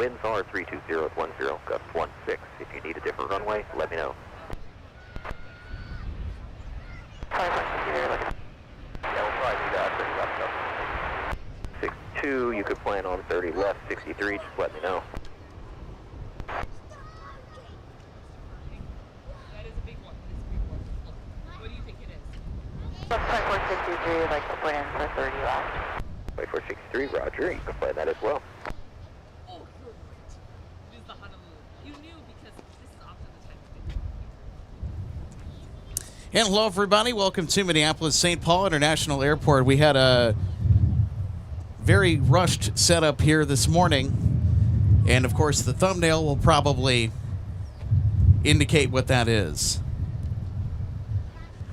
winds are 320 at 10, gust 16. If you need a different runway, let me know. 62, you could plan on 30 left, 63, just let me know. That is a big one. It's a big one. What do you think it is? 463, I'd like to plan for 30 left. 463, roger, you can plan that as well. Oh, you're right. It is the Honolulu. You knew because this is often the time to do. And hello, everybody. Welcome to Minneapolis St. Paul International Airport. We had a very rushed setup here this morning. And, of course, the thumbnail will probably indicate what that is.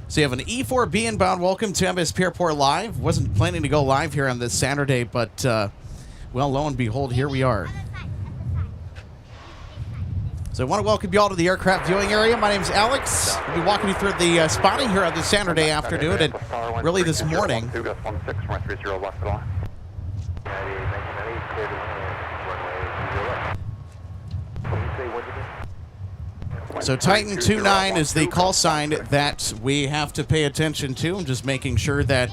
So you have an E4B inbound. Welcome to MSP Airport Live. Wasn't planning to go live here on this Saturday, but, well, lo and behold, here we are. So I want to welcome you all to the aircraft viewing area. My name is Alex. We'll be walking you through the spotting here on this Saturday afternoon and really this morning. So Titan 29 is the call sign that we have to pay attention to. I'm just making sure that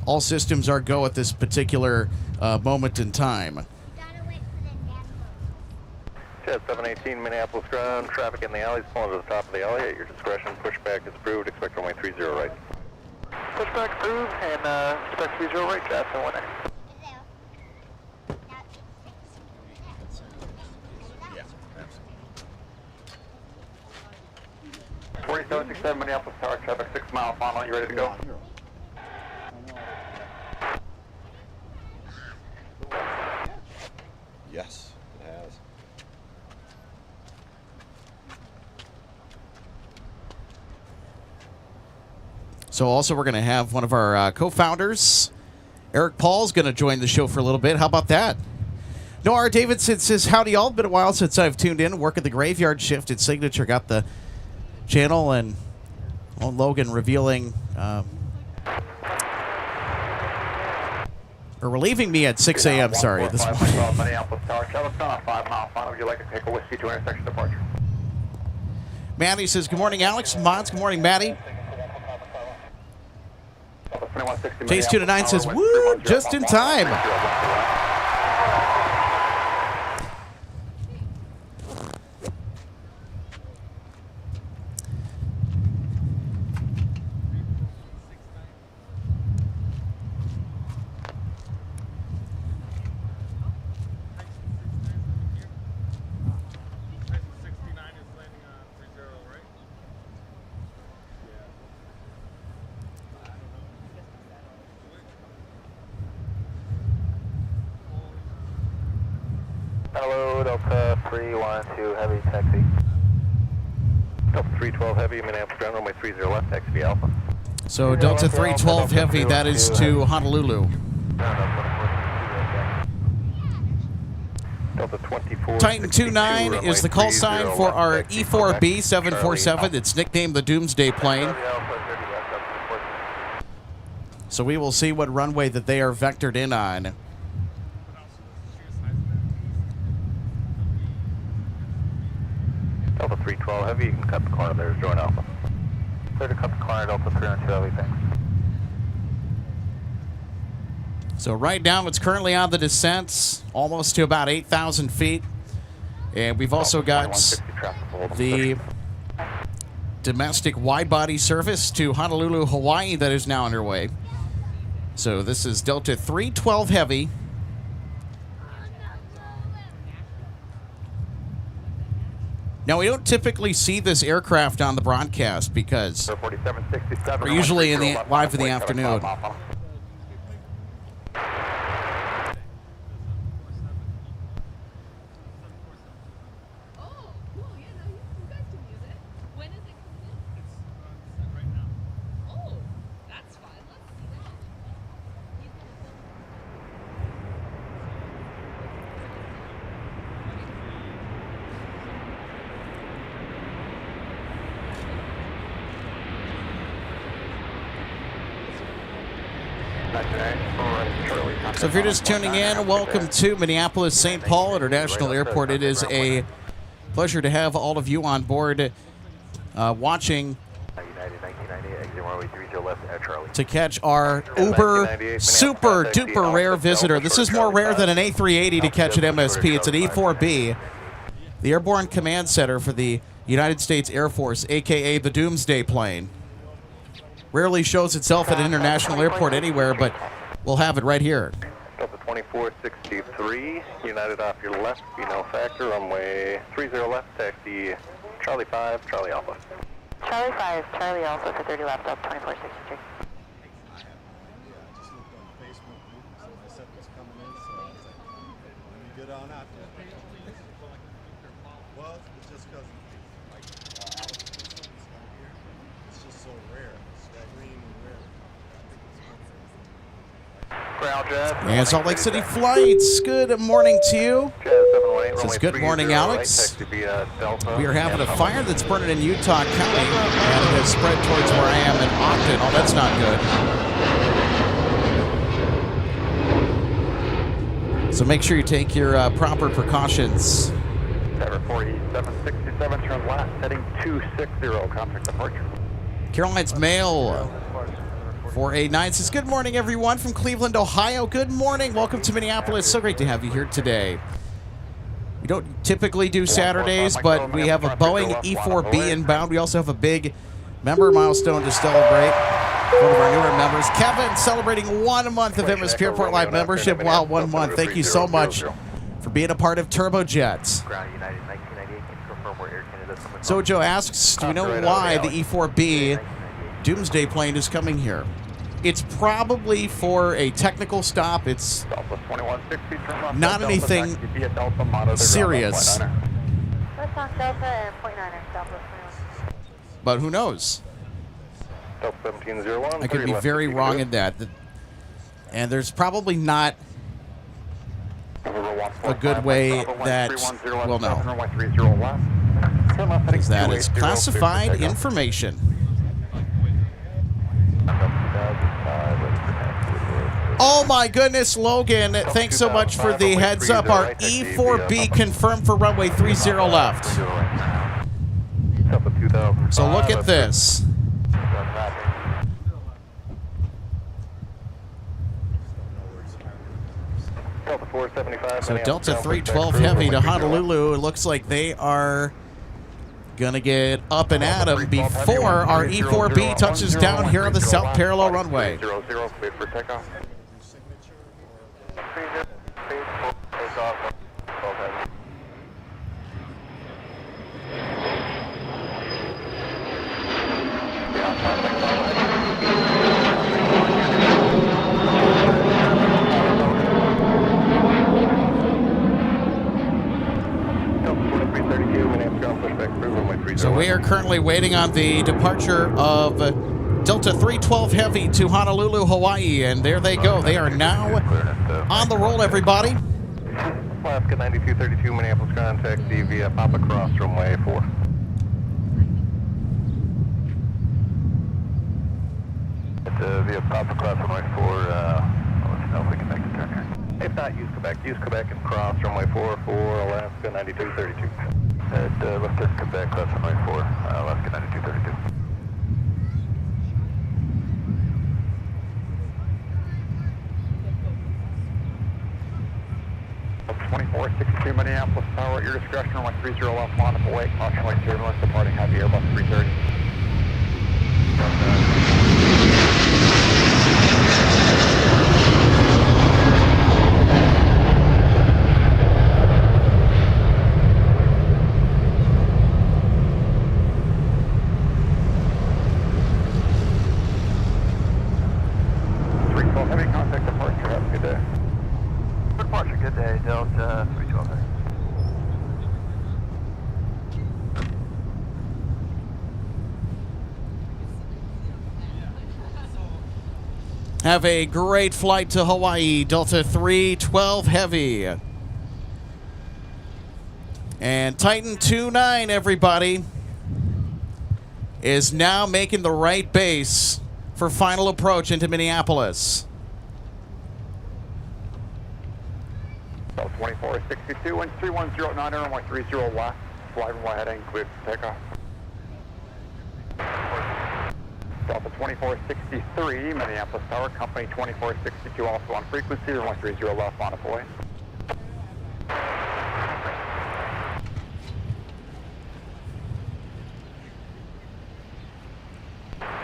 all systems are go at this particular moment in time. Jet 718 Minneapolis ground, traffic in the alleys, pulling to the top of the alley at your discretion. Pushback is approved, expect runway 30 right. Pushback approved and expect 30 right, Jackson 1A. 4767 Minneapolis Tower, traffic 6 mile final, you ready to go? Yes, it has. So also we're going to have one of our co-founders, Eric Paul's going to join the show for a little bit. How about that? Noah Davidson says, howdy all. Been a while since I've tuned in. Work at the graveyard shift at Signature. Got the channel and Logan revealing or relieving me at 6 a.m. Sorry, this morning. Minneapolis Tower, traffic on a 5 mile final. Would you like to take a whiskey to intersection departure? Maddie says, good morning, Alex. Mods, good morning, Maddie. Case 229 says, woo, just in time. Hello, Delta 312 Heavy, taxi. Delta 312 Heavy, Minneapolis ground, runway 30 left, taxi Alpha. So Delta 312 Heavy, that is to Honolulu. Delta 24. Titan 29 is the call sign for our E4B 747. It's nicknamed the Doomsday Plane. So we will see what runway that they are vectored in on. Delta 312 Heavy, you can cut the corner, there's join Alpha. Clear to cut the corner, Delta 312 Heavy, thanks. So right now it's currently on the descent, almost to about 8,000 feet. And we've also got the domestic wide-body service to Honolulu, Hawaii that is now underway. So this is Delta 312 Heavy. Now, we don't typically see this aircraft on the broadcast because we're usually in the live in the afternoon. So if you're just tuning in, welcome to Minneapolis St. Paul International Airport. It is a pleasure to have all of you on board watching to catch our uber super duper rare visitor. This is more rare than an A380 to catch at MSP. It's an E4B, the Airborne Command Center for the United States Air Force, aka the Doomsday Plane. Rarely shows itself at an international airport anywhere, but we'll have it right here. Delta 2463, United off your left, be no factor, runway 30 left, taxi Charlie 5, Charlie Alpha. Charlie 5, Charlie Alpha for 30 left, up 2463. And Salt Lake City Flights, good morning to you. Says good morning, Alex. We are having a fire that's burning in Utah County, and it has spread towards where I am in Ogden. Oh, that's not good. So make sure you take your proper precautions. 4767, turn left, heading 260, contact departure. Caroline's Mail 489 says, good morning, everyone, from Cleveland, Ohio. Good morning. Welcome to Minneapolis. So great to have you here today. We don't typically do Saturdays, but we have a Boeing E4B inbound. We also have a big member milestone to celebrate. One of our newer members, Kevin, celebrating 1 month of MSP Airport Live membership. Wow, 1 month. Thank you so much for being a part of Turbojet. Sojo asks, do you know why the E4B Doomsday plane is coming here? It's probably for a technical stop. It's not anything serious. But who knows? I could be very wrong in that. And there's probably not a good way that we'll know. Because that is classified information. Oh my goodness, Logan, thanks so much for the heads up. Our E4B confirmed for runway 30 left. So look at this. So Delta 312 Heavy to Honolulu. It looks like they are gonna get up and at 'em before our E4B touches down here on the south parallel runway. So we are currently waiting on the departure of Delta 312 Heavy to Honolulu, Hawaii, and there they go. They are now on the roll, everybody. Alaska 9232, Minneapolis ground taxi via Papa Cross, runway 4. Via Papa Cross, runway 4, let's know if we can make the turn here. If not, use Quebec and cross, runway 4, Alaska 9232. Let's just Quebec, cross runway 4, Alaska 9232. 2462 Minneapolis Tower at your discretion, runway 30 left, line up awake, caution light turbulence, departing heavy Airbus 330. Heavy contact departure, have a good day. Departure, good day, Delta 312. Have a great flight to Hawaii, Delta 312 Heavy. And Titan 29, everybody, is now making the right base for final approach into Minneapolis. 2462, wind 3109, runway 30 left, fly runway heading, cleared for takeoff. Delta 2463, Minneapolis Tower, company 2462, also on frequency, runway 30 left, on its way.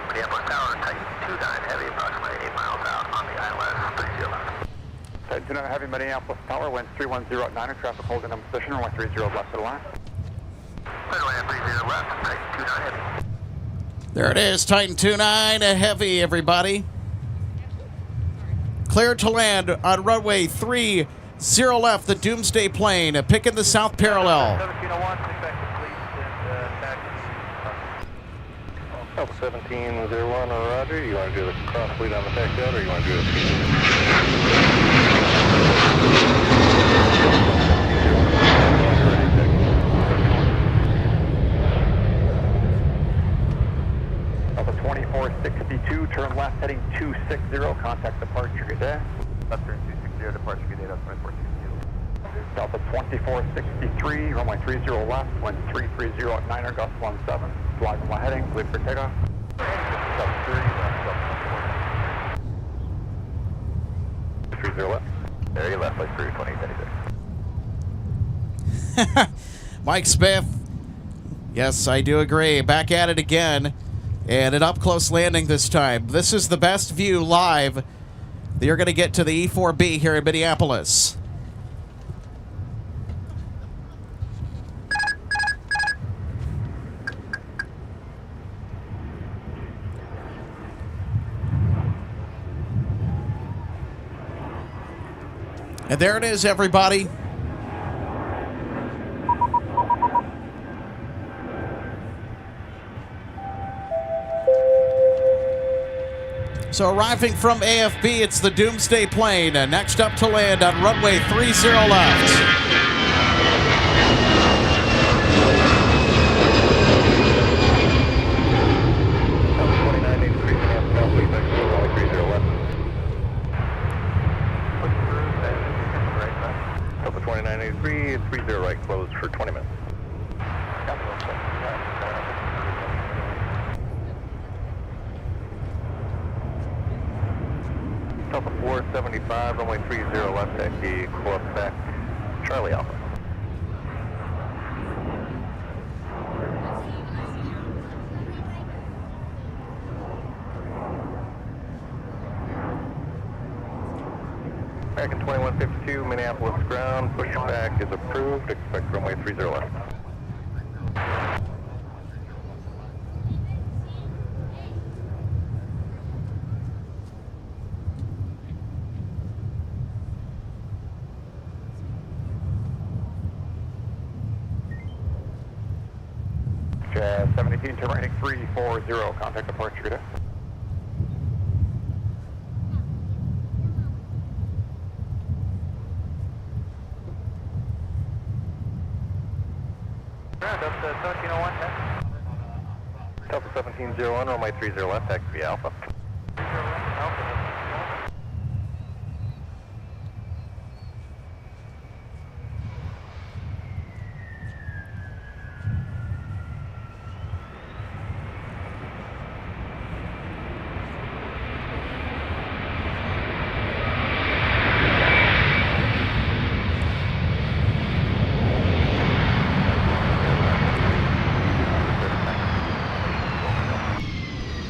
Minneapolis Tower, Titan 29 Heavy, approximately 8 miles out on the ILS, 30 left. Titan 29 Heavy, Minneapolis Tower, wind 3109, traffic holding in position, runway 30 left of the line. Runway 30 left, Titan 29 Heavy. There it is, Titan 29 Heavy, everybody. Clear to land on runway 30 left, the Doomsday plane, picking the south parallel. 1701, take back the fleet and taxi. 1701, roger. You want to do the cross fleet on the taxi out, or you want to do it? Delta 2462, turn left heading 260, contact departure, good day. Left turn 260, departure, good day, that's 2462. Delta 2463, runway 30 left, wind 330 at 9er, gust 17, fly runway heading, cleared for takeoff. Delta 30 left. Very left, like 320, Mike Smith. Yes, I do agree. Back at it again. And an up-close landing this time. This is the best view live that you're going to get to the E4B here in Minneapolis. And there it is, everybody. So arriving from AFB, it's the Doomsday plane. Next up to land on runway 30 left. Delta 2983, 30 right, closed for 20 minutes. Delta 475, runway 30 left, taxi, Quebec, Charlie Alpha. American 2152, Minneapolis ground, pushback is approved, expect runway 30 left. Jazz 17, turn right, 340, contact departure, good day. Ground up to 1701, Delta 1701, runway 30 left, taxi Alpha.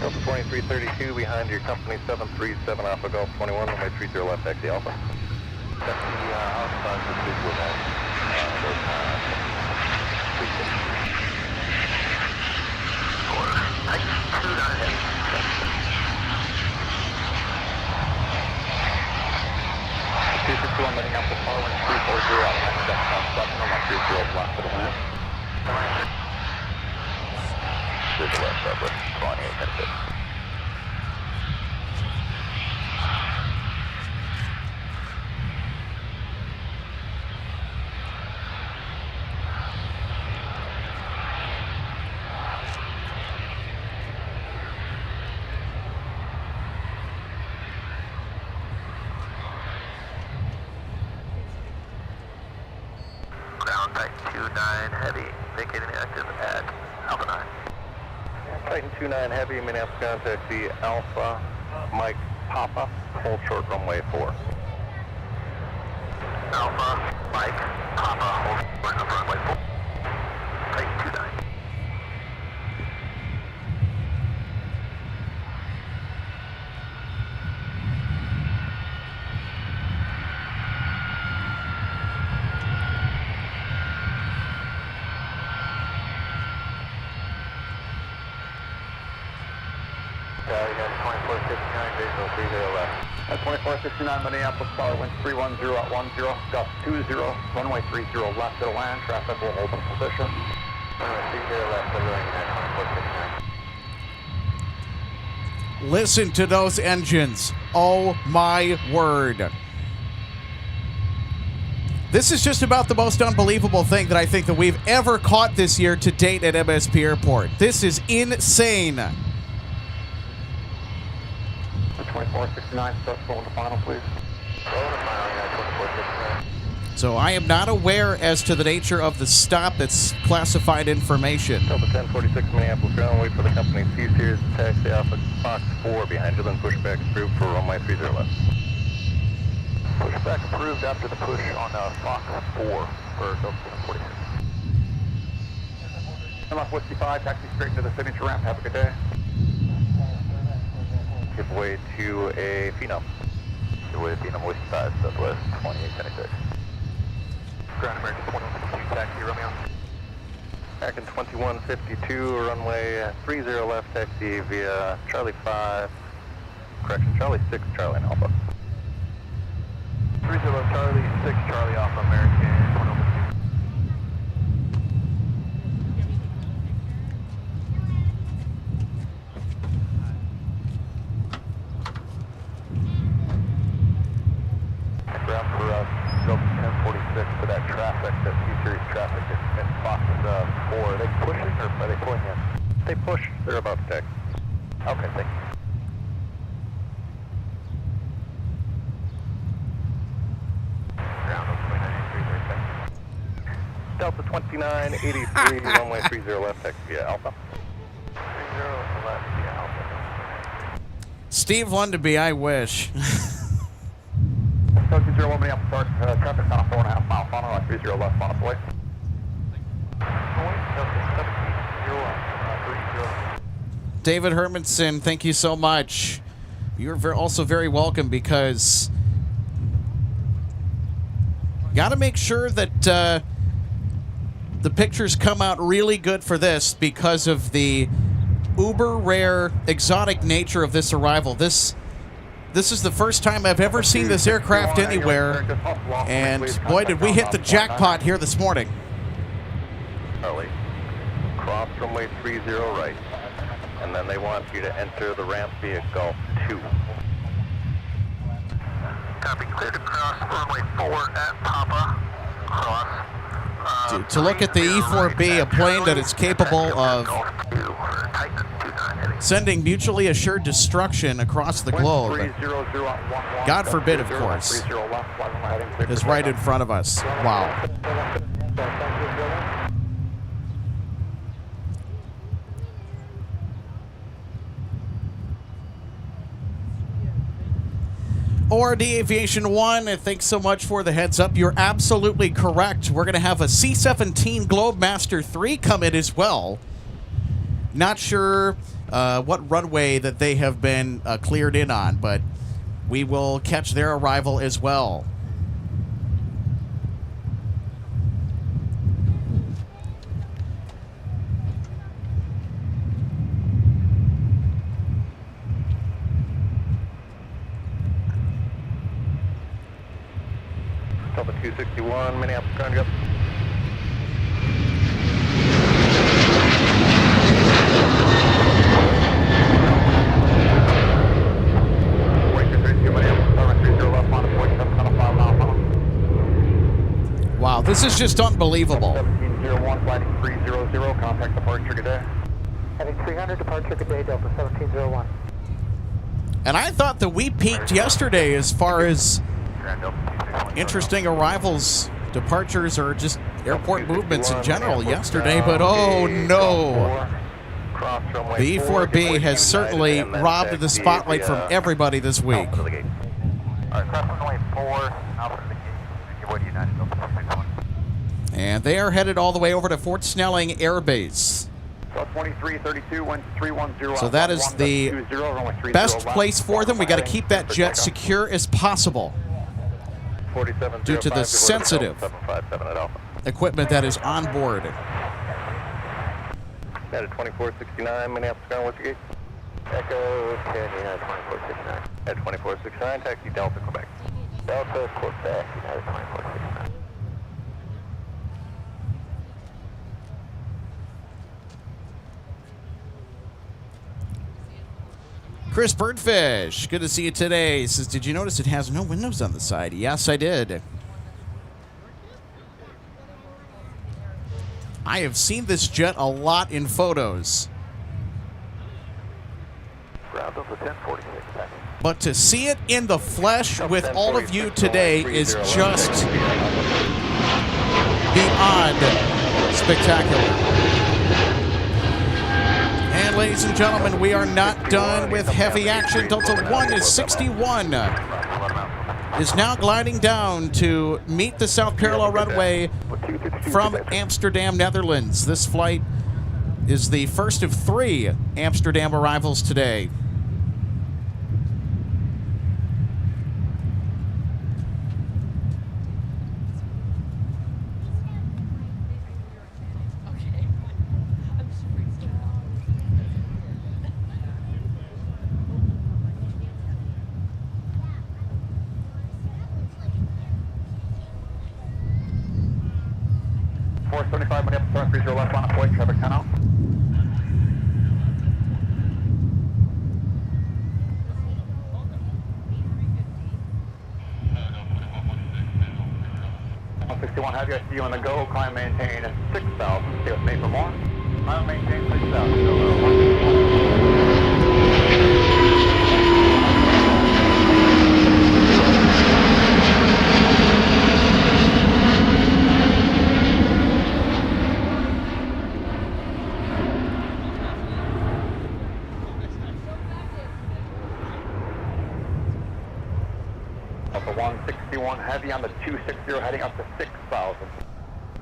Delta 2332 behind your company 737 Alpha Golf 21, runway 30 left, taxi Alpha. That's the outside of the visual line. Minneapolis Power, 340 out, runway 30 left to the land. Visual left, Southwest 28 minutes. Titan 29 Heavy, vacating active at Alpha 9. Titan 29 Heavy, Minneapolis contact the Alpha, Mike Papa, hold short runway 4. Alpha, Mike, Papa, hold short of runway 4. Titan 29. You got 2469, visual 30 left. 2469 Minneapolis, power wind 310 at 10, gust 20, runway 30 left to land, traffic will hold in position. Runway 30 left, delivering at 2469. Listen to those engines. Oh my word. This is just about the most unbelievable thing that I think that we've ever caught this year to date at MSP Airport. This is insane. 2469, start rolling to final, please. Rolling to final, yeah, 2469. So I am not aware as to the nature of the stop. That's classified information. Delta 1046 Minneapolis ground, wait for the company C-Series to taxi Alpha Fox 4 behind you, then pushback approved for runway 30 left. Pushback approved after the push on Fox 4 for Delta 1046. MF Whiskey 5, taxi straight to the signature ramp, have a good day. Give way to a Phenom. Give way to Phenom Whiskey 5, Southwest 2876. Ground American 2152, taxi Romeo. Back in 2152, runway 30 left, taxi via Charlie 5, correction, Charlie 6, Charlie and Alpha. 30 Charlie, 6 Charlie Alpha, American 2152. Ground for Delta 1046 for that traffic, that C-Series traffic in Fox 4. Are they pushing or are they pulling in? They push. They're about to take. Okay, thank you. Ground 2983, Delta 2983, runway 30 left, taxi via Alpha. 30 left via Alpha. Steve Lundaby, I wish. 1701 Minneapolis Park, traffic on a 4.5 mile funnel at 30 left, on its way. David Hermanson, thank you so much. You're also very welcome, because got to make sure that the pictures come out really good for this because of the uber rare exotic nature of this arrival. This is the first time I've ever seen this aircraft anywhere, and boy, did we hit the jackpot here this morning. Charlie, cross runway 30 right, and then they want you to enter the ramp via Gulf 2. Copy, cleared to cross runway 4 at Papa. Cross. To look at the E-4B, a plane that is capable of sending mutually assured destruction across the globe. God forbid, of course, is right in front of us. Wow. ORD Aviation 1, thanks so much for the heads up. You're absolutely correct. We're going to have a C-17 Globemaster 3 come in as well. Not sure what runway that they have been cleared in on, but we will catch their arrival as well. Delta 261, Minneapolis, ground up. Wow, this is just unbelievable. 1701, flight 300, contact departure, good day. Heading 300, departure, good day, Delta 1701. And I thought that we peaked yesterday as far as interesting arrivals departures or just airport movements in general yesterday, but oh no. The E4B has certainly robbed the spotlight from everybody this week. All right, cross runway 4, Alpha to the gate. Avoid United Delta 461. And they are headed all the way over to Fort Snelling Air Base. 2332, wind 310. So that is the best place for them. We got to keep that jet secure as possible due to the sensitive equipment that is on board. At 2469, Minneapolis, what's your gate? Echo 10, 2469. At 2469, taxi Delta, Quebec. Delta, Quebec, United 2469. Chris Birdfish, good to see you today. Says, did you notice it has no windows on the side? Yes, I did. I have seen this jet a lot in photos. Ground over 1046. But to see it in the flesh with all of you today is just beyond spectacular. And ladies and gentlemen, we are not done with heavy action. Delta 1 is 61. Is now gliding down to meet the south parallel runway from Amsterdam, Netherlands. This flight is the first of 3 Amsterdam arrivals today. Left on a point, traffic 10 out. Heavy, I see you on the go. Climb maintain at 6,000. Stay with me for more. Climb maintain 6,000. Heavy on the 260 heading up to 6,000.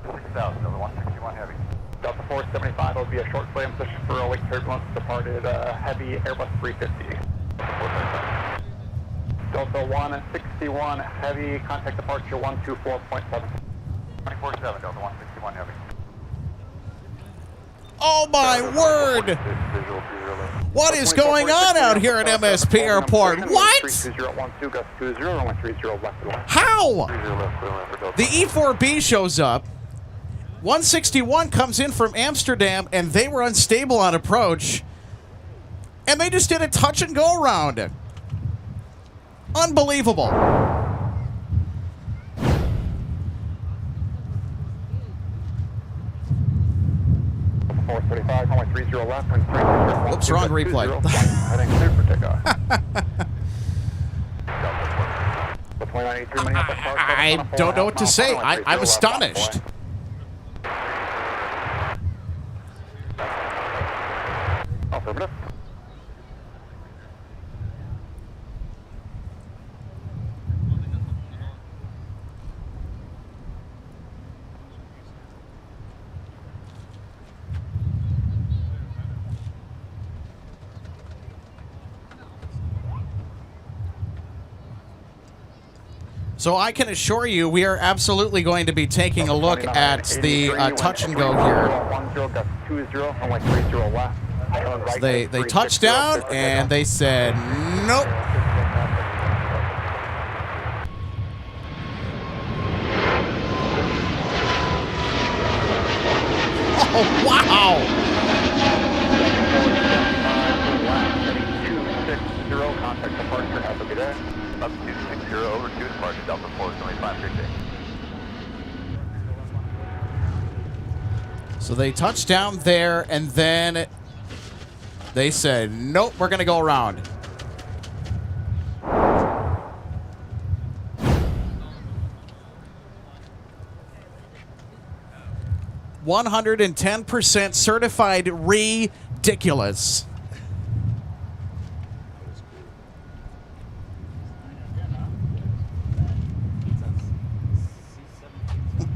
6,000 over 161 heavy. Delta 475 will be a short flight position for a lake turbulence. Departed heavy Airbus 350. Delta 161 heavy, contact departure 124.7. 24-7, Delta 161 heavy. Oh my word! What is going on out here at MSP Airport? What? How? The E4B shows up. 161 comes in from Amsterdam, and they were unstable on approach. And they just did a touch and go around. Unbelievable. Oops, wrong replay. I don't know what to say. I'm astonished. So I can assure you we are absolutely going to be taking a look at the touch and go here. So they touched down and they said nope. Oh, wow. 260, contact departure, have a good day. Up 260 over 2, departure Delta 4, 2550. So they touched down there, and then they said, nope, we're going to go around. 110% certified ridiculous.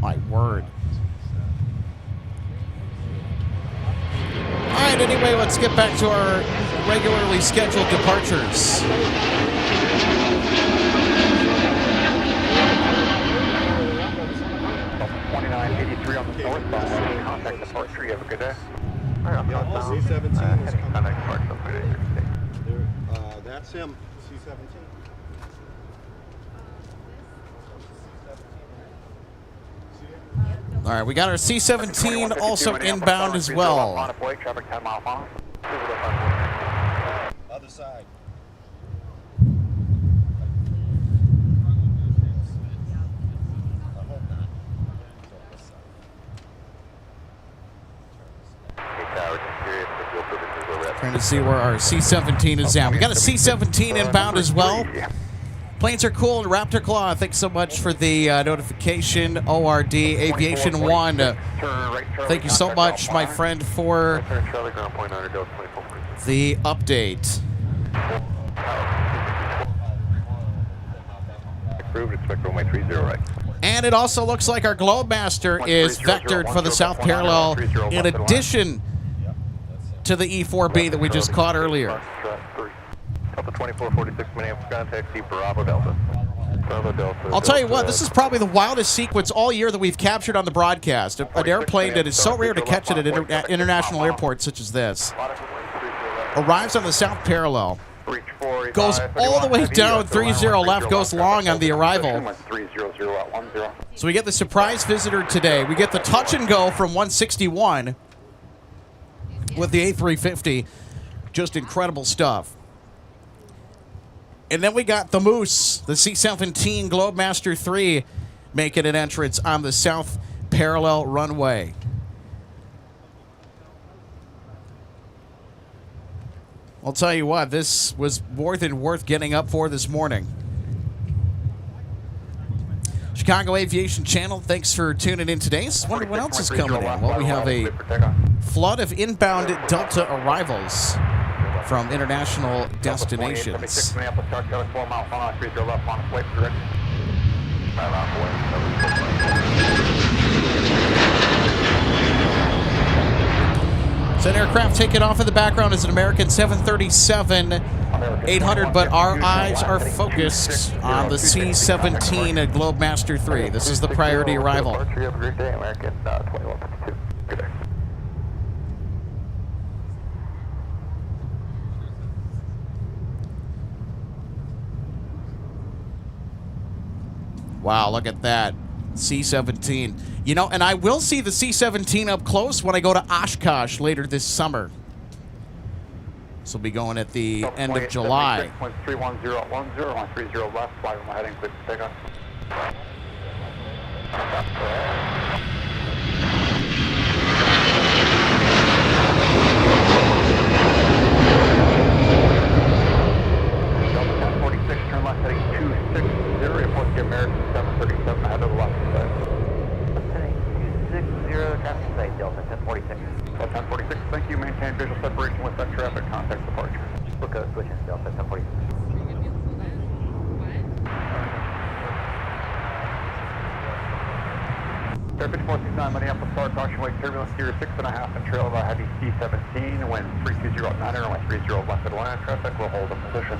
My word. All right, anyway, let's get back to our regularly scheduled departures. 2983 on the northbound. Contact departure. You have a good day. Yeah, all C-17 is coming. Contact departure. Have a good day. That's him, C-17. All right, we got our C-17 also inbound as well. Traffic 10 mile final. Other side. Trying to see where our C-17 is at. We got a C-17 inbound as well. Planes are cool. And Raptor Claw, thanks so much for the notification. ORD Aviation 1. Thank you so much, my friend, for the update. And it also looks like our Globemaster is vectored for the south parallel in addition to the E4B that we just caught earlier. Delta 2446 Minneapolis, contact Bravo Delta. Bravo Delta. I'll tell you what, this is probably the wildest sequence all year that we've captured on the broadcast. An airplane that is so rare to catch it at international airports such as this. Arrives on the south parallel. Goes all the way down 30 left, goes long on the arrival. So we get the surprise visitor today. We get the touch and go from 161 with the A350. Just incredible stuff. And then we got the Moose, the C-17 Globemaster 3, making an entrance on the south parallel runway. I'll tell you what, this was more than worth getting up for this morning. Chicago Aviation Channel, thanks for tuning in today. I wonder what else is coming in. Well, we have a flood of inbound Delta arrivals from international destinations. So an aircraft taking off in the background is an American 737-800, but our eyes are focused on the C-17 at Globemaster 3. This is the priority arrival. Have a great day, American 2152. Good day. Wow, look at that. C-17. You know, and I will see the C-17 up close when I go to Oshkosh later this summer. This will be going at the end of July. 31010, 130 left, fly from my heading, please take off. Delta 1046, turn left heading 260, report the American 737 ahead of the left side. Heading 260, traffic side, Delta 1046. Delta 1046, thank you, maintain visual separation with that traffic, contact departure. Look at switches, Delta 1046. Airport 469, Minneapolis, start caution wake turbulence gear 6.5 and trail of a heavy C-17, wind 3209 or 130 left at 1 traffic, will hold in position.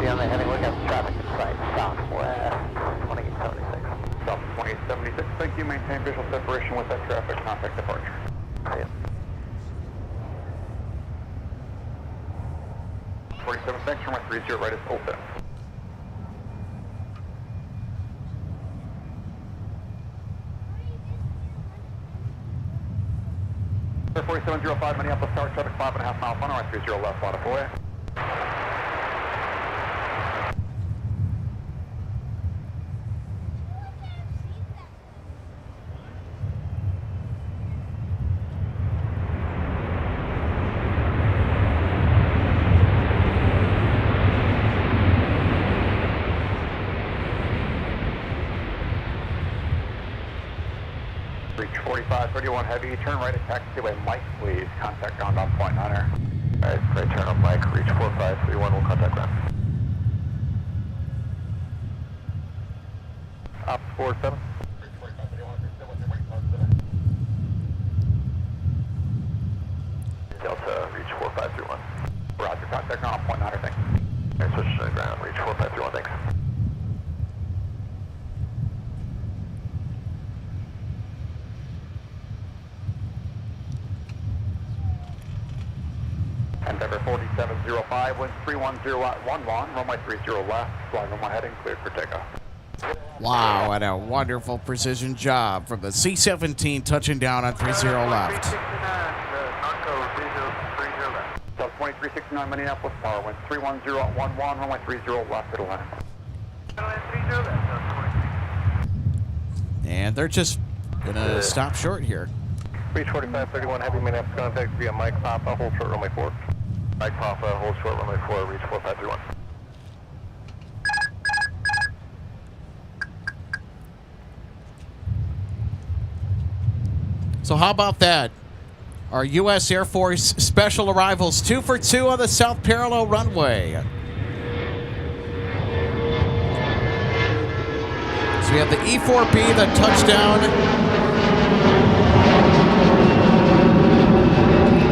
On the heading, look at traffic inside southwest 2876. South 2876, thank you, maintain visual separation with that traffic, contact departure. Yeah. 47, thanks for my 30 right is open. Sir 4705 Minneapolis Tower, traffic 5.5 mile final, right 30 left, lot of away. 4531 Heavy, turn right at taxiway Mike, please. Contact ground on point 9er. Alright, right turn on Mike, reach 4531, we'll contact ground. Ops 47. Delta, reach 4531. Roger, contact ground on point 9er, thanks. Alright, switch to the ground, reach 4531, thanks. Endeavor 4705, wind 31011, runway 30 left, flying runway heading, cleared for takeoff. Wow, and a wonderful precision job from the C-17 touching down on 30 left. 2369 Minneapolis, power wind 31011, runway 30 left at Atlanta. And they're just gonna stop short here. Reach 4531 Heavy, Minneapolis contact via Mike Papa, hold short runway 4. Mike Papa, hold short runway 4, reach 4531. So how about that? Our U.S. Air Force special arrivals, 2 for 2 on the South Parallel runway. So we have the E-4B, the touchdown.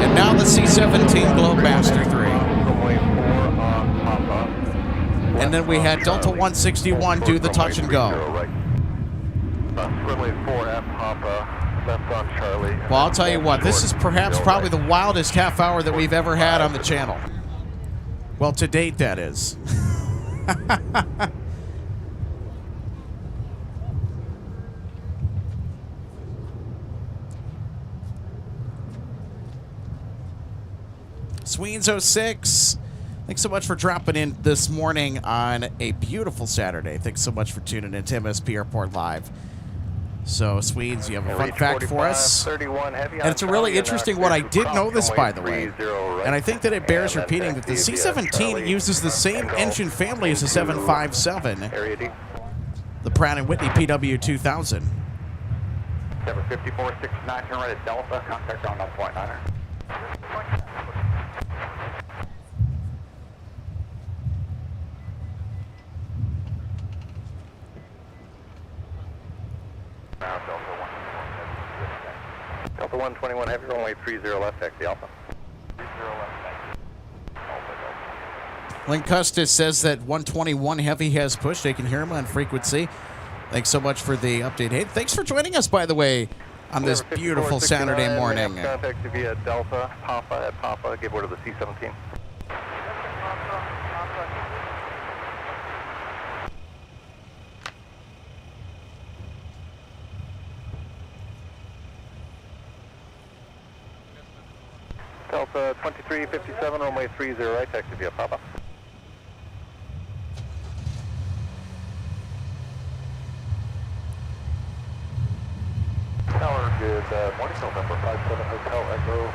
And now the C-17 Globemaster 3. And then we had Delta 161 do the touch and go. Runway 4F, Papa. Left on Charlie. Well, I'll tell you what, this is perhaps probably the wildest half hour that we've ever had on the channel. Well, to date, that is. Sweens 06, thanks so much for dropping in this morning on a beautiful Saturday. Thanks so much for tuning in to MSP Airport Live. So, Swedes, you have a fun fact for us. And it's a really interesting one. I did know this, by the way. And I think that it bears repeating that the C-17 uses the same engine family as the 757, the Pratt & Whitney PW2000. Number 5469, turn right at Delta, contact ground on point 9er. Delta 121 Heavy, runway 30 left, taxi Alpha. 30 left, taxi. Link Custis says that 121 Heavy has pushed. They can hear him on frequency. Thanks so much for the update. Hey, thanks for joining us, by the way, on this beautiful Saturday morning. Contact via Delta, Papa at Papa, give order to the C-17. Delta 2357, runway 30 right, taxi via Papa. Tower, good morning, call number 57 Hotel Echo,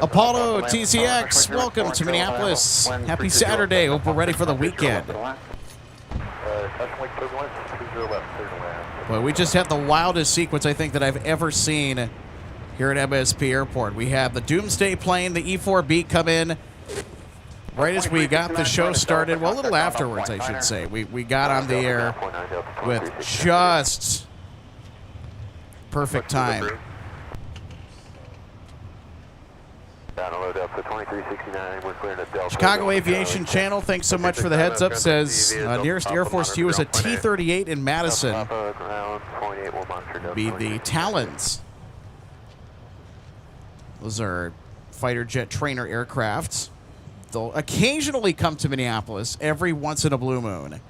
Apollo TCX, welcome to Minneapolis. Happy Saturday. Hope we're ready for the weekend. Well, we just had the wildest sequence, I think, that I've ever seen here at MSP Airport. We have the Doomsday plane, the E-4B come in right as we got the show started. Well, a little afterwards, I should say. We got on the air with just perfect time. Chicago Aviation Channel, thanks so much for the heads up, says nearest Air Force to you is a T-38 in Madison. Be the Talons. Those are fighter jet trainer aircrafts. They'll occasionally come to Minneapolis every once in a blue moon.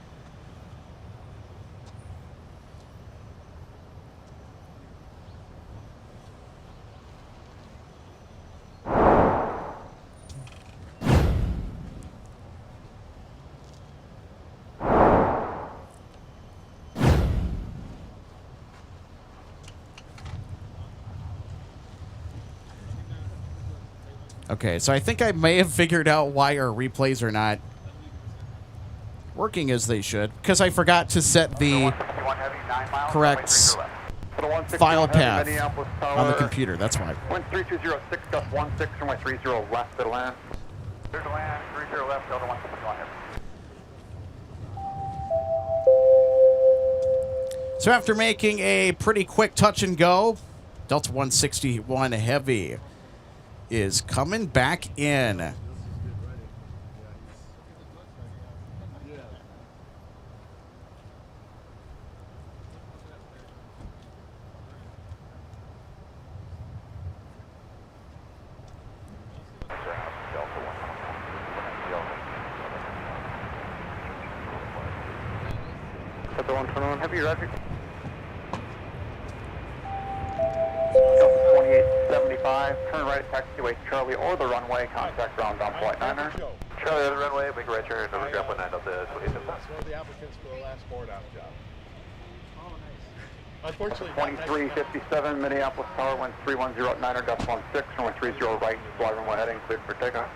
Okay, so I think I may have figured out why our replays are not working as they should, because I forgot to set the correct file path on the computer. That's why. Wind 3206, gust 16, runway 30 left to land. Clear to land, 30 left, Delta 161 here. So after making a pretty quick touch and go, Delta 161 Heavy is coming back in. Delta 121 Heavy, roger. Delta 2875, turn right at taxiway Charlie or the runway, contact ground on point 9er. Charlie on the runway, make a right turn, over grab 19 up the 2875. That's one of the applicants for the last board out job. Oh, nice. Unfortunately, 2357, Minneapolis Tower, wind 3109 or gust 16, runway 30 right, fly runway heading, cleared for takeoff.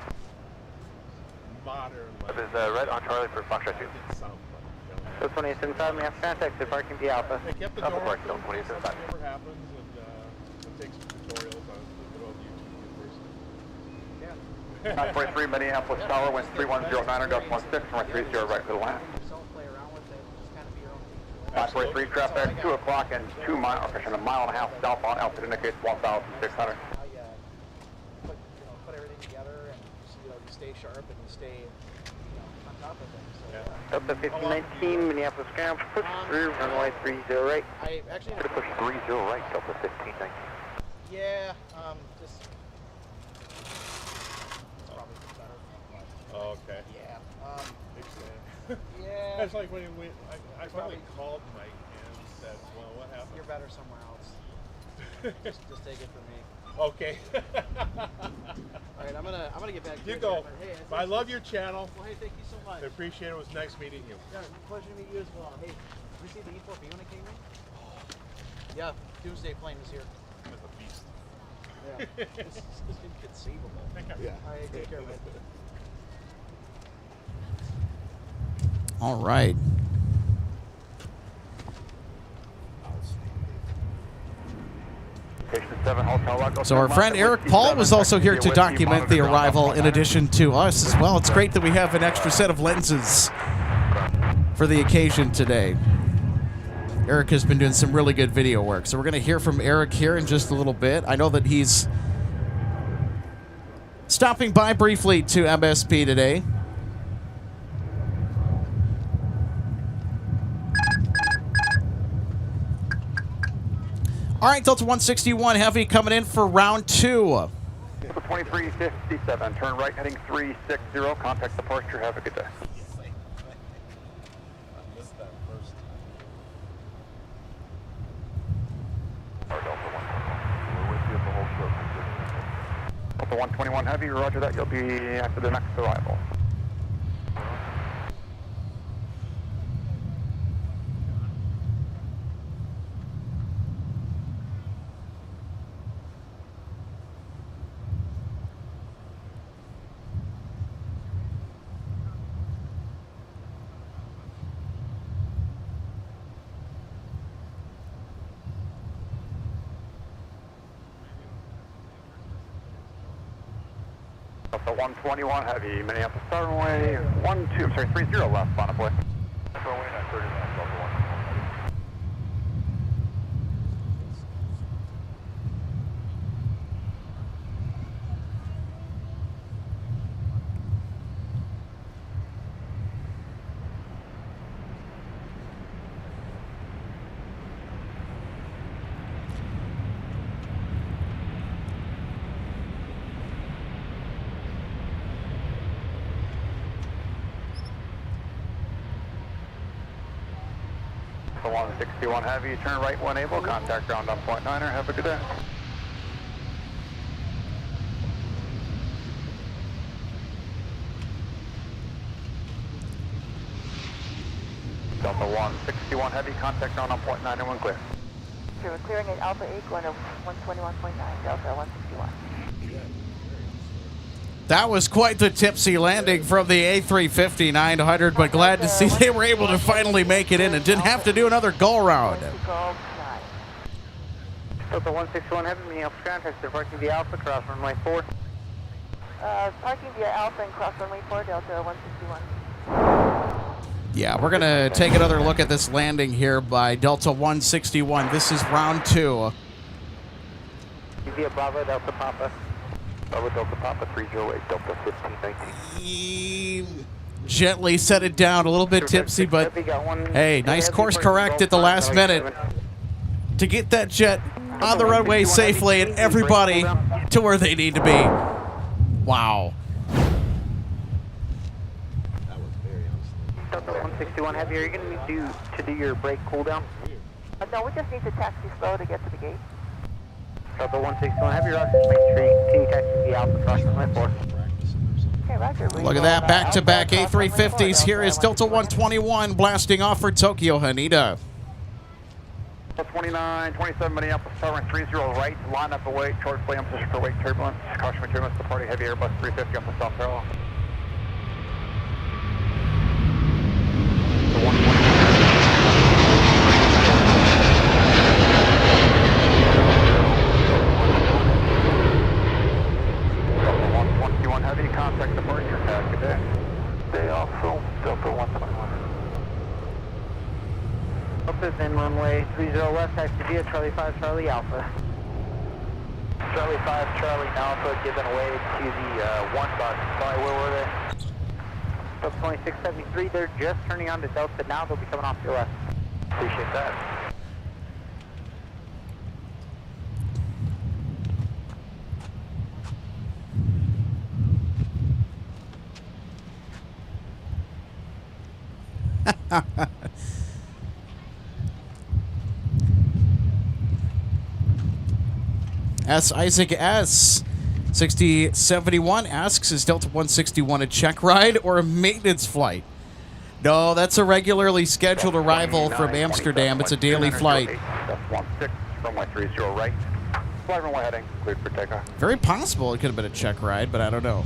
modern. This is right on Charlie for Foxtrot 2. So 2875, we have contact to parking B Alpha. They kept the Alpha door Park, open. Delta 2875. Whatever happens, and we'll take some tutorials on YouTube first. Yeah. 943 Minneapolis Tower, wind 3109 or gust 16, runway 30 right to the land. 943 traffic, 2 o'clock and 2 miles, or a mile and a half southbound, altitude indicates 1,600. Put everything together and you stay sharp and you stay on top of things. So, Delta 1519, Minneapolis ground, push through, runway 30 right. I actually Going to push 30 right, Delta 1519. yeah, just it's probably better. Oh, okay. Yeah. Big fan. Yeah. That's like when he went, I finally called Mike and said, well, what happened? You're better somewhere else. just take it from me. Okay. All right, I'm gonna get back to You it go. here, but hey, I love your channel. Well, hey, thank you so much. I appreciate it. It was nice meeting you. Yeah, pleasure to meet you as well. Hey, we see the E4B when it came in? Yeah, Doomsday plane was here. That's a beast. Yeah, this is inconceivable. Yeah. All right, take care, man. All right. So our friend Eric Paul was also here to document the arrival in addition to us as well. It's great that we have an extra set of lenses for the occasion today. Eric has been doing some really good video work. So we're going to hear from Eric here in just a little bit. I know that he's stopping by briefly to MSP today. All right, Delta 161 Heavy coming in for round 2. 2357, turn right heading 360, contact departure, have a good day. Delta 121 Heavy, roger that, you'll be after the next arrival. Delta 121 Heavy, Minneapolis Star runway 30 left, Bonaparte. Runway 930 left, Delta 121 Heavy. The 161 Heavy, turn right when able, contact ground on point 9er, have a good day. Delta 161 Heavy, contact ground on point 9er when clear. Okay, we're clearing at Alpha 8 going to 121.9, Delta 161. That was quite the tipsy landing from the A350-900, but glad to see they were able to finally make it in and didn't have to do another go-around. Delta 161 Heavy, Minneapolis ground, taxi parking via Alpha, cross runway 4. Parking via Alpha and cross runway 4, Delta 161. Yeah, we're going to take another look at this landing here by Delta 161. This is round 2. Via Bravo, Delta Papa. Bravo, Delta Papa, 308, Delta 1519. Gently set it down, a little bit tipsy, but hey, nice course correct at the last minute to get that jet on the runway safely and everybody to where they need to be. Wow. That was very honest. Delta 161 Heavy, are you going to need to do your brake cool down? No, we just need to taxi slow to get to the gate. Delta 161 Heavy, Roger, Main Street, continue taxi via Alpha, cross runway 4. Okay, Roger. Look at that, back-to-back A350s. Here is Delta 121 blasting off for Tokyo Haneda. 29, 27 Minneapolis, tower 30 right, line up away, short flame, position for wake turbulence, caution for turbulence, departing heavy Airbus 350 off the south parallel. The 121 heavy, contact departure, good day. Day off, so Delta 121. Delta then runway 30 left, taxi via Charlie 5, Charlie Alpha. Charlie 5, Charlie Alpha, giving away to the 1 box. Sorry, where were they? Delta 2673, they're just turning on to Delta now, they'll be coming off your left. Appreciate that. S. Isaac S. 6071 asks, is Delta 161 a check ride or a maintenance flight? No, that's a regularly scheduled arrival from Amsterdam. It's a daily flight. That's 16, runway 30 right. Flight runway heading, cleared for takeoff. Very possible it could have been a check ride, but I don't know.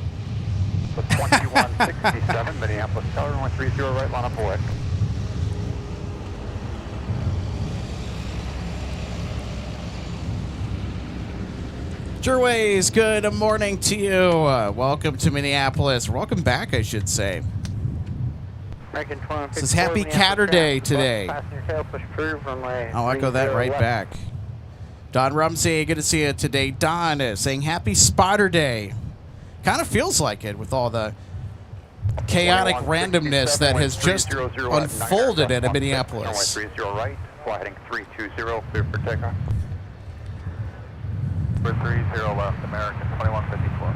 So 2167, Minneapolis, tower runway 30 right, line up away. Jerways, good morning to you. Welcome to Minneapolis. Welcome back, I should say. This is Happy Catter Day today. I'll echo that right back. Don Rumsey, good to see you today. Don is saying Happy Spotter Day. Kind of feels like it with all the chaotic randomness that has just unfolded in Minneapolis. Runway 30 right, fly heading 320, clear for takeoff. For 30 left, American 2154.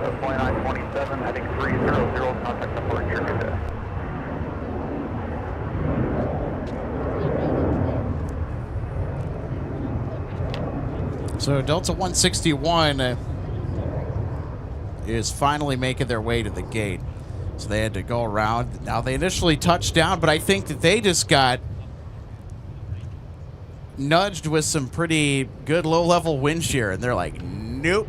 So 2927, heading 300, contact departure, good day. So Delta 161 is finally making their way to the gate. So they had to go around. Now they initially touched down, but I think that they just got nudged with some pretty good low-level wind shear, and they're like, nope.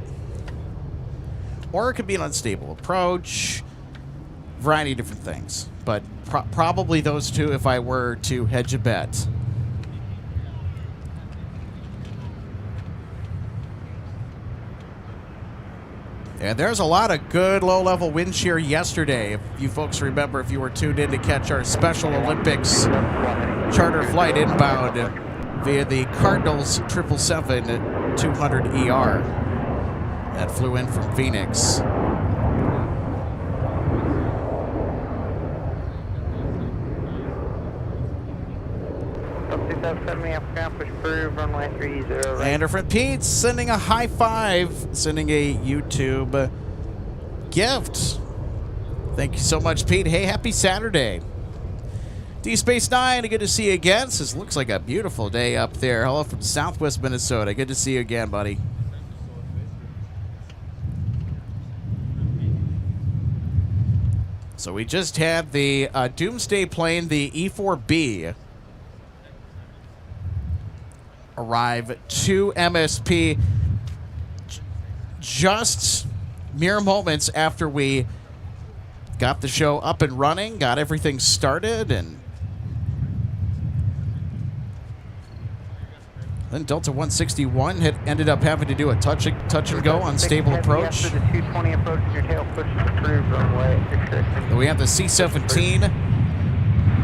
Or it could be an unstable approach, variety of different things. But probably those two if I were to hedge a bet. And there's a lot of good low-level wind shear yesterday. If you folks remember, if you were tuned in to catch our Special Olympics charter flight inbound via the Cardinals 777-200ER that flew in from Phoenix. Lander from Pete sending a high five, sending a YouTube gift. Thank you so much, Pete. Hey, happy Saturday. D-Space 9, good to see you again. This looks like a beautiful day up there. Hello from Southwest Minnesota. Good to see you again, buddy. So we just had the Doomsday plane, the E-4B, arrive to MSP just mere moments after we got the show up and running, got everything started, and then Delta 161 had ended up having to do a touch and go on stable approach. After the 220 approach, your tail pushes through runway 66. Then we have the C-17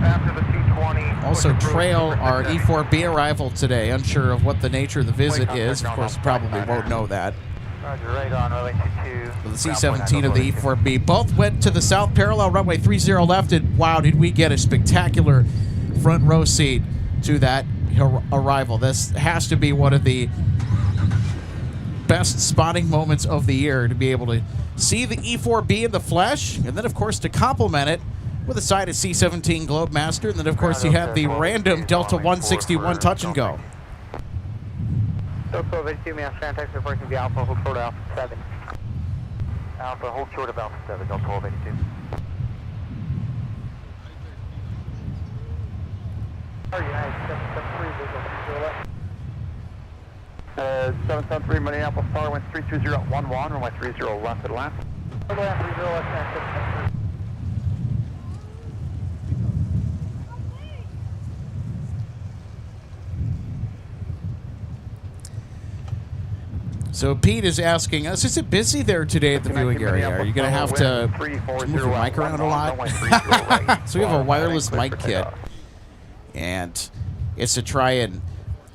After the 220. also trail our E-4B arrival today. Unsure of what the nature of the visit is. Of course, probably won't know that. Roger, right on, runway 22. But the C-17 and the E-4B both went to the south parallel, runway 30 left, and wow, did we get a spectacular front row seat to that arrival. This has to be one of the best spotting moments of the year, to be able to see the E-4B in the flesh, and then, of course, to complement it with a side of C-17 Globemaster, and then, of course, you have the random Delta 161 touch and go. So 1282, may I stand text reporting to the Alpha, hold short of Alpha 7. Alpha, hold short of Alpha 7, Delta 1282. United 773, visual 773 Minneapolis Tower, wind 320.11, runway 30 left at last. Runway 30 left, 773. So Pete is asking us, is it busy there today at the viewing area? Are you going to have to move your mic around a lot? So we have a wireless mic kit. And it's to try and,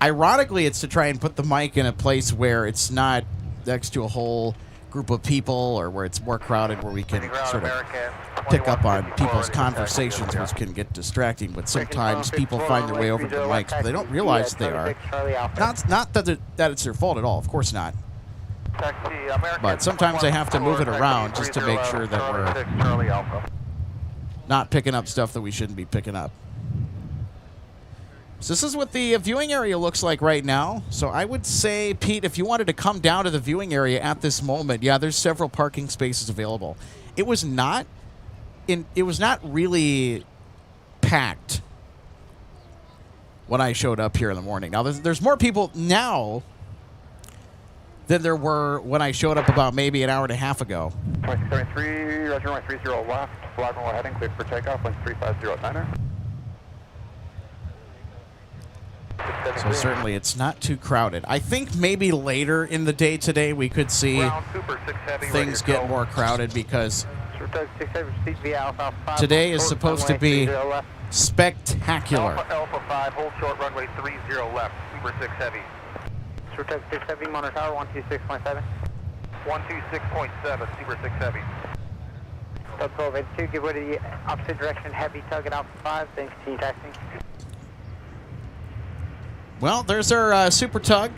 ironically, it's to try and put the mic in a place where it's not next to a whole group of people, or where it's more crowded, where we can sort of pick up on people's conversations, which can get distracting. But sometimes people find their way over to the mics, but they don't realize they are. Not that it's their fault at all, of course not. But sometimes I have to move it around just to make sure that we're not picking up stuff that we shouldn't be picking up. So this is what the viewing area looks like right now. So I would say, Pete, if you wanted to come down to the viewing area at this moment, yeah, there's several parking spaces available. It was not really packed when I showed up here in the morning. Now there's more people now than there were when I showed up about maybe an hour and a half ago. 73, Roger, runway 30 left, flag runway heading, cleared for takeoff, wind 350 at So certainly it's not too crowded. I think maybe later in the day today we could see things get more crowded, because today is supposed to be spectacular. Alpha 5, hold short, runway 30 left, Super 6 heavy. Super 6 heavy, monitor tower 126.7. 126.7, Super 6 heavy. Delta 1282, give way to the opposite direction, heavy tug at Alpha 5, then continue taxiing. Well, there's our super tug.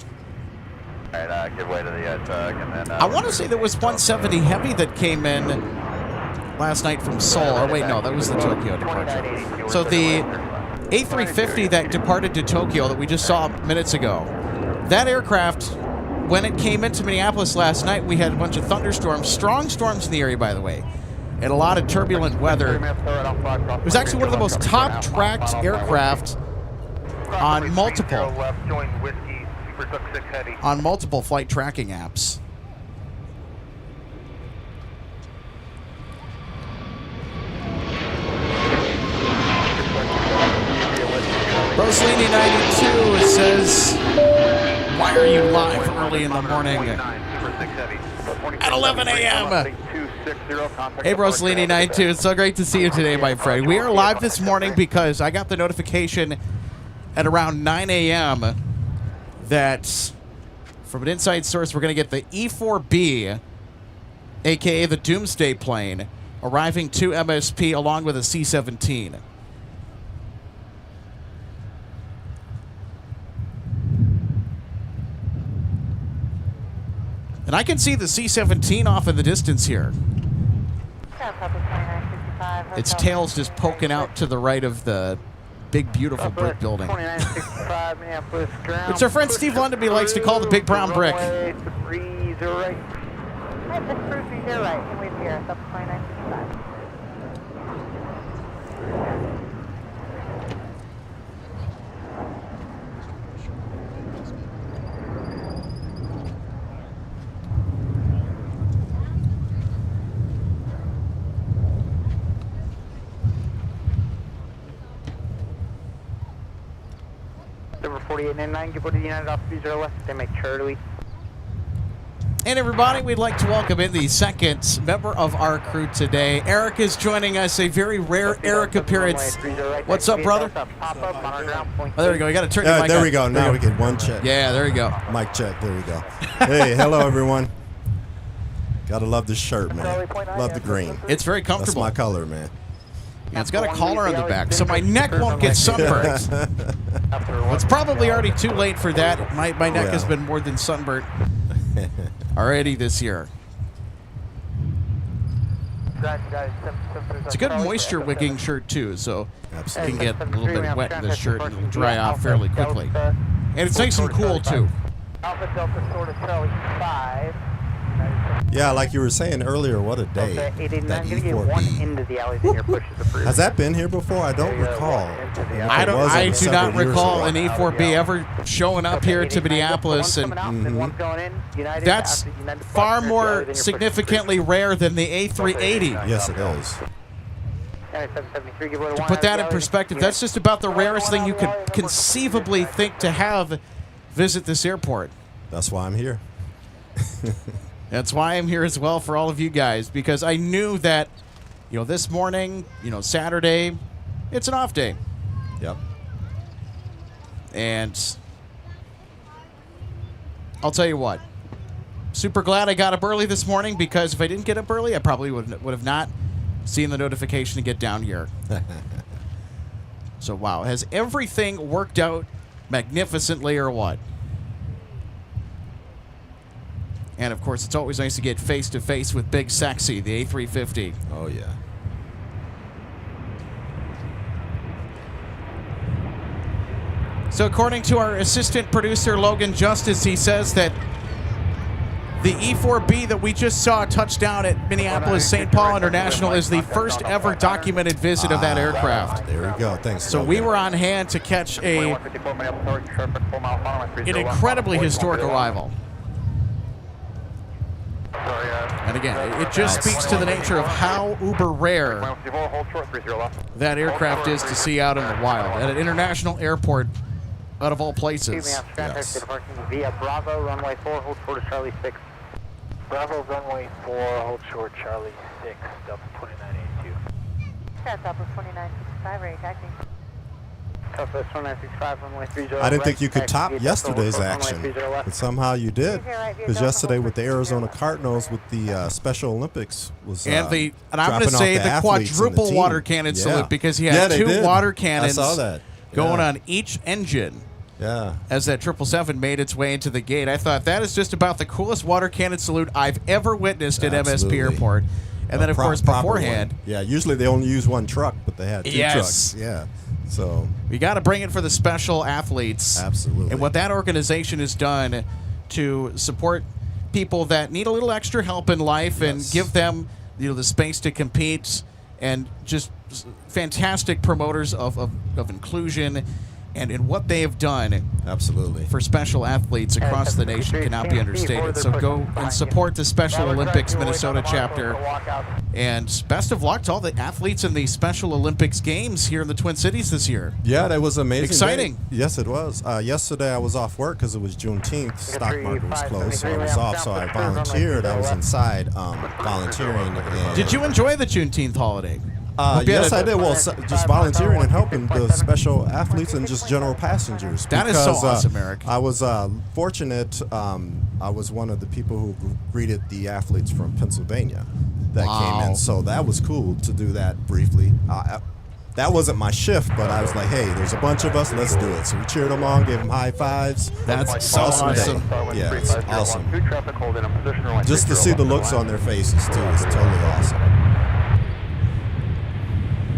All right, give way to the tug, and then... I want to say there was 170 heavy that came in last night from Seoul. Or wait, no, that was the Tokyo departure. So the A350 that departed to Tokyo that we just saw minutes ago, that aircraft, when it came into Minneapolis last night, we had a bunch of thunderstorms, strong storms in the area, by the way, and a lot of turbulent weather. It was actually one of the most top-tracked aircraft on multiple flight tracking apps. Rosalini 92 says, why are you live early in the morning at 11 a.m.? Hey, Rosalini 92, it's so great to see you today, my friend. We are live this morning because I got the notification at around 9 a.m. that from an inside source, we're going to get the E-4B, a.k.a. the Doomsday plane, arriving to MSP along with a C-17. And I can see the C-17 off in the distance here. Its tail's just poking out to the right of the big, beautiful brick building. It's our friend Steve Lundenby likes to call the big brown brick. Right, just cruise 30 right. Can wait here, South 2965. 4899, give order to United off 30 left, they make Charlie. And everybody, we'd like to welcome in the second member of our crew today. Eric is joining us, a very rare Eric appearance. What's up, brother? Oh, there we go. You got to turn your mic there on. we go. Now we get one check. Yeah, there you go. Mic check. There we go. Hey, hello, everyone. Gotta love this shirt, man. Love the green. It's very comfortable. That's my color, man. Yeah, it's got a collar on the back, so my neck won't get sunburned. Well, it's probably already too late for that. My neck has been more than sunburnt already this year. It's a good moisture wicking shirt too, so it can get a little bit wet in this shirt and it'll dry off fairly quickly. And it's nice and cool too. Alpha Delta Sword of Charlie 5. Yeah, like you were saying earlier, what a day. That E4B. Has that been here before? I don't recall. I do not recall an E4B ever showing up here to Minneapolis, and that's far more significantly rare than the A380. Yes, it is. To put that in perspective, that's just about the rarest thing you could conceivably think to have visit this airport. That's why I'm here. That's why I'm here as well for all of you guys, because I knew that, this morning, Saturday, it's an off day. Yep. And I'll tell you what, super glad I got up early this morning, because if I didn't get up early, I probably would have not seen the notification to get down here. So, wow. Has everything worked out magnificently or what? And, of course, it's always nice to get face-to-face with Big Sexy, the A350. Oh, yeah. So, according to our assistant producer, Logan Justice, he says that the E4B that we just saw touch down at Minneapolis-St. Paul International is the first ever documented visit of that aircraft. There we go. Thanks. So we were on hand to catch an incredibly historic arrival. And again, it just speaks to the nature of how uber rare that aircraft is to see out in the wild at an international airport, out of all places. Yes. Via Bravo, runway 4, hold short of Charlie 6. Bravo, runway 4, hold short, Charlie 6, Delta 2982. That's Delta 2965, ready taxi. Delta 2965, runway 30. I didn't think you could top yesterday's action, but somehow you did. Because yesterday with the Arizona Cardinals, with the Special Olympics, was and I'm going to say the quadruple water cannon salute, because he had two water cannons going on each engine. Yeah. As that 777 made its way into the gate. I thought that is just about the coolest water cannon salute I've ever witnessed at MSP Airport. And then, of course, beforehand. Yeah, usually they only use one truck, but they had two trucks. Yeah. So we got to bring it for the special athletes. Absolutely. And what that organization has done to support people that need a little extra help in life and give them, the space to compete, and just fantastic promoters of inclusion. And in what they have done for special athletes across the nation cannot be understated. So go and support the Special Olympics Minnesota chapter. And best of luck to all the athletes in the Special Olympics games here in the Twin Cities this year. Yeah, that was amazing. Exciting. Day. Yes, it was. Yesterday I was off work because it was Juneteenth. Stock market was closed, so I was off. So I volunteered. I was inside volunteering. And did you enjoy the Juneteenth holiday? Yes, I did. Well, just volunteering and helping the special athletes and just general passengers. That is so awesome, Eric. I was fortunate. I was one of the people who greeted the athletes from Pennsylvania that came in. So that was cool to do that briefly. That wasn't my shift, but I was like, hey, there's a bunch of us. Let's do it. So we cheered them on, gave them high fives. That's so awesome. Yeah, it's awesome. Just to see the looks on their faces, too, is totally awesome.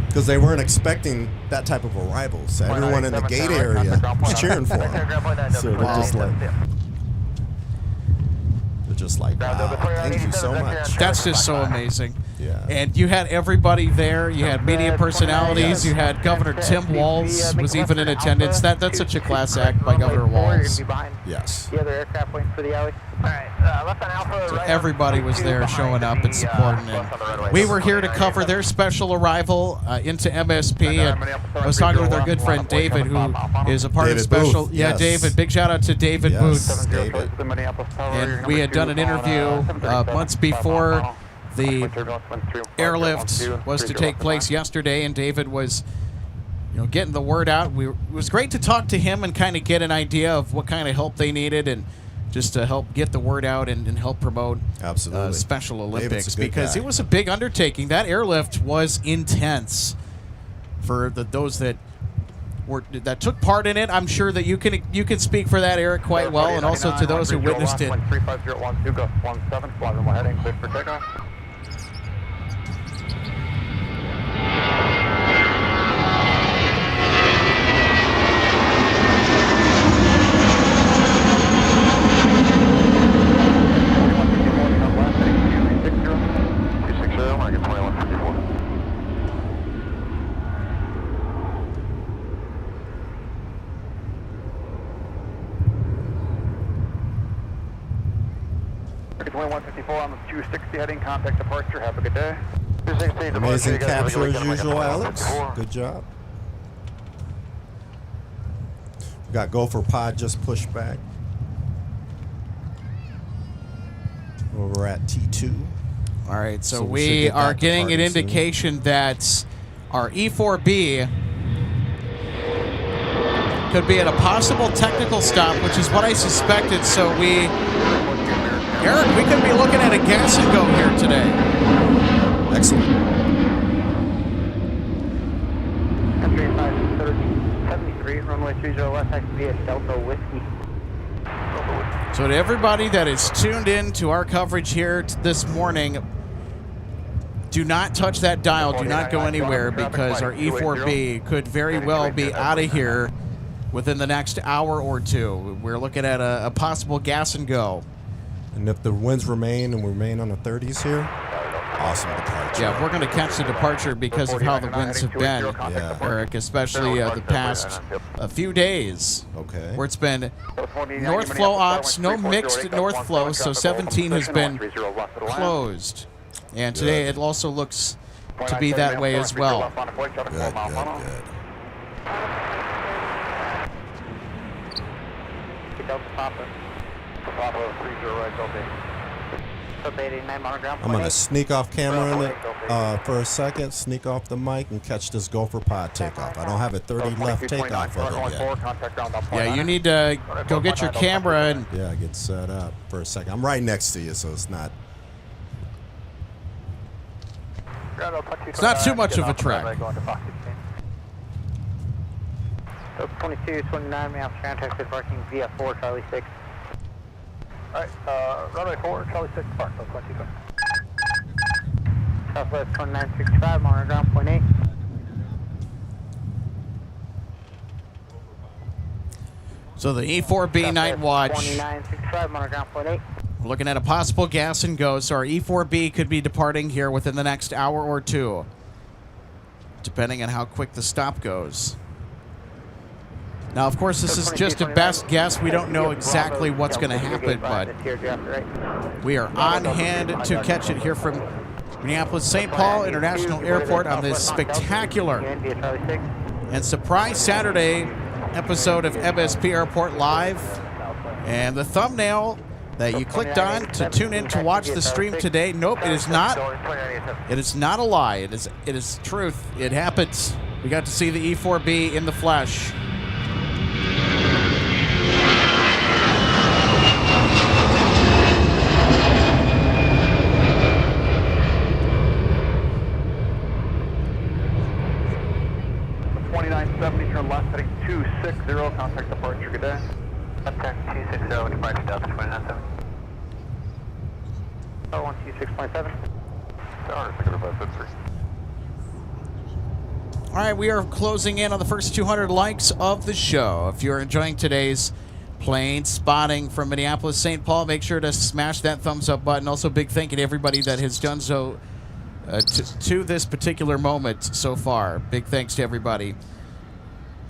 Because they weren't expecting that type of arrival. So everyone in the gate area was cheering for them. So they're just like, wow, thank you so much. That's just so amazing. Yeah. And you had everybody there. You had media personalities. You had Governor Tim Walz was even in attendance. That's such a class act by Governor Walz. Yes. The other aircraft waiting for the alley. Left on Alpha, So right everybody was there showing up and supporting it. We were here to cover their special arrival into MSP. And I was talking with our good friend David, who is a part of David special. Booth, yeah, yes. David. Big shout out to David Yes, Booth. David. And we had done an interview months before the airlift was to take place yesterday, and David was, getting the word out. It was great to talk to him and kind of get an idea of what kind of help they needed, and just to help get the word out and help promote Absolutely. Special Olympics, David's a good because guy. it was a big undertaking. That airlift was intense for those that took part in it. I'm sure that you can speak for that, Eric, quite well, and also to those who witnessed it. 35012, Gus 17, fly runway heading, cleared for takeoff. On the 260 heading, contact departure. Have a good day. 260, Amazing capture as usual, Alex. Good job. We got Gopher Pod just pushed back. We're at T2. All right, so So we should we get are that getting an departing soon. indication that our E4B could be at a possible technical stop, which is what I suspected. So Eric, we could be looking at a gas and go here today. Excellent. Country 573, runway 30 left, XVS Delta Whiskey. So to everybody that is tuned in to our coverage here this morning, do not touch that dial. Do not go anywhere, because our E4B could very well be out of here within the next hour or two. We're looking at a possible gas and go. And if the winds remain and we remain on the 30s here, awesome departure. Yeah, we're going to catch the departure because of how the winds have been, Yeah. Eric, especially the past few days, Okay. where it's been north flow ops, no mixed north flow, so 17 has been closed. And today it also looks to be that way as well. Good, good, good. Delta Papa. Papa 30 right, Delta. Delta 89 monogram. I'm going to sneak off camera in it for a second, sneak off the mic, and catch this Gopher Pod takeoff. I don't have a 30 left takeoff of it yet. Yeah, you need to go get your camera and Yeah, get set up for a second. I'm right next to you, so it's not. it's not too much of a trek. Delta 22, 29, may have contact parking via 4, Charlie 6. Alright, runway 4, Charlie 6, park, so 22. Southwest 2965, monogram, point 8. So the E4B night watch, 2965, monogram, point 8. we're looking at a possible gas and go. So our E4B could be departing here within the next hour or two, depending on how quick the stop goes. Now, of course, this is just a best guess. We don't know exactly what's going to happen, but we are on hand to catch it here from Minneapolis St. Paul International Airport on this spectacular and surprise Saturday episode of MSP Airport Live. And the thumbnail that you clicked on to tune in to watch the stream today, nope, it is not. It is not a lie. It is truth. It happens. We got to see the E4B in the flesh. Turn left, heading 260, contact departure, good day. Left turn 260, departure Delta 297. 126.7. All right, we are closing in on the first 200 likes of the show. If you're enjoying today's plane spotting from Minneapolis St. Paul, make sure to smash that thumbs up button. Also, big thank you to everybody that has done so to this particular moment so far. Big thanks to everybody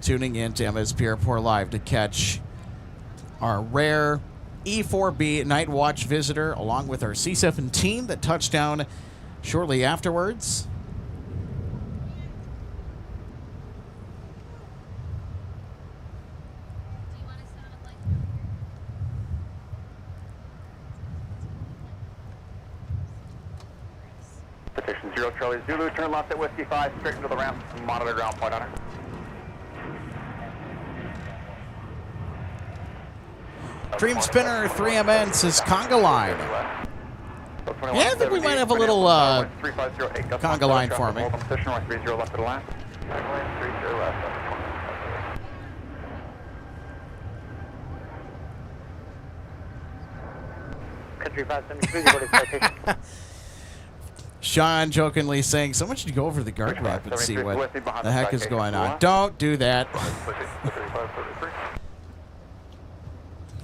tuning in to MSP Airport Live to catch our rare E4B Night Watch visitor along with our C-17 that touched down shortly afterwards. Petition 0 Charlie Zulu, turn left at Whiskey 5, straight into the ramp, monitor ground point on it. Dream Spinner 3MN says conga line. Yeah, I think we might have a little conga line for me. Position 130 left to the left. 30 left. Country 573, Sean jokingly saying, someone should go over the guard ramp and see what the heck is going on. Don't do that.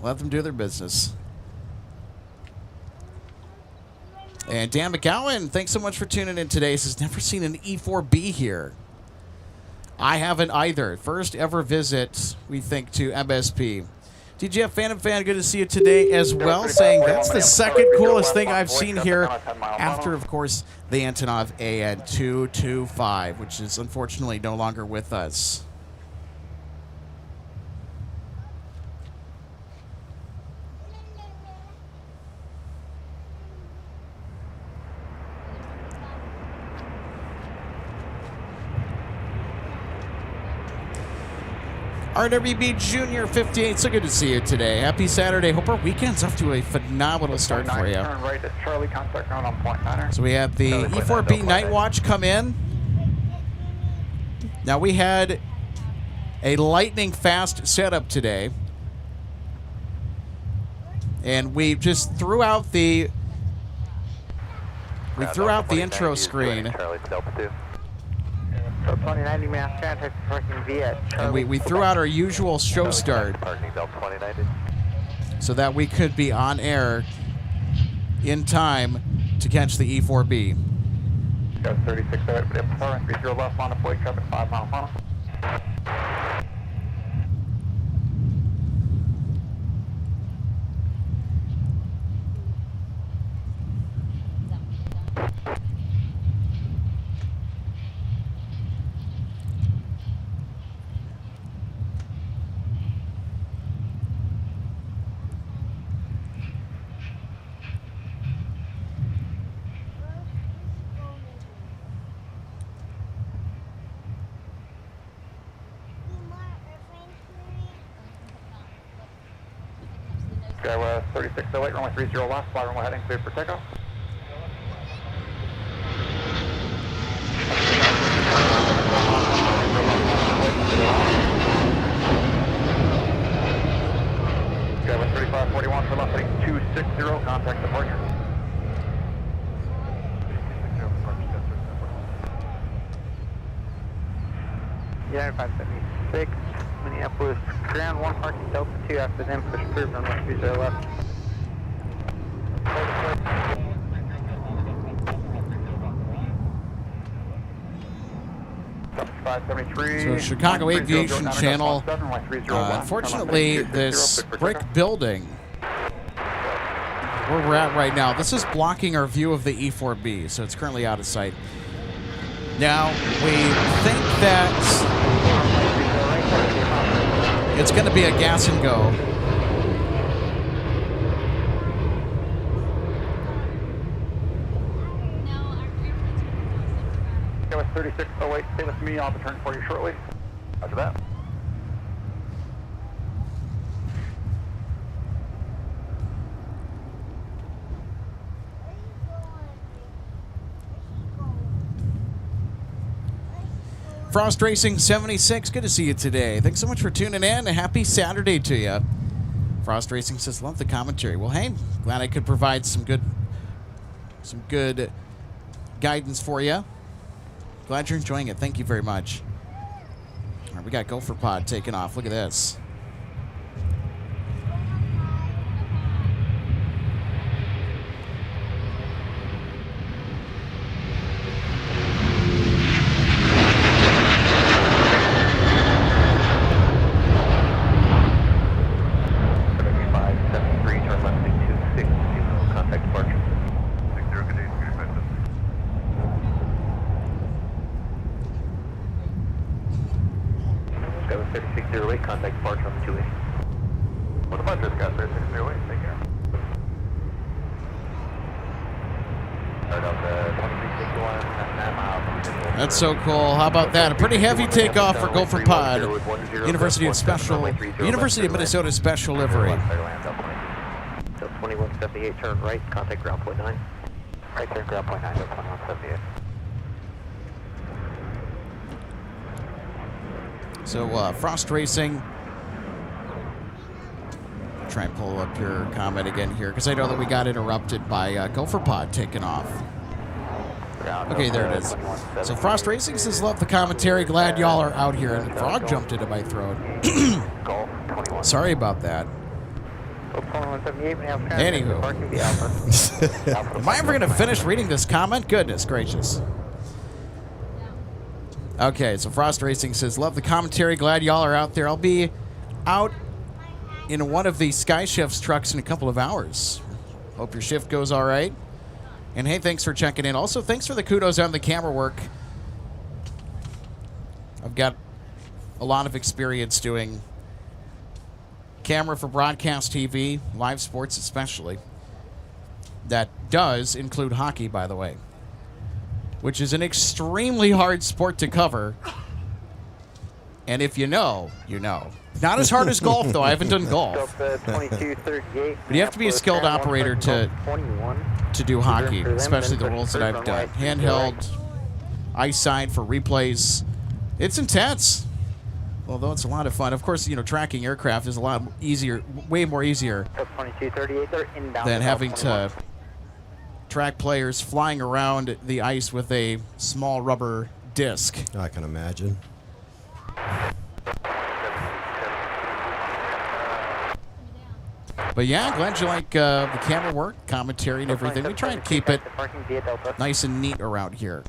Let them do their business. And Dan McGowan, thanks so much for tuning in today. He says, never seen an E4B here. I haven't either. First ever visit, we think, to MSP. DGF Phantom Fan, good to see you today as well, saying that's the second coolest thing I've seen here after, of course, the Antonov AN225, which is unfortunately no longer with us. RWB Junior 58, so good to see you today. Happy Saturday. Hope our weekend's off to a phenomenal start for you. Turn right at Charlie, contact ground on point 9. So we had the E4B Night Watch come in. Now we had a lightning fast setup today. And we just threw out the intro screen. And we threw out our usual show start so that we could be on air in time to catch the E4B. Got 36 right, but 30 left on the plate, traffic 5 mile funnel. Skywest 3608, runway 30 left, fly runway heading cleared for takeoff. Skywest 3541 for left heading 260, contact departure. Yeah, 576. Minneapolis, ground 1 parking Delta 2 after them, push through from 130 left. So Chicago Aviation Channel, unfortunately this brick building where we're at right now, this is blocking our view of the E4B, so it's currently out of sight. Now, we think that it's going to be a gas and go. Go with 3608, stay with me, I'll return for you shortly. After that. Frost Racing 76, good to see you today. Thanks so much for tuning in. A happy Saturday to you. Frost Racing says, love the commentary. Well, hey, glad I could provide some good guidance for you. Glad you're enjoying it. Thank you very much. All right, we got Gopher Pod taking off. Look at this. 608, contact departure on the 280. Well, the bunch of Scott 608, take care. Start out the 2361, 9 miles. That's so cool. How about that? A pretty heavy takeoff for Gopher Pod. University of Minnesota Special Livery. So 2178, turn right, contact ground point 9. Right there, ground point 9, 2178. So, Frost Racing. Try and pull up your comment again here, because I know that we got interrupted by Gopher Pod taking off. Okay, there it is. So, Frost Racing says, love the commentary. Glad y'all are out here. And the frog jumped into my throat. Sorry about that. Anywho. Am I ever going to finish reading this comment? Goodness gracious. Okay, so Frost Racing says, love the commentary. Glad y'all are out there. I'll be out in one of the Sky Chef's trucks in a couple of hours. Hope your shift goes all right. And hey, thanks for checking in. Also, thanks for the kudos on the camera work. I've got a lot of experience doing camera for broadcast TV, live sports especially. That does include hockey, by the way, which is an extremely hard sport to cover. And if you know, you know. Not as hard as golf, though. I haven't done golf. But you have to be a skilled operator to do hockey, especially the roles that I've done. Handheld, ice side for replays. It's intense, although it's a lot of fun. Of course, you know, tracking aircraft is a lot easier, way more easier than having to track players flying around the ice with a small rubber disc. I can imagine. But yeah, glad you like the camera work, commentary, and everything. We try and keep it nice and neat around here.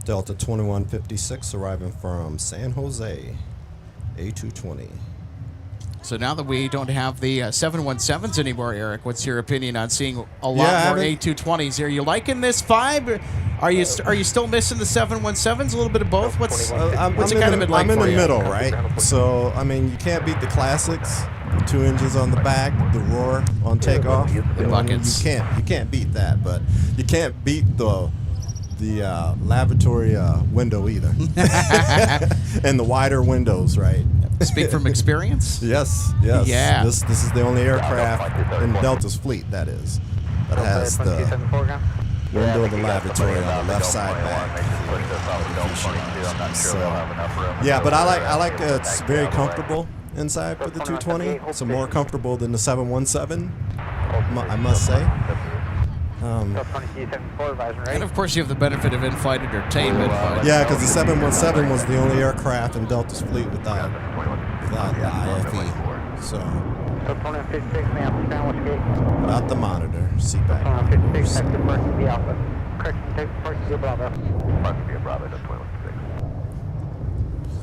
Delta 2156 arriving from San Jose, A220. So now that we don't have the 717s anymore, Eric, what's your opinion on seeing a lot more A220s? Are you liking this vibe? Are you still missing the 717s? A little bit of both? What's it kind of been like I'm in for the you? middle, right? So, I mean, you can't beat the classics. 2 engines on the back, the roar on takeoff. The buckets. You can't beat that, but you can't beat the lavatory window either. And the wider windows, right? Speak from experience? Yes. Yeah. This is the only aircraft in Delta's fleet, that is, that has the window of the lavatory on the left side back. So, yeah, but I like it's very comfortable inside for the 220. It's more comfortable than the 717, I must say. And of course, you have the benefit of in-flight entertainment. Yeah, because the 717 was the only aircraft in Delta's fleet without the IFE. So, without the monitor, seatback.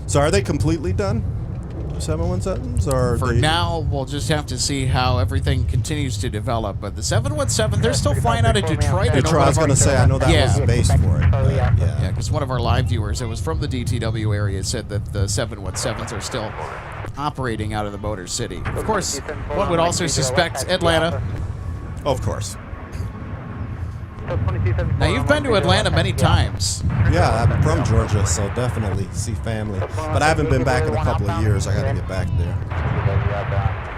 So, are they completely done? 717s, or for now, we'll just have to see how everything continues to develop. But the 717, they're still flying out of Detroit. I was going to say, I know that was the base for it. Yeah, because one of our live viewers, it was from the DTW area, said that the 717s are still operating out of the Motor City. Of course, one would also suspect Atlanta. Of course. Now, you've been to Atlanta many times. Yeah, I'm from Georgia, so definitely see family. But I haven't been back in a couple of years. I got to get back there.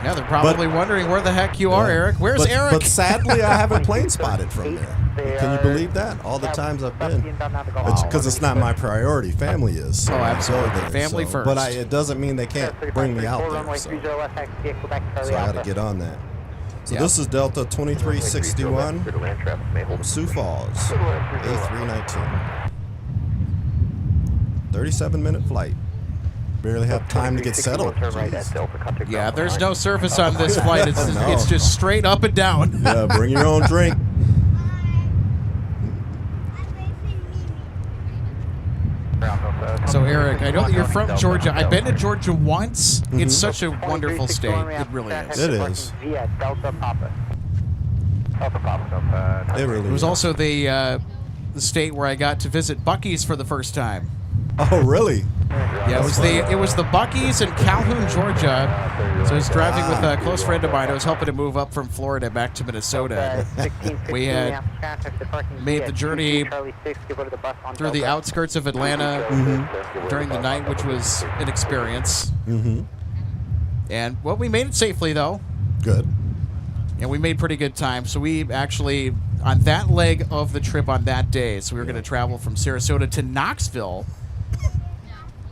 Yeah, they're probably wondering where the heck you are, Eric. Where's Eric? But sadly, I haven't plane spotted from there. Can you believe that? All the times I've been. Because it's not my priority. Family is. So absolutely. Family first. But it doesn't mean they can't bring me out there. So I got to get on that. So this is Delta 2361, Sioux Falls, A319. 37-minute flight. Barely have time to get settled. Jeez. Yeah, there's no surface on this flight. It's just straight up and down. Yeah, bring your own drink. So, Eric, I know that you're from Georgia. I've been to Georgia once. It's such a wonderful state. It really is. It is. It really It was is. also the state where I got to visit Buc-ee's for the first time. Oh, really? Yeah, it was the Buc-ee's in Calhoun, Georgia. So I was driving with a close friend of mine. I was helping to move up from Florida back to Minnesota. We had made the journey through the outskirts of Atlanta during the night, which was an experience. And, well, we made it safely, though. Good. And we made pretty good time. So we actually, on that leg of the trip on that day, so we were going to travel from Sarasota to Knoxville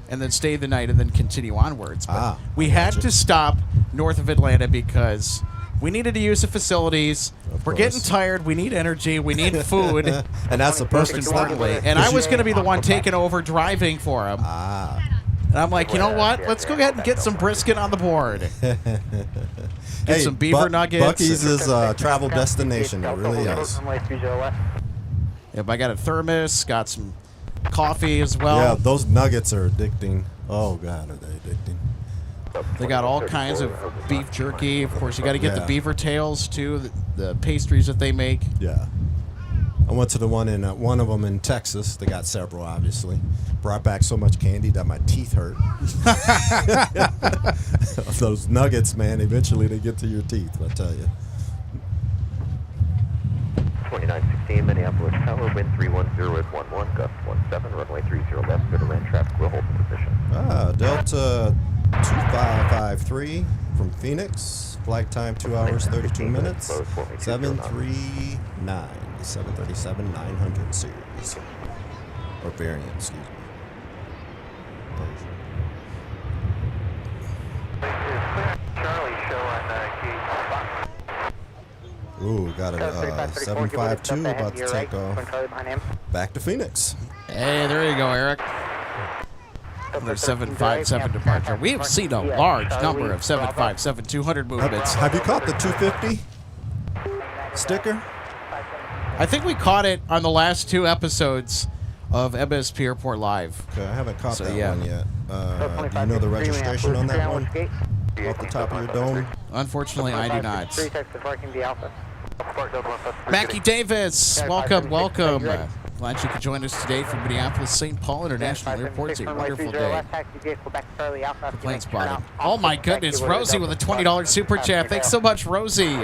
and then stay the night and then continue onwards. But we had to stop north of Atlanta because we needed to use the facilities. We're getting tired. We need energy. We need food. And that's the perfect importantly. And I was going to be the one taking over driving for him. And I'm like, you know what? Let's go ahead and get some brisket on the board. Get some beaver nuggets. Buc-ee's is a travel destination. It really is. Yep, I got a thermos, got some coffee as well. Yeah, those nuggets are addicting. Oh, God, are they addicting? They got all kinds of beef jerky. Of course, you got to get the beaver tails, too, the pastries that they make. Yeah. I went to the one in one of them in Texas. They got several, obviously. Brought back so much candy that my teeth hurt. Those nuggets, man, eventually they get to your teeth, I tell you. 2916 Minneapolis Tower, wind 310 is 11, gust 17, runway 30 left, good to land, traffic will hold in position. Delta 2553 from Phoenix, flight time 2 hours 32 minutes, 739, 737-900 series, or variant, excuse me. Charlie, show on gate 5. Ooh, got a 752 about to take off. Back to Phoenix. Hey, there you go, Eric. Another 757 departure. We have seen a large number of 757-200 movements. Have you caught the 250 sticker? I think we caught it on the last two episodes of MSP Airport Live. Okay, I haven't caught that one yet. Do you know the registration on that one? Off the top of your dome? Unfortunately, I do not. Mackie Davis, welcome, welcome. Glad you could join us today from Minneapolis St. Paul International Airport. It's a wonderful day for plane spotting. Oh my goodness, Rosie with a $20 super chat. Thanks so much, Rosie.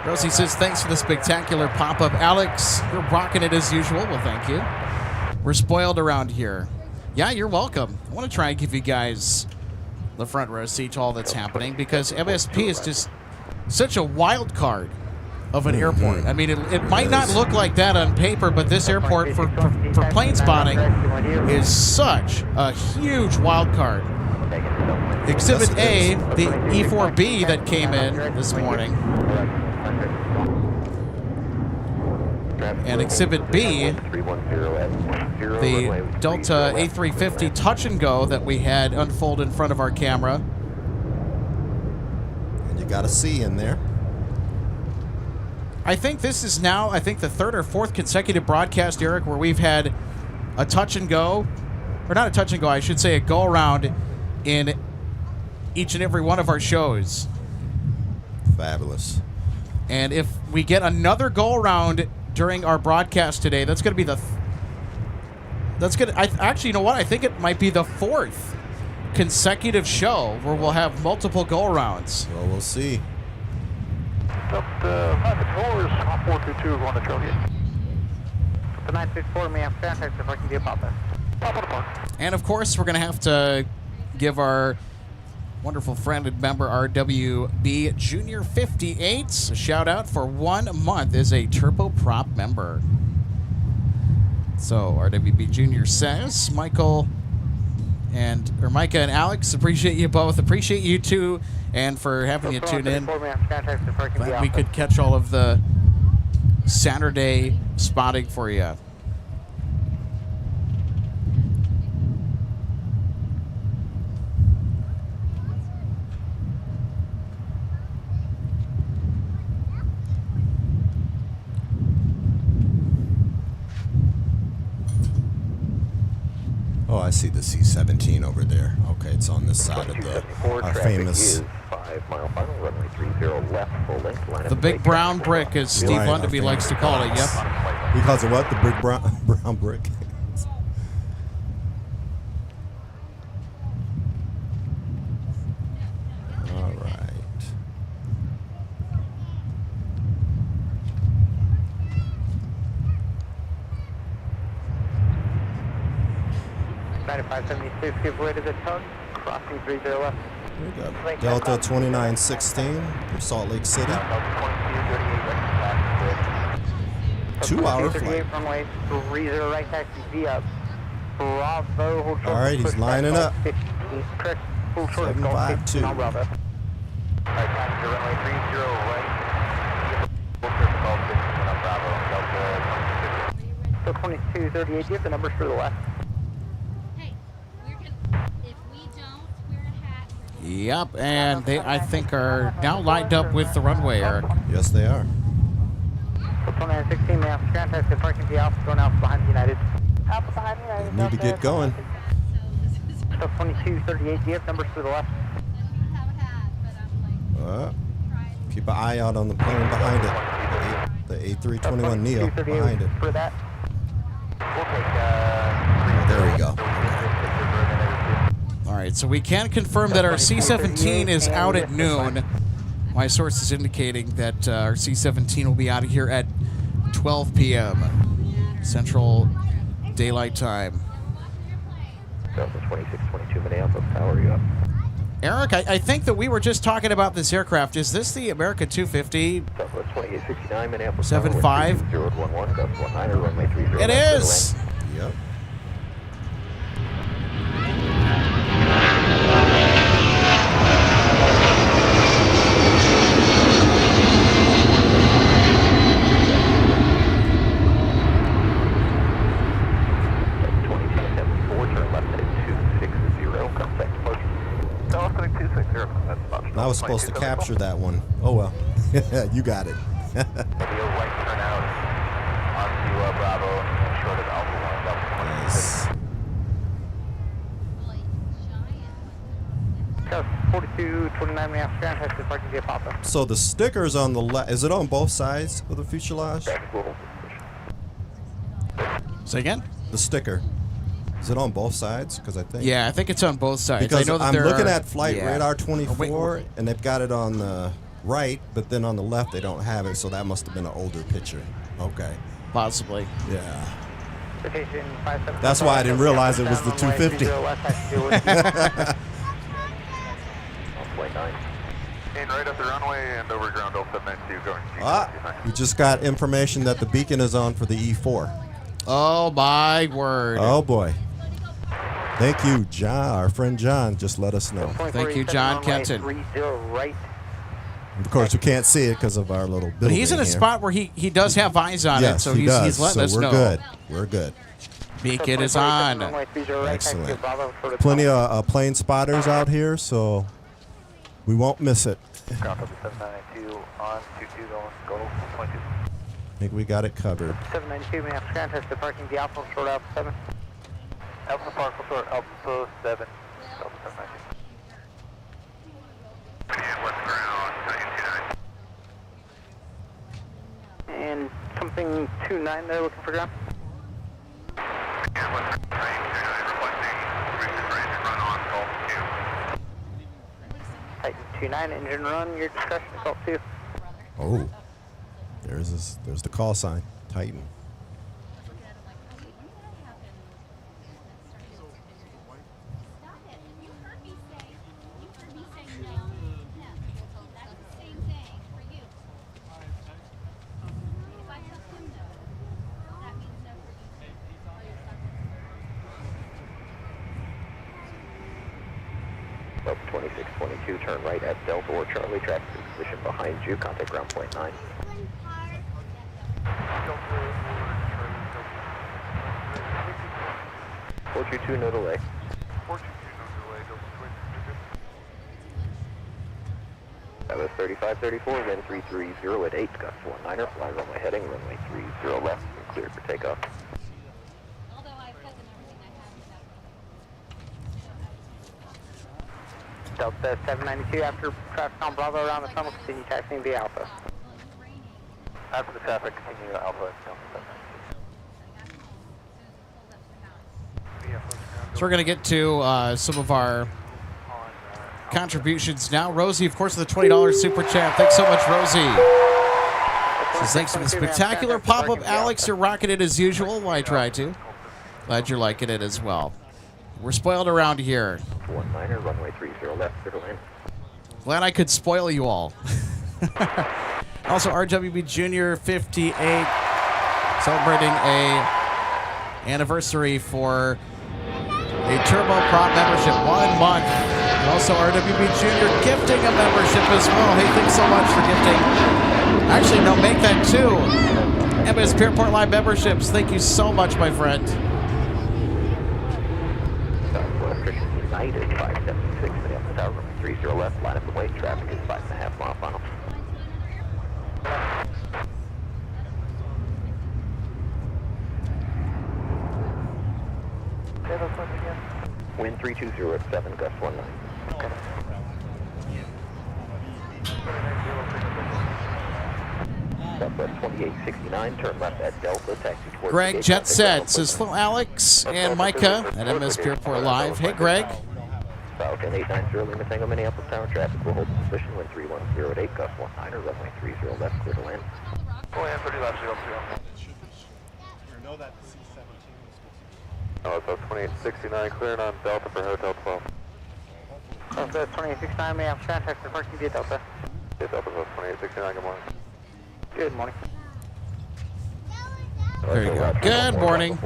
Rosie says, thanks for the spectacular pop-up. Alex, you're rocking it as usual. Well, thank you. We're spoiled around here. Yeah, you're welcome. I want to try and give you guys the front row seat to all that's happening because MSP is just such a wild card of an airport. I mean, it might not look like that on paper, but this airport for plane spotting is such a huge wild card. Exhibit A, the E4B that came in this morning, and Exhibit B, the Delta A350 touch and go that we had unfold in front of our camera. And you got a C in there. I think this is now, the third or fourth consecutive broadcast, Eric, where we've had a touch and go, or not a touch and go, I should say a go around in each and every one of our shows. Fabulous. And if we get another go around during our broadcast today, that's going to be actually, you know what? I think it might be the fourth consecutive show where we'll have multiple go arounds. Well, we'll see. Up the 422 going to Charlie. The 964 may have contact if I can get Papa. Papa to park. And of course, we're going to have to give our wonderful friend and member RWB Junior 58 a shout out for 1 month as a turboprop member. So RWB Junior says, Micah and Alex, appreciate you both. Appreciate you too, and for having you tune in. Glad we could catch all of the Saturday spotting for you. Oh, I I see the C-17 over there. Okay, it's on this side of the famous... 5 mile final, runway 30 left, full length, line The big brown brick, as Steve Right, Lundaby likes to call it. Yep. He calls it what? The big brown brick? All right. give way to the tug, crossing 30 left. We got Delta 2916 from Salt Lake City. 2-hour flight. Runway 30 right taxi V up. Bravo. Hold short. All right, he's lining up. 752. Right, Bravo. taxi runway 30 right. Full circle call 51 on Bravo, Delta 2238, do you have the numbers for the left? Yep, and they, I think, are now lined up with the runway, Eric. Yes, they are. 2916, may I have ground taxi parking the Alpha, going out behind United. Alpha behind United. They need to get going. 2238, do you have numbers for the left? Keep an eye out on the plane behind it. The A321neo behind it. For that. There we go. All right, so we can confirm that our C-17 is out at noon. My source is indicating that our C-17 will be out of here at 12 p.m. Central Daylight Time. Delta 2622 Minneapolis, how are you up? Eric, I think that we were just talking about this aircraft. Is this the America 250? Southwest 2869 Minneapolis. 75? 011, gust 19, runway 30. It is! Yep. I was supposed to capture that one. Oh well. You got it. Right turn out onto Bravo, short of Alpha 1, Nice. 4229, may I have ground taxi parking the Papa. So the sticker's on the left. Is it on both sides of the fuselage? Say again? The sticker. Is it on both sides? Because I think. Yeah, I think it's on both sides. Because I know that I'm there looking are, at Flight Radar 24, wait. and they've got it on the right, but then on the left they don't have it, so that must have been an older picture. Okay. Possibly. Yeah. That's why I didn't realize it was the 250. And right up the runway and over ground 792 going to We just got information that the beacon is on for the E4. Oh my word. Oh boy. Thank you, John. Our friend John just let us know. Thank you, John Kenton. Of course, we can't see it because of our little building. But he's in a here. spot where he does have eyes on it, so he's letting us know. We're good. We're good. Beacon is on. Excellent. Plenty of plane spotters out here, so we won't miss it. Ground over 792 on 22 go 22. I think we got it covered. 792, may I have ground taxi parking the Alpha, short Alpha 7. Alpha Park, short Alpha 7. Delta 792. And west ground, 929. And something 29 there looking for ground. And west ground, 929, requesting recent range run on Gulf 2. Titan 29, engine run, your discretion, Gulf 2. Oh, there's the call sign, Titan. Up 2622, turn right at Delta or Charlie, traffic position behind you, contact ground point 9. 422, no delay. 422, no delay, Delta 22. That was 3534, wind 330 at 8, gust 19er, fly runway heading, runway 30 left, and cleared for takeoff. Delta 792 after traffic on Bravo around the tunnel, continue taxiing via Alpha. After the traffic, continue to Alpha. So we're going to get to some of our contributions now. Rosie, of course, with the $20 super chat. Thanks so much, Rosie. Says, thanks for the spectacular pop-up. Alex, you're rocking it as usual. Why try to? Glad you're liking it as well. We're spoiled around here. 19er, runway 30 left, clear to land. Glad I could spoil you all. Also, RWB Junior 58 celebrating a anniversary for a Turbo Prop membership, 1 month. And also RWB Junior gifting a membership as well. Hey, thanks so much for gifting. Actually, no, make that 2. MSP Airport Live memberships. Thank you so much, my friend. United 576, Minneapolis Tower, runway 30 left, line up the way, traffic is 5.5 mile final. Wind 320 at 7, gust 19. Okay. Southwest 2869, turn left at Delta, taxi towards Greg Jet Set says, hello, Alex and Micah at MSP Airport Live. Hey, Greg. Falcon 890, Lima Tango, Minneapolis Tower, traffic will hold position, wind 310 at 8, gust 19, runway 30 left, clear to land. Go ahead, 30 left, 0. You know that C-17 was Oh, it's 2869, clearing on Delta for Hotel 12. Delta 2869, may I have contact for parking via Delta? Yes, Delta 2869, good morning. Good morning. There you go. Good morning.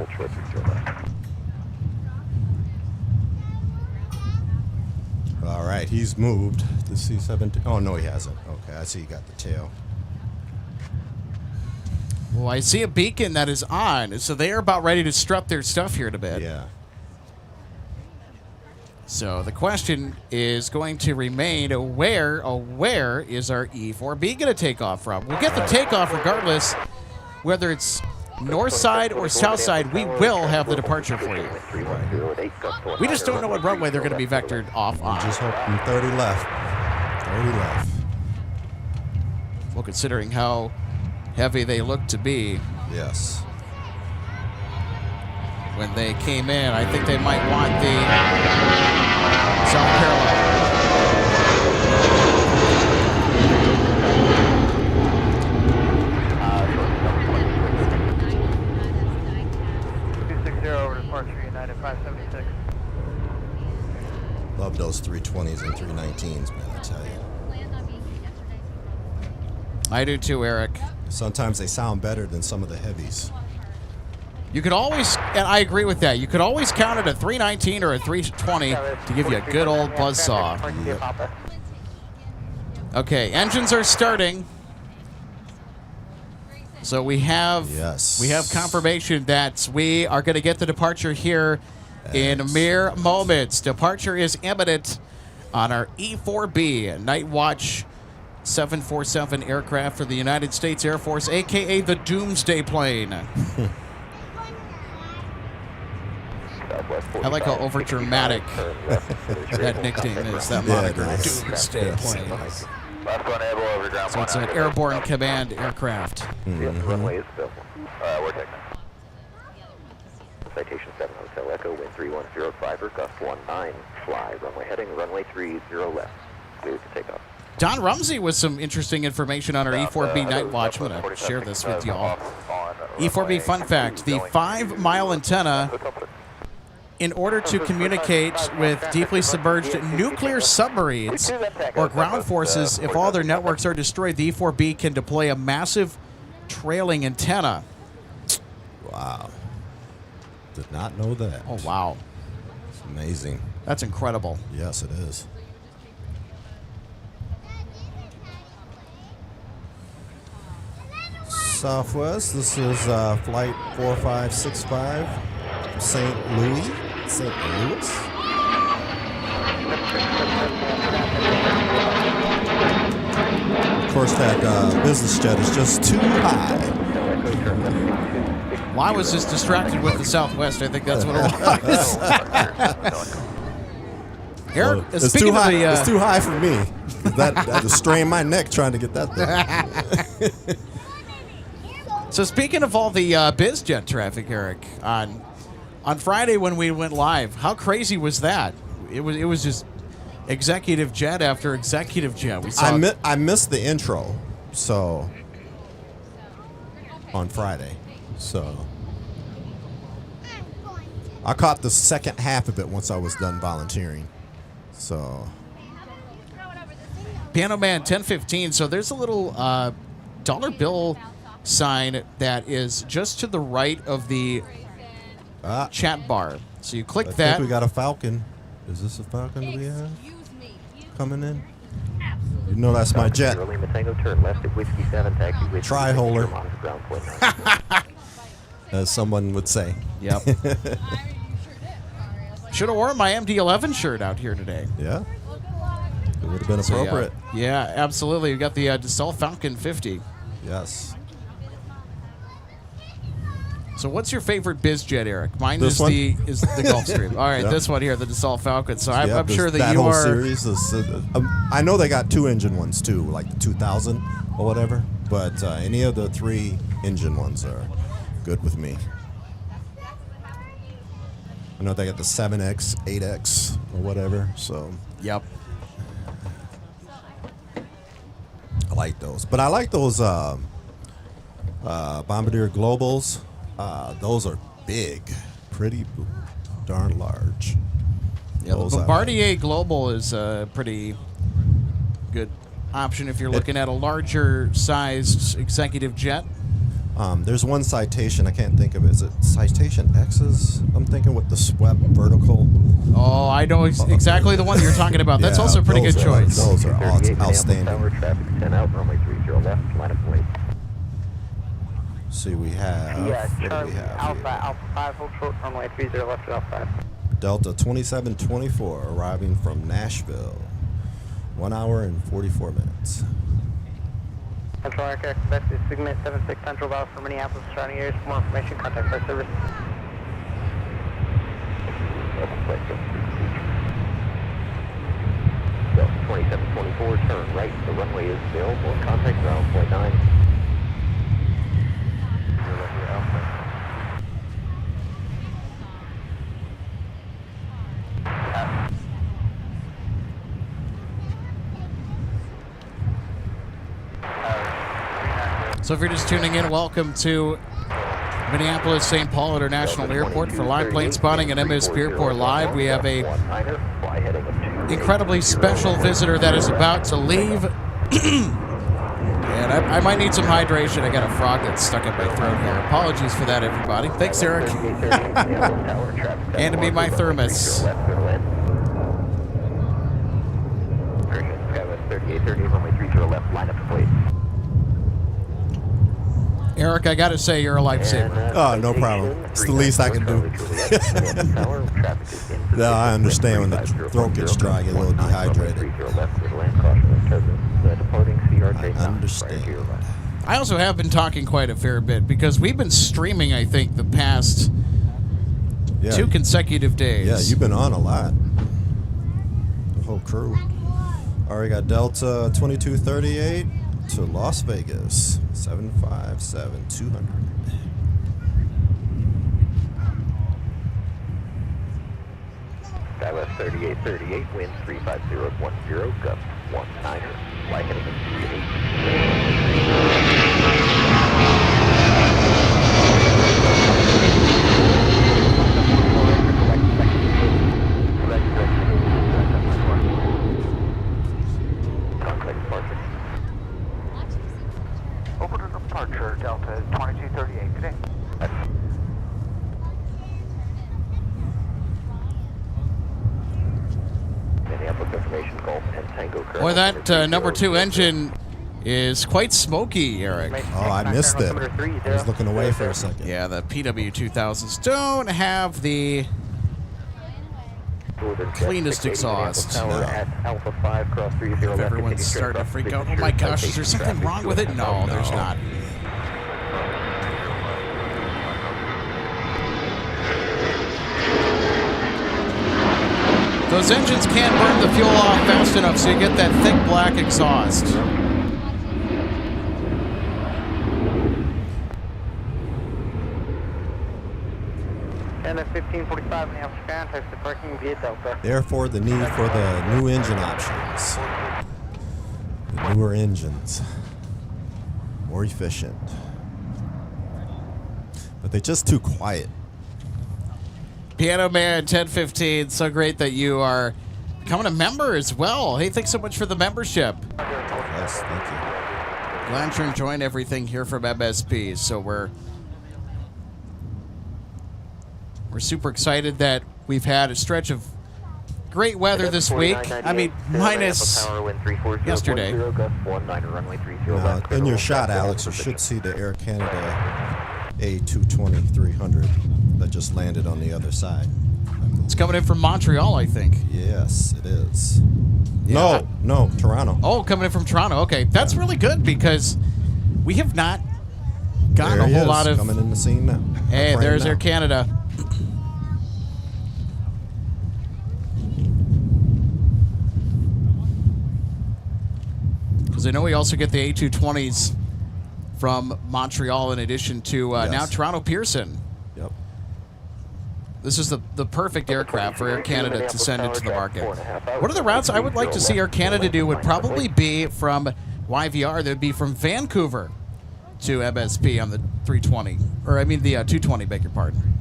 All right, he's moved. The C-17. Oh, no, he hasn't. Okay, I see you got the tail. Well, I see a beacon that is on, so they are about ready to strut their stuff here in a bit. Yeah. So the question is going to remain, where is our E4B going to take off from? We'll get the takeoff regardless, whether it's north side or south side, we will have the departure for you. We just don't know what runway they're going to be vectored off on. Just hoping 30 left. 30 left. Well, considering how heavy they look to be. Yes. When they came in, I think they might want the South Carolina. Over departure United 576. Love those 320s and 319s, man, I tell you. I do too, Eric. Sometimes they sound better than some of the heavies. You could always, and I agree with that, you could always count it a 319 or a 320 to give you a good old buzzsaw. Yep. Okay, engines are starting. So we have confirmation that we are going to get the departure here in mere moments. Departure is imminent on our E4B Night Watch 747 aircraft for the United States Air Force, aka the Doomsday Plane. I like how overdramatic that nickname is, that moniker, Doomsday Plane. So it's an airborne command aircraft. Runway is built. We're taking. Citation 7 Hotel Echo, wind 3105, gust 19, fly, runway heading, runway 30 left. Clear to take off. Don Rumsey with some interesting information on our E4B Night Watch. I'm going to share this with y'all. E4B fun fact, the 5-mile antenna, in order to communicate with deeply submerged nuclear submarines or ground forces, if all their networks are destroyed, the E4B can deploy a massive trailing antenna. Wow. Did not know that. Oh, wow. It's amazing. That's incredible. Yes, it is. Southwest, this is flight 4565, St. Louis. Of course, that business jet is just too high. Well, I was just distracted with the Southwest. I think that's what it was. Eric, Well, it's speaking too high. of the, It's too high for me. That would strain my neck trying to get that thing. So speaking of all the biz jet traffic, Eric, on Friday when we went live, how crazy was that? It was just executive jet after executive jet. We saw. I missed the intro, so on Friday, so I caught the second half of it once I was done volunteering. So Piano Man 1015. So there's a little dollar bill sign that is just to the right of the chat bar. So you click I that. think we got a Falcon. Is this a Falcon we have coming in? You know that's my jet. Tri-holer, as someone would say. Yep. Should have worn my MD-11 shirt out here today. Yeah. It would have been appropriate. So, yeah, absolutely. We got the Dassault Falcon 50. Yes. So what's your favorite biz jet, Eric? Mine This is one? the Gulfstream. All right, Yeah. this one here, the Dassault Falcon. So Yeah, I'm sure that that you whole are. series is. I know they got 2-engine ones too, like the 2000 or whatever. But any of the 3-engine ones are good with me. I know they got the 7X, 8X, or whatever. So Yep. I like those. But I like those Bombardier Globals. Those are big, pretty darn large. Yeah, the Those I like. Bombardier Global is a pretty good option if you're looking at a larger sized executive jet. There's one Citation, I can't think of it. Is it Citation X's? I'm thinking with the swept vertical. Oh, I know exactly the one you're talking about. That's Yeah, also a pretty good choice. Those are outstanding. Traffic 10 out, runway 30 left, line of wait. See, we have. Yeah, what do Charlie, we have Alpha, here? Alpha 5, hold short, runway 30 left, Alpha 5. Delta 2724 arriving from Nashville. 1 hour and 44 minutes. Central Aircraft, Quebec is Sigma 76 Central Vowels for Minneapolis, surrounding areas. For more information, contact our service. Delta 2724, turn right. The runway is available. Contact ground point 9. So if you're just tuning in, welcome to Minneapolis St. Paul International Airport for live plane spotting at MSP Airport Live. We have a incredibly special visitor that is about to leave. And I might need some hydration. I got a frog that's stuck in my throat here. Apologies for that, everybody. Thanks, Eric. Handed me my thermos. 3830, runway 30 left, line up to plate. Eric, I got to say, you're a lifesaver. Oh, no problem. It's the least I can do. No, I understand when the throat gets dry, I get a little dehydrated. I understand. I also have been talking quite a fair bit because we've been streaming, I think, the past 2 consecutive days. Yeah, you've been on a lot. The whole crew. All right, got Delta 2238 to Las Vegas, 757-200. Skywest 3838, wind 35010, gust 19er. Fly heading at 380. Contact departure. Open to departure, Delta 2238, good day. Minneapolis information, Golf and Tango. Boy, that number 2 engine is quite smoky, Eric. Oh, I missed it. I was looking away for a second. Yeah, the PW2000s don't have the cleanest exhaust. If everyone's starting to freak out, oh my gosh, is there something wrong with it? No, there's not. Those engines can't burn the fuel off fast enough, so you get that thick black exhaust. And at 1545 Minneapolis ground, touch the parking via Delta. Therefore, the need for the new engine options. The newer engines. More efficient. But they're just too quiet. Piano Man 1015, so great that you are becoming a member as well. Hey, thanks so much for the membership. Yes, thank you. Glad you're enjoying everything here from MSP. So we're super excited that we've had a stretch of great weather this week. I mean, minus yesterday. In your shot, Alex, you should see the Air Canada A220-300 that just landed on the other side. It's coming in from Montreal, I think. Yes, it is. Yeah. No, Toronto. Oh, coming in from Toronto. Okay, that's really good because we have not gotten a whole lot of... coming in the scene now. Hey, there's Air Canada. Because I know we also get the A220s from Montreal in addition to now Toronto Pearson. Yep. This is the perfect aircraft for Air Canada to send into the market. One of the routes I would like to see Air Canada do would probably be from YVR. That would be from Vancouver to MSP on the 320. Or I mean the 220, beg your pardon.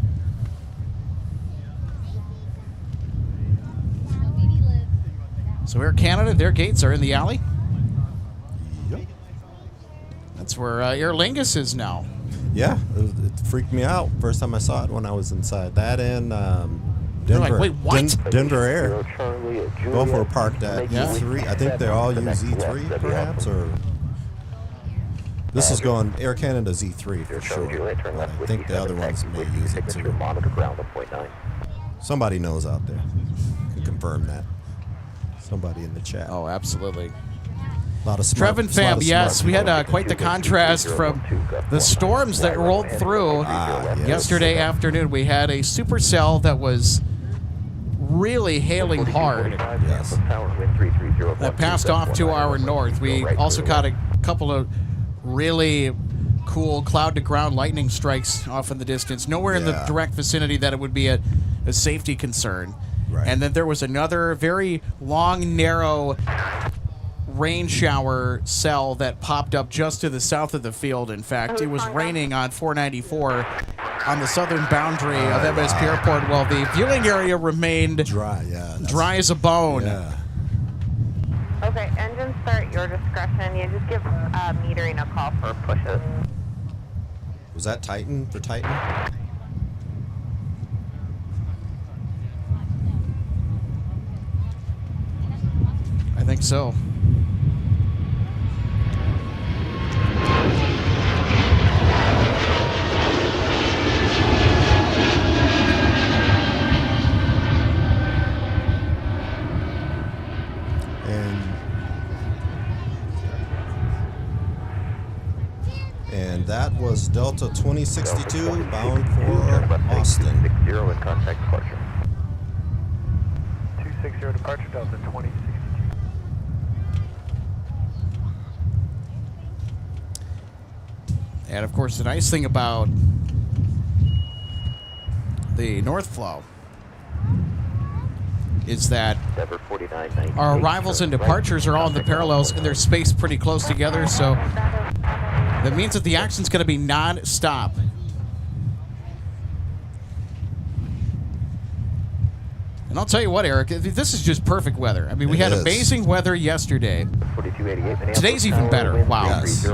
So Air Canada, their gates are in the alley. That's where Aer Lingus is now. Yeah, it freaked me out first time I saw it when I was inside. That and Denver. Like, wait, what? Denver Air. Both were parked at E3. I think they all use E3, perhaps, or this is going Air Canada's E3 for sure. But I think the other ones may use it too. Somebody knows out there. Can confirm that. Somebody in the chat. Oh, absolutely. Trevin Fam, yes, we had quite the contrast from the storms that rolled through yesterday afternoon. We had a supercell that was really hailing hard. Yes. That passed off to our north. We also caught a couple of really cool cloud-to-ground lightning strikes off in the distance. Nowhere in the direct vicinity that it would be a safety concern. Right. And then there was another very long, narrow rain shower cell that popped up just to the south of the field. In fact, it was raining on 494 on the southern boundary of MSP Airport while the viewing area remained dry as a bone. Yeah. Okay, engine start, your discretion. You just give metering a call for pushes. Was that Titan for Titan? I think so. And that was Delta 2062 bound for Austin. 260 in contact departure. 260 departure Delta 2062. And of course, the nice thing about the North Flow is that our arrivals and departures are all in the parallels and they're spaced pretty close together, so that means that the action's going to be non-stop. And I'll tell you what, Eric, this is just perfect weather. I mean, we had amazing weather yesterday. Today's even better. Wow. Yes.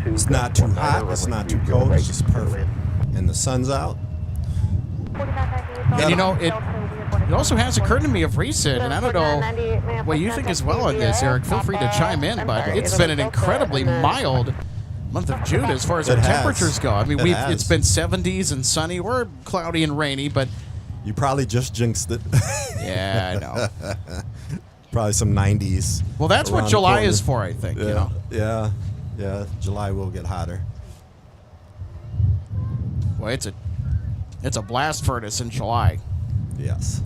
It's not too hot, it's not too cold, it's just perfect. And the sun's out. And you know, it also has occurred to me of recent, and I don't know what you think as well on this, Eric. Feel free to chime in, but it's been an incredibly mild month of June as far as our temperatures go. I mean, it's been 70s and sunny or cloudy and rainy, but you probably just jinxed it. Yeah, I know. Probably some 90s. Well, that's what July is for, I think. Yeah, you know. Yeah. July will get hotter. Well, it's a blast furnace in July. Yes.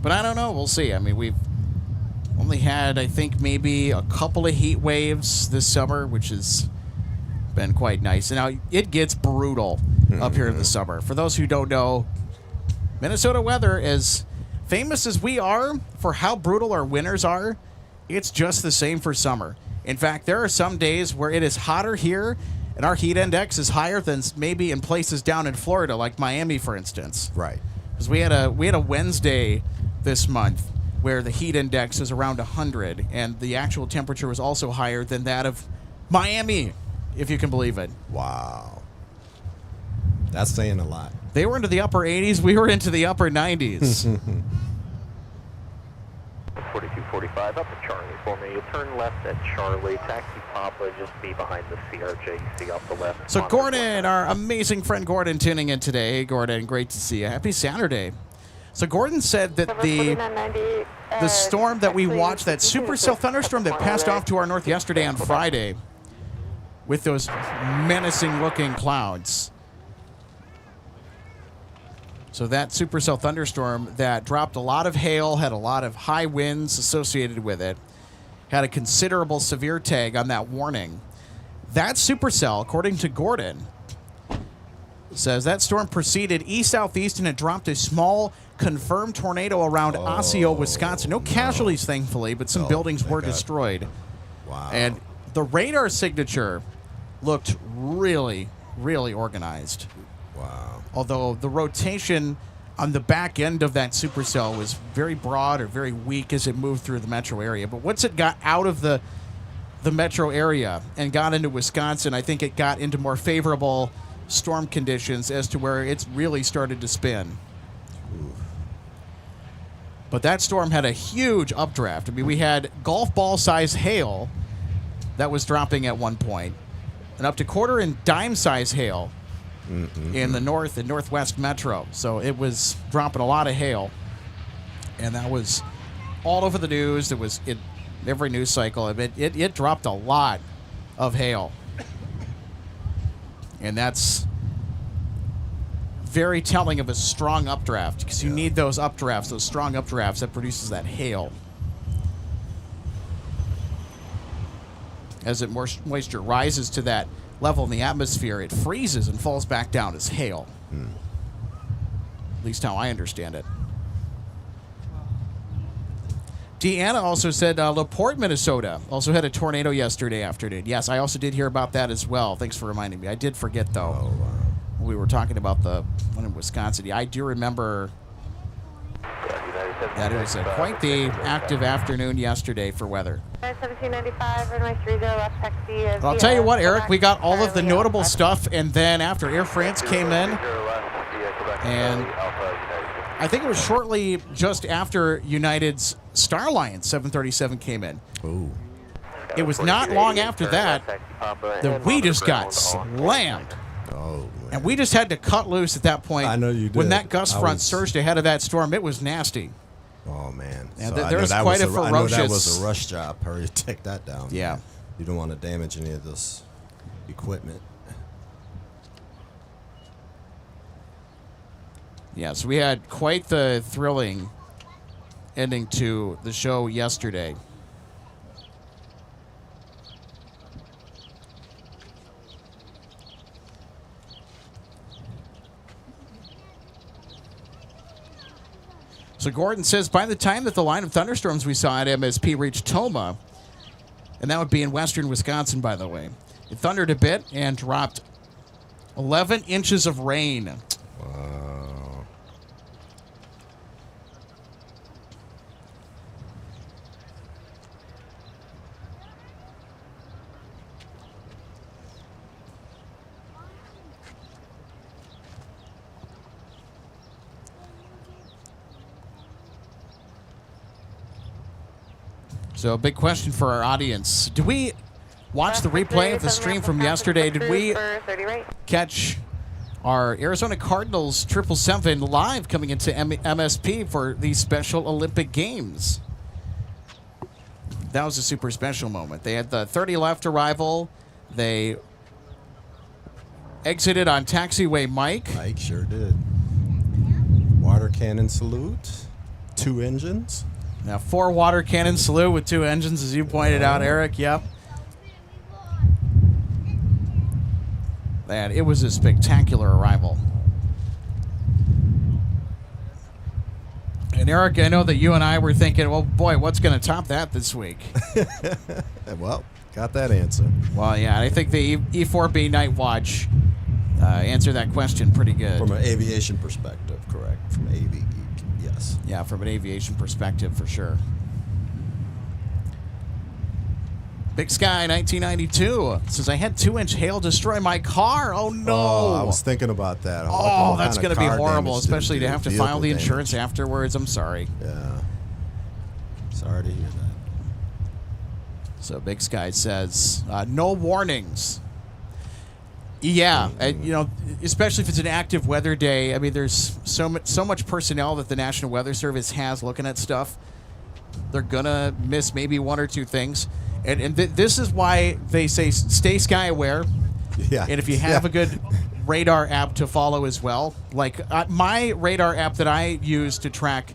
But I don't know. We'll see. I mean, we've only had, I think, maybe a couple of heat waves this summer, which has been quite nice. And now it gets brutal up here in the summer. For those who don't know, Minnesota weather, as famous as we are for how brutal our winters are, it's just the same for summer. In fact, there are some days where it is hotter here and our heat index is higher than maybe in places down in Florida, like Miami, for instance. Right. Because we had a Wednesday this month where the heat index is around 100, and the actual temperature was also higher than that of Miami, if you can believe it. Wow. That's saying a lot. They were into the upper 80s. We were into the upper 90s. 4245 up to Charlie for me. You turn left at Charlie. Taxi Papa, just be behind the CRJ you see off the left. So Gordon, our amazing friend Gordon, tuning in today. Hey, Gordon, great to see you. Happy Saturday. So Gordon said that the storm that we watched, that supercell thunderstorm that passed off to our north yesterday on Friday with those menacing-looking clouds. So that supercell thunderstorm that dropped a lot of hail, had a lot of high winds associated with it, had a considerable severe tag on that warning. That supercell, according to Gordon, says that storm proceeded east-southeast and it dropped a small confirmed tornado around Osseo, Wisconsin. No casualties, thankfully, but some buildings were destroyed. Wow. And the radar signature looked really, really organized. Wow. Although the rotation on the back end of that supercell was very broad or very weak as it moved through the metro area. But once it got out of the metro area and got into Wisconsin, I think it got into more favorable storm conditions as to where it's really started to spin. Ooh. But that storm had a huge updraft. I mean, we had golf ball size hail that was dropping at one point, and up to quarter and dime size hail in the north and northwest metro. So it was dropping a lot of hail, and that was all over the news. It was in every news cycle. It dropped a lot of hail, and that's very telling of a strong updraft, because you need those updrafts, those strong updrafts that produces that hail. As it moisture rises to that level in the atmosphere, it freezes and falls back down as hail. At least how I understand it. Deanna also said LaPorte, Minnesota also had a tornado yesterday afternoon. Yes, I also did hear about that as well. Thanks for reminding me. I did forget, though. Oh, wow. We were talking about the one in Wisconsin. Yeah, I do remember that it was quite the active afternoon yesterday for weather. 1795, runway 30 left taxi. But I'll tell you what, Eric, we got all of the notable stuff, and then after Air France came in, and I think it was shortly just after United's Starline 737 came in. Ooh. It was not long after that that we just got slammed. Oh, man. And we just had to cut loose at that point. I know you did. When that gust front surged ahead of that storm, it was nasty. Oh, man. Yeah, So there was quite a ferocious... I know that was a rush job. Hurry, take that down. Yeah. You don't want to damage any of this equipment. Yeah, so we had quite the thrilling ending to the show yesterday. So Gordon says by the time that the line of thunderstorms we saw at MSP reached Toma, and that would be in western Wisconsin, by the way, it thundered a bit and dropped 11 inches of rain. Wow. So a big question for our audience. Did we watch the replay of the stream from yesterday? Did we catch our Arizona Cardinals 777 live coming into MSP for these Special Olympic Games? That was a super special moment. They had the 30 left arrival. They exited on taxiway Mike. Mike sure did. Water cannon salute. 2 engines. Now, 4 water cannon salute with 2 engines, as you pointed out, Eric. Yep. Man, it was a spectacular arrival. And Eric, I know that you and I were thinking, well, boy, what's going to top that this week? Well, got that answer. Well, yeah, I think the E4B Night Watch answered that question pretty good. From an aviation perspective, correct. From AV Geek, yes. Yeah, from an aviation perspective, for sure. Big Sky 1992 says, I had 2-inch hail destroy my car. Oh, no. Oh, I was thinking about that. Oh, that's going to be horrible, especially to have to file the insurance afterwards. I'm sorry. Yeah. Sorry to hear that. So Big Sky says, no warnings. Yeah, you know, especially if it's an active weather day. I mean, there's so much personnel that the National Weather Service has looking at stuff. They're going to miss maybe 1 or 2 things. And this is why they say stay sky aware. Yeah. And if you have a good radar app to follow as well, like my radar app that I use to track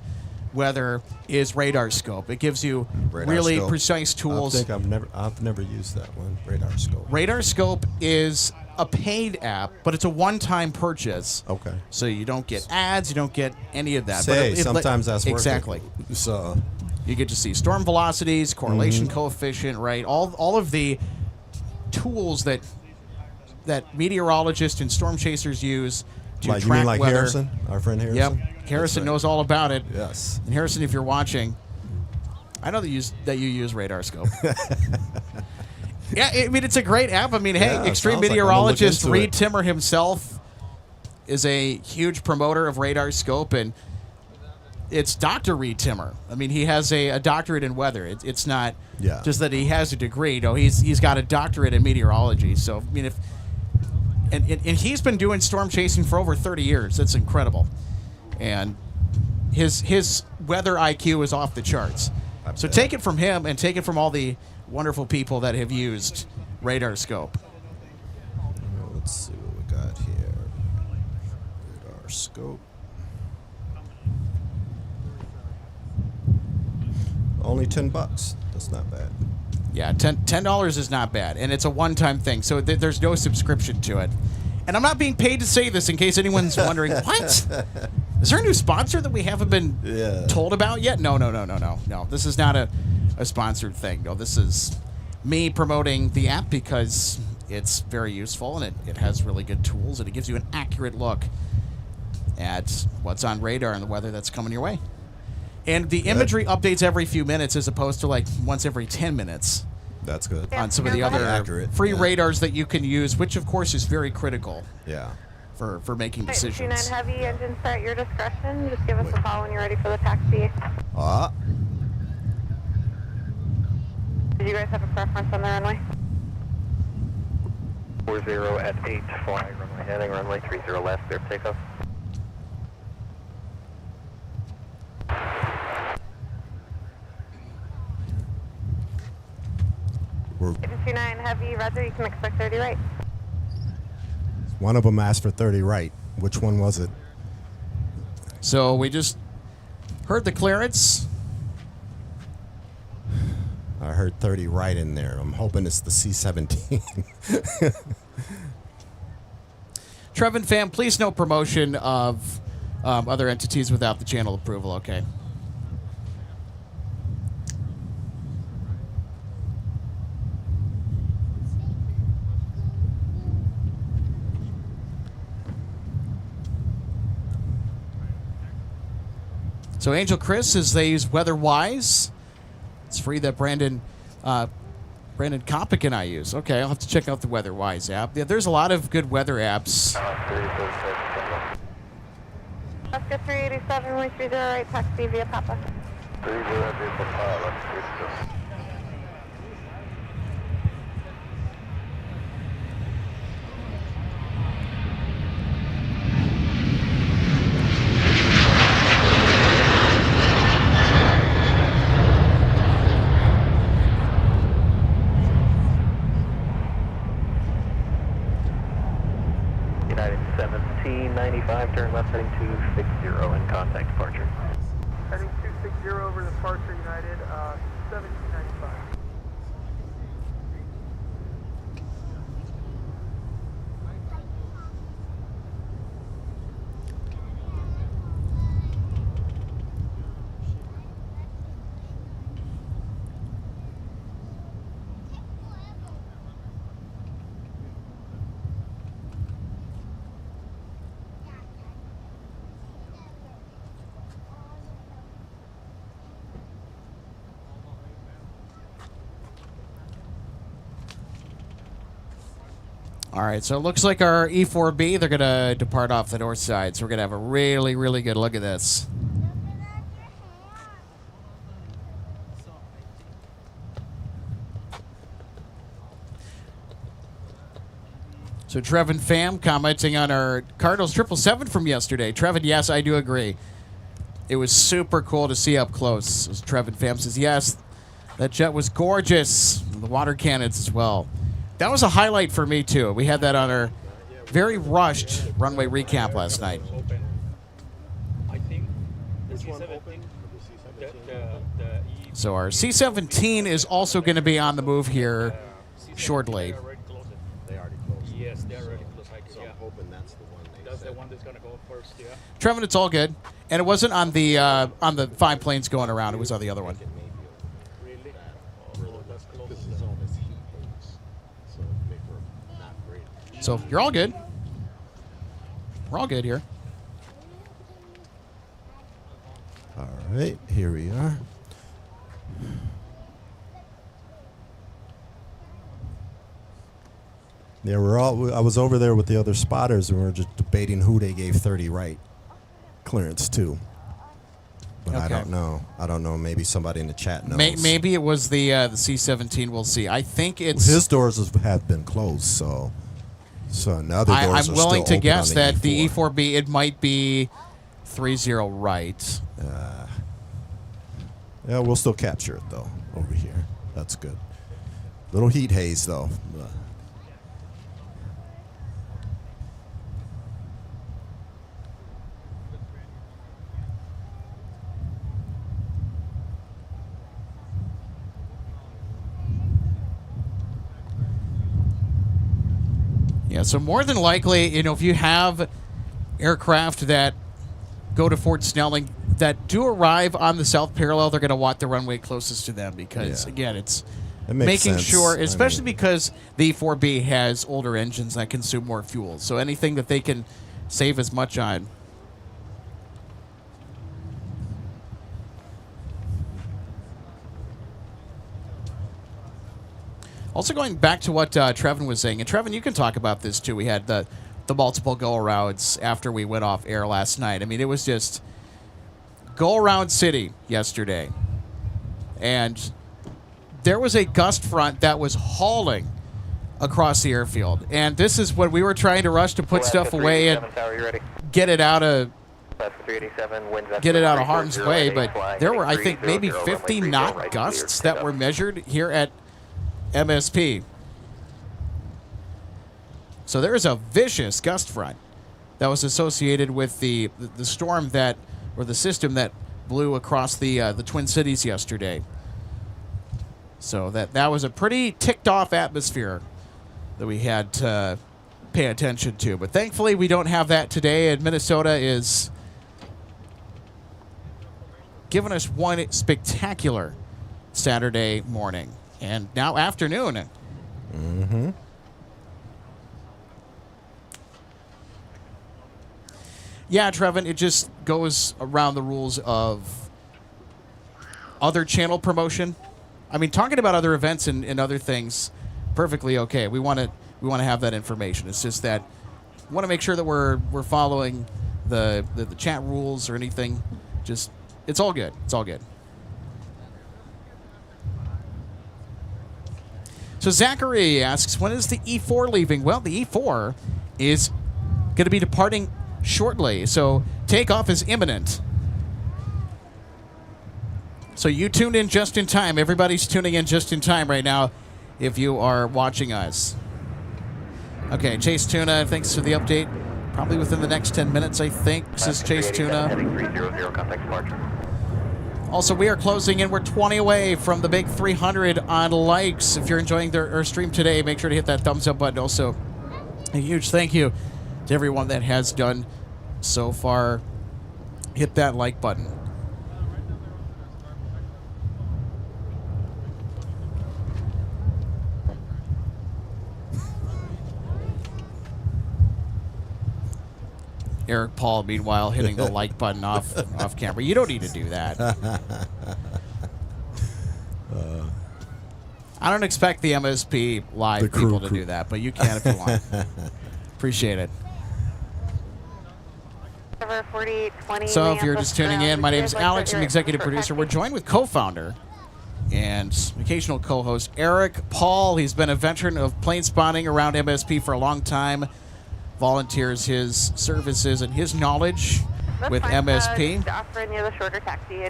weather is Radar Scope. It gives you really precise tools. I think I've never used that one, Radar Scope. Radar Scope is a paid app, but it's a one-time purchase. Okay. So you don't get ads, you don't get any of that. Say, sometimes that's worth it. Exactly. So you get to see storm velocities, correlation coefficient, right? All of the tools that meteorologists and storm chasers use to track you mean like weather. Harrison, our friend Harrison? Yep. Harrison knows all about it. Yes. And Harrison, if you're watching, I know that you use Radar Scope. Yeah, I mean, it's a great app. I mean, hey, extreme meteorologist Reed Timmer himself is a huge promoter of Radar Scope, and it's Dr. Reed Timmer. I mean, he has a doctorate in weather. It's not just that he has a degree. No, he's got a doctorate in meteorology. So, I mean, and he's been doing storm chasing for over 30 years. That's incredible. And his weather IQ is off the charts. So take it from him and take it from all the wonderful people that have used Radar Scope. Let's see what we got here. Radar Scope. Only $10. That's not bad. Yeah, $10 is not bad, and it's a one-time thing, so there's no subscription to it. And I'm not being paid to say this in case anyone's wondering, what? Is there a new sponsor that we haven't been told about yet? No. This is not a sponsored thing. No, this is me promoting the app because it's very useful, and it has really good tools, and it gives you an accurate look at what's on radar and the weather that's coming your way. And the imagery updates every few minutes as opposed to like once every 10 minutes. That's good. On some of the other free radars that you can use, which of course is very critical. Yeah. For making decisions. 29 heavy, engine start your discretion. Just give us a call when you're ready for the taxi. Did you guys have a preference on the runway? 40 at 8, fly runway heading, runway 30 left, clear takeoff. Agent 29 heavy, roger, you can expect 30 right. One of them asked for 30 right. Which one was it? So we just heard the clearance. I heard 30 right in there. I'm hoping it's the C-17. Trevin fam, please no promotion of other entities without the channel approval, okay? So Angel Chris says they use WeatherWise. It's free that Brandon Kopic and I use. Okay, I'll have to check out the WeatherWise app. Yeah, there's a lot of good weather apps. Oscar 387, we 30 right, taxi via Papa. 30 via Papa, United 1795, turn left heading 260 and contact departure. Heading 260 You're over departure United, 1795. All right, so it looks like our E4B, they're going to depart off the north side. So we're going to have a really, really good look at this. So Trevin Pham commenting on our Cardinals 777 from yesterday. Trevin, yes, I do agree. It was super cool to see up close. As Trevin Pham says, yes, that jet was gorgeous. The water cannons as well. That was a highlight for me, too. We had that on our very rushed runway recap last night. So our C-17 is also going to be on the move here shortly. Yes, they're already close. So I'm hoping that's the one. That's the one that's going to go first, yeah. Trevin, it's all good. And it wasn't on the 5 planes going around. It was on the other one. Really? That's close. This is all this heat haze. So make for not great. So you're all good. We're all good here. All right, here we are. Yeah, I was over there with the other spotters, and we were just debating who they gave 30 right clearance to. But Okay. I don't know. I don't know. Maybe somebody in the chat knows. Maybe it was the C-17. We'll see. I think it's His doors have been closed, so the other doors are I'm still willing to open guess on that the E4. E4B, it might be 30 right. Yeah, we'll still capture it though over here. That's good. Little heat haze though. Yeah, so more than likely, if you have aircraft that go to Fort Snelling that do arrive on the south parallel, they're going to want the runway closest to them because, again, it's It makes making sense. sure, I especially mean- because the E4B has older engines that consume more fuel. So anything that they can save as much on. Also going back to what Trevin was saying, and Trevin, you can talk about this too. We had the multiple go-arounds after we went off air last night. I mean, it was just go-around city yesterday. And there was a gust front that was hauling across the airfield. And this is when we were trying to rush to put stuff away and get it out of harm's way. But there were, I think, maybe 50 knot gusts that were measured here at MSP. So there is a vicious gust front that was associated with the storm that, or the system that blew across the Twin Cities yesterday. So that was a pretty ticked off atmosphere that we had to pay attention to. But thankfully we don't have that today, and Minnesota is giving us one spectacular Saturday morning. And now afternoon. Mm-hmm. Yeah, Trevin, it just goes around the rules of other channel promotion. I mean, talking about other events and other things, perfectly okay. We want to have that information. It's just that we want to make sure that we're following the chat rules or anything. Just it's all good. It's all good. So Zachary asks, when is the E4 leaving? Well, the E4 is going to be departing shortly, so takeoff is imminent. So you tuned in just in time. Everybody's tuning in just in time right now if you are watching us. Okay, Chase Tuna, thanks for the update. Probably within the next 10 minutes, I think. This is Chase Tuna. Heading 300, contact departure. Also, we are closing in. We're 20 away from the big 300 on likes. If you're enjoying our stream today, make sure to hit that thumbs up button. Also, a huge thank you to everyone that has done so far. Hit that like button. Eric Paul, meanwhile, hitting the like button off camera. You don't need to do that. I don't expect the MSP live people to do that, but you can if you want. Appreciate it. So if you're just tuning in, my name is Alex. I'm executive producer. We're joined with co-founder and occasional co-host Eric Paul. He's been a veteran of plane spotting around MSP for a long time. Volunteers his services and his knowledge with MSP.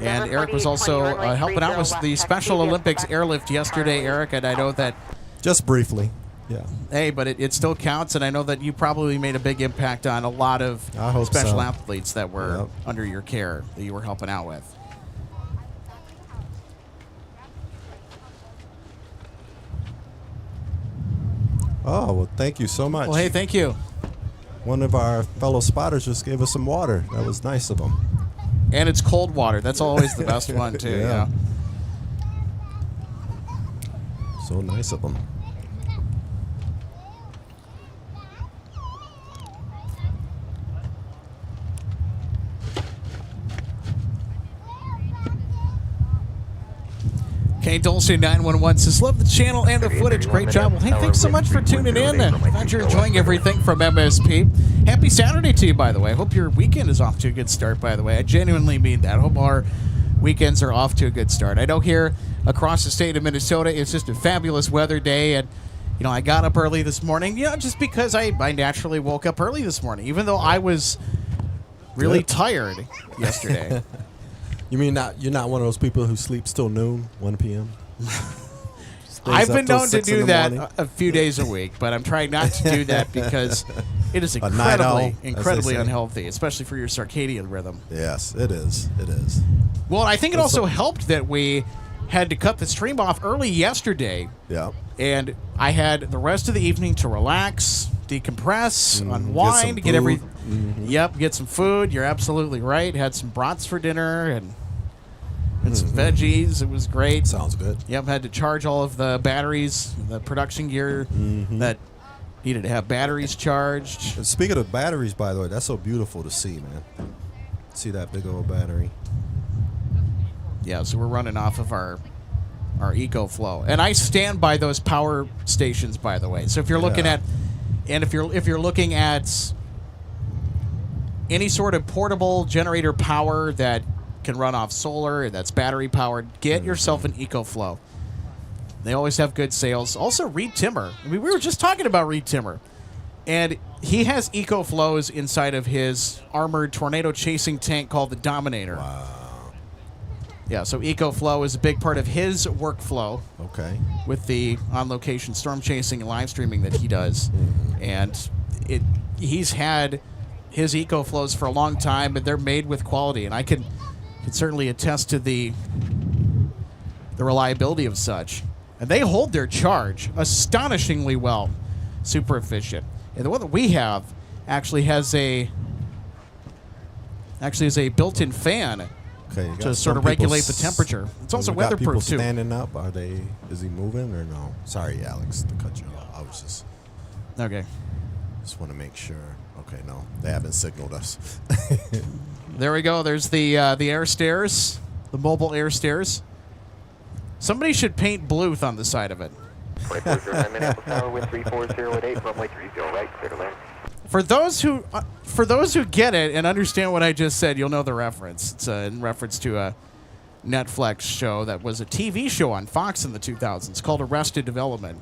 And Eric was also helping out with the Special Olympics airlift yesterday, Eric, and I know that... Just briefly, yeah. Hey, but it still counts, and I know that you probably made a big impact on a lot of special athletes that were under your care, that you were helping out with. Oh, well, thank you so much. Well, hey, thank you. One of our fellow spotters just gave us some water. That was nice of him. And it's cold water. That's always the best one, too. Yeah. So nice of him. Okay, Dulce911 says, love the channel and the footage. Great job. Well, hey, thanks so much for tuning in. Glad you're enjoying everything from MSP. Happy Saturday to you, by the way. I hope your weekend is off to a good start, by the way. I genuinely mean that. I hope our weekends are off to a good start. I know here across the state of Minnesota, it's just a fabulous weather day. And, you know, I got up early this morning, you know, just because I naturally woke up early this morning, even though I was really tired yesterday. You mean you're not one of those people who sleeps till noon, 1 p.m.? I've been known to do that a few days a week, but I'm trying not to do that because it is incredibly unhealthy, especially for your circadian rhythm. Yes, it is. It is. Well, I think it also helped that we had to cut the stream off early yesterday. Yeah. And I had the rest of the evening to relax, decompress, unwind, get everything. Yep, get some food. You're absolutely right. Had some brats for dinner and some veggies. It was great. Sounds good. Yep, had to charge all of the batteries, the production gear that needed to have batteries charged. And speaking of batteries, by the way, that's so beautiful to see, man. See that big old battery. Yeah, so we're running off of our EcoFlow, and I stand by those power stations, by the way. So if you're looking at, and if you're looking at any sort of portable generator power that can run off solar, that's battery powered, get yourself an EcoFlow. They always have good sales. Also, Reed Timmer. I mean, we were just talking about Reed Timmer, and he has EcoFlows inside of his armored tornado chasing tank called the Dominator. Wow. Yeah, so EcoFlow is a big part of his workflow. Okay. With the on-location storm chasing and live streaming that he does, and he's had his EcoFlows for a long time, and they're made with quality, and I can certainly attest to the reliability of such. And they hold their charge astonishingly well, super efficient. And the one that we have actually has a built-in fan to sort of regulate the temperature. It's also weatherproof too. Standing up, is he moving or no? Sorry, Alex, to cut you off. I was just okay. Just want to make sure. Okay, no, they haven't signaled us. There we go. There's the air stairs, the mobile air stairs. Somebody should paint Bluth on the side of it. Minneapolis Tower, wind 340 runway 30 right, clear to land. For those who get it and understand what I just said, you'll know the reference. It's in reference to a Netflix show that was a TV show on Fox in the 2000s called Arrested Development.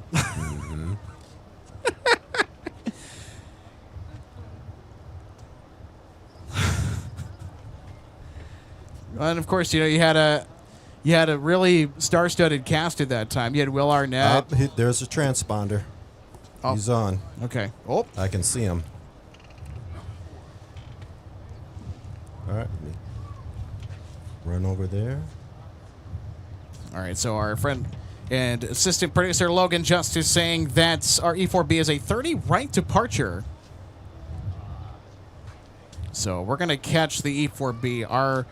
And of course, you had a really star-studded cast at that time. You had Will Arnett. There's a transponder. Oh. He's on. Okay. Oh, I can see him. All right. Run over there. All right, so our friend and assistant producer Logan Just is saying that our E4B is a 30 right departure. So we're going to catch the E4B.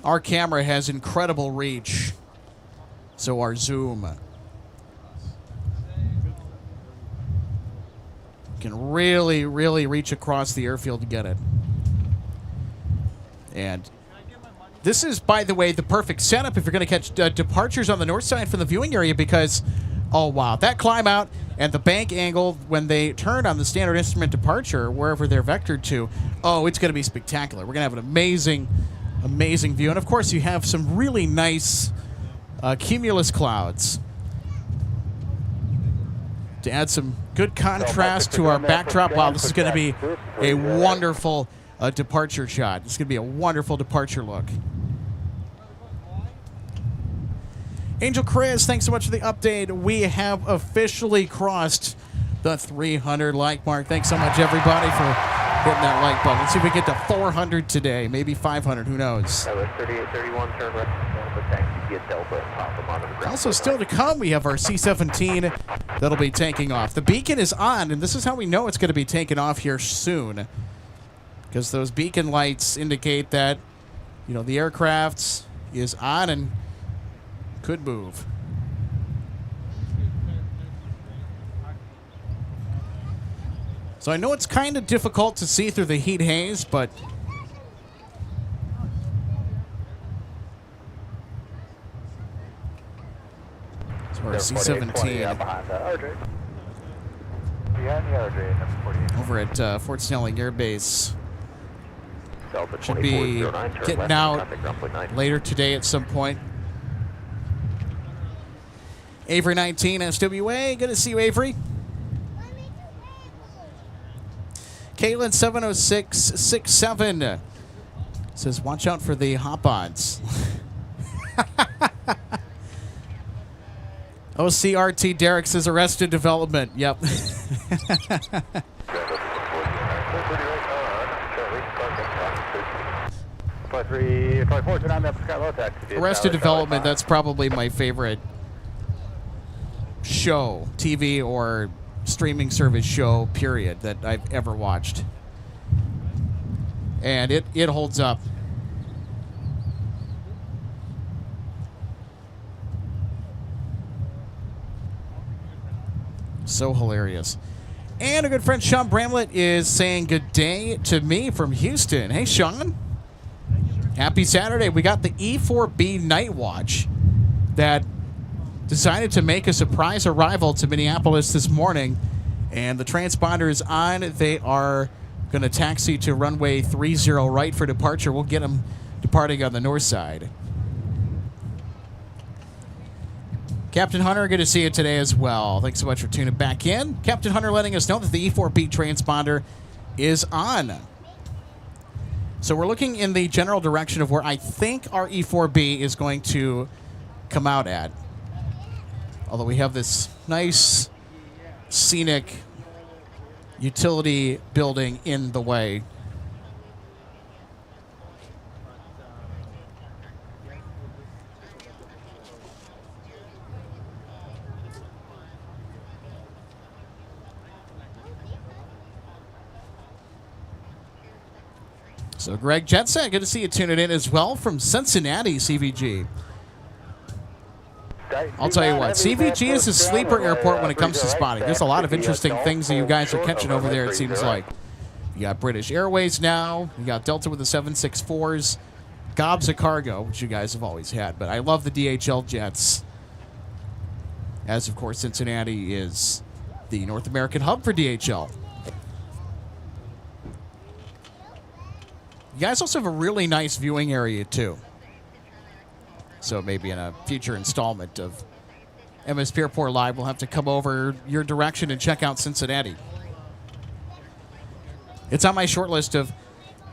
Our camera has incredible reach. So our zoom can really, really reach across the airfield to get it. And this is, by the way, the perfect setup if you're going to catch departures on the north side from the viewing area because, oh, wow, that climb out and the bank angle when they turn on the standard instrument departure, wherever they're vectored to, oh, it's going to be spectacular. We're going to have an amazing, amazing view. And, of course, you have some really nice cumulus clouds to add some good contrast to our backdrop. Wow, this is going to be a wonderful departure shot. This is going to be a wonderful departure look. Angel Chris, thanks so much for the update. We have officially crossed the 300 like mark. Thanks so much, everybody, for hitting that like button. Let's see if we get to 400 today, maybe 500. Who knows? 3831, turn right, but taxi, get Delta and pop them onto the ground. Also, still to come, we have our C-17 that'll be taking off. The beacon is on, and this is how we know it's going to be taken off here soon, because those beacon lights indicate that, you know, the aircraft is on and could move. So I know it's kind of difficult to see through the heat haze, but so our C-17 over at Fort Snelling Air Base should be getting out later today at some point. Avery 19 SWA, good to see you, Avery. Caitlin 70667 says, watch out for the hop-ons. OCRT Derek says Arrested Development. Yep. Arrested Development, that's probably my favorite show, TV or streaming service show, period, that I've ever watched. And it holds up. So hilarious. And a good friend, Sean Bramlett, is saying good day to me from Houston. Hey, Sean. Happy Saturday. We got the E4B Night Watch that decided to make a surprise arrival to Minneapolis this morning, and the transponder is on. They are going to taxi to runway 30 right for departure. We'll get them departing on the north side. Captain Hunter, good to see you today as well. Thanks so much for tuning back in. Captain Hunter letting us know that the E4B transponder is on. So we're looking in the general direction of where I think our E4B is going to come out at. Although we have this nice, scenic utility building in the way. So Greg Jetson, good to see you tuning in as well from Cincinnati, CVG. I'll tell you what, CVG is a sleeper airport when it comes to spotting. There's a lot of interesting things that you guys are catching over there, it seems like. You got British Airways now. You got Delta with the 764s. Gobs of cargo, which you guys have always had. But I love the DHL jets. As, of course, Cincinnati is the North American hub for DHL. You guys also have a really nice viewing area, too. So maybe in a future installment of MSP Airport Live, we'll have to come over your direction and check out Cincinnati. It's on my short list of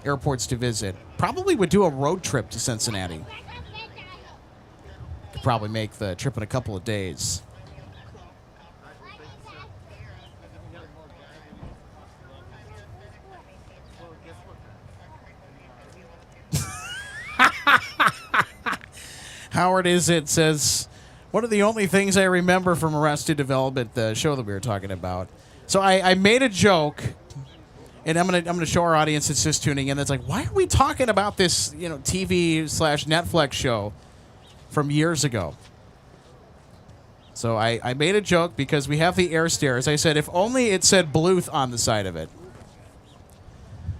airports to visit. Probably would do a road trip to Cincinnati. Could probably make the trip in a couple of days. Howard Is It says, one of the only things I remember from Arrested Development, the show that we were talking about. So I made a joke, and I'm gonna show our audience that's just tuning in. That's like, why are we talking about this, TV/Netflix show from years ago? So I made a joke because we have the air stairs. I said, if only it said Bluth on the side of it.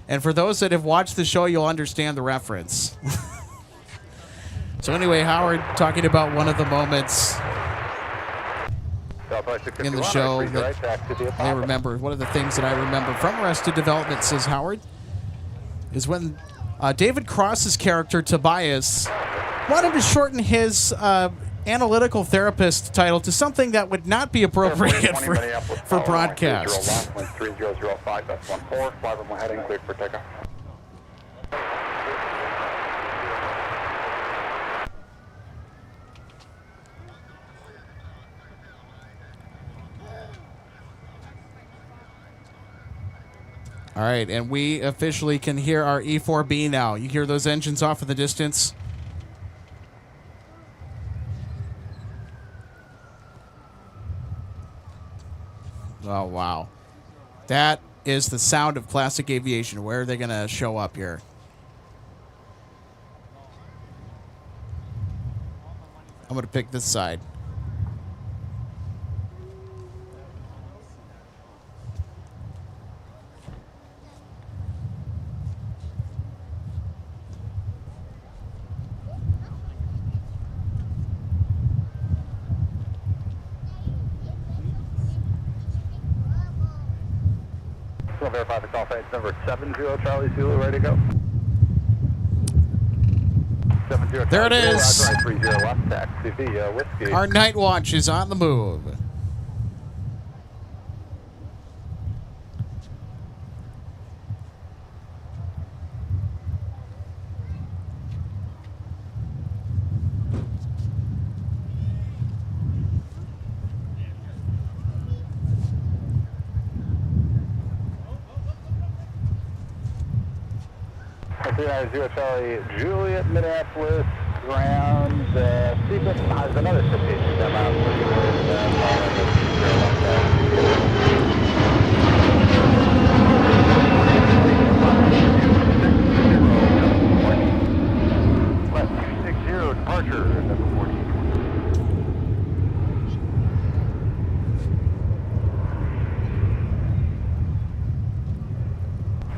And for those that have watched the show, you'll understand the reference. So anyway, Howard talking about one of the moments in the show that I remember. One of the things that I remember from Arrested Development, says Howard, is when David Cross's character, Tobias, wanted to shorten his analytical therapist title to something that would not be appropriate for broadcast. 3005, that's 14, fly from heading, clear for takeoff. All right, and we officially can hear our E4B now. You hear those engines off in the distance? Oh, wow. That is the sound of classic aviation. Where are they going to show up here? I'm going to pick this side. We'll verify the call sign. Number 70 Charlie Zulu, ready to go. 70 there it is. 30 left, taxi via whiskey. Our night watch is on the move. Charlie Juliet, Minneapolis, ground, sequence has another citation come out. Left 260, departure, number 14.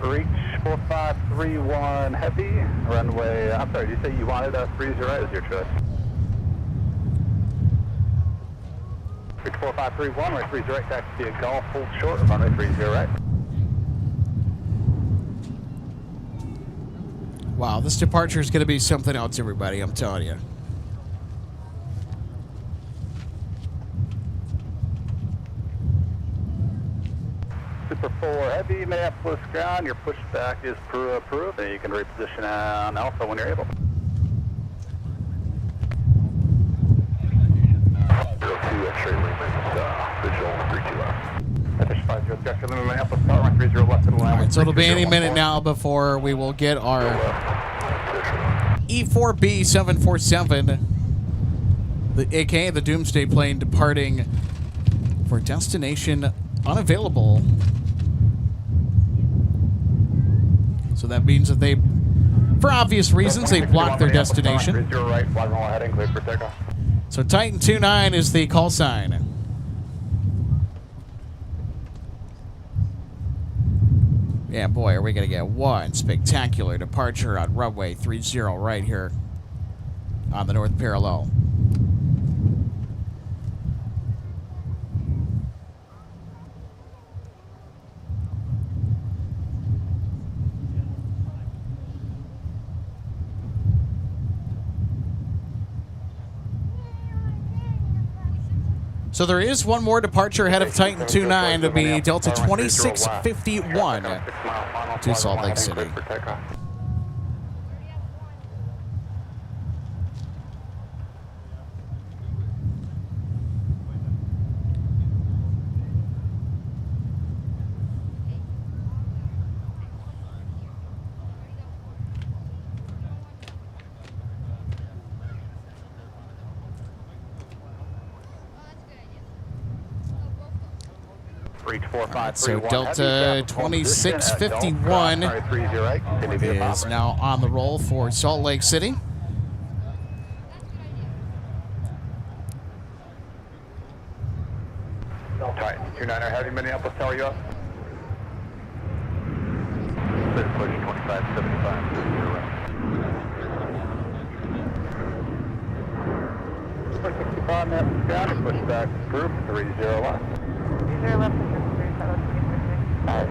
Reach 4531 heavy, runway, I'm sorry, did you say you wanted a 30 right as your choice? Reach 4531, runway 30 right, taxi via Golf, hold short, runway 30 right. Wow, this departure is going to be something else, everybody, I'm telling you. Super 4 heavy, Minneapolis ground, your pushback is approved, and you can reposition on Alpha when you're able. 02 X-ray visual 32 left. Fish 50, Oscar, Minneapolis, power 30 left and line. All right, so it'll be any minute now before we will get our E4B 747, aka the Doomsday plane, departing for destination unavailable. So that means that they, for obvious reasons, they blocked their destination. So Titan 29 is the call sign. Yeah, boy, are we going to get one spectacular departure on runway 30 right here on the north parallel. So there is one more departure ahead of Titan 29 to be Delta 2651 to Salt Lake City. Reach 4531. So Delta 2651 is now on the roll for Salt Lake City. Titan 29er Heavy, Minneapolis, how are you up? Clear push 2575. Push 65 minutes ground, push back group 30 left. 30 left, 5.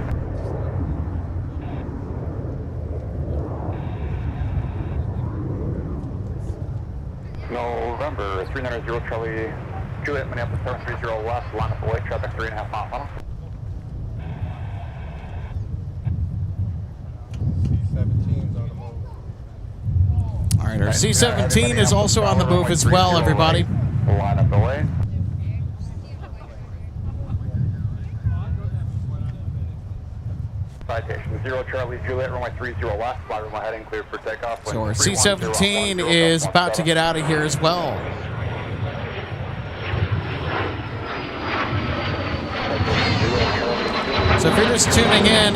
November 390 Charlie Juliet, Minneapolis 730 left, line up away, traffic 3.5 mile funnel. C-17's on the move. All right, our C-17 is also on the move as well, everybody. Line up away. Citation 0 Charlie Juliet, runway 30 left, fly runway heading clear for takeoff. So our C-17 is about to get out of here as well. So if you're just tuning in,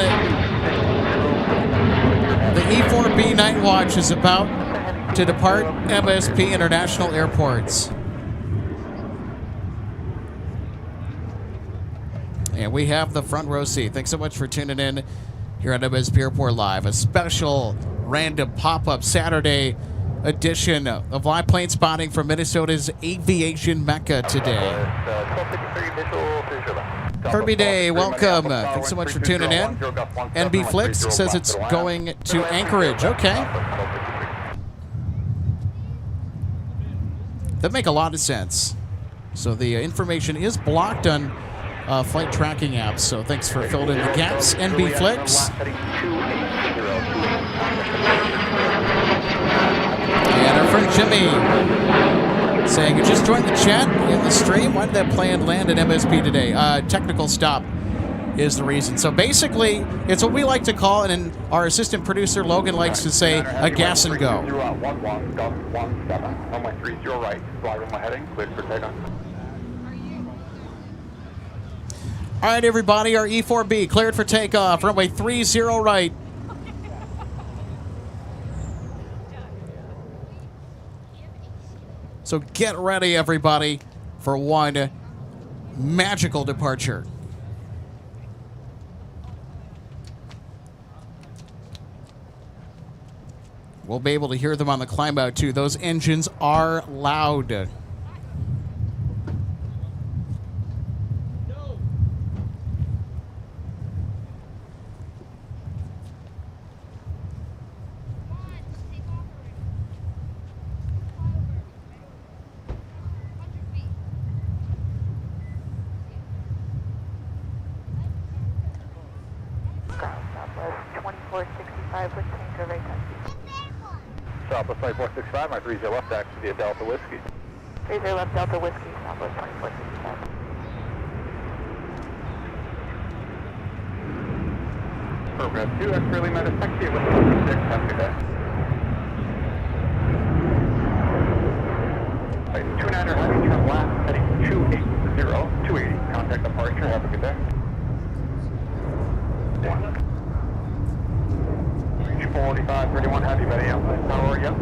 the E4B Night Watch is about to depart MSP International Airports. And we have the front row seat. Thanks so much for tuning in here at MSP Airport Live. A special random pop-up Saturday edition of live plane spotting from Minnesota's aviation mecca today. Kirby Day, welcome. Thanks so much for tuning in. NB Flicks says it's going to Anchorage. Okay. That make a lot of sense. So the information is blocked on flight tracking apps. So thanks for filling in the gaps, NB Flicks. And our friend Jimmy saying, you just joined the chat in the stream. Why did that plane land at MSP today? Technical stop is the reason. So basically, it's what we like to call, and our assistant producer Logan likes to say, a gas and go. All right, everybody, our E4B cleared for takeoff. Runway 30 right. So get ready, everybody, for one magical departure. We'll be able to hear them on the climb out, too. Those engines are loud. Southwest 2465, my 30 left, taxi via Delta Whiskey. 30 left, Delta Whiskey, Southwest 2465. Program 2, X-ray Lima, taxi with 6, have a good day. 29er heading, turn left, heading 280, contact departure, have a good day. 4531 Heavy, ready outside tower, yep.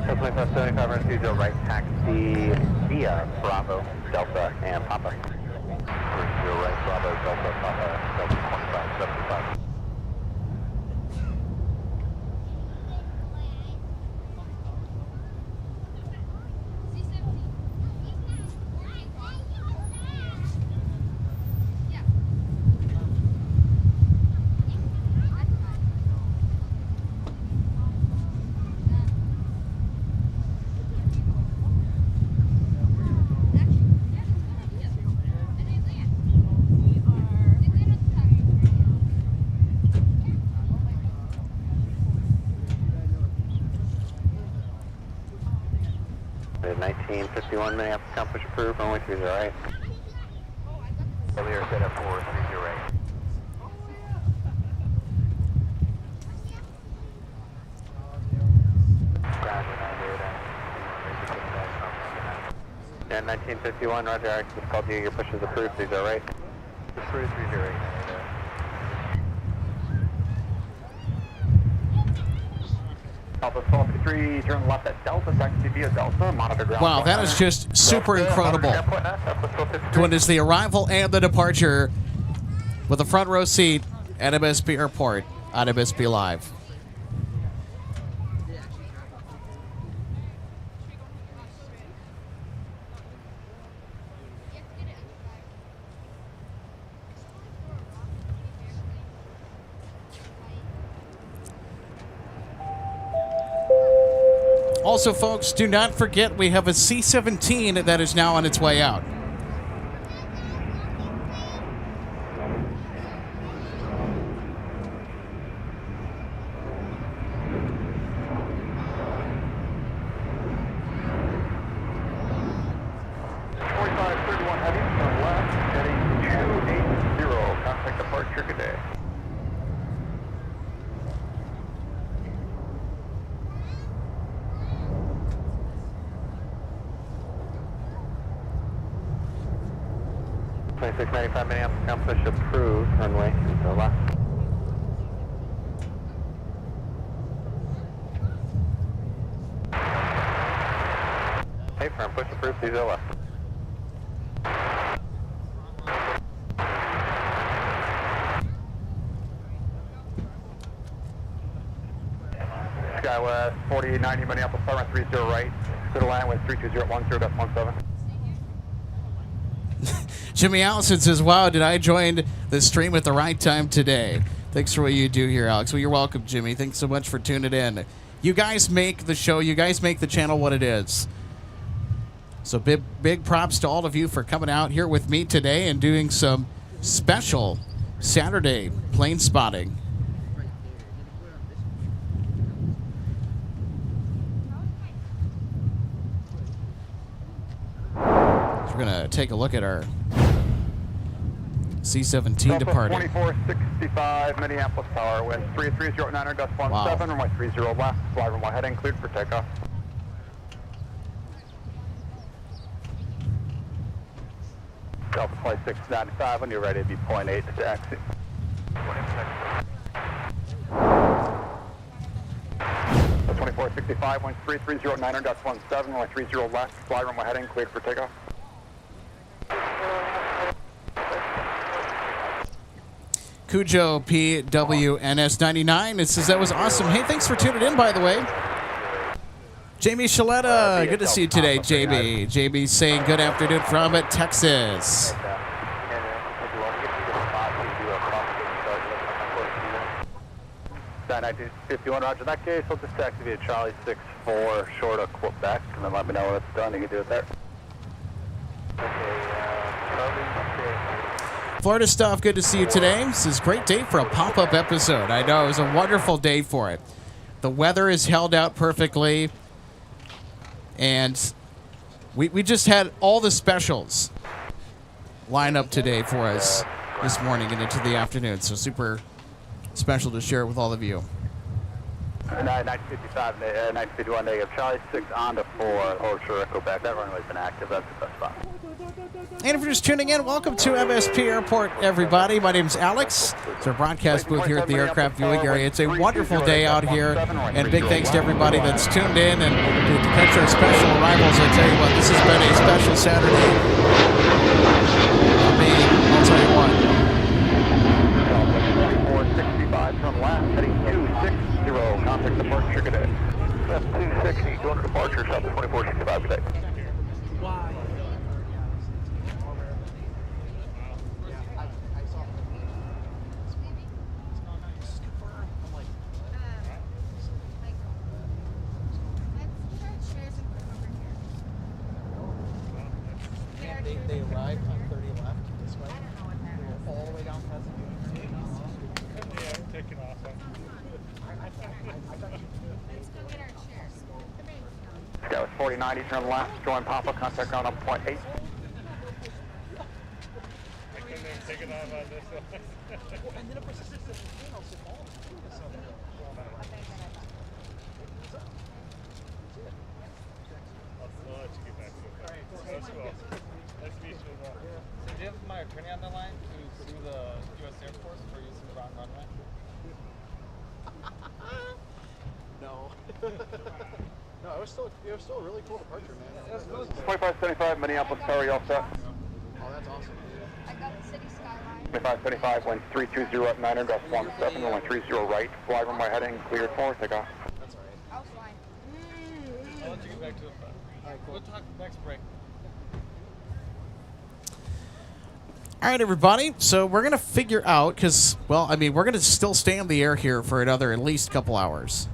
Delta 2575, Rescue, right taxi via Bravo, Delta, and Papa. Rescue, right Bravo, Delta, Papa, Delta 2575. The 1951 Minneapolis accomplish approved, only 30 right. Earlier set up for 30 right. 1951, Roger. I just called you. Your push is approved. These are right. Just 330. Alpha 1253, turn left at Delta, second via Delta, monitor ground. Wow, that is just super incredible. To witness the arrival and the departure with a front row seat at MSP Airport on MSP Live. Also, folks, do not forget we have a C-17 that is now on its way out. Minneapolis, ground push approved, runway to the left. Hey, firm push approved, to the left. Skywest 4890 Minneapolis, run 30 right, to the line with 32010.17. Jimmy Allison says, wow, did I join the stream at the right time today? Thanks for what you do here, Alex. Well, you're welcome, Jimmy. Thanks so much for tuning in. You guys make the show. You guys make the channel what it is. So big props to all of you for coming out here with me today and doing some special Saturday plane spotting. We're going to take a look at our C-17 departing. 2465 Minneapolis Tower, wind 3309 gust 17, wow. Runway 30 left, fly runway heading cleared for takeoff. Delta flight 695, when you're ready to be 0.8 to taxi. So 2465, wind 3309 gust 17, runway 30 left, fly runway heading cleared for takeoff. Cujo PWNS99. It says that was awesome. Hey, thanks for tuning in, by the way. Jamie Shaletta, good to see you today, JB. JB saying good afternoon from Texas. That 1951, roger. In that case, we'll just activate Charlie 64 short of Quebec, and then let me know when it's done. You can do it there. Florida stuff, good to see you today. This is a great day for a pop-up episode. I know, it was a wonderful day for it. The weather is held out perfectly. And we just had all the specials line up today for us this morning and into the afternoon. So super special to share it with all of you. 955, 951 negative. Charlie 6 on to 4. Hold short of Quebec. That runway's been active. That's the best spot. And if you're just tuning in, welcome to MSP Airport, everybody. My name's Alex. It's our broadcast booth here at the aircraft viewing area. It's a wonderful day out here, and big thanks to everybody that's tuned in and to catch our special arrivals. I tell you what, this has been a special Saturday for me. I'll tell you what. 2465 from left, heading 260. Contact departure, good day. That's 260, going to departure, stop at 2465, good day. Why? They arrived on 30 left this way. They were all the way down past the Union. Yeah, I'm taking off. Let's go get our chairs. Skywest 4090, turn left, join Papa, contact ground on point 8. I couldn't even take it off on this one. And then it was just I'll sit all through this other. I'll let you get back to it. Let's go. No, it was still a really cool departure, man. 2575 Minneapolis Tower, you all set? Oh, that's awesome. I got the city skyline. 2575, wind 320 at 9, gust 17, runway 30 right, fly runway heading, cleared for takeoff. That's all right. I was fine. I'll let you get back to the front. All right, cool. We'll talk next break. All right, everybody. So we're going to figure out, because, well, I mean, we're going to still stay in the air here for another at least couple hours.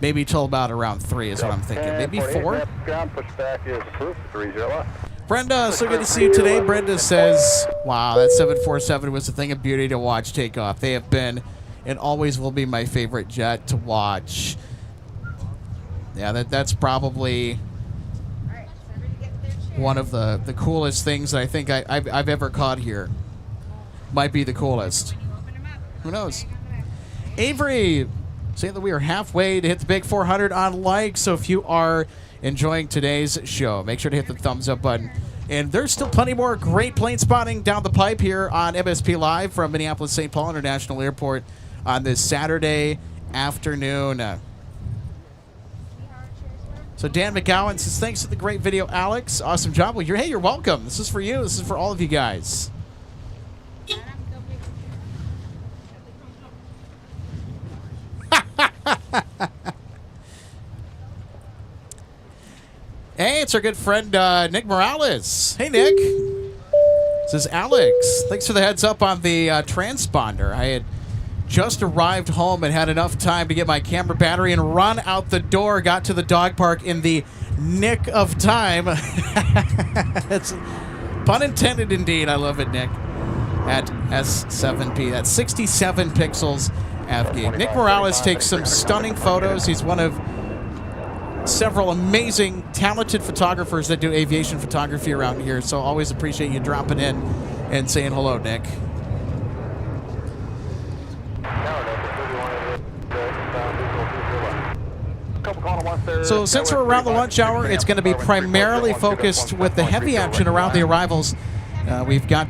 Maybe till about around 3 is what I'm thinking. Maybe 4? Ground pushback is approved, 30 left. Brenda, so good to see you today. Brenda says, wow, that 747 was a thing of beauty to watch take off. They have been and always will be my favorite jet to watch. Yeah, that's probably one of the coolest things that I think I've ever caught here. Might be the coolest. Who knows? Avery saying that we are halfway to hit the big 400 on likes. So if you are enjoying today's show, make sure to hit the thumbs up button. And there's still plenty more great plane spotting down the pipe here on MSP Live from Minneapolis St. Paul International Airport on this Saturday afternoon. So Dan McGowan says, thanks for the great video, Alex. Awesome job. Well, you're welcome. This is for you. This is for all of you guys. Hey, it's our good friend Nick Morales. Hey, Nick. This is Alex. Thanks for the heads up on the transponder. I had just arrived home and had enough time to get my camera battery and run out the door. Got to the dog park in the nick of time. It's pun intended indeed. I love it, Nick. At S7P. That's 67 pixels FG. Nick Morales takes some stunning photos. He's one of several amazing, talented photographers that do aviation photography around here. So always appreciate you dropping in and saying hello, Nick. So since we're around the lunch hour, it's going to be primarily focused with the heavy action around the arrivals. We've got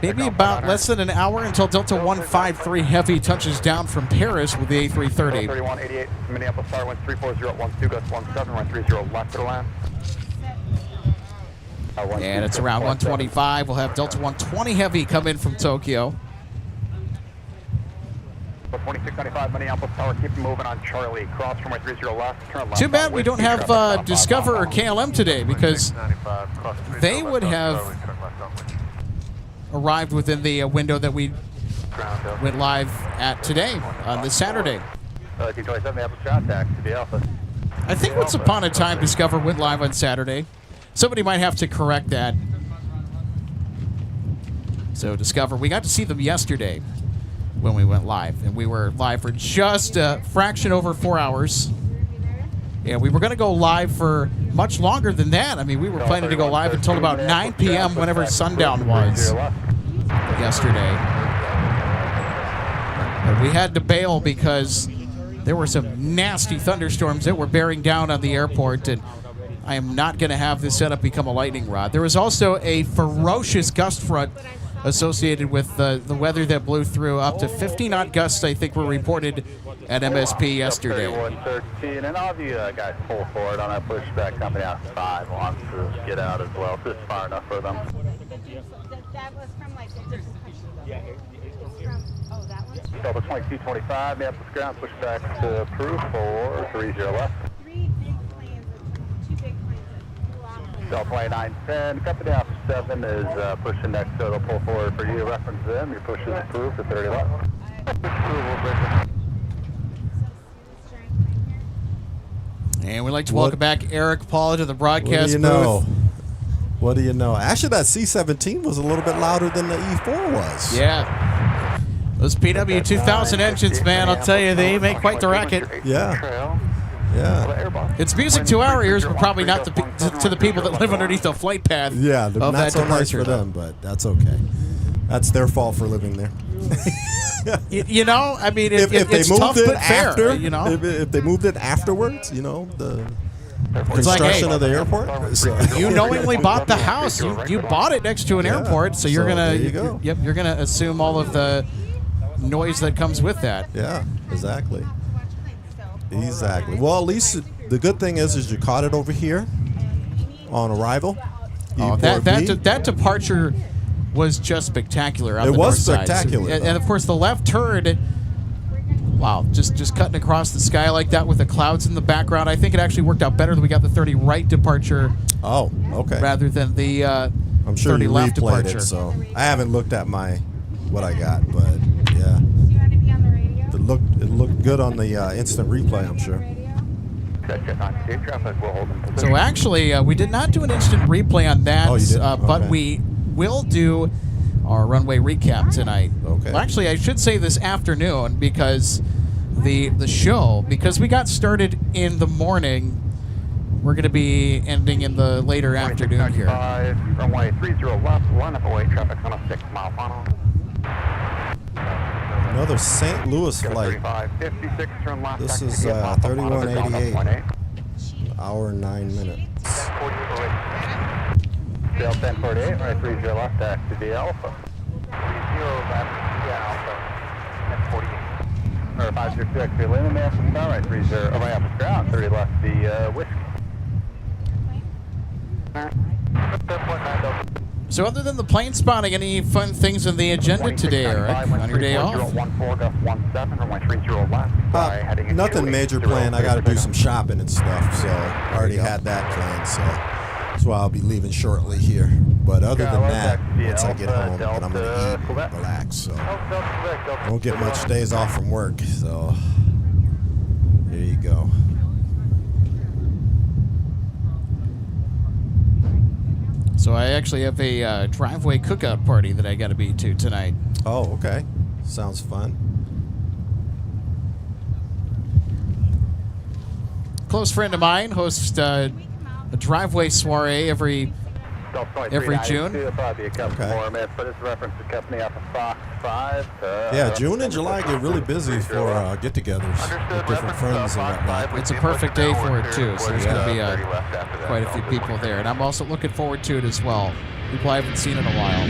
maybe about less than an hour until Delta 153 Heavy touches down from Paris with the A330. 3188 Minneapolis Tower, wind 340 gust 17, run 30 left to the land. And it's around 125. We'll have Delta 120 Heavy come in from Tokyo. 2695 Minneapolis Tower, keep moving on Charlie. Cross from 30 left, turn left. Too bad we don't have Discover or KLM today, because they would have arrived within the window that we went live at today, on this Saturday. 227 Minneapolis contact to the Alpha. I think once upon a time Discover went live on Saturday. Somebody might have to correct that. So Discover, we got to see them yesterday when we went live, and we were live for just a fraction over 4 hours. Yeah, we were going to go live for much longer than that. I mean, we were planning to go live until about 9 p.m. whenever sundown was yesterday. But we had to bail because there were some nasty thunderstorms that were bearing down on the airport, and I am not going to have this setup become a lightning rod. There was also a ferocious gust front associated with the weather that blew through. Up to 50-knot gusts, I think, were reported at MSP yesterday. 3113, and all of you guys pull forward on that pushback. Company out 5 wants to get out as well, so it's far enough for them. That was from like a different country. Oh, that one? Delta 2225, Minneapolis ground, pushback to approved for 30 left. 3 big planes, 2 big planes. Delta 2910, company out 7 is pushing next, so they'll pull forward for you to reference them. Your push is approved to 30 left. And we'd like to welcome back Eric Paula to the broadcast booth. What do you know? Actually, that C-17 was a little bit louder than the E-4 was. Yeah. Those PW2000 engines, man, I'll tell you, they make quite the racket. Yeah. Yeah. It's music to our ears, but probably not to the people that live underneath the flight path. Yeah, of not so nice for them, but that's okay. That's their fault for living there. you know, I mean, if they it's moved tough it but fair, after, you know? if they moved it afterwards, you know, the it's like, construction hey, of the airport. So. You knowingly bought the house. You bought it next to an airport, so you're gonna you're gonna assume all of the noise that comes with that. Yeah, exactly. Exactly. Well, at least the good thing is you caught it over here on arrival. Oh, that departure was just spectacular. On it the was north side. spectacular. And of course, the left turn. Wow, just cutting across the sky like that with the clouds in the background. I think it actually worked out better that we got the 30 right departure. Oh, okay. Rather than the I'm sure 30 you left replayed departure. it, so I haven't looked at what I got, but yeah. It looked good on the instant replay, I'm sure. So actually, we did not do an instant replay on that, Oh, you did? but Okay. we will do our runway recap tonight. Okay. Well, actually, I should say this afternoon because the show, because we got started in the morning, we're going to be ending in the later afternoon here. Runway 30 left, line up away, traffic on a 6 mile funnel. Another St. Louis flight. 56, turn left. This is 3188. Hour and 9 minutes. Sail 1048, right 30 left, taxi to Alpha. 30 left, Alpha. 1048. Or 506, the Lima Master Star, right 30, oh, my Alpha ground, 30 left, the whiskey. So other than the plane spotting, any fun things on the agenda today, Eric, on your day off? Nothing major planned. I got to do some shopping and stuff, so I already had that planned, so that's why I'll be leaving shortly here. But other than that, once I get home, then I'm going to eat and relax, so I don't get much days off from work, so there you go. So I actually have a driveway cookout party that I got to be to tonight. Oh, okay. Sounds fun. Close friend of mine hosts a driveway soiree every June. It'll probably be a couple more minutes, but it's reference to company off of Fox 5. Yeah, June and July get really busy for get-togethers with different friends and whatnot. It's a perfect day for it, too, so there's going to be quite a few people there. And I'm also looking forward to it as well. People I haven't seen in a while.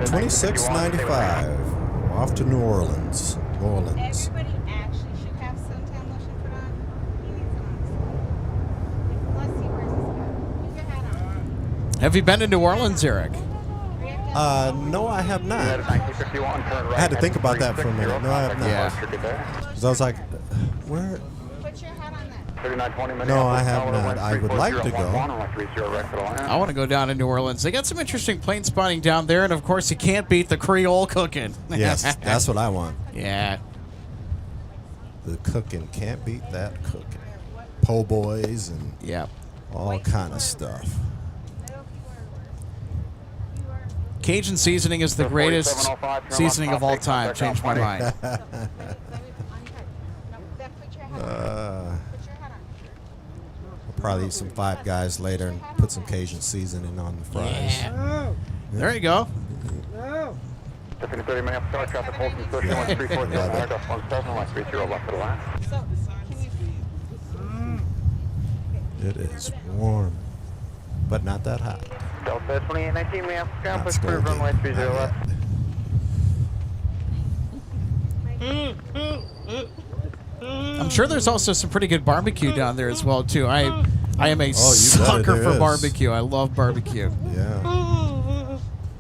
$26.95. Off to New Orleans. New Orleans. Everybody actually should have suntan lotion put on. He needs some. Let's see where's his hat. Put your hat on. Have you been to New Orleans, Eric? No, I have not. I had to think about that for a minute. No, I have not. Yeah. Because I was like, where? Put your hat on that. No, I have not. I would like to go. I want to go down to New Orleans. They got some interesting plane spotting down there, and of course, you can't beat the Creole cooking. Yes, that's what I want. Yeah. The cooking, can't beat that cooking. Po' boys and all kind of stuff. Cajun seasoning is the greatest seasoning of all time. Changed my mind. I'll probably eat some Five Guys later and put some Cajun seasoning on the fries. Yeah. There you go. It is warm, but not that hot. Delta 2819, we have ground push Not clear scolding. runway 30 left. I'm sure there's also some pretty good barbecue down there as well, too. I am a sucker for barbecue. I love barbecue. Yeah.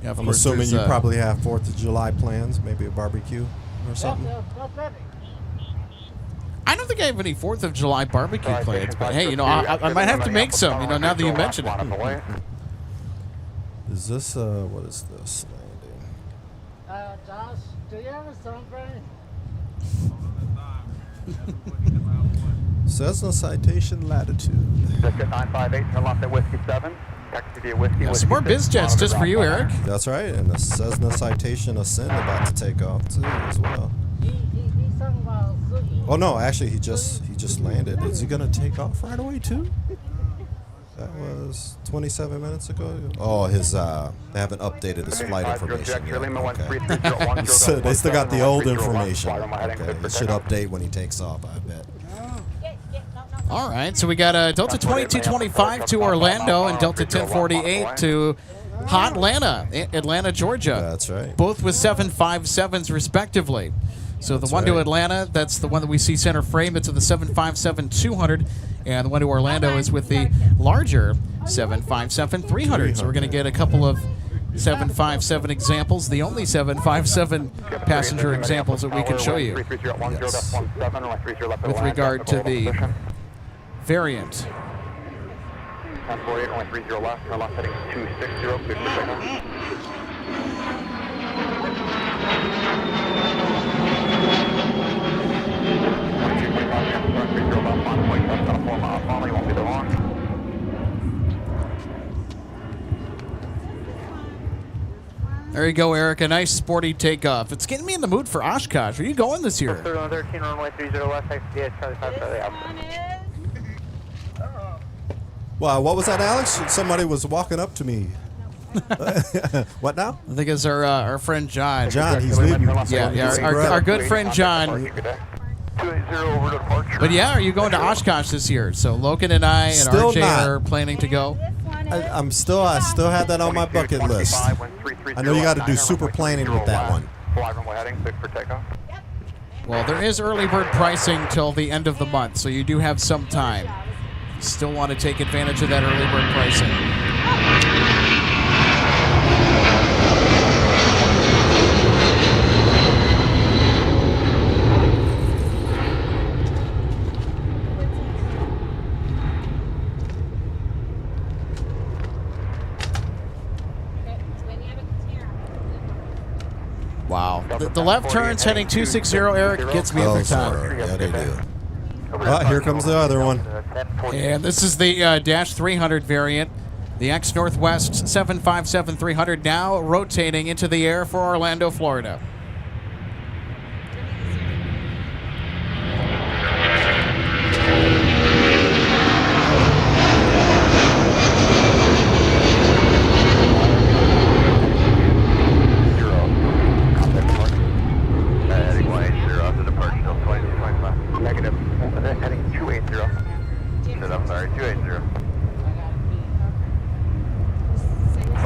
Of I'm course, assuming you there's, probably have 4th of July plans, maybe a barbecue or something. I don't think I have any 4th of July barbecue plans, but hey, you know, I might have to make some, you know, now that you mention it. Is this, what is this landing? Josh, do you have a sunburn? Cessna Citation Latitude. 958, turn left at Whiskey 7. Taxi via Whiskey. Yeah, some more biz jets just for you, Eric. That's right, and the Cessna Citation Ascent about to take off too as well. He's talking about Suki. Oh no, actually he just landed. Is he gonna take off right away too? That was 27 minutes ago. Oh, his they haven't updated his flight information yet. Okay. So they still got the old information. Okay, it should update when he takes off, I bet. All right, so we got Delta 2225 to Orlando and Delta 1048 to Hotlanta, Atlanta, Georgia. That's right. Both with 757s respectively. So the one to Atlanta, that's the one that we see center frame. It's with the 757-200, and the one to Orlando is with the larger 757-300. So we're going to get a couple of 757 examples, the only 757 passenger examples that we can show you. Yes. With regard to the variant. 1048, only 30 left, turn left heading 260, clear for takeoff. There you go, Eric. A nice sporty takeoff. It's getting me in the mood for Oshkosh. Are you going this year? 13, runway 30 left, XDS, Charlie 5, Charlie Alpha. Wow, what was that, Alex? Somebody was walking up to me. What now? I think it's our friend John. John, he's leaving. Yeah, our good friend John. But yeah, are you going to Oshkosh this year? So Logan and I and Still RJ not. are planning to go. I still have that on my bucket list. I know you got to do super planning with that one. Well, there is early bird pricing till the end of the month, so you do have some time. You still want to take advantage of that early bird pricing. Wow. The left turns heading 260, Eric, gets me every time. Yeah, they do. Oh, here comes the other one. And this is the Dash 300 variant. The X Northwest 757-300 now rotating into the air for Orlando, Florida.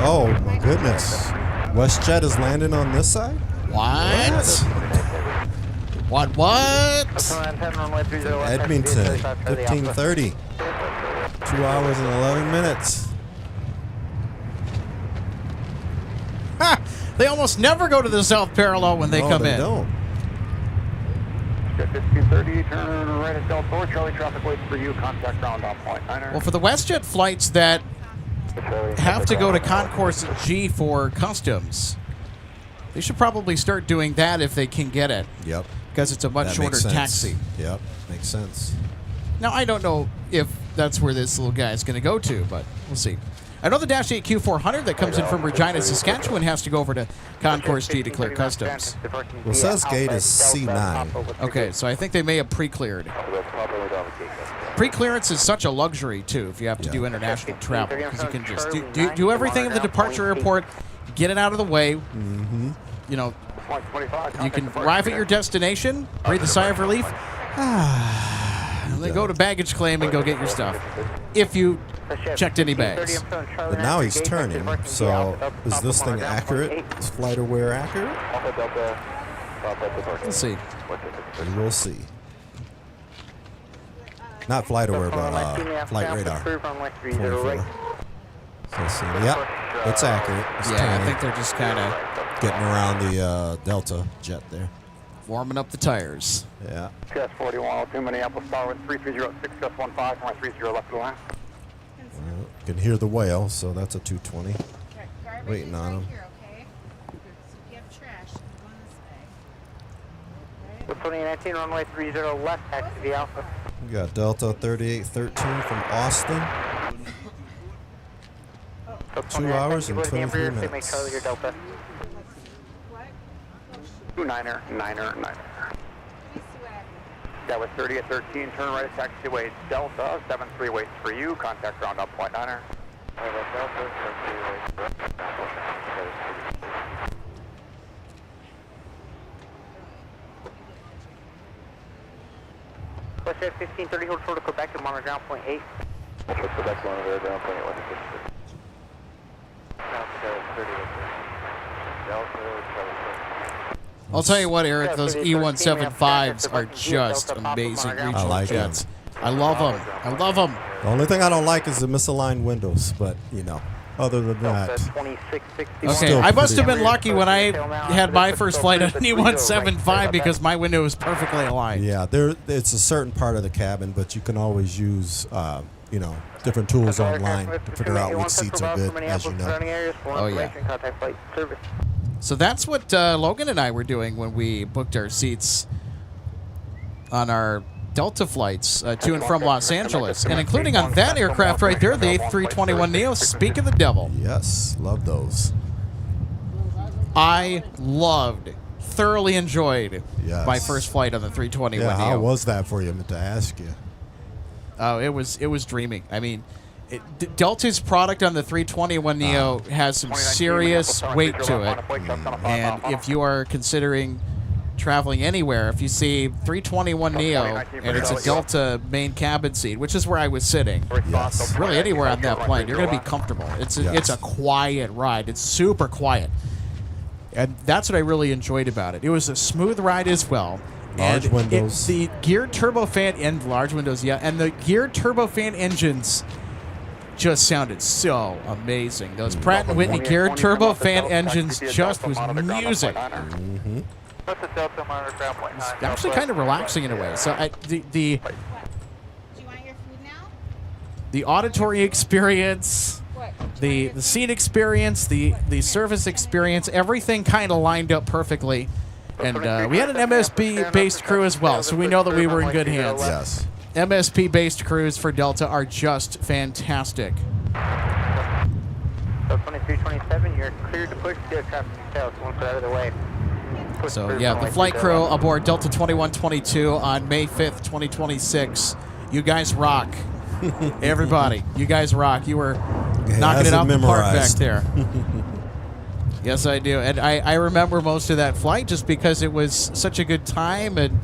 Oh my goodness. WestJet is landing on this side? What? What? Edmonton, 15:30. 2 hours and 11 minutes. Ha! They almost never go to the south parallel when they come in. Don't. 1530, turn right at Del Toro, Charlie, traffic waits for you, contact ground on point 9er. Well, for the WestJet flights that have to go to Concourse G for customs, they should probably start doing that if they can get it. Yep. Because it's a much shorter taxi. Yep, makes sense. Now, I don't know if that's where this little guy is going to go to, but we'll see. I know the Dash 8 Q400 that comes in from Regina, Saskatchewan has to go over to Concourse G to clear customs. Well, it says gate is C9. Okay, so I think they may have pre-cleared. Pre-clearance is such a luxury, too, if you have to do international travel, because you can just do everything at the departure airport, get it out of the way. Mm-hmm. You know, you can arrive at your destination, breathe a sigh of relief, and then go to baggage claim and go get your stuff, if you checked any bags. But now he's turning, so is this thing accurate? Is flight aware accurate? Let's see. We will see. Not flight aware, but flight radar. 24. So see. Yep, it's accurate. It's Yeah, turning. I think they're just kind of Getting around the Delta jet there. warming up the tires. Yeah. CS 4102, Minneapolis, Tower 3306, just 15, 30 left of the line. Well, you can hear the whale, so that's a 220. Waiting on him. The 2019 runway 30 left, taxi to Alpha. We got Delta 3813 from Austin. 2 hours and 23 minutes. Charlie, your Delta. 29er. That was 30 at 13, turn right at taxiway Delta, 73 waits for you, contact ground up point niner. Delta, 73 waits. Push at 1530, hold short of Quebec and monitor ground point 8. Quebec monitor ground point 8. I'll tell you what, Eric, those E175s are just amazing regional like jets. I love them. I love them. The only thing I don't like is the misaligned windows, but you know, other than that. Okay, I must have been lucky when I had my first flight on an E175 because my window was perfectly aligned. Yeah, it's a certain part of the cabin, but you can always use, you know, different tools online to figure out which seats are good, as you know. Oh, yeah. So that's what Logan and I were doing when we booked our seats on our Delta flights to and from Los Angeles, and including on that aircraft right there, the A321neo. Speak of the devil. Yes, love those. I thoroughly enjoyed my first flight on the 321neo. Yeah, how was that for you? I meant to ask you. Oh, it was dreaming. I mean, Delta's product on the 321neo has some serious weight to it, and if you are considering traveling anywhere, if you see 321neo and it's a Delta main cabin seat, which is where I was sitting, really anywhere on that plane, you're going to be comfortable. It's a quiet ride. It's super quiet, and that's what I really enjoyed about it. It was a smooth ride as well. Large windows. The geared turbofan and large windows, and the geared turbofan engines just sounded so amazing. Those Pratt & Whitney geared turbofan engines just was music. Mm-hmm. It's actually kind of relaxing in a way. So Do you want your food now? the auditory experience, the seat experience, the service experience, everything kind of lined up perfectly. And we had an MSP-based crew as well, so we know that we were in good hands. Yes. MSP-based crews for Delta are just fantastic. So 2327, you're cleared to push to traffic details once we're out of the way. So, yeah, the flight crew aboard Delta 2122 on May 5th, 2026. You guys rock. Everybody, you guys rock. You were knocking it out the park back there. Yes, I do. And I remember most of that flight just because it was such a good time and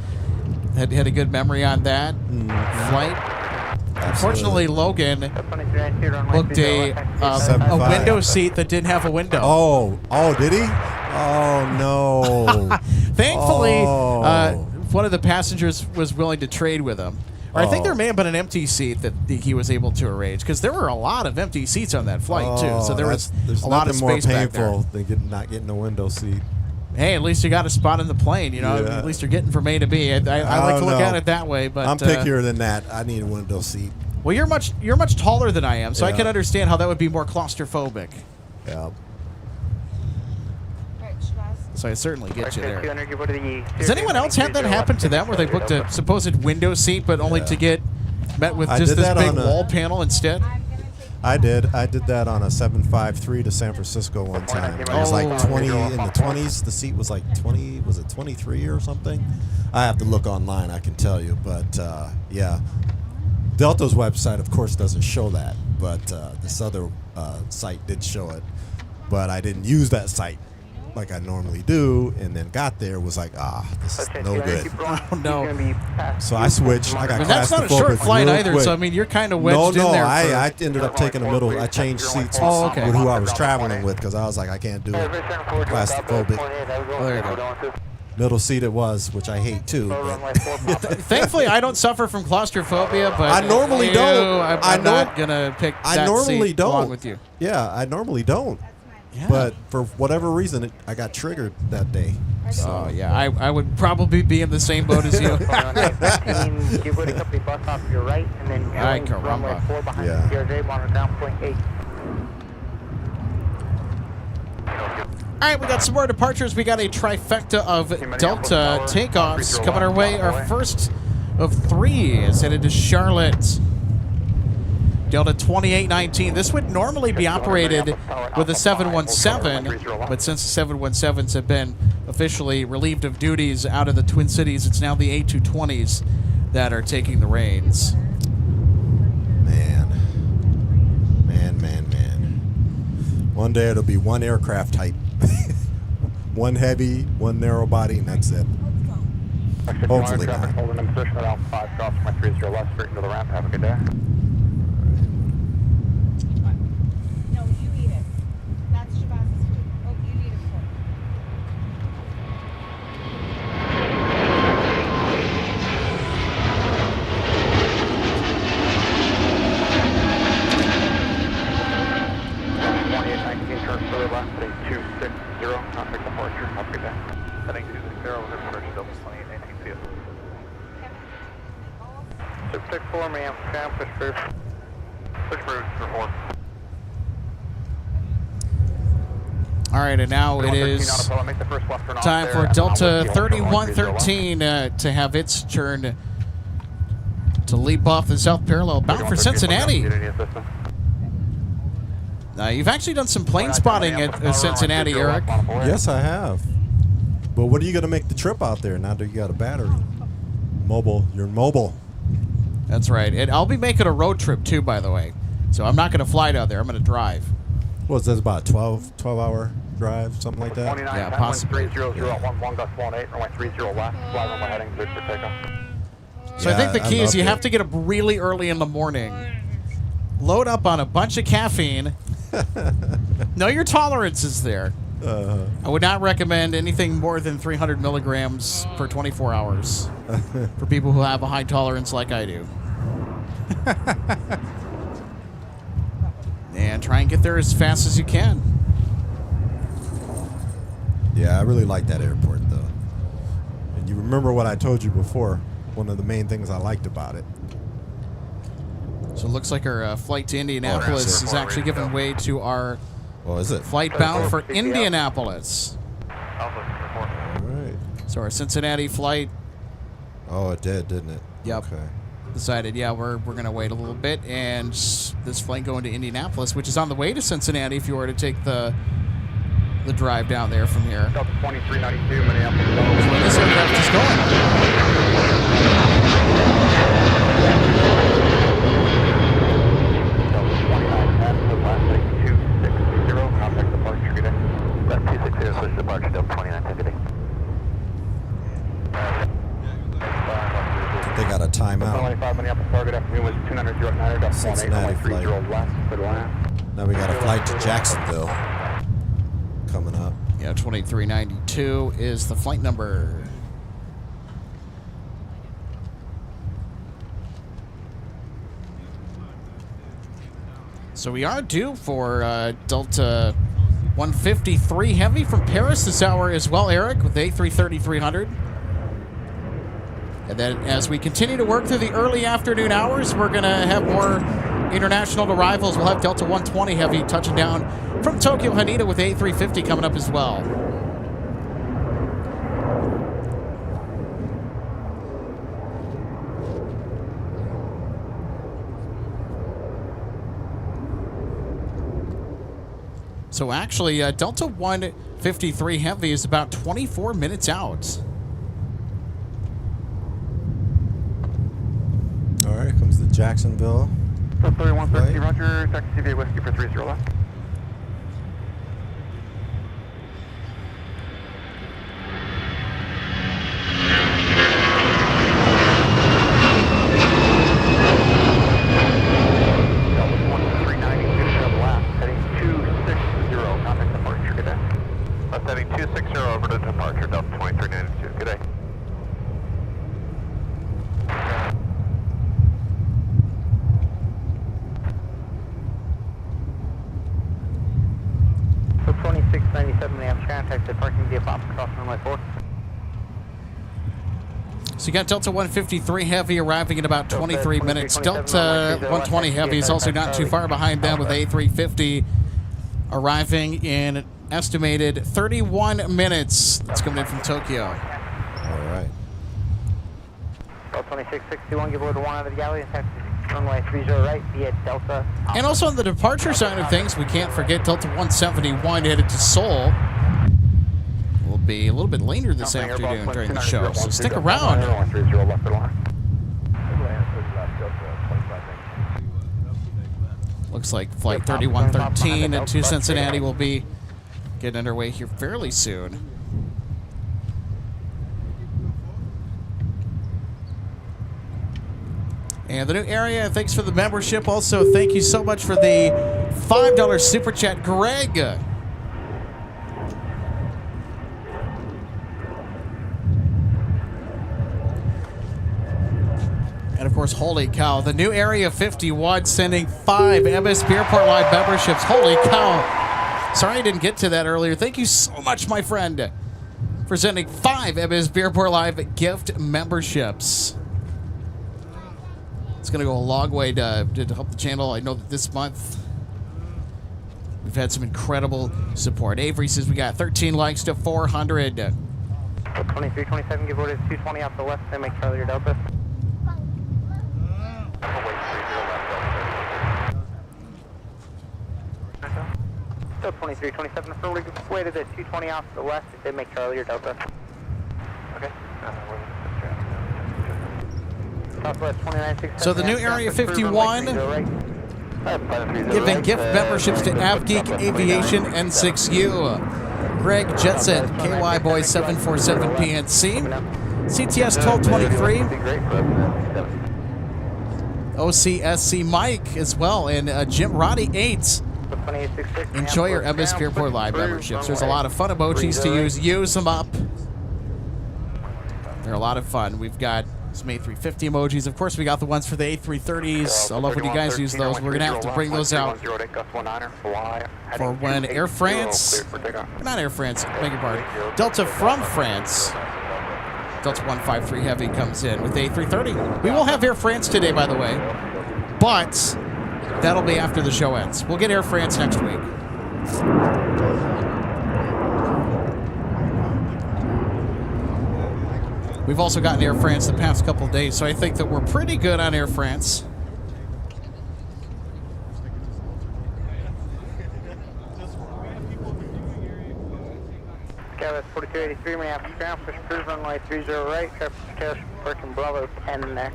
had a good memory on that flight. Unfortunately, Logan booked a window seat that didn't have a window. Oh, did he? Oh, no. Thankfully, one of the passengers was willing to trade with him. Or I think there may have been an empty seat that he was able to arrange, because there were a lot of empty seats on that flight, too. So there's a lot of space back there. There's nothing more painful than not getting a window seat. Hey, at least you got a spot in the plane, you know. Yeah. At least you're getting from A to B. I like to look at it that way, but I'm pickier than that. I need a window seat. Well, you're much taller than I am, so I can understand how that would be more claustrophobic. Yeah. So I certainly get you there. Does anyone else have that happen to them, where they booked a supposed window seat, but only to get met with just this big wall panel instead? I did that on a 753 to San Francisco one time. It was like 20 in the 20s. The seat was like 20. Was it 23 or something? I have to look online. I can tell you, but yeah. Delta's website, of course, doesn't show that, but this other site did show it. But I didn't use that site like I normally do, and then got there, was like, this is no good. Oh, no. So I switched. I got that's not a short flight either, quick. So I mean, you're kind of wedged in there. No, I ended up taking a middle. I changed seats with who I was traveling with, because I was like, I can't do it. Claustrophobic. Well, there you go. Middle seat it was, which I hate too. Thankfully, I don't suffer from claustrophobia, but I normally don't. I'm not gonna pick that seat along with you. Yeah, I normally don't. Yeah. But for whatever reason, I got triggered that day. So. Oh, yeah. I would probably be in the same boat as you. Give a company bus off your right, and then runway 4 behind the CRJ, monitor down point 8. All right, we got some more departures. We got a trifecta of Delta takeoffs coming our way. Our first of 3 is headed to Charlotte. Delta 2819. This would normally be operated with a 717, but since the 717s have been officially relieved of duties out of the Twin Cities, it's now the A220s that are taking the reins. Man. One day it'll be one aircraft type. One heavy, one narrow body, and that's it. Hopefully not. Holding in position at Alpha 5, cross my 30 left, straight into the ramp. Have a good day. No, you eat it. That's Shabaz's food. Oh, you need it for. Turn to the left, heading 260, contact departure. Have a good day. Heading 260, departure, Delta 2819, see you. 664, ma'am. Push through. Push through, report. All right, and now it is time for Delta 3113 to have its turn to leap off the south parallel, bound for Cincinnati. You've actually done some plane spotting at Cincinnati, Eric. Yes, I have. But what are you going to make the trip out there now that you got a battery? Mobile. You're mobile. That's right. And I'll be making a road trip, too, by the way. So I'm not going to fly down there. I'm going to drive. What is that, about 12-hour drive, something like that? Yeah, possibly. 300 at 11.18, runway 30 left, fly runway heading cleared for takeoff. So I think the key is you have to get up really early in the morning, load up on a bunch of caffeine, know your tolerance is there. I would not recommend anything more than 300 milligrams per 24 hours for people who have a high tolerance like I do. And try and get there as fast as you can. Yeah, I really like that airport, though. And you remember what I told you before, one of the main things I liked about it. So it looks like our flight to Indianapolis is actually giving way to our flight bound for Indianapolis. All right. So our Cincinnati flight. Oh, it did, didn't it? Yep. Okay. Decided, yeah, we're going to wait a little bit, and this flight going to Indianapolis, which is on the way to Cincinnati if you were to take the drive down there from here. Delta 2392, Minneapolis. That's where this aircraft is going. Delta 2910, the last thing 260, contact departure, good day. That 260, switch departure, Delta 2910, good day. They got a timeout. 25 Minneapolis, target afternoon was 200 Delta 18, Cincinnati flight. 30 left, for the land. Now we got a flight to Jacksonville coming up. Yeah, 2392 is the flight number. So we are due for Delta 153 Heavy from Paris this hour as well, Eric, with the A330-300. And then as we continue to work through the early afternoon hours, we're going to have more international arrivals. We'll have Delta 120 Heavy touching down from Tokyo Haneda with A350 coming up as well. So actually, Delta 153 Heavy is about 24 minutes out. All right, comes the Jacksonville. So 3160, roger, taxi CVA Whiskey for 30 left. Heading 260 over to departure, Delta 2392. Good day. So 2697, we have contact departing via Pop, cross runway 4. So you got Delta 153 Heavy arriving in about 23 minutes. Delta 120 Heavy is also not too far behind them with A350 arriving in estimated 31 minutes. That's coming in from Tokyo. All right. Delta 2661, give order 1 out of the galley and taxi runway 30 right via Delta. And also on the departure side of things, we can't forget Delta 171 headed to Seoul. Will be a little bit later this afternoon during the show, so stick around. Looks like flight 3113 to Cincinnati will be getting underway here fairly soon. And the new area, thanks for the membership. Also, thank you so much for the $5 super chat, Greg. And of course, holy cow, the new Area 51 sending 5 MSP Airport Live memberships. Holy cow. Sorry I didn't get to that earlier. Thank you so much, my friend, for sending 5 MSP Airport Live gift memberships. It's going to go a long way to help the channel. I know that this month we've had some incredible support. Avery says we got 13 likes to 400. 2327, give orders 220 off the left, then make Charlie your Delta. Still 2327, affirmative, way to the 220 off the left, then make Charlie your Delta. Okay. Southwest 2967. So the new Area 51 giving gift memberships to AvGeek, Aviation, N6U, Greg Jetson, KY Boy 747 PNC, CTS 1223, OCSC Mike as well, and Jim Roddy 8. Enjoy your MSP Airport Live memberships. There's a lot of fun emojis to use. Use them up. They're a lot of fun. We've got some A350 emojis. Of course, we got the ones for the A330s. I love when you guys use those. We're going to have to bring those out for when Air France, not Air France, beg your pardon, Delta from France, Delta 153 Heavy comes in with the A330. We will have Air France today, by the way, but that'll be after the show ends. We'll get Air France next week. We've also gotten Air France the past couple days, so I think that we're pretty good on Air France. Skywest 4283, Minneapolis ground, push cruise runway 30 right, traffic cash, parking Bravo 10 there.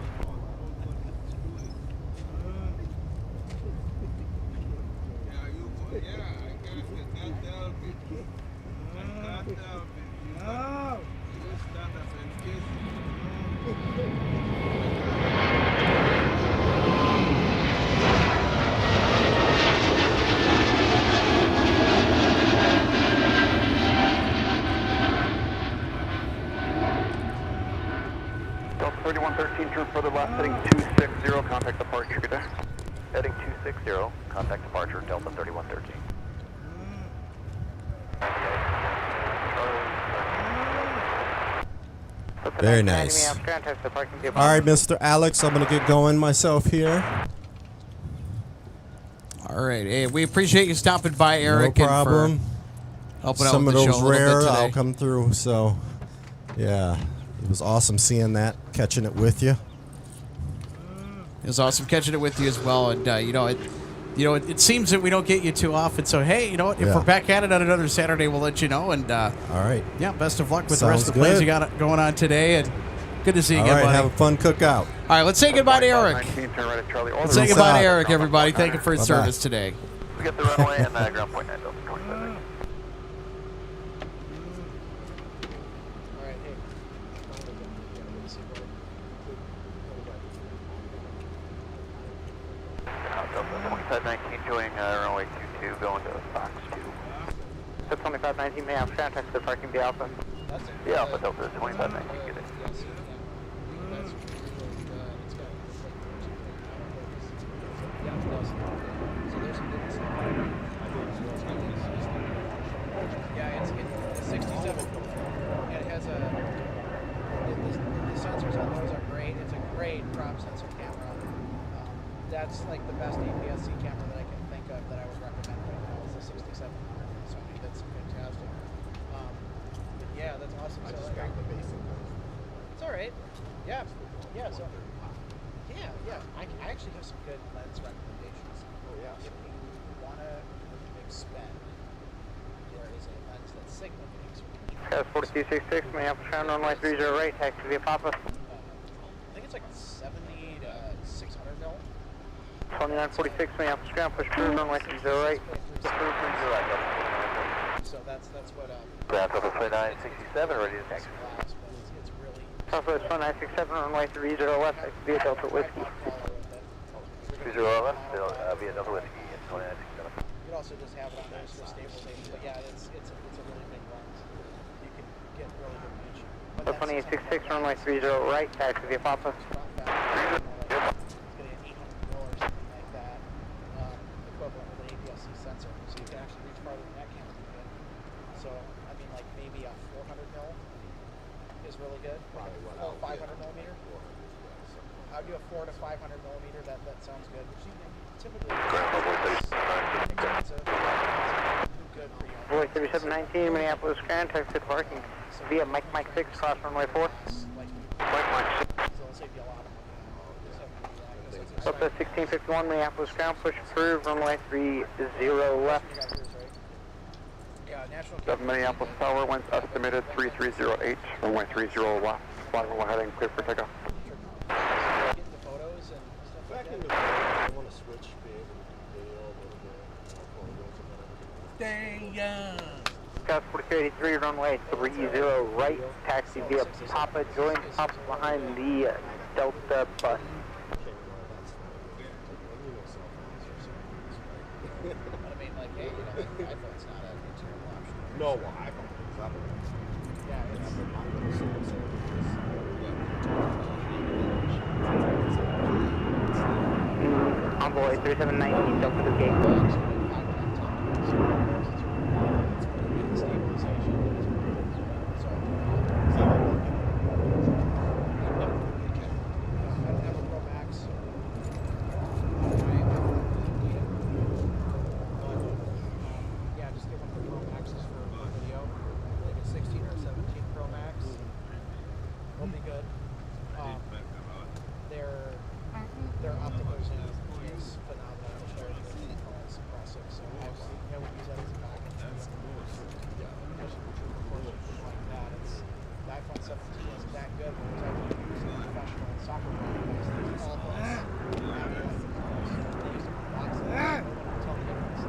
Delta 3113, turn further left, heading 260, contact departure, good day. Heading 260, contact departure, Delta 3113. Very nice. All right, Mr. Alex, I'm going to get going myself here. All right. Hey, we appreciate you stopping by, Eric. No problem. And for helping out Some with of the those show a little rare, bit today. I'll come through. So, yeah, it was awesome seeing that, catching it with you. It was awesome catching it with you as well. And, it seems that we don't get you too often. So, hey, you know what? If we're back at it on another Saturday, we'll let you know. And, all right. Yeah, best of luck with the rest of the plans you got going on today. And good to see you again, buddy. Have a fun cookout. All right, let's say goodbye to Eric. Let's say goodbye to Eric, everybody. Thank you for his service today. We got the runway and ground point 9, Delta 27. Delta 2519, joining runway 22, going to Fox 2. So 2519, may I have contact to the parking the Alpha? Yeah, Alpha Delta 2519, get it. Yeah, it's 67. And it has the sensors on those are great. It's a great crop sensor camera. That's like the best APS-C camera that I can think of that I would recommend right now is the 6700 Sony. That's fantastic. But yeah, that's awesome. I just got the basic. It's all right. Yeah. Yeah. So. Yeah. I actually have some good lens recommendations. Oh yeah. If you want to expend, there is a lens that Sigma makes. Skywest 4266, Minneapolis ground, runway 30 right, taxi via Papa. I think it's like 70 to 600 mil. 2946 Minneapolis ground, push through, runway 30 right. So that's what Ground Southwest 2967, ready to taxi. it's really Southwest 1967, runway 30 left, via Delta Whiskey. 3011, via Delta Whiskey, 2967. You could also just have it on there for stabilization, but yeah, it's a really big run. You can get really good pitch. So 2866, runway 30 right, taxi via Papa. It's gonna get 800 mil or something like that, equivalent with an APS-C sensor, so you can actually reach farther than that camera can get. So I mean, like maybe a 400 mil is really good. Like a full 500 millimeter. I would do a 400 to 500 millimeter. That sounds good. Typically, expensive. Good for you. Boy 3719, Minneapolis Grand, taxi to parking via Mike 6, cross runway 4. So it'll save you a lot of money. Just have to do that. Southwest 1651, Minneapolis Ground, push through, runway 30 left. Yeah, National 7 Minneapolis Tower, winds estimated 3308, runway 30 left. Flying will heading clear for takeoff. getting the photos and stuff like Back in the that. day, I want to switch, be able to do video a little bit, photos and whatever. South 4383, runway 30 right, taxi via Papa, join up behind the Delta bus. But I mean, like, hey, iPhone's not a terrible option. No, well, iPhone is up. Yeah, it's Envoy 3719, Delta to gate. Their optical zoom is phenomenal. It's impressive. So I would use that as a backup. Like that. The iPhone 17 isn't that good, but it's actually used in professional soccer broadcasts. There's all those they use them on boxes. No one can tell the difference.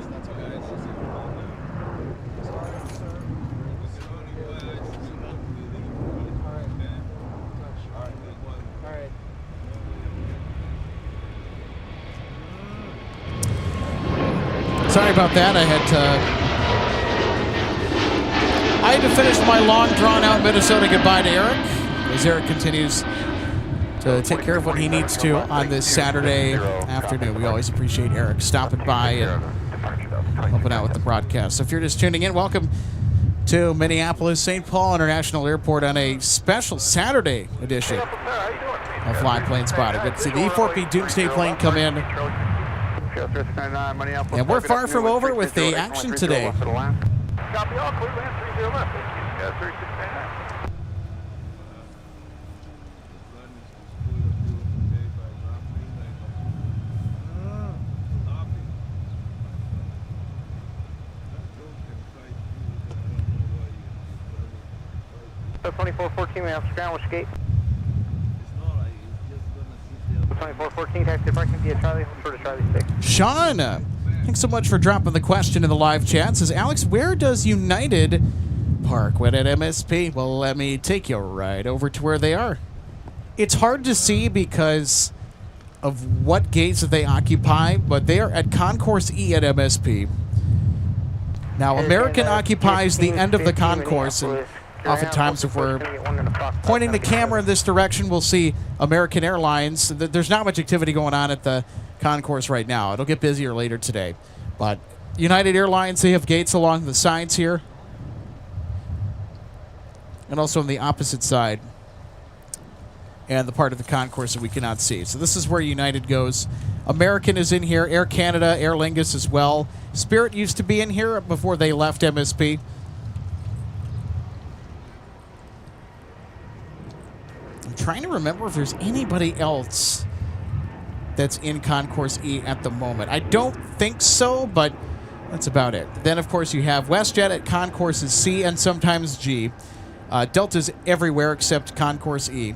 That's okay. Sorry, sir. All right. Sorry about that. I had to finish my long, drawn-out Minnesota goodbye to Eric, as Eric continues to take care of what he needs to on this Saturday afternoon. We always appreciate Eric stopping by and helping out with the broadcast. So if you're just tuning in, welcome to Minneapolis St. Paul International Airport on a special Saturday edition of Fly Plane Spotting. Good to see the E4P Doomsday plane come in. And we're far from over with the action today. Copy all, clear land 30 left. 3699. So 2414, Minneapolis Ground, which gate? 2414, taxi to parking via Charlie, for Charlie 6. Sean, thanks so much for dropping the question in the live chat. Says, Alex, where does United park when at MSP? Well, let me take you right over to where they are. It's hard to see because of what gates that they occupy, but they are at Concourse E at MSP. Now, American occupies the end of the concourse, and oftentimes if we're pointing the camera in this direction, we'll see American Airlines. There's not much activity going on at the concourse right now. It'll get busier later today. But United Airlines, they have gates along the sides here. And also on the opposite side. And the part of the concourse that we cannot see. So this is where United goes. American is in here. Air Canada, Aer Lingus as well. Spirit used to be in here before they left MSP. I'm trying to remember if there's anybody else that's in Concourse E at the moment. I don't think so, but that's about it. Then, of course, you have WestJet at Concourses C and sometimes G. Delta's everywhere except Concourse E.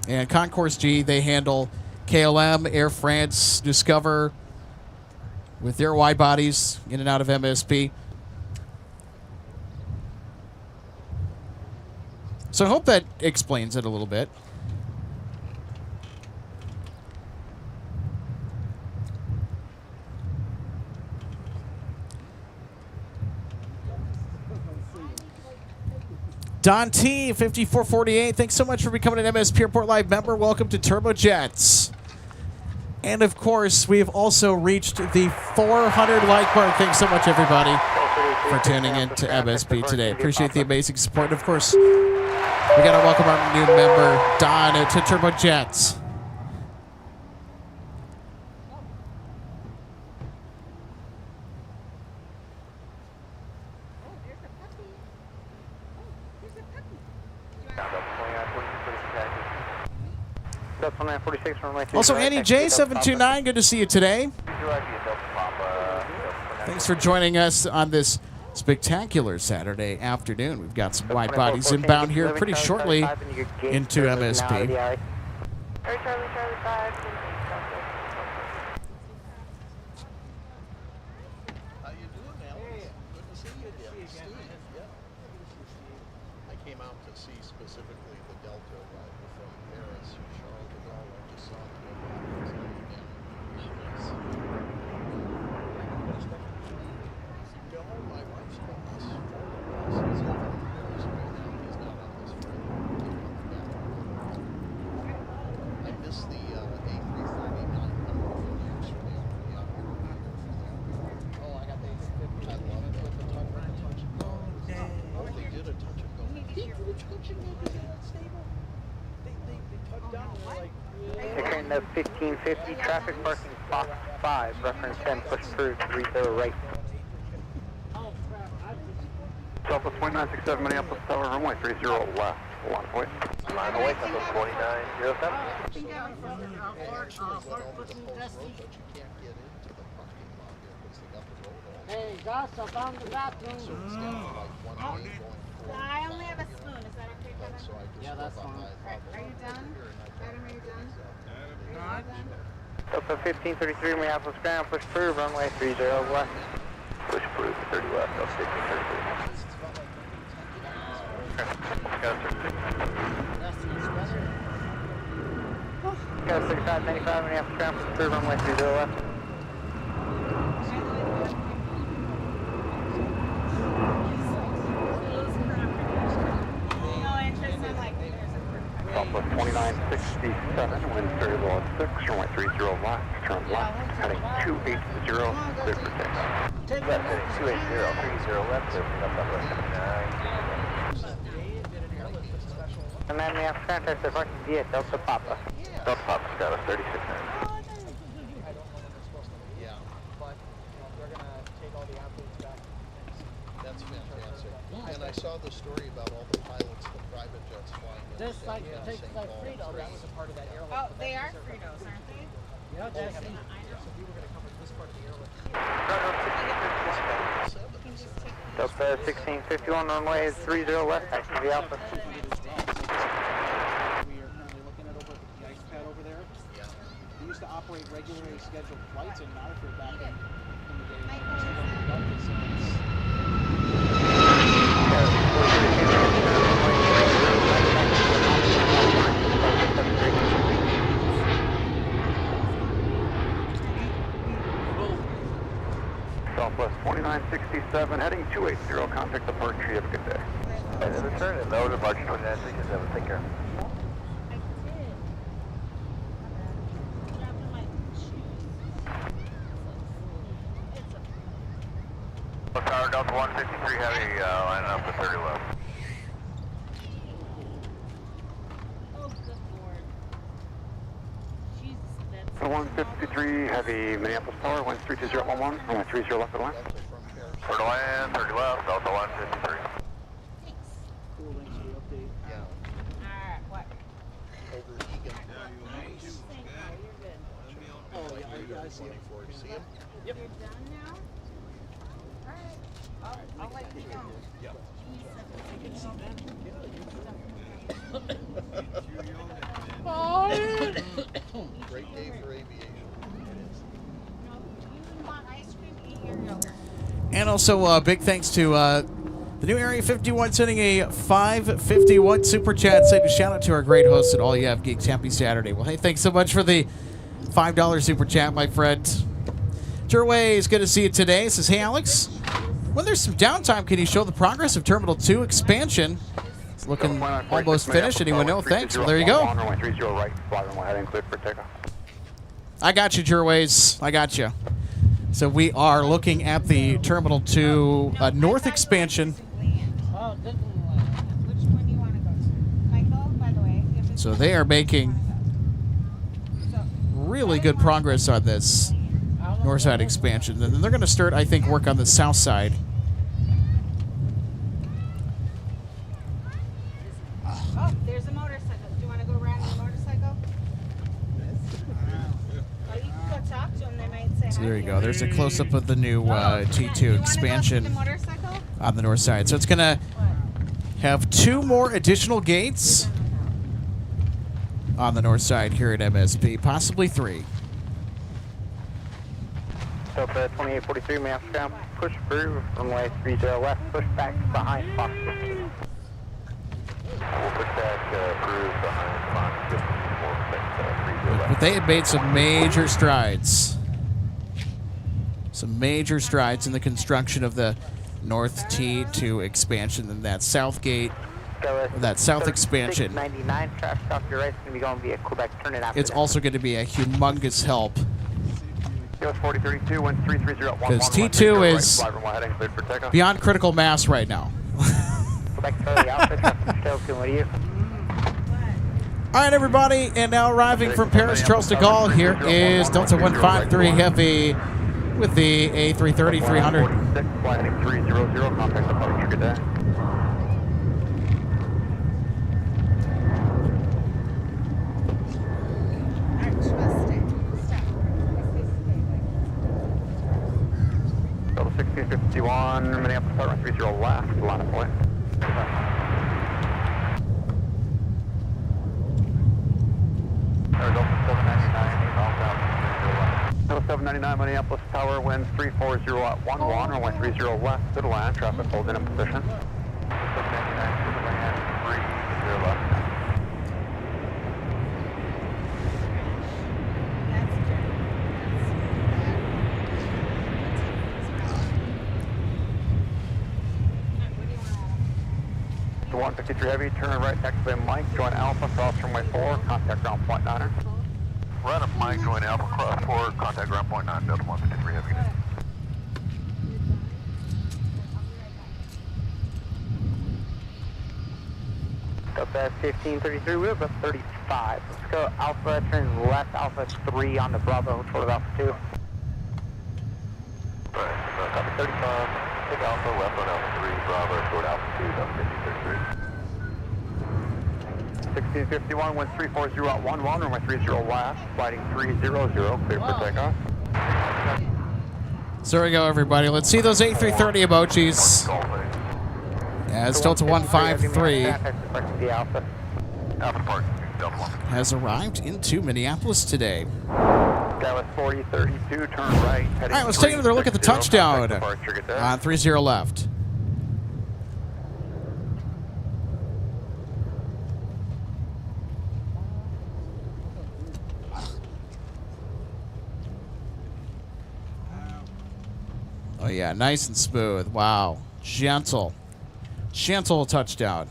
And Concourse G, they handle KLM, Air France, Discover with their wide bodies in and out of MSP. So I hope that explains it a little bit. Don T, 5448, thanks so much for becoming an MSP Airport Live member. Welcome to Turbojets. And of course, we have also reached the 400 like mark. Thanks so much, everybody, for tuning in to MSP today. Appreciate the amazing support. And of course, we got to welcome our new member, Don, to Turbojets. Also, Annie J, 729, good to see you today. Thanks for joining us on this spectacular Saturday afternoon. We've got some wide bodies inbound here pretty shortly into MSP. Securing the 1550, traffic parking box 5, reference 10, push through 30 right. Southwest 2967, Minneapolis Tower, runway 30 left, line of way. Line of way, Southwest 2907. Hey, Josh, I found the bathroom. I only have a spoon. Is that okay, Kevin? Yeah, that's fine. Alright, are you done? Adam, are you done? Are you done? Delta 1533, Minneapolis ground, push through, runway 30 left. Push through 30 left, Delta 1533. Got 6595, Minneapolis ground, push through, runway 30 left. Southwest 2967, wind variable at 6, runway 30 left, turn left, heading 280, clear for takeoff. Left heading 280, 30 left, clear for Southwest 79. And then we have contact the parking via Delta Papa. Delta Papa status 36. That's fantastic. And I saw the story about all the pilots, the private jets flying. This like takes like Fritos. That was a part of that airline. Oh, they are Fritos, aren't they? Yeah, that's So we were going to cover this part of the airline. Delta 1651, runway 30 left, taxi to the Alpha. We are currently looking at over the ice pad over there. Yeah. We used to operate regularly scheduled flights, and now if you're back in the day, Southwest 2967, heading 280, contact the park tree. Have a good day. And in return, and no departure 2967, take care. Tower Delta 153 Heavy, lining up to 30 left. Oh, good lord. Jesus, that's... 153 Heavy, Minneapolis Tower, winds 32011, runway 30 left of the line. Clear to land, 30 left, Delta 153. Thanks. cool links to the update. Yeah. Alright, what? Over Egan. Thank you, you're good. Oh, yeah, I see it. 24. See him? You're done now? Alright. I'll let you know. Yeah. Oh, great day for aviation. No, you want ice cream, eat your yogurt. And also, big thanks to the new Area 51 sending a 551 super chat saying a shout out to our great host at All You Have Geeks. Happy Saturday. Well, hey, thanks so much for the $5 super chat, my friend. Jerway, it's good to see you today. It says, hey, Alex, when there's some downtime, can you show the progress of Terminal 2 expansion? It's looking almost finished. Anyone know? Thanks. Well, there you go. I got you, Jerways. I got you. So we are looking at the Terminal 2 North expansion. Oh, Disneyland. Which one do you want to go to? Michael, by the way. if it's- So they are making really good progress on this north side expansion. And then they're going to start, I think, work on the south side. Oh, there's a motorcycle. Do you want to go ride on the motorcycle? Oh, you can go talk to them. They might say So hi there to you go. There's a close-up of the new T2 expansion The motorcycle? on the north side. So it's going to have 2 more additional gates on the north side here at MSP, possibly 3. So 2843, may have to push through runway 30 left, push back behind Fox 15. We'll push back through behind Fox 15. But they had made some major strides. Some major strides in the construction of the North T2 expansion and that south gate, that south expansion. 99 traffic off your right, it's going to be going via Quebec, turn it after It's also going to be a humongous help. US 4032, 1330 Because T2 is beyond critical mass right now. Quebec, Charlie Alpha, traffic still good with you. All right, everybody, and now arriving from Paris, Charles de Gaulle, here is Delta 153 Heavy with the A330-300. 46, flight heading 300, contact departure, good day. Delta 1651, Minneapolis, Tower 30 left, line of flight. Delta 799, Minneapolis Tower, wind 340 at 11, runway 30 left, to the land, traffic holding in position. 799 to the land, 30 left. The 153 Heavy, turn right, taxi Mike, join Alpha, cross runway 4, contact ground point 9er. Right up Mike, join Alpha, cross 4, contact ground point 9, Delta 153 Heavy. Delta 1533, we're about 35. Let's go Alpha, turn left, Alpha 3 on the Bravo, short of Alpha 2. Right, copy 35. Take Alpha, left on Alpha 3, Bravo, short Alpha 2, Delta 1533. 1651, wind 340 at 11, runway 30 left, sliding 300, clear for takeoff. So there we go, everybody. Let's see those A330 emojis. As Delta 153 Alpha Park, Delta 1. has arrived into Minneapolis today. Dallas 4032, turn right. All right, let's take another look at the touchdown on 30 left. Oh, yeah, nice and smooth. Wow. Gentle. Gentle touchdown.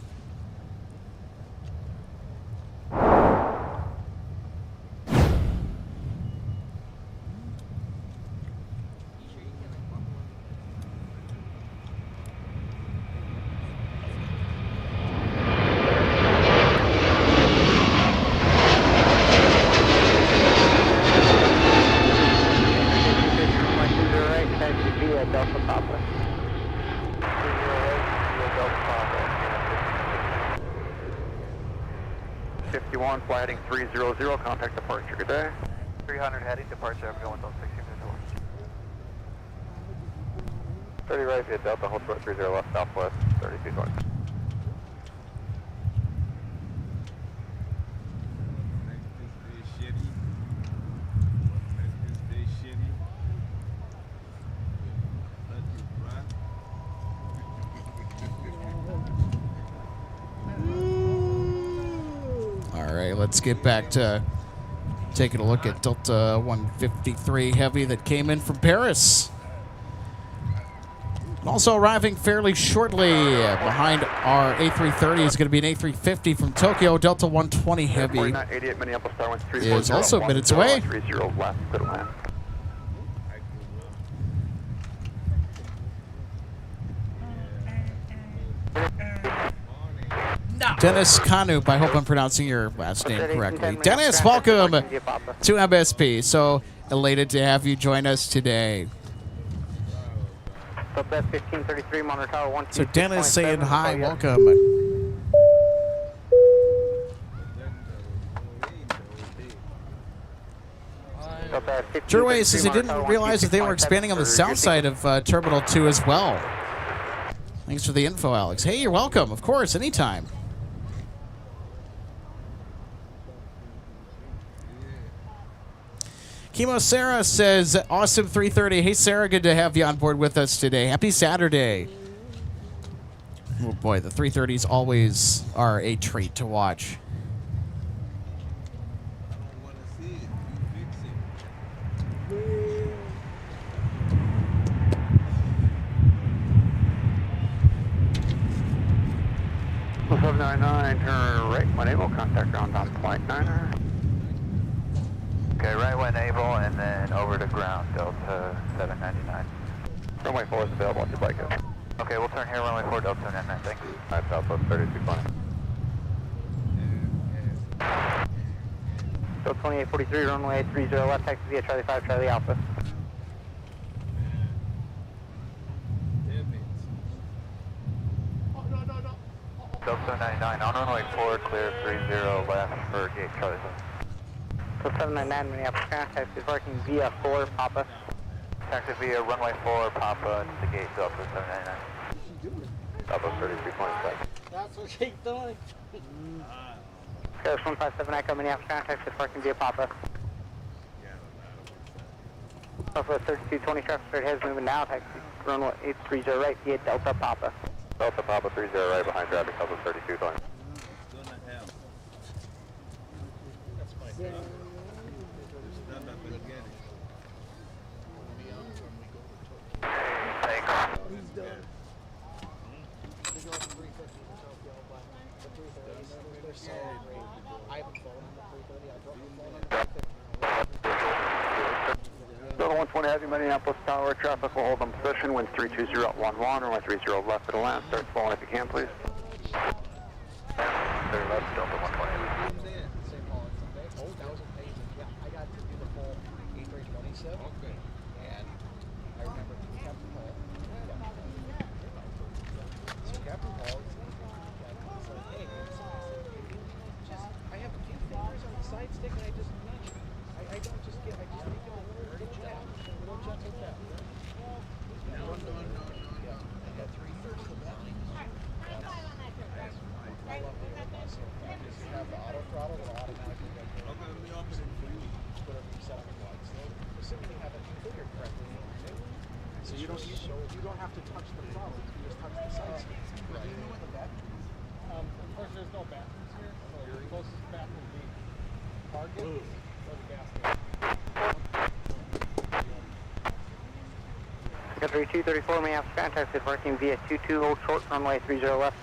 Delta Papa. 51, fly heading 300, contact departure, good day. 300 heading departure, everyone, Delta 1651. 30 right via Delta, hold short 30 left, southwest, 3220. let's get back to taking a look at Delta 153 Heavy that came in from Paris. And also arriving fairly shortly behind our A330 is going to be an A350 from Tokyo. Delta 120 Heavy is also minutes away. Dennis Kanup, I hope I'm pronouncing your last name correctly. Dennis, welcome to MSP. So elated to have you join us today. So Dennis saying hi, welcome. Jerway says he didn't realize that they were expanding on the south side of Terminal 2 as well. Thanks for the info, Alex. Hey, you're welcome. Of course, anytime. Chemo Sarah says, awesome 330. Hey, Sarah, good to have you on board with us today. Happy Saturday. Oh, boy, the 330s always are a treat to watch. Well, 799, turn right when able, contact ground on point 9er. Okay, right when able, and then over to ground, Delta 799. Runway 4 is available if you'd like it. Okay, we'll turn here, runway 4, Delta 799, thank you. Alright, Southwest 3220. Delta 2843, runway 30 left, taxi via Charlie 5, Charlie Alpha. Delta 799, on runway 4, clear 30 left for gate Charlie 7. So 799 Minneapolis, taxi parking via 4 Papa. Taxi via runway 4 Papa to gate Delta 799. Papa 33.6. That's what she's doing. Coast 157 Echo Minneapolis, taxi parking via Papa. Southwest 3220 traffic straight ahead is moving now, taxi runway 830 right via Delta Papa. Delta Papa 30 right behind traffic, Southwest 3220. Delta 120 Heavy Minneapolis Tower, traffic will hold on position, winds 320 at 11, runway 30 left at the land, start flowing if you can, please. 30 left, Delta 120. I got to do the full A320 set, and I remember Captain Hall. So Captain Hall was like, hey, I have a few fingers on the side stick, and I just nudge. I don't just get, I just make it a little jab, a little gentle jab. No. I got 3/3 of the belly. I love the Airbus. You have the auto throttle that automatically goes. Whatever you set on the flight. So assuming you have it configured correctly, so you don't have to touch the throttle. You just touch the side stick. Do you know what the back is? Of course, there's no bathrooms here, so your closest bathroom would be Target or the gas station. Country 234 Minneapolis, taxi parking via 22 Old Short, runway 30 left.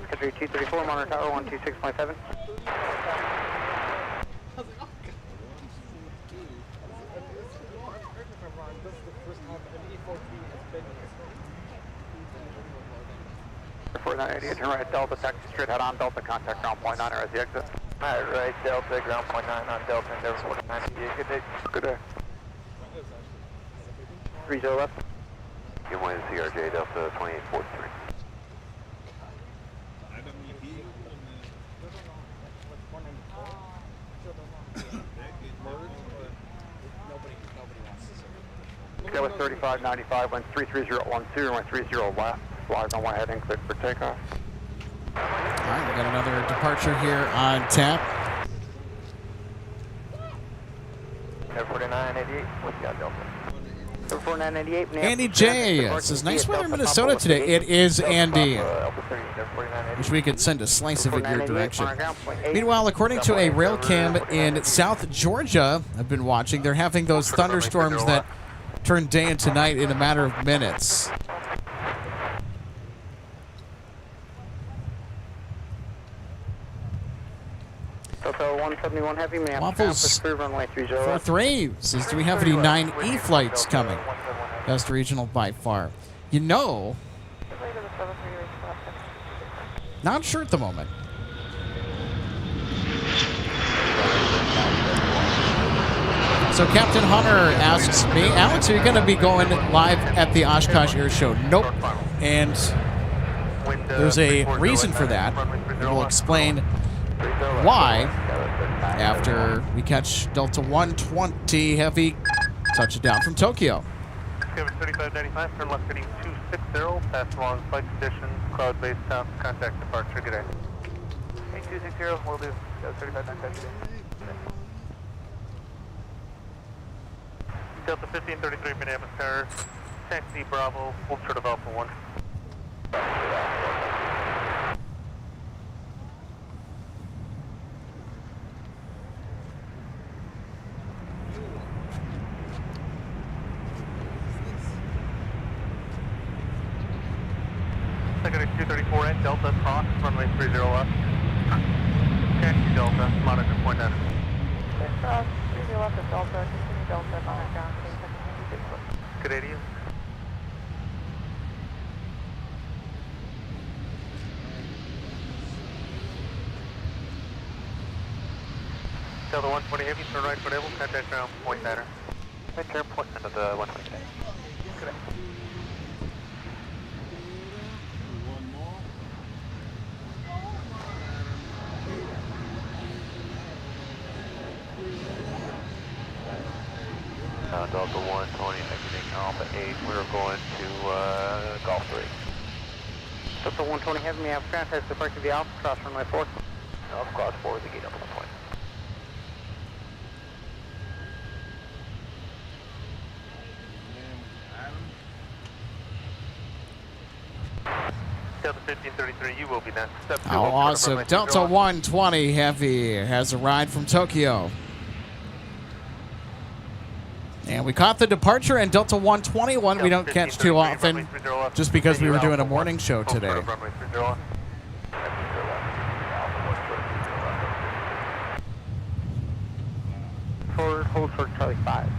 Country 234, Monitor Tower 126.7. Turn right, Delta, taxi straight head on Delta, contact ground point 9 as the exit. Alright, right, Delta, ground point 9 on Delta, and Delta 9. Good day. Good day. 30 left. Give way to CRJ, Delta 2843. Okay, with 3595, went 33012, went 30 left. Flies on one heading, cleared for takeoff. All right, we got another departure here on tap. Air 4988, what's got Delta? Andy J says, nice weather in Minnesota today. It is, Andy. Wish we could send a slice of it your direction. Meanwhile, according to a rail cam in South Georgia I've been watching, they're having those thunderstorms that turn day into night in a matter of minutes. Waffles 43 says, do we have any 9E flights coming? Best regional by far. You know, not sure at the moment. So Captain Hunter asks me, Alex, are you going to be going live at the Oshkosh Air Show? Nope. And there's a reason for that. We'll explain why after we catch Delta 120 Heavy touchdown from Tokyo. 3595, turn left heading 260, pass along flight conditions, cloud-based south, contact departure, good day. 8260, we'll do 3595 today. Delta 1533, Minneapolis Tower, taxi Bravo, full short of Alpha 1. Second 234 at Delta, cross, runway 30 left. Taxi Delta, monitor point nine. Cross, 30 left at Delta, continue Delta, monitor down, Good day to you. Delta 120 Heavy, turn right for Naval, contact ground, point niner. Take care, point nine of the 120 today. Good day. Delta 120, exiting Alpha 8, we're going to Golf 3. Delta 120 Heavy, may I have contact departure the Alpha cross runway 4. Alpha cross 4 is the gate up on the point. Delta 1533, you will be next. Oh, awesome. Delta 120 Heavy has arrived from Tokyo. And we caught the departure, and Delta 121 we don't catch too often just because we were doing a morning show today. Hold for Charlie 5.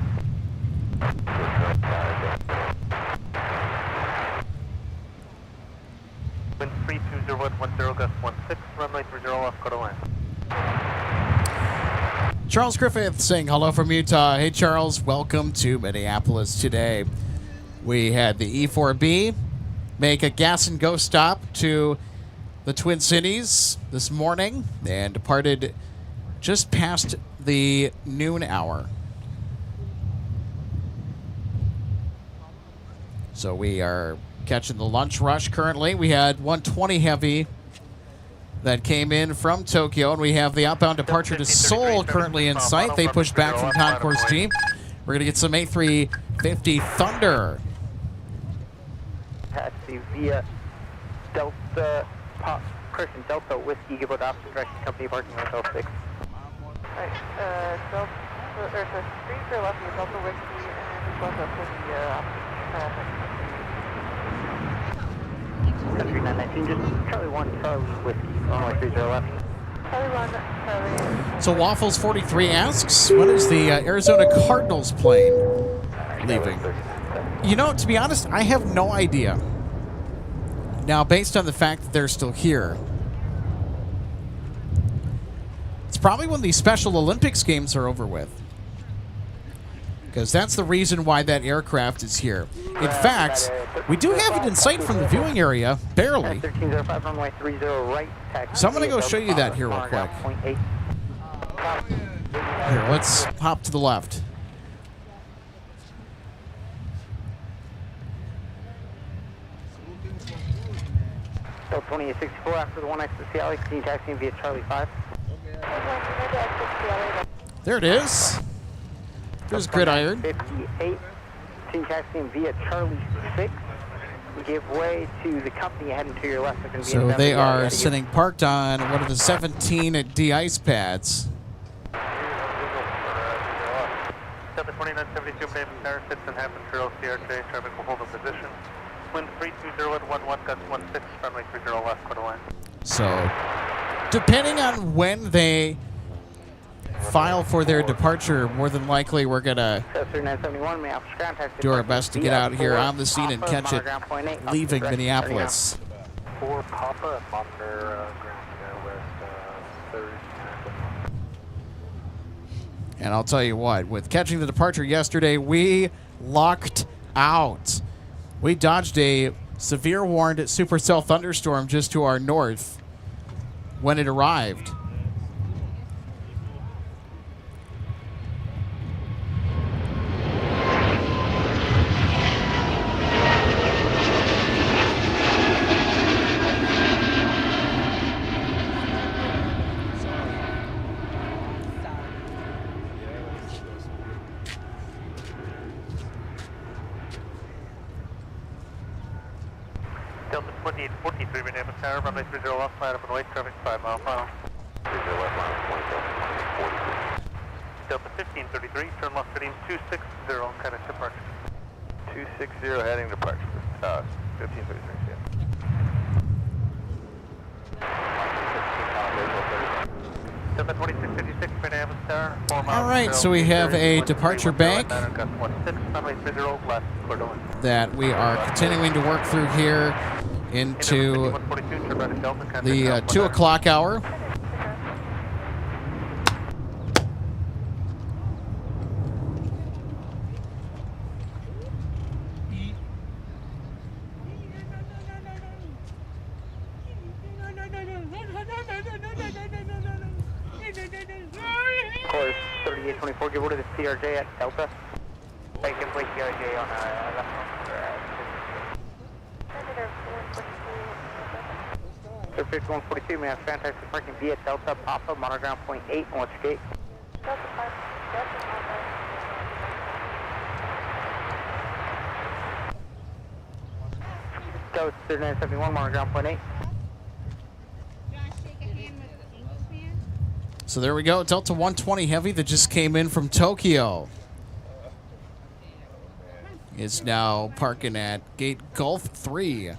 Wind 32010, gust 16, runway 30 left, go to line. Charles Griffith saying hello from Utah. Hey, Charles, welcome to Minneapolis today. We had the E4B make a gas and go stop to the Twin Cities this morning and departed just past the noon hour. So we are catching the lunch rush currently. We had 120 Heavy that came in from Tokyo, and we have the outbound departure to Seoul currently in sight. They pushed back from Concourse G. We're going to get some A350 Thunder. Taxi via Delta, Christian Delta Whiskey, give out opposite direction, company parking lot Delta 6. Alright, Delta, there's a street for left via Delta Whiskey, and just left up to the opposite Country 919, just Charlie 1, Charlie Whiskey, runway 30 left. Charlie 1, Charlie. So Waffles 43 asks, when is the Arizona Cardinals plane leaving? You know, to be honest, I have no idea. Now, based on the fact that they're still here, it's probably when the Special Olympics games are over with. Because that's the reason why that aircraft is here. In fact, we do have it in sight from the viewing area, barely. So I'm going to go show you that here real quick. Here, let's hop to the left. Delta 2864 after the 1 exit Seattle, continue taxiing via Charlie 5. There it is. There's Gridiron. 58, 17 taxiing via Charlie 6. Give way to the company heading to your left. So they are sitting parked on one of the 17 de-ice pads. Delta 2972, Minneapolis Airport, sits in Hampton Trail, CRJ, traffic will hold in position. Wind 32011, gust 16, runway 30 left, quarter line. So, depending on when they file for their departure, more than likely we're going to do our best to get out here on the scene and catch it leaving Minneapolis. 4 Papa, monitor ground west 3rd. And I'll tell you what, with catching the departure yesterday, we locked out. We dodged a severe warned supercell thunderstorm just to our north when it arrived. Delta 2843, Minneapolis Tower, runway 30 left, flat up and away, traffic 5 mile final. 30 left, line 2843. Delta 1533, turn left heading 260, contact departure. 260 heading departure. 1533, yeah. Delta 2656, Minneapolis Tower, 4 miles. All right, so we have a departure bank that we are continuing to work through here into the 2 o'clock hour. Course 3824, give order to CRJ at Delta. I can place CRJ on left. So 5142, may have fantastic parking via Delta Papa, monoground point 8, on which gate? Delta 5, Delta Papa. Delta 3971, monoground point 8. So there we go, Delta 120 Heavy that just came in from Tokyo is now parking at gate Gulf 3.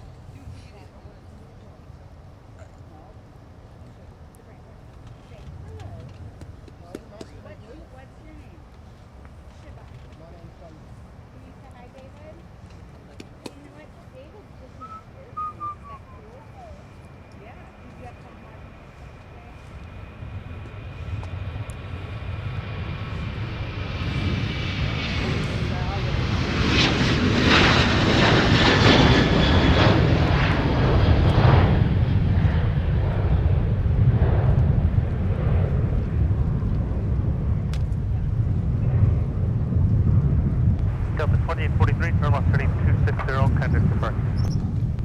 Delta 2843, turn left heading 260, contact departure.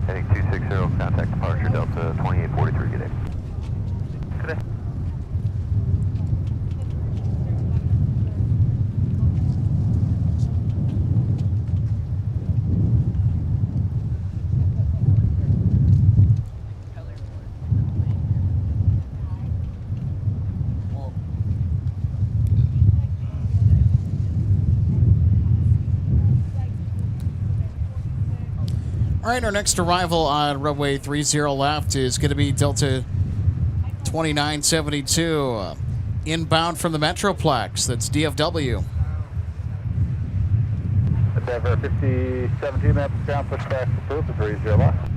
Heading 260, contact departure, Delta 2843, good day. Good day. All right, our next arrival on runway 30 left is going to be Delta 2972, inbound from the Metroplex. That's DFW. Endeavor 5017, map ground, push back to 30 left.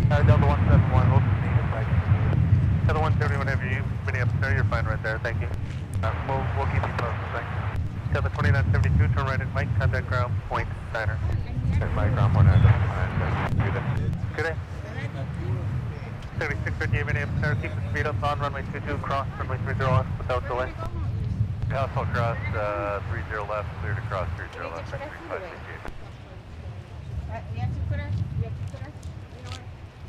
Delta 171, we'll see you. Thank you. Delta 170, whenever you, Minneapolis, you're fine right there, thank you. We'll keep you posted, thanks. Delta 2972, turn right at Mike, contact ground point, Steiner. Mike, ground point, good day. Good day. 3658, Minneapolis, keep the speed up on runway 22, cross runway 30 left without delay. Household cross 30 left, clear to cross 30 left, 3568. You have to put her, you know what,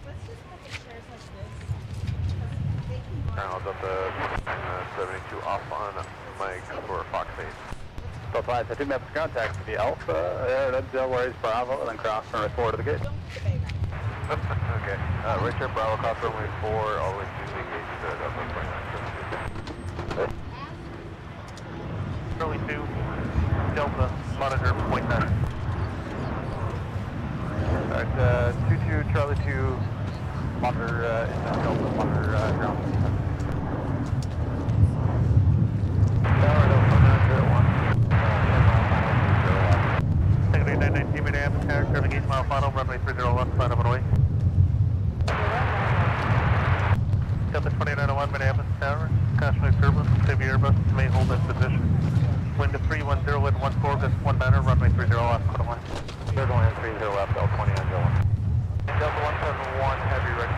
let's just look at chairs like this, because they can go Ground Delta 72 off on Mike for Fox 8. Delta 5, 2 maps ground taxi to the Alpha, Delaware is Bravo, and then cross runway 4 to the gate. Okay, Richard Bravo, cross runway 4, all the way to the gate to Delta 29. Runway 2, Delta, monitor, point 9. Alright, 22 Charlie 2, monitor, Delta, monitor, ground. Tower, Delta 901. Secondary 919 Minneapolis, tower, curving 8 mile final, runway 30 left, line of runway. Delta 2901 Minneapolis tower, cautionary turbulence, heavy Airbus, may hold in position. Wind to 310 with 14, gust 19er, runway 30 left, clear to line. Third line 30 left, Delta 2901. Delta 171 heavy red.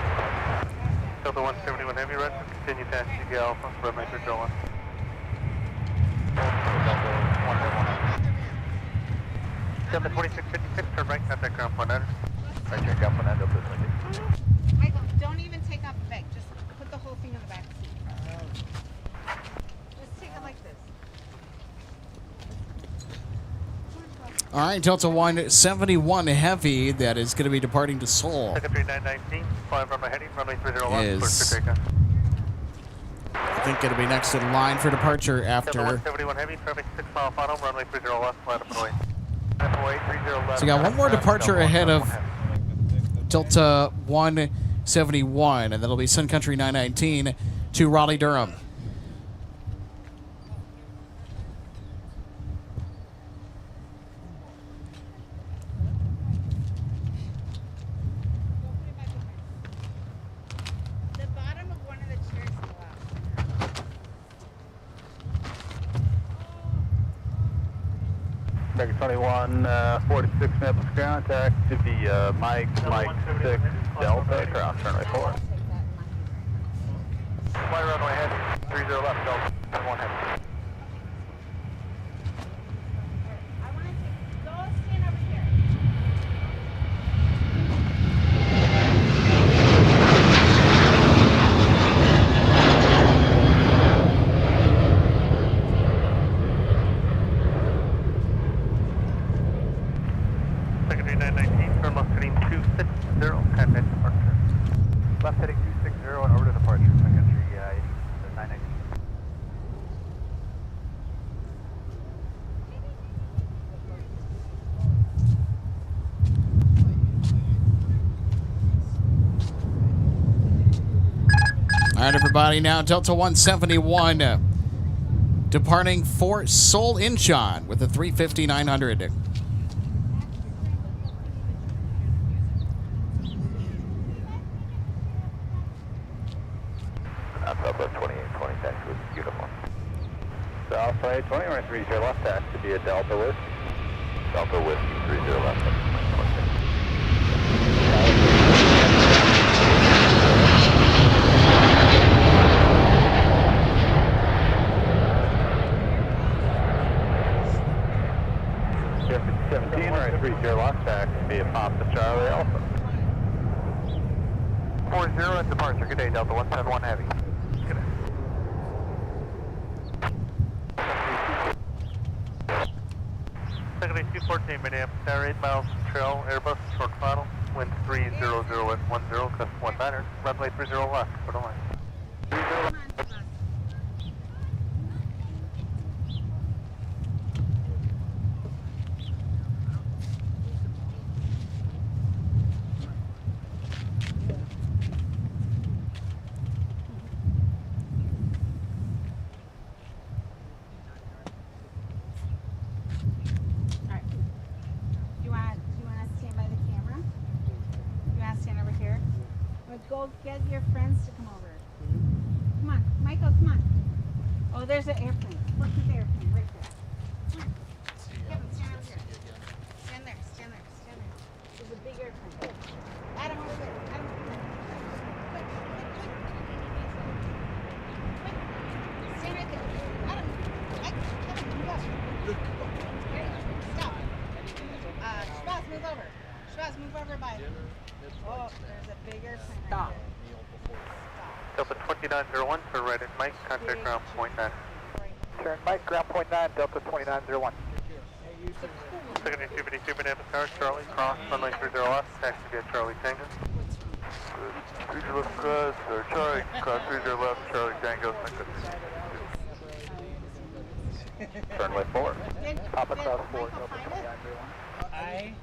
Delta 171 heavy red, continue taxi to Alpha, runway 30 left. Delta 2656, turn right, contact ground point 9. Right here, ground point 9, Delta 26. Michael, don't even take off the bag. Just put the whole thing in the back seat. Just take it like this. All right, Delta 171 Heavy that is going to be departing to Seoul. Secretary 919, 5 runway heading, runway 30 left, Is- push for takeoff. I think going to be next in line for departure Delta after. 171 heavy, traffic 6 mile final, runway 30 left, line of runway. FOA 30 left. So we got one more departure ahead of Delta 171, and that'll be Sun Country 919 to Raleigh, Durham. The bottom of one of the chairs fell out. American 21, 46 Minneapolis ground taxi to the Mike 6 Delta, cross runway 4. Fly runway heading, 30 left, Delta 1 heavy. I want to go stand over here. Secondary 919, turn left heading 260, contact departure. Left heading 260 and over to departure, Sun Country 919. All right, everybody. Now Delta 171 departing for Seoul Incheon with a 350-900. Southwest 2820, taxi with uniform. Southwest 20, right 30 left, taxi to be a Delta Whiskey. Delta Whiskey, 30 left, taxi 17, right 30 left, taxi to be a Papa Charlie Alpha. 40 at departure, good day, Delta 171 heavy. Good day. Secondary 214, Minneapolis, tower 8 miles from trail, Airbus, short final, wind 300 at 10, gust 19er, runway 30 left, put on line. 30 left. Alright. You want to stand by the camera? You want to stand over here? Well, go get your friends to come over. Come on, Michael, come on. Oh, there's an airplane. Look at the airplane right there. Come on. Kevin, stand over here. Stand there, stand there, stand there. There's a big airplane. Adam, over there. Adam. Quick, quick, quick. Quick. Stand right there. Adam. Kevin, move up. Stop. Shabazz, move over. Shabazz, move over by. Oh, there's a bigger plane. Stop. Stop. Delta 2901, turn right at Mike, contact ground point 9. Turn Mike, ground point 9, Delta 2901. Secondary 252, Minneapolis Tower, Charlie, cross, runway 30 left, taxi via Charlie Tango. 30 left cross, or Charlie, cross 30 left, Charlie Tango. Runway 4. Papa cross 4, Michael Delta find it? 2901.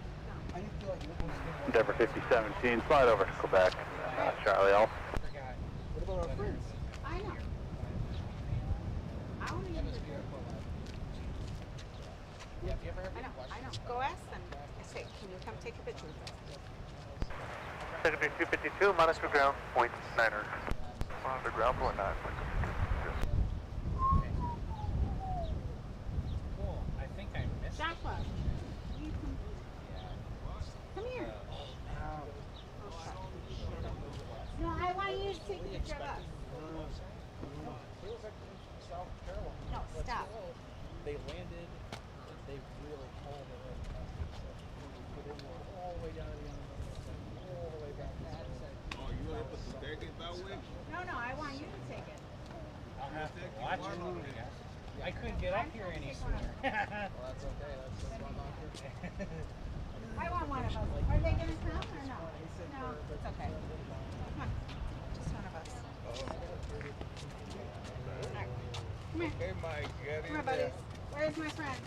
I didn't feel like it was Endeavor 5017, slide over to Quebec, Charlie Alpha. What about our friends? I know. I want to use it. Yeah, if you ever have I any know. questions. Go ask them. I say, can you come take a picture with us? Secondary 252, monitor ground point 9er. Monitor ground point 9. Cool. I think I missed Joshua, you come here. No, I want you to take a picture of us. No, stop. They landed, they really hauled it right back. So they were all the way down to the end of all the way back. Oh, you want to put the bag in that way? No, I want you to take it. I'll have to watch it. I couldn't get up here any sooner. Well, that's okay. That's just one doctor. I want one of us. Are they going to come or no? No, it's okay. Come on. Just one of us. All right. Come here. Hey, Mike, get Come here, buddies. Where's my friend?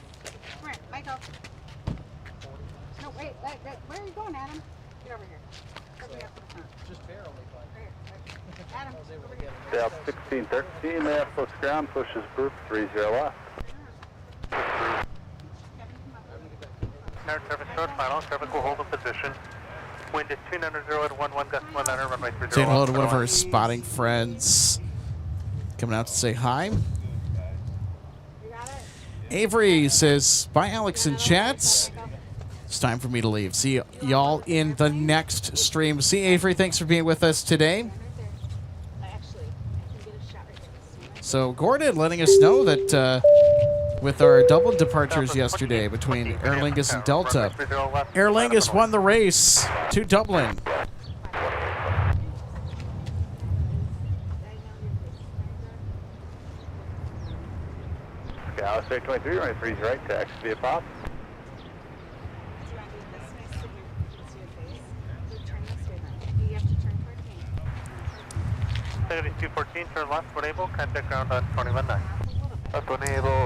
Come here, Michael. No, wait. Where are you going, Adam? Get over here. Let me up to the front. Just barely, but Right here. Adam, I was able over to here. get him. Delta 1613, Minneapolis ground, pushes group 30 left. Air traffic short, final, traffic will hold in position. Wind is 290 at 11, gust 19, runway 30 Saying hello to left. one of our spotting friends. Coming out to say hi. You got it? Avery says, bye, Alex and chats. It's time for me to leave. See y'all in the next stream. See, Avery, thanks for being with us today. Right there. Actually, I can get a shot right there. So Gordon letting us know that with our double departures yesterday between Aer Lingus and Delta, Aer Lingus won the race to Dublin. Dallas 823, runway 30 right, taxi via Pop. Do you want to do this way so we can see your face? You turn this way then. You have to turn toward me. Secondary 214, turn left when able, contact ground on 21-9.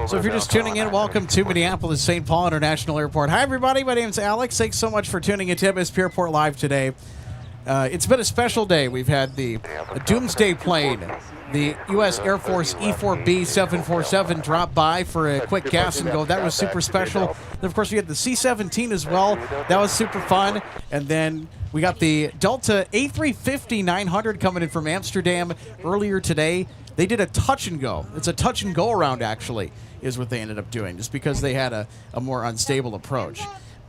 So if you're just tuning in, welcome to Minneapolis St. Paul International Airport. Hi, everybody. My name's Alex. Thanks so much for tuning into MSP Airport Live today. It's been a special day. We've had the Doomsday plane, the U.S. Air Force E-4B 747 drop by for a quick gas and go. That was super special. Then, of course, we had the C-17 as well. That was super fun. And then we got the Delta A350-900 coming in from Amsterdam earlier today. They did a touch and go. It's a touch and go around, actually, is what they ended up doing, just because they had a more unstable approach.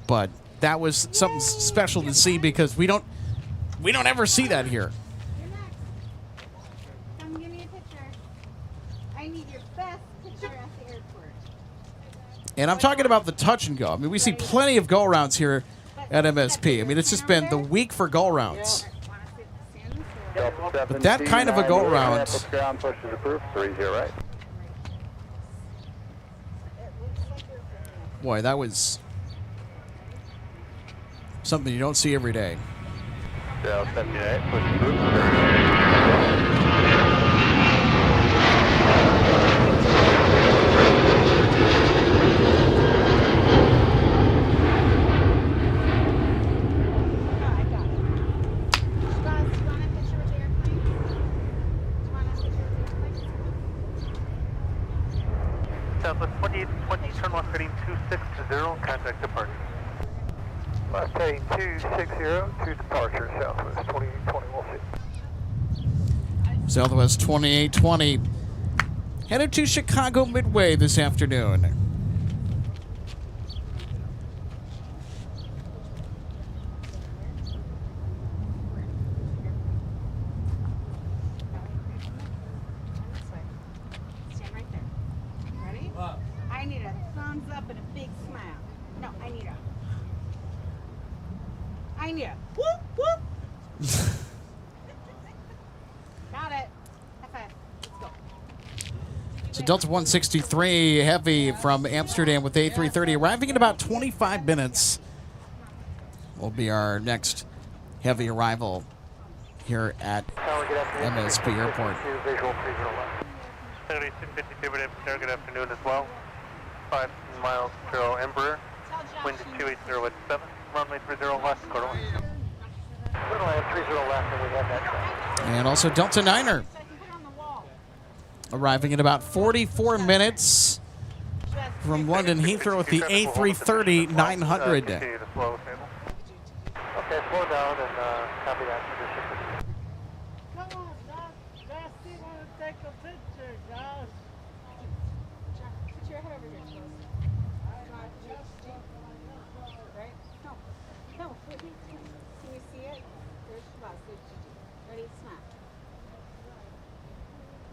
But that was something special to see because we don't ever see that here. You're next. Come give me a picture. I need your best picture at the airport. And I'm talking about the touch and go. I mean, we see plenty of go-arounds here at MSP. I mean, it's just been the week for go-arounds. But that kind of a go-around, Ground pushes approved, 30 right. boy, that was something you don't see every day. Dallas 78, pushes approved, 2820, turn left heading 260, contact departure. Left heading 260 to departure, Southwest 2820, we'll see. Southwest 2820 headed to Chicago Midway this afternoon. Stand right there. Ready? I need a thumbs up and a big smile. No, I need a whoop whoop. Got it. Delta 163 Heavy from Amsterdam with A330 arriving in about 25 minutes. Will be our next Heavy arrival here at MSP Airport. Saturday 652 Minneapolis, good afternoon as well. 5 miles, 0 Embraer. Wind is 280 at 7. Runway 30 left, quarter one. Runway 30 left, and we have that track. And also Delta 9er arriving in about 44 minutes from London Heathrow with the A330-900. Okay, slow down and copy that position. Come on, Josh. Josh, you want to take a picture, Josh? Put your head over here, Josh. Right? No. Can you see it? There's Shabazz. There's Gigi. Ready? Snap.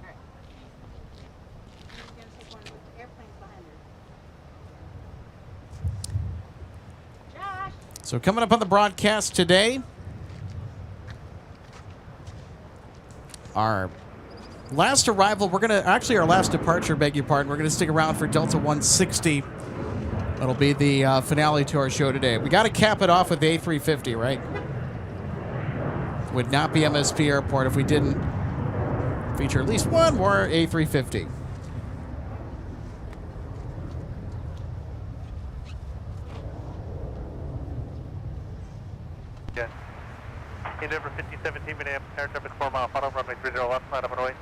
All right. I'm going to take one of the airplanes behind her. Josh! So coming up on the broadcast today, our last arrival, our last departure, beg your pardon, we're going to stick around for Delta 160. That'll be the finale to our show today. We got to cap it off with the A350, right? Would not be MSP Airport if we didn't feature at least one more A350. Yeah. Endeavor 5017 Minneapolis, air traffic 4 mile final, runway 30 left, line up and away.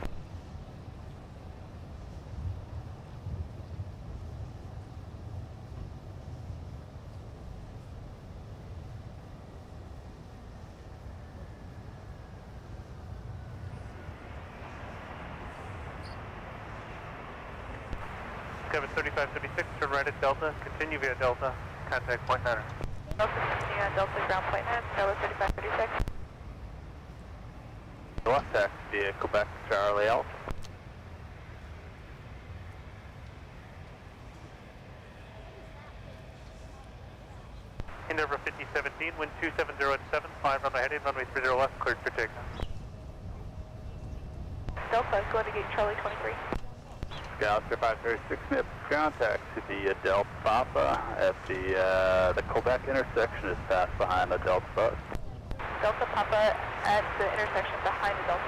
Kevin 3536, turn right at Delta, continue via Delta, contact point 9er. Delta continue on Delta ground point 9, Tower 3536. Left taxi, Quebec, Charlie Alpha. Endeavor 5017, wind 270 at 7, 5 runway heading, runway 30 left, cleared for takeoff. Delta, going to gate Charlie 23. Oscar 536, contact to the Delta Papa at the Quebec intersection is passed behind the Delta bus. Delta Papa at the intersection behind the Delta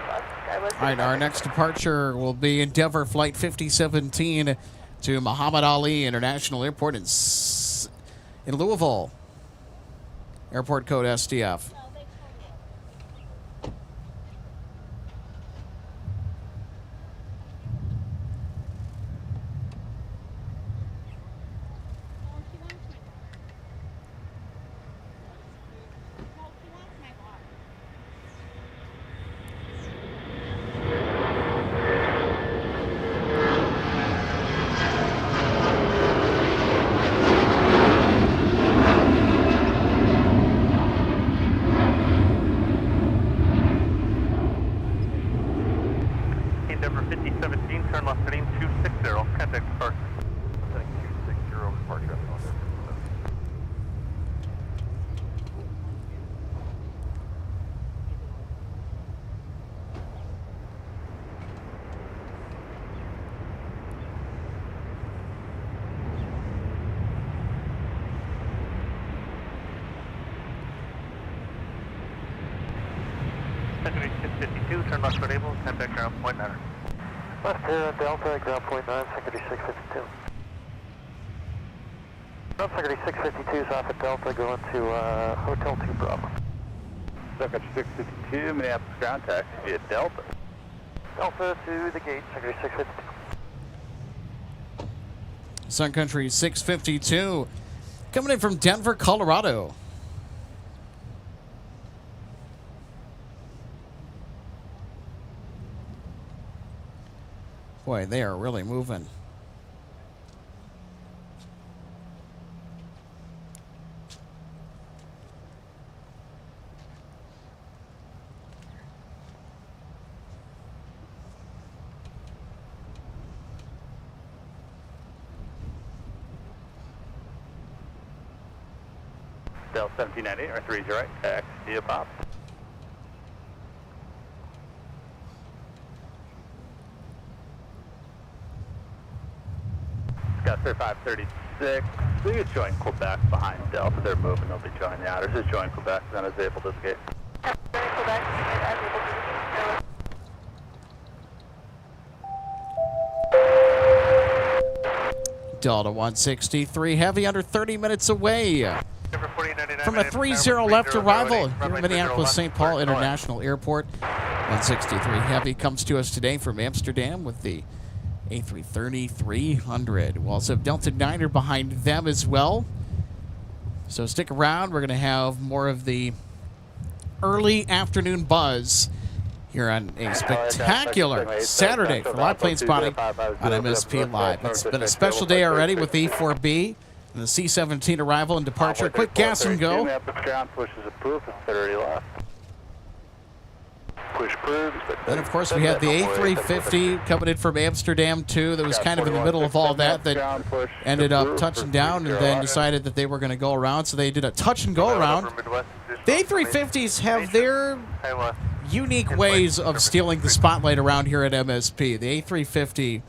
bus. All right, our next departure will be Endeavor Flight 5017 to Muhammad Ali International Airport in Louisville. Airport code SDF. Endeavor 5017, turn left heading 260, contact departure. Setting 260, departure. Secondary 652, turn left for Able, contact ground point 9er. Left here, Delta, ground point 9, secondary 652. Secondary 652 is off at Delta, going to Hotel 2 Bravo. Secondary 652, Minneapolis ground taxi via Delta. Delta to the gate, secondary 652. Sun Country 652 coming in from Denver, Colorado. Boy, they are really moving. Delta 1798, or 30 right, taxi to Pop. Got 3536. Please join Quebec behind Delta. They're moving. They'll be joining the Otters. Just join Quebec, then is able to escape. Quebec, as able to escape. Delta 163 Heavy under 30 minutes away from a 3-0 left arrival here in Minneapolis St. Paul International Airport. 163 Heavy comes to us today from Amsterdam with the A330-300. We also have Delta 9er behind them as well. So stick around. We're going to have more of the early afternoon buzz here on a spectacular Saturday for live plane spotting on MSP Live. It's been a special day already with the A4B and the C-17 arrival and departure. Quick gas and go. Push is approved. 30 left. Push proves. Then, of course, we had the A350 coming in from Amsterdam, too. That was kind of in the middle of all that ended up touching down and then decided that they were going to go around. So they did a touch and go around. The A350s have their unique ways of stealing the spotlight around here at MSP. The A350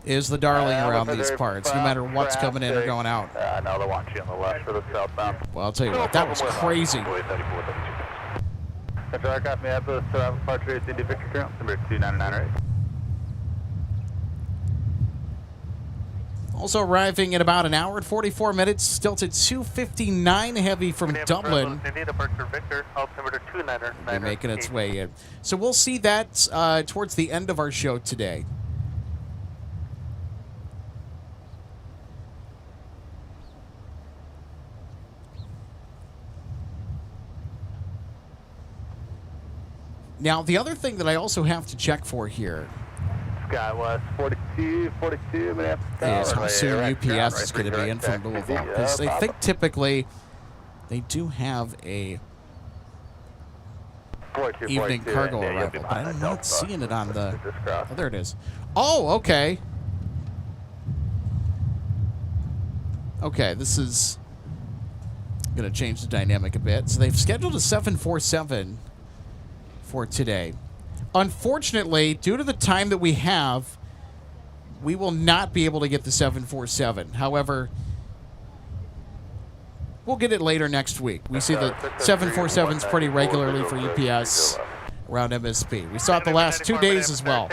is the darling around these parts, no matter what's coming in or going out. Now they want you on the left for the southbound. Well, I'll tell you what, that was crazy. Aircraft Minneapolis, departure ACD Victor Current, number 2998. Also arriving in about an hour and 44 minutes, Stilted 259 Heavy from Dublin. They're making its way in. So we'll see that towards the end of our show today. Now, the other thing that I also have to check for here SkyWest 42, Minneapolis. Is how soon UPS is going to be in from Louisville. Because they think typically they do have a evening cargo arrival, but I'm not seeing it on the... Oh, there it is. Oh, okay. Okay, this is going to change the dynamic a bit. So they've scheduled a 747 for today. Unfortunately, due to the time that we have, we will not be able to get the 747. However, we'll get it later next week. We see the 747s pretty regularly for UPS around MSP. We saw it the last 2 days as well.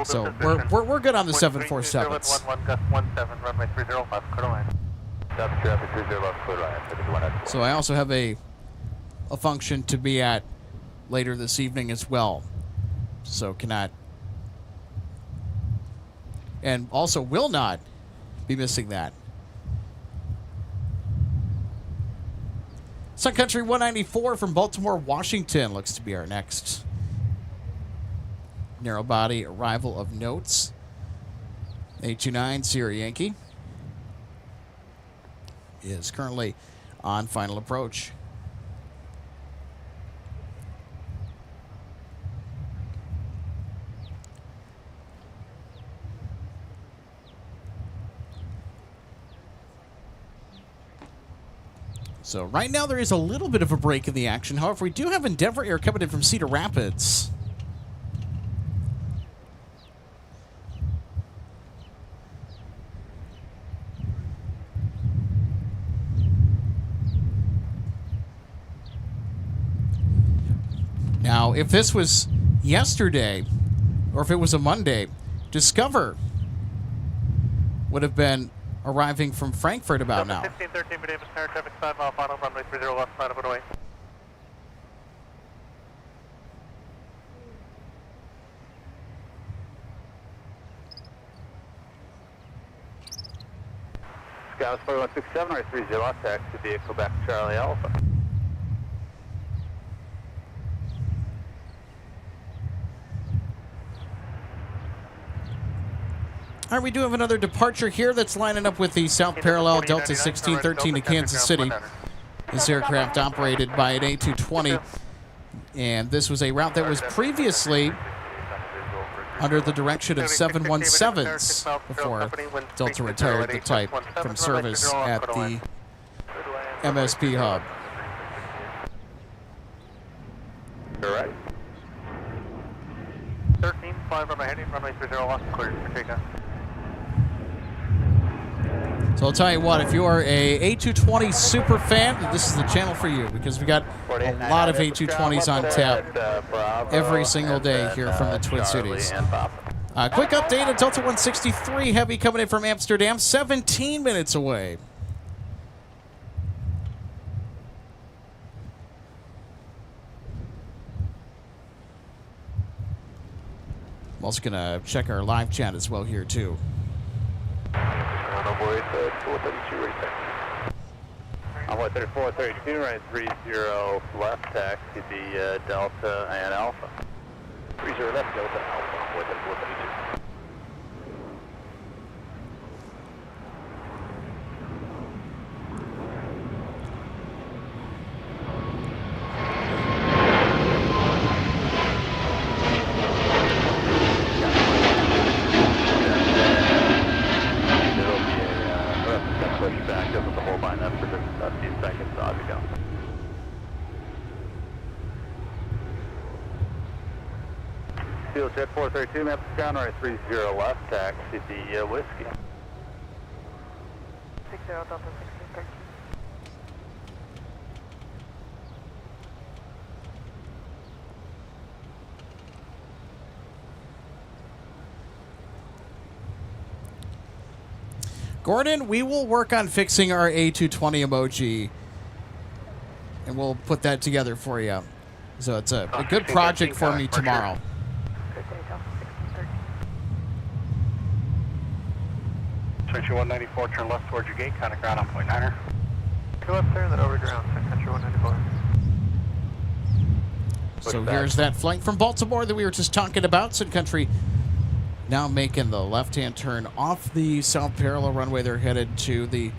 So we're good on the 747s. So I also have a function to be at later this evening as well. So cannot and also will not be missing that. Sun Country 194 from Baltimore, Washington looks to be our next narrow body arrival of notes. 829 Sierra Yankee is currently on final approach. So right now there is a little bit of a break in the action. However, we do have Endeavor Air coming in from Cedar Rapids. Now, if this was yesterday, or if it was a Monday, Discover would have been arriving from Frankfurt about now. 1513 Minneapolis Air traffic 5 mile final, runway 30 left, line of away. SkyWest 4167, right 30 left, taxi vehicle back to Charlie Alpha. All right, we do have another departure here that's lining up with the South Parallel Delta 1613 to Kansas City. This aircraft operated by an A220, and this was a route that was previously under the direction of 717s before Delta retired the type from service at the MSP hub. Correct. 13, 5 runway heading, runway 30 left, clear for takeoff. So I'll tell you what, if you are a A220 super fan, this is the channel for you because we got a lot of A220s on tap every single day here from the Twin Cities. Quick update on Delta 163 Heavy coming in from Amsterdam, 17 minutes away. I'm also going to check our live chat as well here, too. On 3432, right 30 left, taxi the Delta and Alpha. 30 left, Delta Alpha, 4432. Jet 432, map ground right 30 left, taxi the Whiskey. 60 Delta 1613. Gordon, we will work on fixing our A220 emoji, and we'll put that together for you. So it's a good project for me tomorrow. Country 194, turn left towards your gate, contact ground on point 9er. Go up there and then over ground, Sun Country 194. So here's that flight from Baltimore that we were just talking about. Sun Country now making the left-hand turn off the south parallel runway. They're headed to the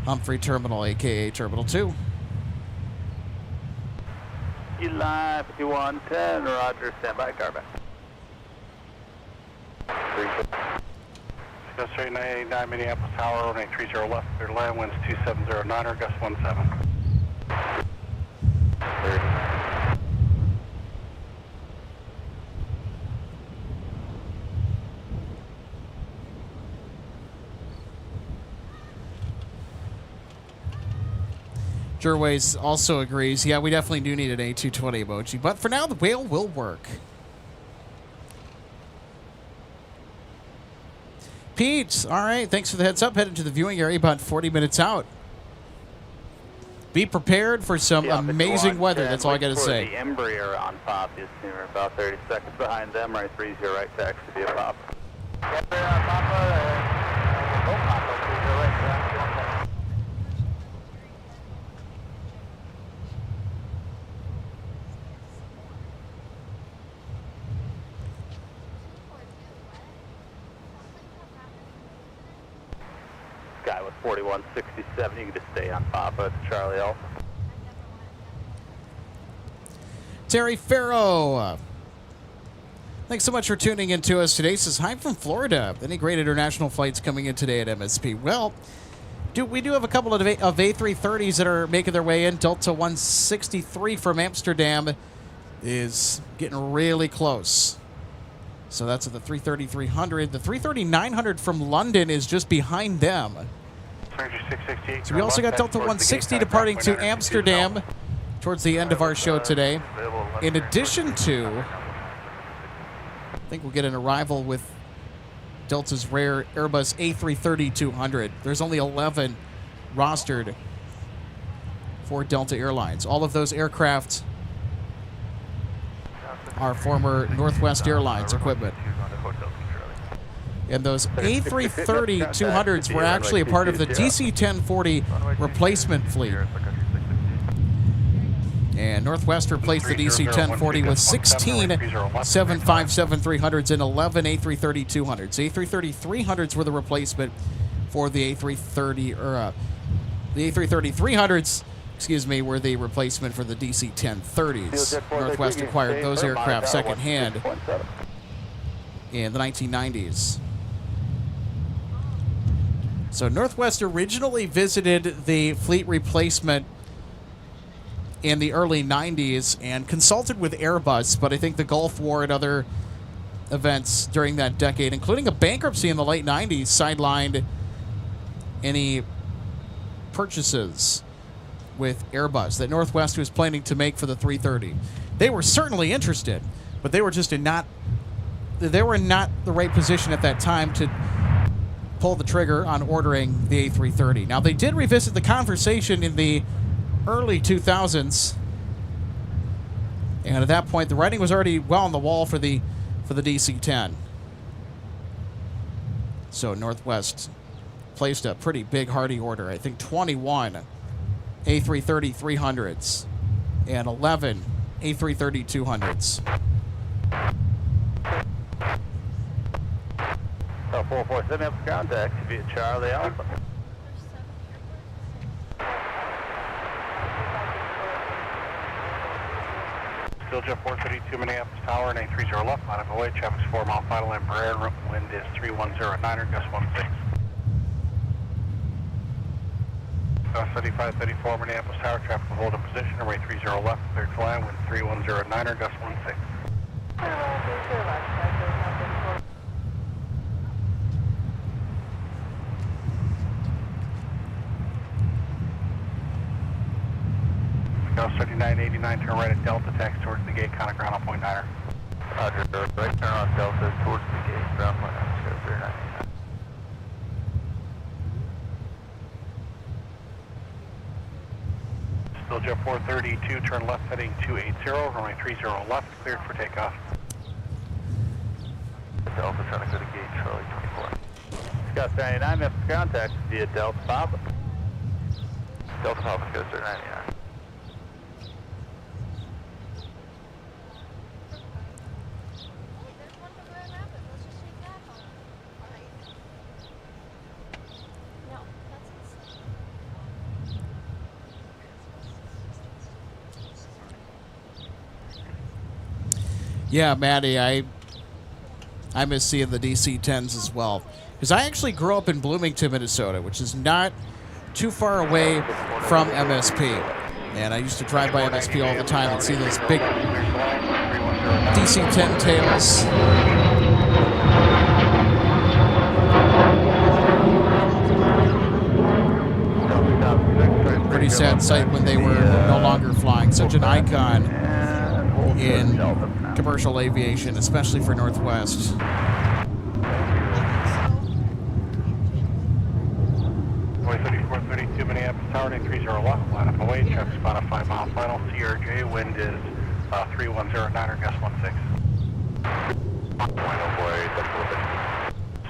Humphrey Terminal, a.k.a. Terminal 2. Eli 5110, roger, standby, car back. Go straight 989 Minneapolis Tower, runway 30 left, clear to land, winds 2709 or gust 17. 30. Jerways also agrees, yeah, we definitely do need an A220 emoji, but for now, the whale will work. Pete, all right, thanks for the heads up. Headed to the viewing area about 40 minutes out. Be prepared for some amazing weather, that's all I got to say. The Embraer on pop is near about 30 seconds behind them, right 30 right taxi to be a pop. Embraer on Papa, go Papa, 30 right taxi. Guy with 4167, you can just stay on Papa to Charlie Alpha. Terry Farrow, thanks so much for tuning in to us today. Says, hi from Florida. Any great international flights coming in today at MSP? Well, we do have a couple of A330s that are making their way in. Delta 163 from Amsterdam is getting really close. So that's at the 330-300. The 330-900 from London is just behind them. So we also got Delta 160 departing to Amsterdam towards the end of our show today. In addition to, I think we'll get an arrival with Delta's rare Airbus A330-200. There's only 11 rostered for Delta Airlines. All of those aircraft our former Northwest Airlines equipment. And those A330-200s were actually a part of the DC-1040 replacement fleet. And Northwest replaced the DC-1040 with 16 757-300s and 11 A330-200s. A330-300s were the replacement for the A330, or the A330-300s, excuse me, were the replacement for the DC-1030s. Northwest acquired those aircraft secondhand in the 1990s. So Northwest originally visited the fleet replacement in the early 90s and consulted with Airbus, but I think the Gulf War and other events during that decade, including a bankruptcy in the late 90s, sidelined any purchases with Airbus that Northwest was planning to make for the 330. They were certainly interested, but they were just not the right position at that time to pull the trigger on ordering the A330. Now, they did revisit the conversation in the early 2000s, and at that point, the writing was already well on the wall for the DC-10. So Northwest placed a pretty big hearty order. I think 21 A330 300s and 11 A330 200s. 447 up contact to be at Charlie Alpha. Still Jet 432 Minneapolis Tower and A30 left, line of away, traffic's 4 mile final and Embraer, wind is 310 gust 16. 3534 Minneapolis Tower, traffic will hold in position, runway 30 left, cleared to land, wind 310 gust 16. Gust 3989, turn right at Delta, taxi towards the gate, contact ground on point 9er. Roger, right turn on Delta towards the gate, ground point 9er, 3989. Still Jet 432, turn left heading 280, runway 30 left, cleared for takeoff. Delta trying to go to gate Charlie 24. Scott 99, that's contact via Delta Papa. Delta Papa, Scott 99. Yeah, Maddie, I miss seeing the DC-10s as well. Because I actually grew up in Bloomington, Minnesota, which is not too far away from MSP. And I used to drive by MSP all the time and see those big DC-10 tails. Pretty sad sight when they were no longer flying. Such an icon in commercial aviation, especially for Northwest. 432 Minneapolis Tower, 30 left, line up away, traffic spot a 5 mile final, CRJ, wind is 310 gust 16.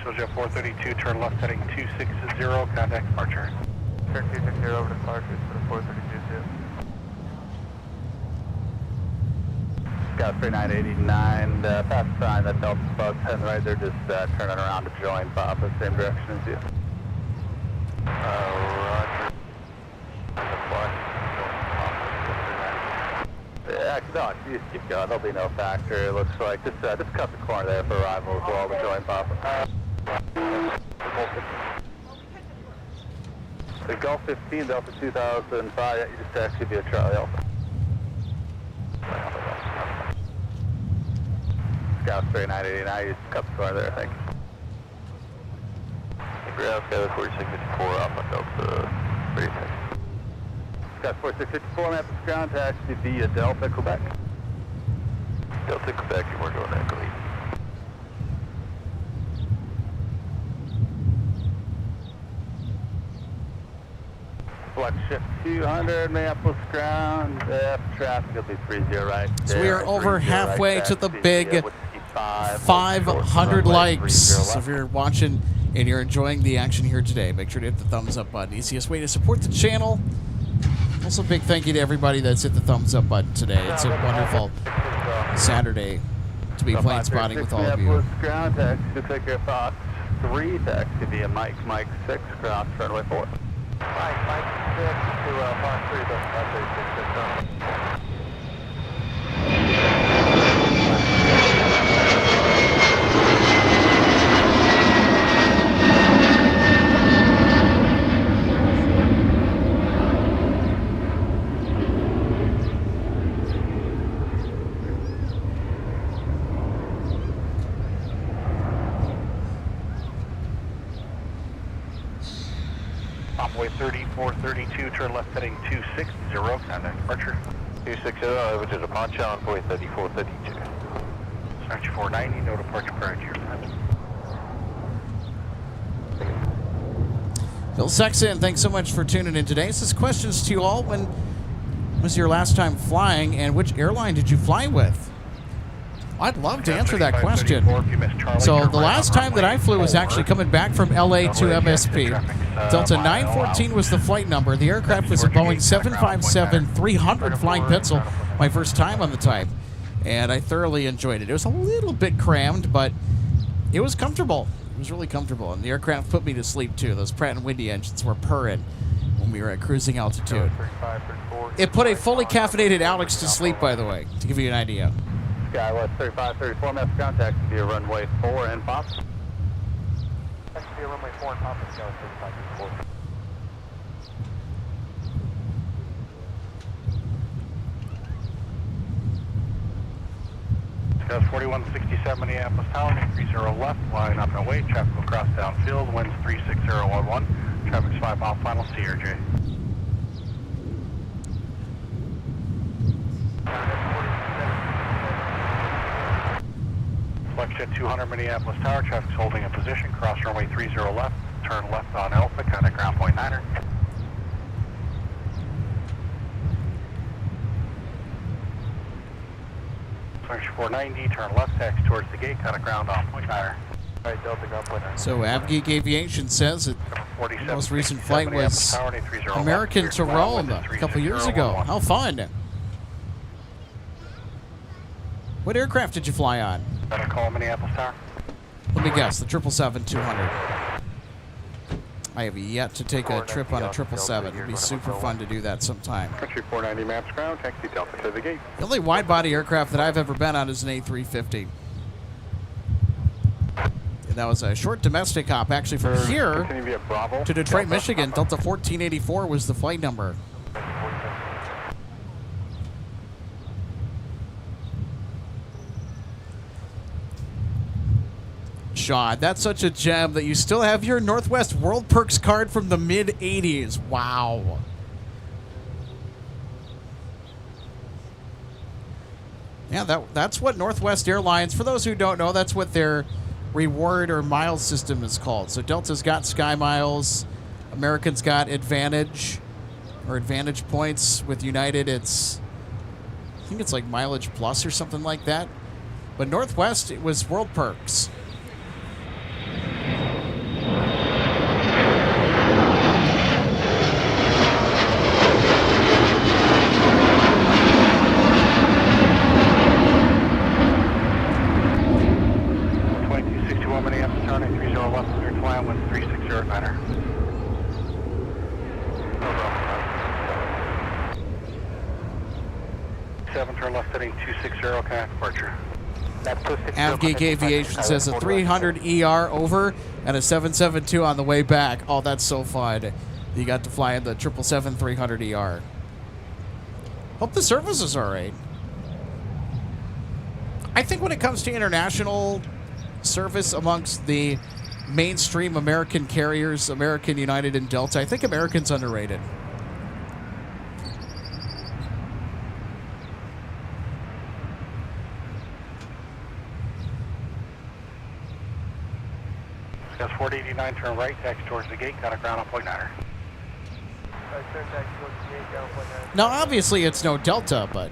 So Jet 432, turn left heading 260, contact departure. Turn 260 over to departure for the 432 too. Scott 3989, pass sign that Delta Bug 10 right, they're just turning around to join Papa, same direction as you. Roger. Yeah, no, you just keep going, there'll be no factor, it looks like. Just cut the corner there for arrival as well to join Papa. The Gulf 15, Delta 2005, you just actually be a Charlie Alpha. Scout 3989, you just cut the corner there, I think. Ground Scout 4654 Alpha Delta 36. Scout 4654, map of contact to be a Delta Quebec. Delta Quebec, and we're going to Echo 8. Flex shift 200, Minneapolis ground, traffic will be 30 right. So we are over halfway to the big 500 likes. So if you're watching and you're enjoying the action here today, make sure to hit the thumbs up button. Easiest way to support the channel. Also, big thank you to everybody that's hit the thumbs up button today. It's a wonderful Saturday to be plane spotting with all of you. Ground taxi, looks like your Fox 3 taxi via Mike 6, cross runway 4. Mike 6 to Fox 3, that's 36. Envoy 3432, turn left heading 260, contact departure. 260, which is a Poncho, Envoy 3432. Search 490, no departure prior to your time. Bill Sexton, thanks so much for tuning in today. This is questions to you all. When was your last time flying, and which airline did you fly with? I'd love to answer that question. So the last time that I flew was actually coming back from LA to MSP. Delta 914 was the flight number. The aircraft was a Boeing 757-300 flying pencil, my first time on the type, and I thoroughly enjoyed it. It was a little bit crammed, but it was comfortable. It was really comfortable, and the aircraft put me to sleep too. Those Pratt & Whitney engines were purring when we were at cruising altitude. It put a fully caffeinated Alex to sleep, by the way, to give you an idea. Skywest 3534, master contact via runway 4 and pop. That's via runway 4 and pop, let's go 3534. Skywest 4167, Minneapolis Tower, 30 left, line up and away, traffic will cross downfield, winds 36011, traffic's 5 mile final, CRJ. Flex 200 Minneapolis Tower, traffic's holding in position, cross runway 30 left, turn left on Alpha, contact ground point 9er. Flex 490, turn left, taxi towards the gate, contact ground on point 9er. Alright, Delta, ground point 9er. So Avgeek Aviation says that the most recent flight was American to Rome a couple years ago. How fun! What aircraft did you fly on? Call Minneapolis Tower. Let me guess, the 777-200. I have yet to take a trip on a 777. It'd be super fun to do that sometime. Country 490 maps ground, taxi Delta to the gate. The only wide-body aircraft that I've ever been on is an A350. And that was a short domestic hop, actually, from here to Detroit, Michigan. Delta 1484 was the flight number. Shaw, that's such a gem that you still have your Northwest World Perks card from the mid-'80s. Wow. Yeah, that's what Northwest Airlines, for those who don't know, that's what their reward or miles system is called. So Delta's got Sky Miles, American's got Advantage or Advantage Points. With United, I think it's like Mileage Plus or something like that. But Northwest, it was World Perks. Minneapolis Tower, 30 left, clear to land, wind 360 9er. Seven, turn left heading 260, connect departure. Avgeek Aviation says a 300 ER over and a 772 on the way back. Oh, that's so fun. You got to fly in the 777-300 ER. Hope the service is all right. I think when it comes to international service amongst the mainstream American carriers, American, United, and Delta, I think American's underrated. That's 489, turn right, taxi towards the gate, got a ground on point 9er. Now, obviously, it's no Delta, but...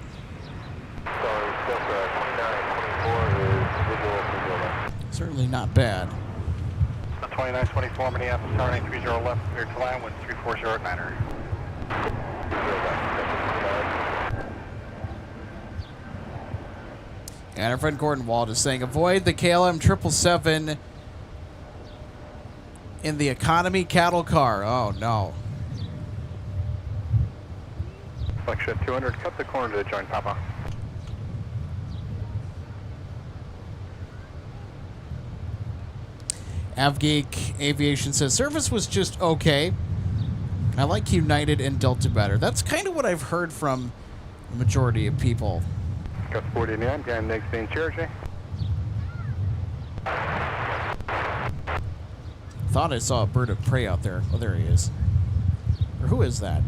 certainly not bad. 2924 Minneapolis Tower, 930 left, clear to land, wind 340 9er. And our friend Gordon Wald is saying, avoid the KLM 777 in the economy cattle car. Oh, no. Flexion 200, cut the corner to join Papa. Avgeek Aviation says, service was just okay. I like United and Delta better. That's kind of what I've heard from the majority of people. Got 49, and next thing, Jersey. Thought I saw a bird of prey out there. Oh, there he is. Or who is that?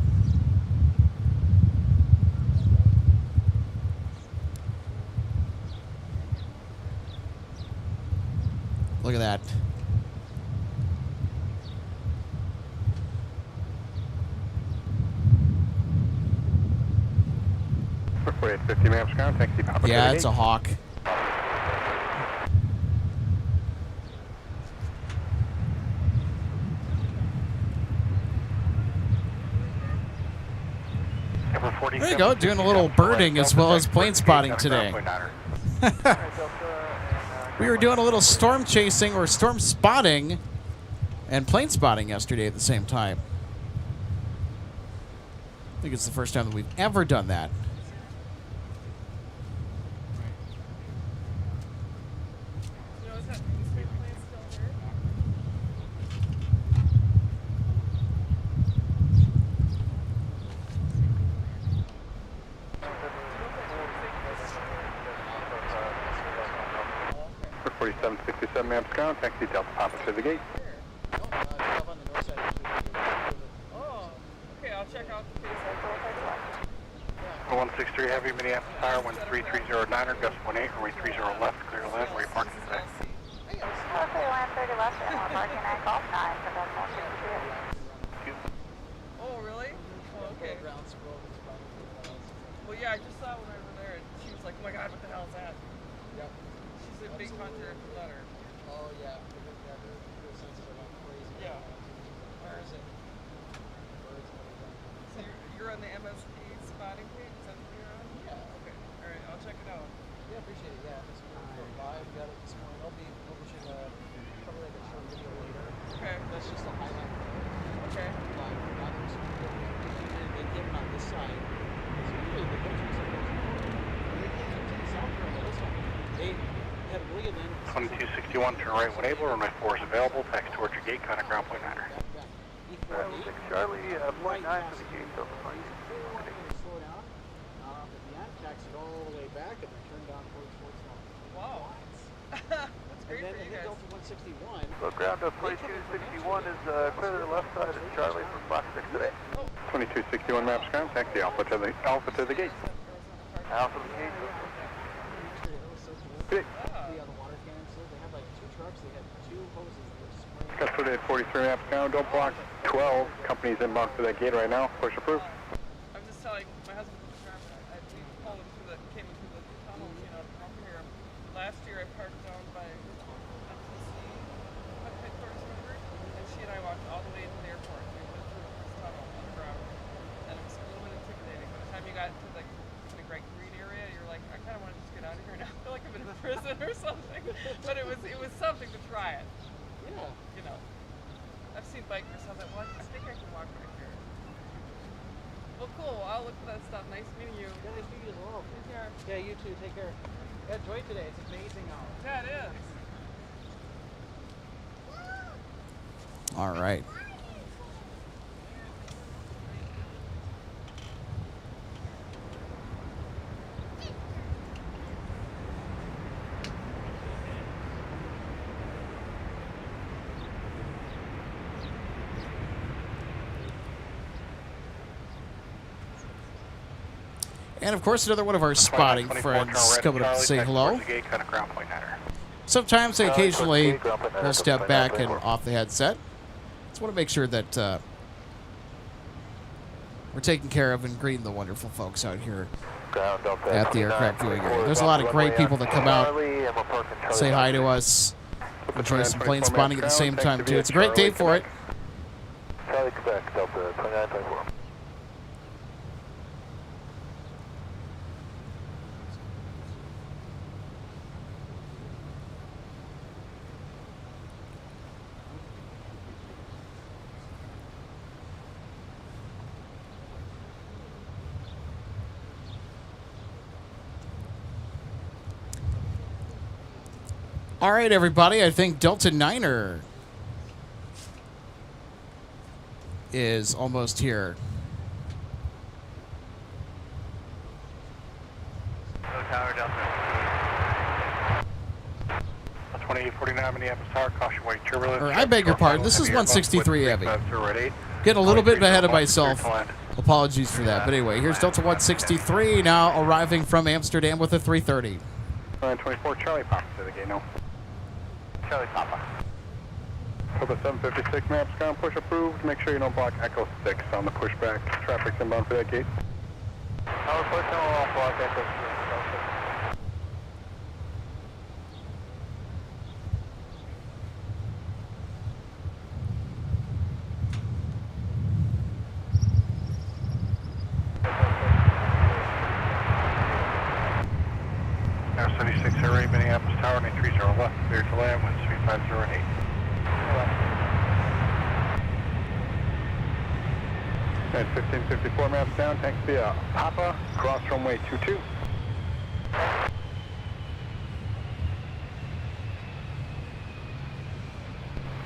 Look at that. For 4850 maps ground, taxi Papa Yeah, 38. it's a Hawk. There you go, doing a little birding as well as plane spotting today. We were doing a little storm chasing or storm spotting and plane spotting yesterday at the same time. I think it's the first time that we've ever done that. For 4767 maps ground, taxi Delta Papa to the gate. Oh, okay, I'll check out the case. 163 Heavy Minneapolis Tower, 13309er, gust 18, runway 30 left, clear to land, where you parking today. Okay, land 30 left, and we're parking at Golf 9 for the 163. Oh, really? Oh, okay. Well, yeah, I just saw when I was there, and she was like, oh my god, what the hell is that? Yep. She's a big hunter for letter. Oh, yeah. Their senses are going crazy. Yeah. Where is it? Birds and everything. So you're on the MSP spotting page? Is that what you're on? Yeah. Okay. Alright, I'll check it out. Yeah, appreciate it. Yeah, it's live. We got it this morning. I'll be publishing probably like a short video later. Okay. That's just a highlight. Okay. Live. Not this video. And they get them on this side. So usually the pictures are they can't take South Carolina this one. They had William in 2261, turn right when able, runway 4 is available, taxi towards your gate, contact ground point 9er. Charlie, point 9 for the gate, Delta 5. Slow down. At the end, taxied all the way back and then turned down towards Fort Small. Wow. That's great And then for you guys. Delta 161. So ground to 2261 is clear to the left side of Charlie for Fox 6 today. 2261 maps ground, taxi Alpha to the gate. Alpha to the gate. Good. The water cannons, they had like 2 trucks, they had 2 hoses that were spraying. Customer at 43 maps ground, don't block 12. Company's inbound for that gate right now. Push approved. I'm just telling my husband was driving. We pulled him through came in through the tunnels, you know, from here. Last year I parked down by MTC headquarters, remember? And she and I walked all the way to the airport. We went through this tunnel underground. And it was a little bit intimidating. By the time you got to like the great green area, you're like, I kind of want to just get out of here now. I feel like I'm in a prison or something. But it was something to try it. Yeah. You know. I've seen bikers have that. Well, I think I can walk right here. Well, cool. I'll look for that stuff. Nice meeting you. Yeah, nice meeting you as well. Take care. Yeah, you too. Take care. Yeah, enjoy today. It's amazing out. Yeah, it is. All right. And of course, another one of our spotting friends coming up to say hello. Sometimes, occasionally, we'll step back and off the headset. Just want to make sure that we're taking care of and greeting the wonderful folks out here at the aircraft viewing area. There's a lot of great people that come out, say hi to us, enjoy some plane spotting at the same time, too. It's a great day for it. Charlie, Quebec, Delta 2924. All right, everybody. I think Delta 9er is almost here. Tower Delta. 2849 Minneapolis Tower, caution wait turbulence. Or, I beg your pardon. This is 163 Heavy. 088. Getting a little bit ahead of myself. Apologies for that. But anyway, here's Delta 163 now arriving from Amsterdam with a 330. 24 Charlie Papa to the gate now. Charlie Papa. Delta 756 maps ground push approved. Make sure you don't block Echo 6 on the pushback. Traffic's inbound for that gate. Our push on block Echo 6. Air 76 Air Minneapolis Tower 930 left, clear to land, wind 3508. At 1554 maps down, taxi Papa, cross runway 22.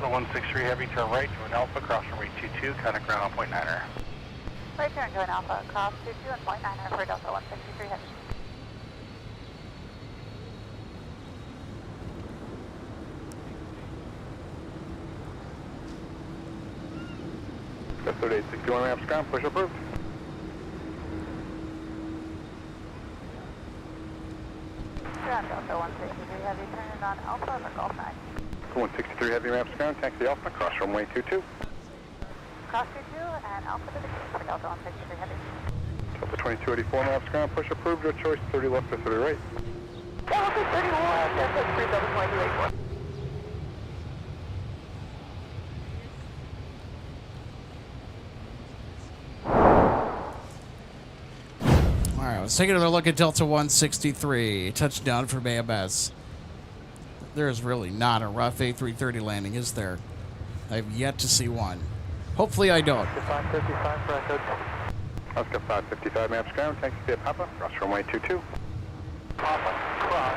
The 163 heavy, turn right to an Alpha, cross runway 22, contact ground on point 9er. Right turn to an Alpha, cross 22 and point 9 for Delta 163 heavy. That's 3861 maps ground, push approved. Ground Delta 163 heavy, turn it on Alpha for Golf 9. 163 heavy maps ground, taxi Alpha, cross runway 22. Cross 22 and Alpha to the gate for Delta 163 heavy. Delta 2284 maps ground, push approved, your choice, 30 left or 30 right. Delta 31, Delta 372284. All right, let's take another look at Delta 163. Touchdown from AMS. There's really not a rough A330 landing, is there? I've yet to see one. Hopefully I don't. 555 for Echo. Oscar 555 maps ground, taxi via Papa, cross runway 22. Papa, cross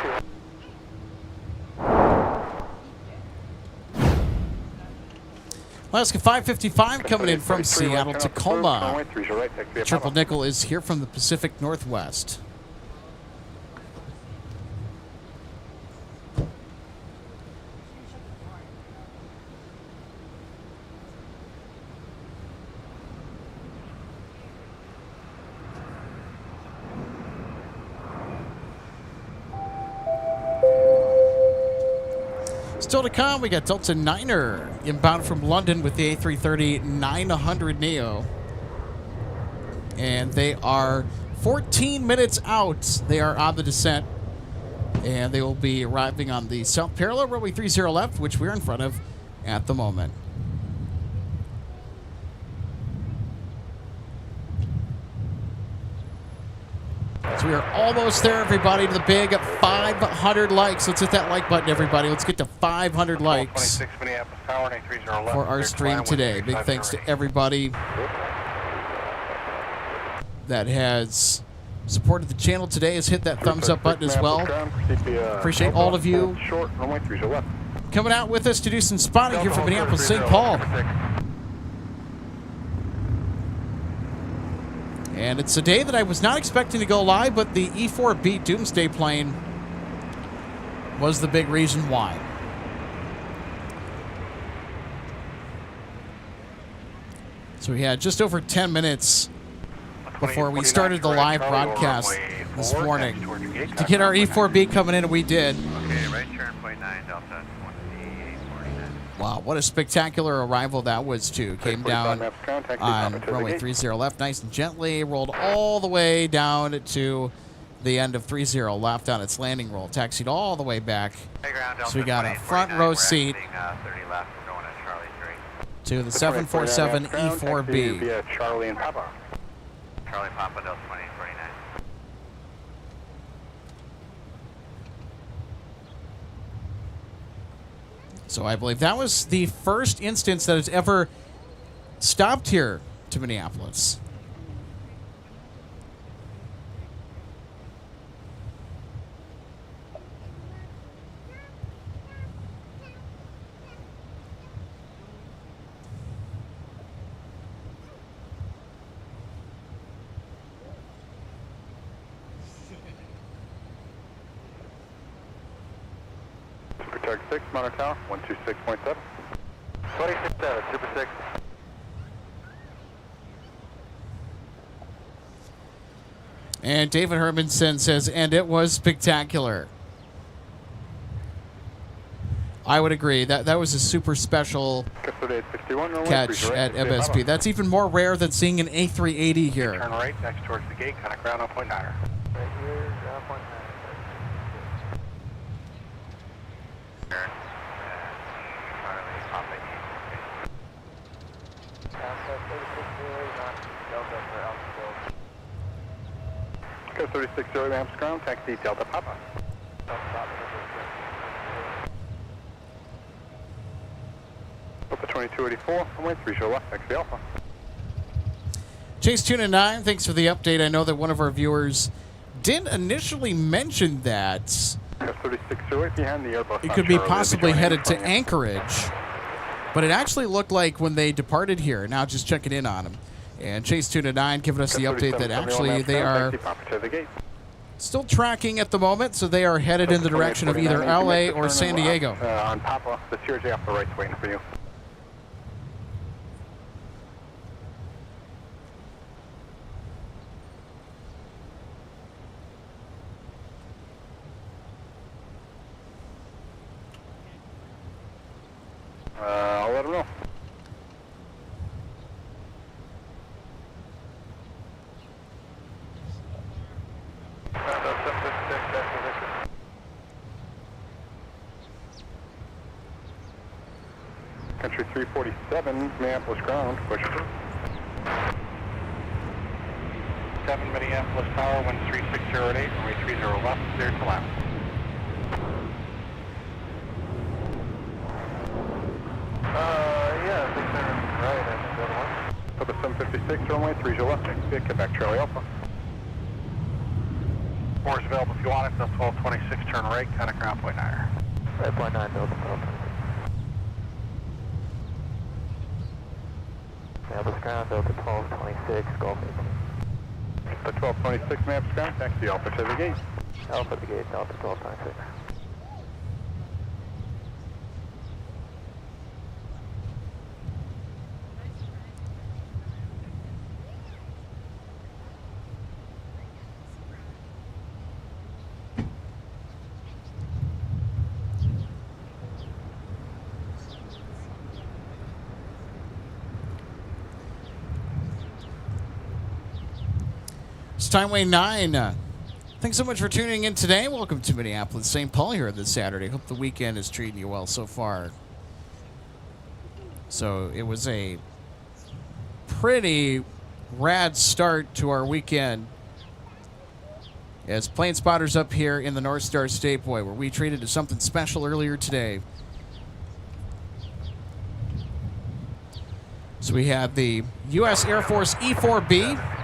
22. Alaska 555 coming in from Seattle, Tacoma. Triple Nickel is here from the Pacific Northwest. Still to come, we got Delta 9er inbound from London with the A330-900 Neo. And they are 14 minutes out. They are on the descent. And they will be arriving on the south parallel runway 30 left, which we're in front of at the moment. So we are almost there, everybody, to the big 500 likes. Let's hit that like button, everybody. Let's get to 500 likes for our stream today. Big thanks to everybody that has supported the channel today. Has hit that thumbs up button as well. Appreciate all of you coming out with us to do some spotting here from Minneapolis, St. Paul. And it's a day that I was not expecting to go live, but the E4B Doomsday plane was the big reason why. So we had just over 10 minutes before we started the live broadcast this morning to get our E4B coming in, and we did. Okay, right turn, point 9, Delta 2849. Wow, what a spectacular arrival that was, too. Came down on runway 30 left nice and gently, rolled all the way down to the end of 30 left on its landing roll, taxied all the way back. So we got a front row seat to the 747 E4B. Charlie and Papa. Charlie Papa, Delta 2849. So I believe that was the first instance that has ever stopped here to Minneapolis. Protect 6, Monitor Tower, 126.7. 267, Super 6. And David Hermanson says, and it was spectacular. I would agree. That was a super special catch at MSP. That's even more rare than seeing an A380 here. Turn right next towards the gate, kind of ground 0.9. Right here, ground 0.9. Go 36 amps ground, taxi Delta Papa. Delta 2284, runway 30 left, taxi Alpha. Chase Tuna 9, thanks for the update. I know that one of our viewers did initially mention that behind the Airbus it could be possibly headed to Anchorage, but it actually looked like when they departed here. Now just checking in on them. And Chase Tuna 9 giving us the update that actually they are still tracking at the moment, so they are headed in the direction of either LA or San Diego. On Papa, the CRJ off the right's waiting for you. I'll let him know. Country 347, Minneapolis ground, push through. 7 Minneapolis Tower, wind 3608, runway 30 left, clear to left. Yeah, I think they're right, I think they're one. Up at 756, runway 30 left, next to Quebec, Charlie Alpha. More is available if you want it, that's 1226, turn right, kind of ground 0.9. Right, 0.9, Delta, Delta. Minneapolis ground, Delta 1226, Golf 18. The 1226 Minneapolis ground, taxi Alpha to the gate. Alpha to the gate, Delta 1226. Timeway 9. Thanks so much for tuning in today. Welcome to Minneapolis, St. Paul here this Saturday. Hope the weekend is treating you well so far. So it was a pretty rad start to our weekend as plane spotters up here in the North Star Stateway, where we treated to something special earlier today. So we had the U.S. Air Force E-4B,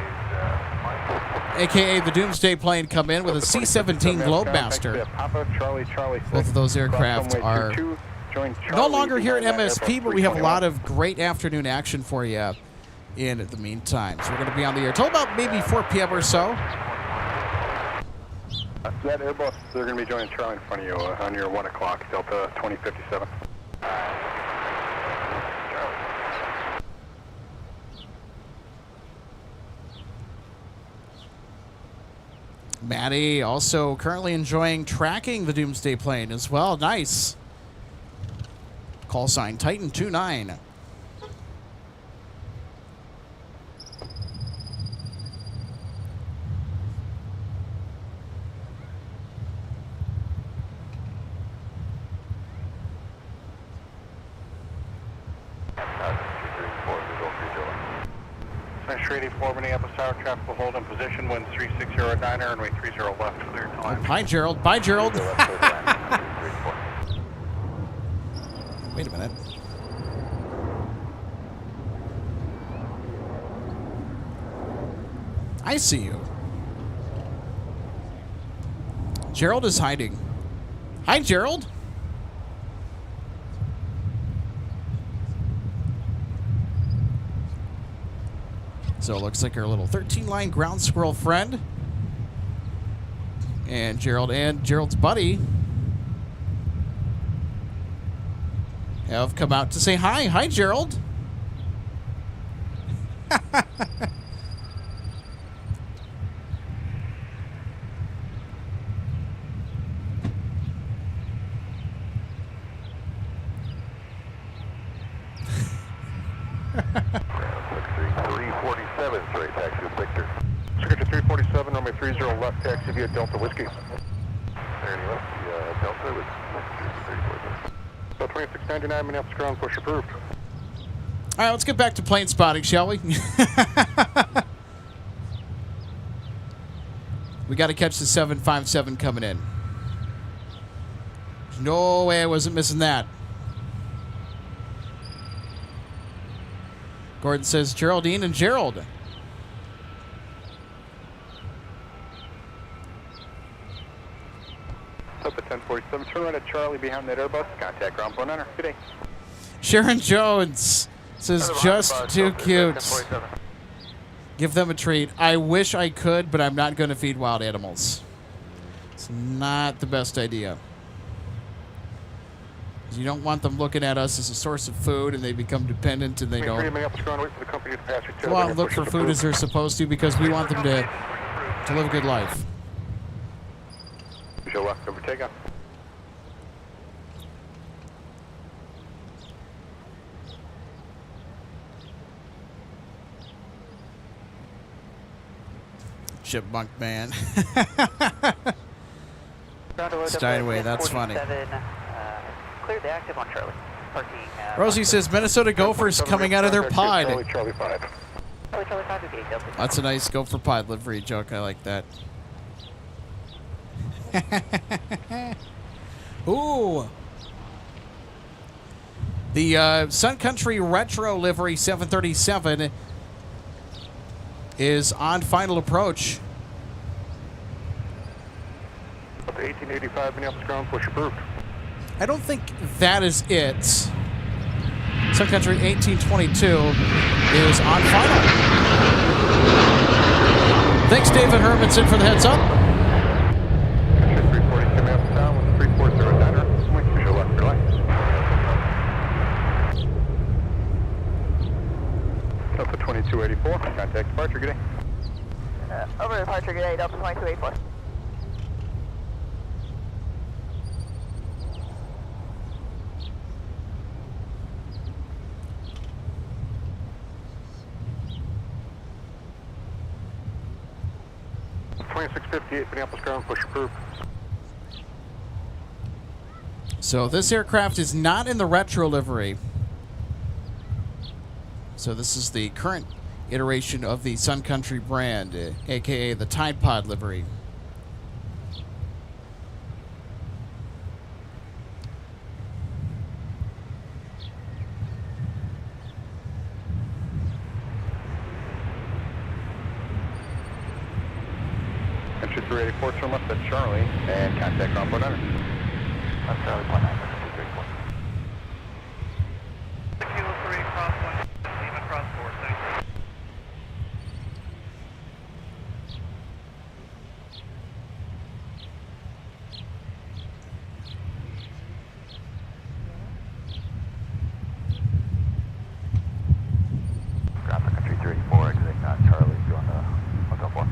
a.k.a. the Doomsday plane, come in with a C-17 Globemaster. Both of those aircraft are no longer here at MSP, but we have a lot of great afternoon action for you in the meantime. So we're going to be on the air till about maybe 4 p.m. or so. That Airbus, they're going to be joining Charlie in front of you on your 1 o'clock, Delta 2057. Maddie also currently enjoying tracking the Doomsday plane as well. Nice. Call sign Titan 29. Century 84, Minneapolis Tower, traffic will hold in position, wind 3609, runway 30 left, clear to land. Hi, Gerald. Bye, Gerald. Wait a minute. I see you. Gerald is hiding. Hi, Gerald. So it looks like our little 13-line ground squirrel friend and Gerald's buddy have come out to say hi. Hi, Gerald. 347 straight taxi with Victor. Secretary 347, runway 30 left taxi via Delta Whiskey. There you left, Delta with 347. So 2699 Minneapolis ground, push approved. All right, let's get back to plane spotting, shall we? We got to catch the 757 coming in. There's no way I wasn't missing that. Gordon says Geraldine and Gerald. Up at 1047, turn right at Charlie behind that Airbus. Contact ground point enter. Good day. Sharon Jones says just too cute. Give them a treat. I wish I could, but I'm not going to feed wild animals. It's not the best idea. You don't want them looking at us as a source of food, and they become dependent, and they don't go out and look for food as they're supposed to, because we want them to live a good life. Visual left over takeoff. Chipmunk man. Steinway, that's funny. Cleared the active on Charlie. Parking, Rosie says Minnesota Gophers coming out of their pod. Charlie 5. Charlie 5 would be 8 Delta. That's a nice Gopher pod livery joke. I like that. Ooh. The Sun Country Retro livery 737 is on final approach. 1885 Minneapolis ground, push approved. I don't think that is it. Sun Country 1822 is on final. Thanks, David Hermanson, for the heads up. 342 Minneapolis down with 340 center. Swing to your left, your line. Delta 2284, contact departure, good day. Over departure, good day, Delta 2284. Minneapolis ground, push approved. So this aircraft is not in the retro livery. So this is the current iteration of the Sun Country brand, aka the Tide Pod livery. Entry 384, turn left at Charlie, and contact ground point enter. That's Charlie point 9, 234. Kilo 3, cross 1, team across 4, thanks. Graphic Country 384, exiting Charlie, going to Hotel 4.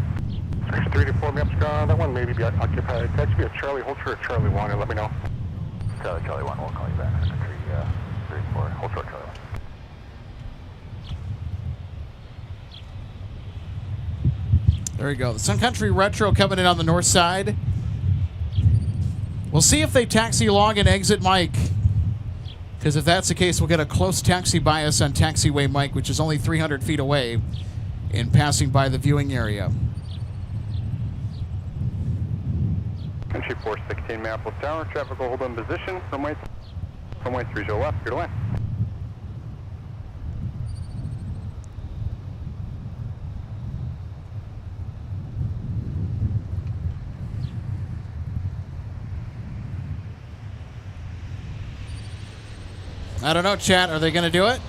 384 Minneapolis ground, that one may be occupied. That should be a Charlie, hold short Charlie 1, and let me know. Charlie 1, we'll call you back. Country 384, hold short Charlie 1. There you go. The Sun Country Retro coming in on the north side. We'll see if they taxi along and exit Mike. Because if that's the case, we'll get a close taxi by us on taxiway Mike, which is only 300 feet away in passing by the viewing area. Country 416 Minneapolis Tower, traffic will hold in position. Runway 30 left, clear to land. I don't know, chat. Are they going to do it?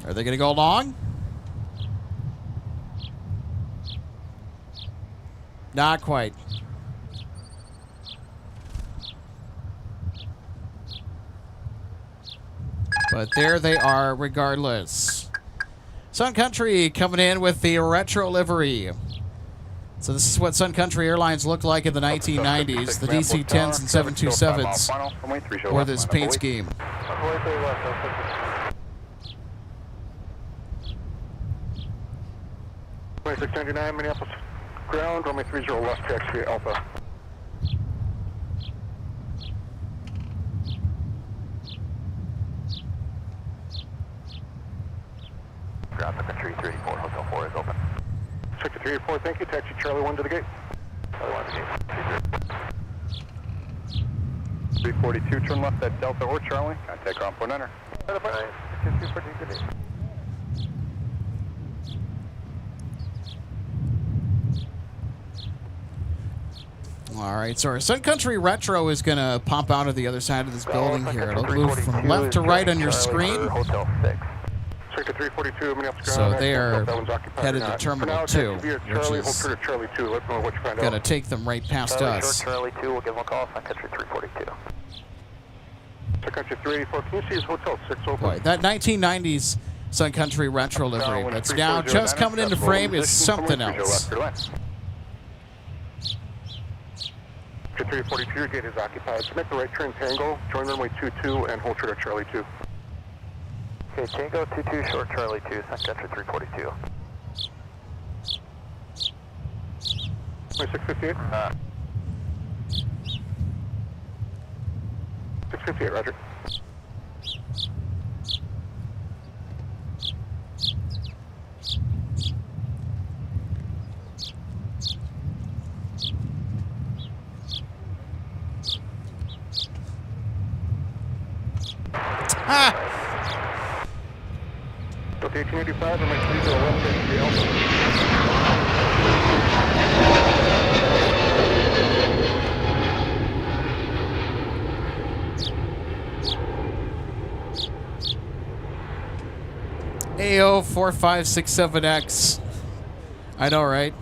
Are they going to go long? Not quite. But there they are regardless. Sun Country coming in with the retro livery. So this is what Sun Country Airlines looked like in the 1990s. The DC-10s and 727s wore this paint scheme. 2699 Minneapolis ground, runway 30 left, taxi Alpha. Ground Sun Country 384, Hotel 4 is open. Sector 384, thank you. Taxi Charlie 1 to the gate. Charlie 1 to the gate. 342, turn left at Delta or Charlie. Contact ground point enter. All right, so our Sun Country Retro is going to pop out of the other side of this building here. It'll move from left to right on your screen. Hotel 6. Sector 342, Minneapolis So ground. they are headed to For Terminal now, 2, taxi via which Charlie, is hold short of Charlie 2. Let me know what you find going to out. take them right past us. Charlie 2, we'll give them a call. Sun Country 342. Sun Country 384, can you see his Hotel 6 open? Boy, that 1990s Sun Country Retro livery that's now just coming into frame is something else. 342, your gate is occupied. So make the right turn Tango, join runway 22 and hold short of Charlie 2. Okay, Tango 22, short Charlie 2, Sun Country 342. 658? 658, roger. Okay, 1885, runway 30 left, taxi Alpha. AO 4567X. I know, right?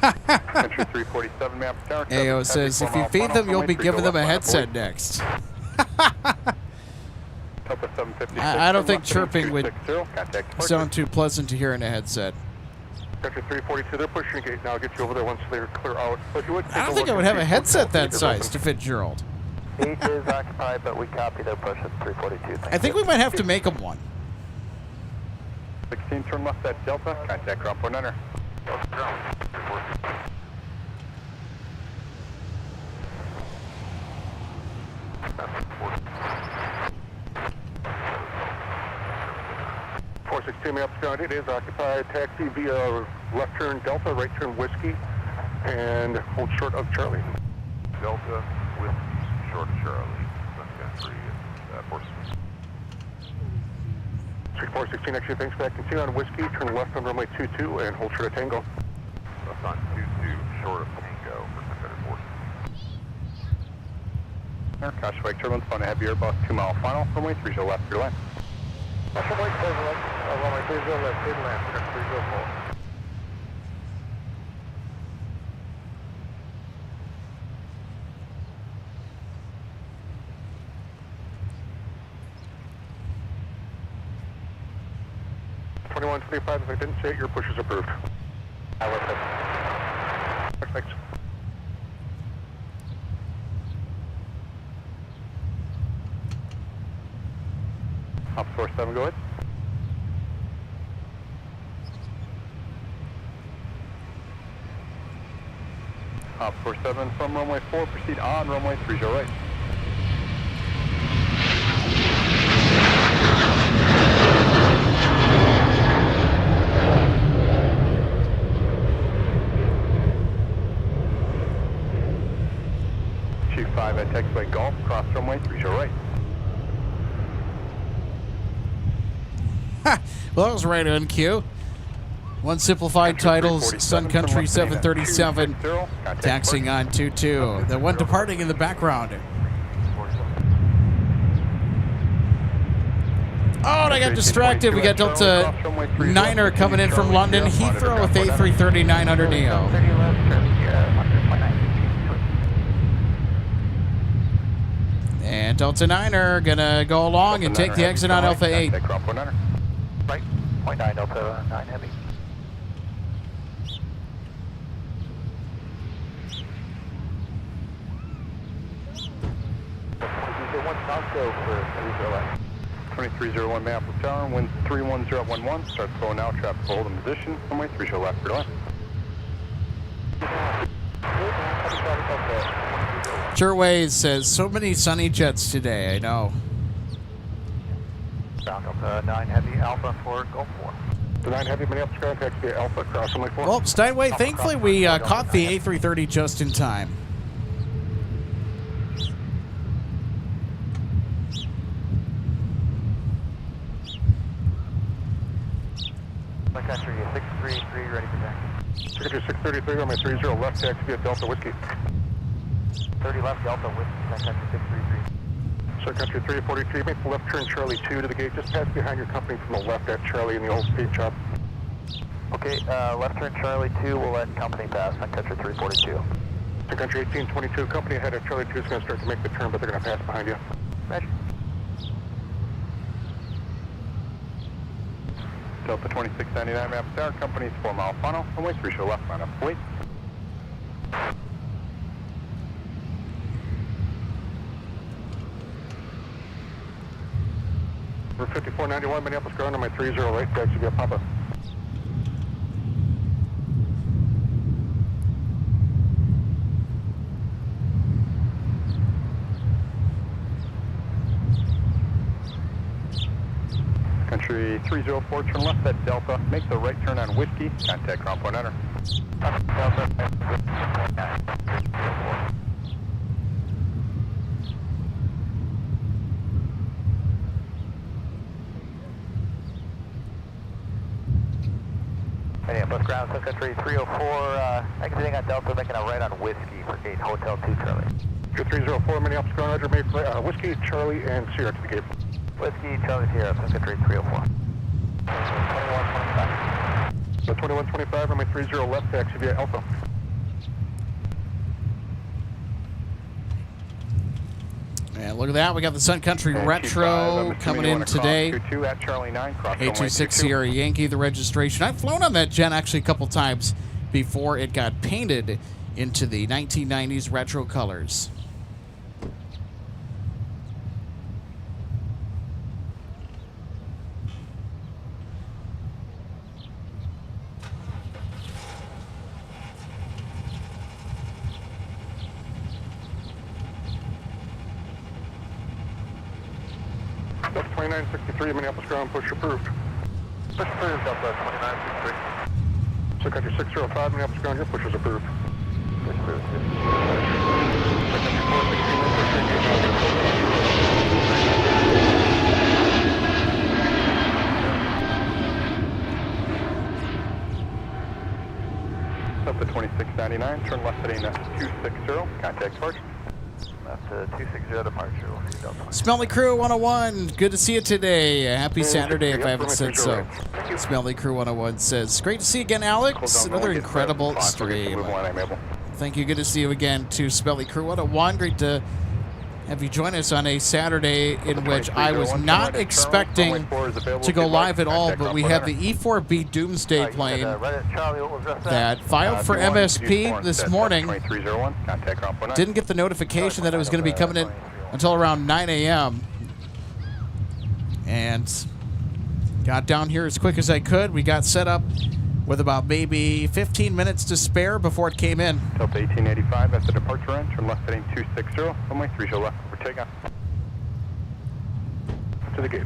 Country 347, map tower. AO says if you feed them, you'll be giving them a headset next. I don't think chirping would sound too pleasant to hear in a headset. Country 342, they're pushing the gate now. I'll get you over there once they're clear out. So if you would I don't think I would have a headset that size to fit Gerald. 8 is occupied, but we copy their push at 342. I think we might have to make him one. 16, turn left at Delta. Contact ground point enter. Ground. 416 Minneapolis ground, it is occupied. Taxi via left turn Delta, right turn Whiskey, and hold short of Charlie. Delta, Whiskey, short of Charlie, Sun Country, 416, actually, thanks back. Continue on Whiskey, turn left on runway 22, and hold short of Tango. That's on 22, short of Tango for Sun Country 4. Caution bike turbulence, fun to have your Airbus 2 mile final, runway 30 left, clear line. Caution bike turbulence, runway 30 left, clear line, 304. If I didn't say it, your push is approved. I will Thanks. Op source 7, go ahead. Op source 7 from runway 4, proceed on runway 30 right. Chief 5 at taxiway Golf, cross runway 30 right. Well, that was right on cue. One simplified titles, Sun Country 737, taxiing on 22. The one departing in the background. Oh, and I got distracted. We got Delta 9er coming in from London, Heathrow with A330-900 Neo. And Delta 9er gonna go along and take the exit on Alpha 8. Right, 0.9 Delta 9 Heavy. 2301 Minneapolis Tower, wind 31011, starts slowing now, traffic will hold in position, runway 30 left, clear to land. Jerways says, so many sunny jets today, I know. Falcon 9 Heavy Alpha for Gulf 4. The 9 Heavy Minneapolis ground taxi Alpha, cross runway 4. Well, Steinway, thankfully we caught the A330 just in time. Sun Country 633, ready for taxi. Sun Country 633, runway 30 left, taxi via Delta Whiskey. 30 left, Delta Whiskey, Sun Country 633. Sun Country 343, make the left turn Charlie 2 to the gate, just pass behind your company from the left at Charlie in the old speed shop. Okay, left turn Charlie 2, we'll let company pass, Sun Country 342. Sun Country 1822, company ahead at Charlie 2 is going to start to make the turn, but they're going to pass behind you. Roger. Delta 2699 Minneapolis Tower, company's 4 mile funnel, runway 30 left, line up, wait. We're 5491 Minneapolis ground, runway 30 right, taxi via Papa. Country 304, turn left at Delta, make the right turn on Whiskey, contact ground point enter. Delta. Minneapolis ground, Sun Country 304, exiting on Delta, making a right on Whiskey for gate Hotel 2 Charlie. 304, Minneapolis ground, Roger, make Whiskey, Charlie, and Sierra to the gate. Whiskey, Charlie, Sierra, Sun Country 304. 2125. So 2125, runway 30 left, taxi via Alpha. And look at that, we got the Sun Country Retro coming in today. A26 Sierra Yankee, the registration. I've flown on that jet actually a couple times before it got painted into the 1990s retro colors. Delta 2963, Minneapolis ground, push approved. Push approved, Delta 2963. Sun Country 605, Minneapolis ground, your push is approved. Push approved. Sun Country 460, Delta 2699, turn left heading 260, contact first. That's 260 departure. Smelly Crew 101, good to see you today. Happy Saturday if I haven't said so. Smelly Crew 101 says, great to see you again, Alex. Another incredible stream. Thank you, good to see you again to Smelly Crew 101. Great to have you join us on a Saturday in which I was not expecting to go live at all, but we had the E4B Doomsday plane that filed for MSP this morning. Didn't get the notification that it was going to be coming in until around 9 a.m. and got down here as quick as I could. We got set up with about maybe 15 minutes to spare before it came in. Delta 1885 at the departure end, turn left heading 260, runway 30 left for takeoff. To the gate.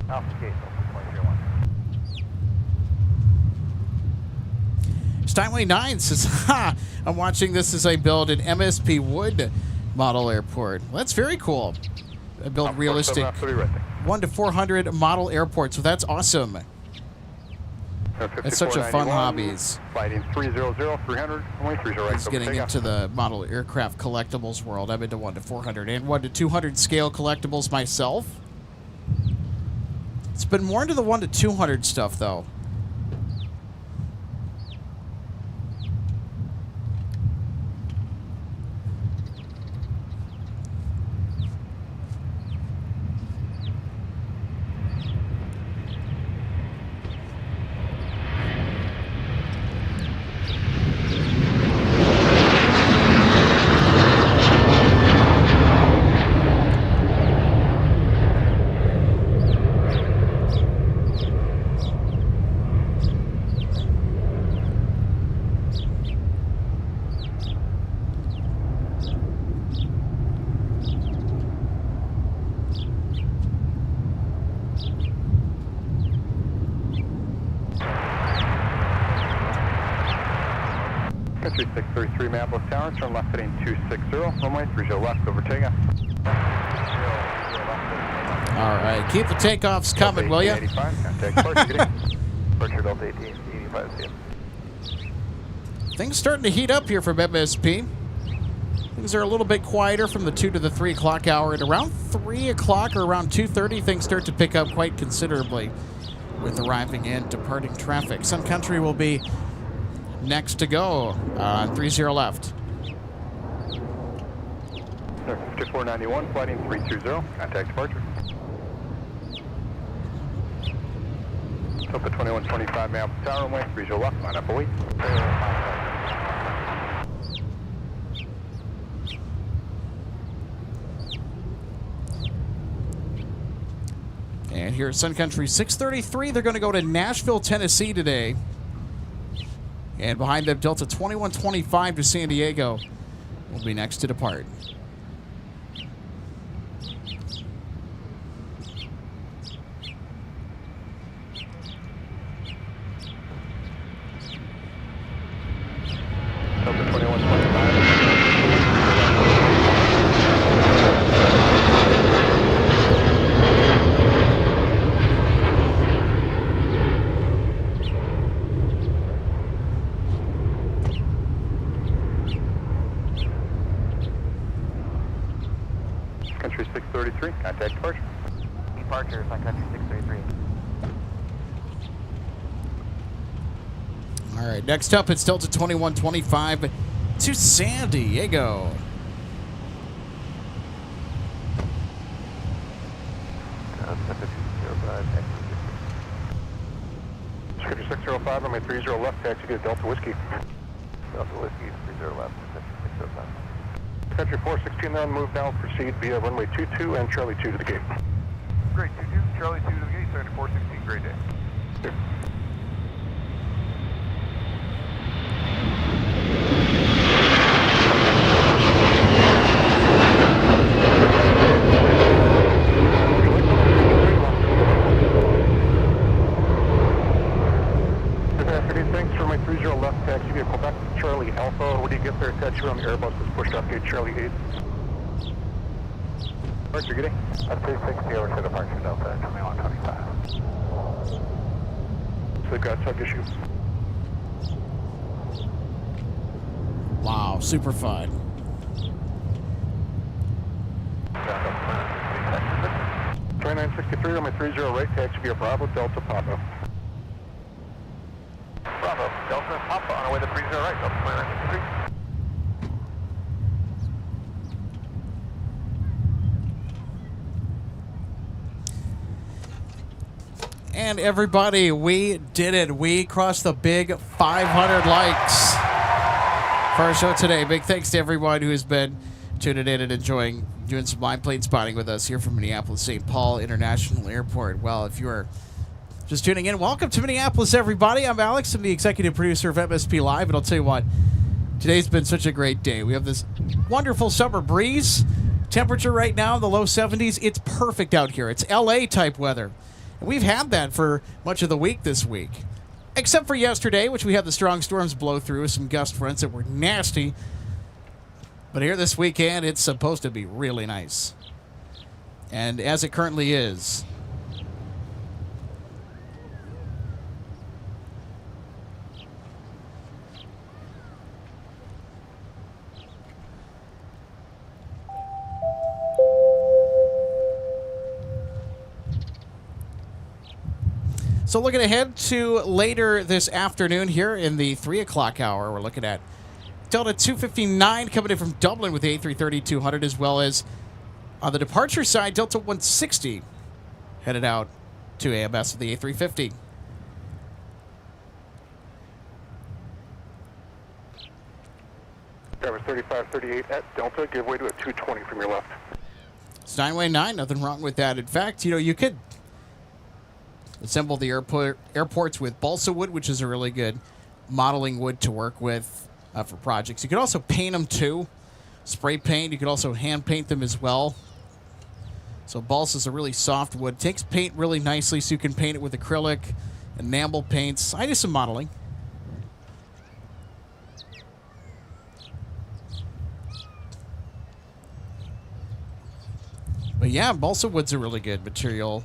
Off the gate, 231. Steinway 9 says, ha, I'm watching this as I build an MSP Wood model airport. Well, that's very cool. I build realistic 1 to 400 model airports, so that's awesome. It's such a fun hobby. Fighting 300, 300, only 30 right. It's getting into the model aircraft collectibles world. I'm into 1 to 400 and 1 to 200 scale collectibles myself. It's been more into the 1 to 200 stuff, though. Country 633 Minneapolis Tower, turn left heading 260, runway 30 left, over takeoff. All right, keep the takeoffs coming, will you? 85, contact departure Delta 1885, see you. Things starting to heat up here from MSP. Things are a little bit quieter from the 2 to the 3 o'clock hour. At around 3 o'clock or around 2:30, things start to pick up quite considerably with arriving and departing traffic. Sun Country will be next to go on 30 left. 5491, flighting 320, contact departure. Delta 2125 Minneapolis Tower, runway 30 left, line up await. And here at Sun Country 633, they're going to go to Nashville, Tennessee today. And behind them, Delta 2125 to San Diego will be next to depart. Delta 2125. Country 633, contact departure. Departure, Sun Country 633. All right, next up, it's Delta 2125 to San Diego. Country 605, runway 30 left, taxi to Delta Whiskey. Delta Whiskey 30 left, Country 605. Country 416 then, move now, proceed via runway 22 and Charlie 2 to the gate. Great, 22, Charlie 2 to the gate, Country 416, great day. Here. Thanks for my 30 left taxi via Quebec, Charlie Alpha. When you get there, taxi on the Airbus is pushed off gate Charlie 8. Departure, good day. 360 over to departure, Delta 2125. So they've got tug issues. Wow, super fun. 2963 on my 30 right, taxi via Bravo, Delta Papa. Bravo, Delta Papa on our way to 30 right, Delta 2963. And everybody, we did it. We crossed the big 500 likes for our show today. Big thanks to everyone who has been tuning in and enjoying doing some line plane spotting with us here from Minneapolis St. Paul International Airport. Well, if you are just tuning in, welcome to Minneapolis, everybody. I'm Alex. I'm the executive producer of MSP Live, and I'll tell you what, today's been such a great day. We have this wonderful summer breeze. Temperature right now in the low 70s. It's perfect out here. It's LA type weather. And we've had that for much of the week this week. Except for yesterday, which we had the strong storms blow through with some gust fronts that were nasty. But here this weekend, it's supposed to be really nice. And as it currently is, so looking ahead to later this afternoon here in the 3 o'clock hour, we're looking at Delta 259 coming in from Dublin with the A330-200, as well as on the departure side, Delta 160 headed out to AMS with the A350. Driver 3538 at Delta, give way to a 220 from your left. It's 9-way 9, nothing wrong with that. In fact, you could assemble the airports with balsa wood, which is a really good modeling wood to work with for projects. You could also paint them too, spray paint. You could also hand paint them as well. So balsa is a really soft wood. Takes paint really nicely, so you can paint it with acrylic, enamel paints. I do some modeling. But yeah, balsa wood's a really good material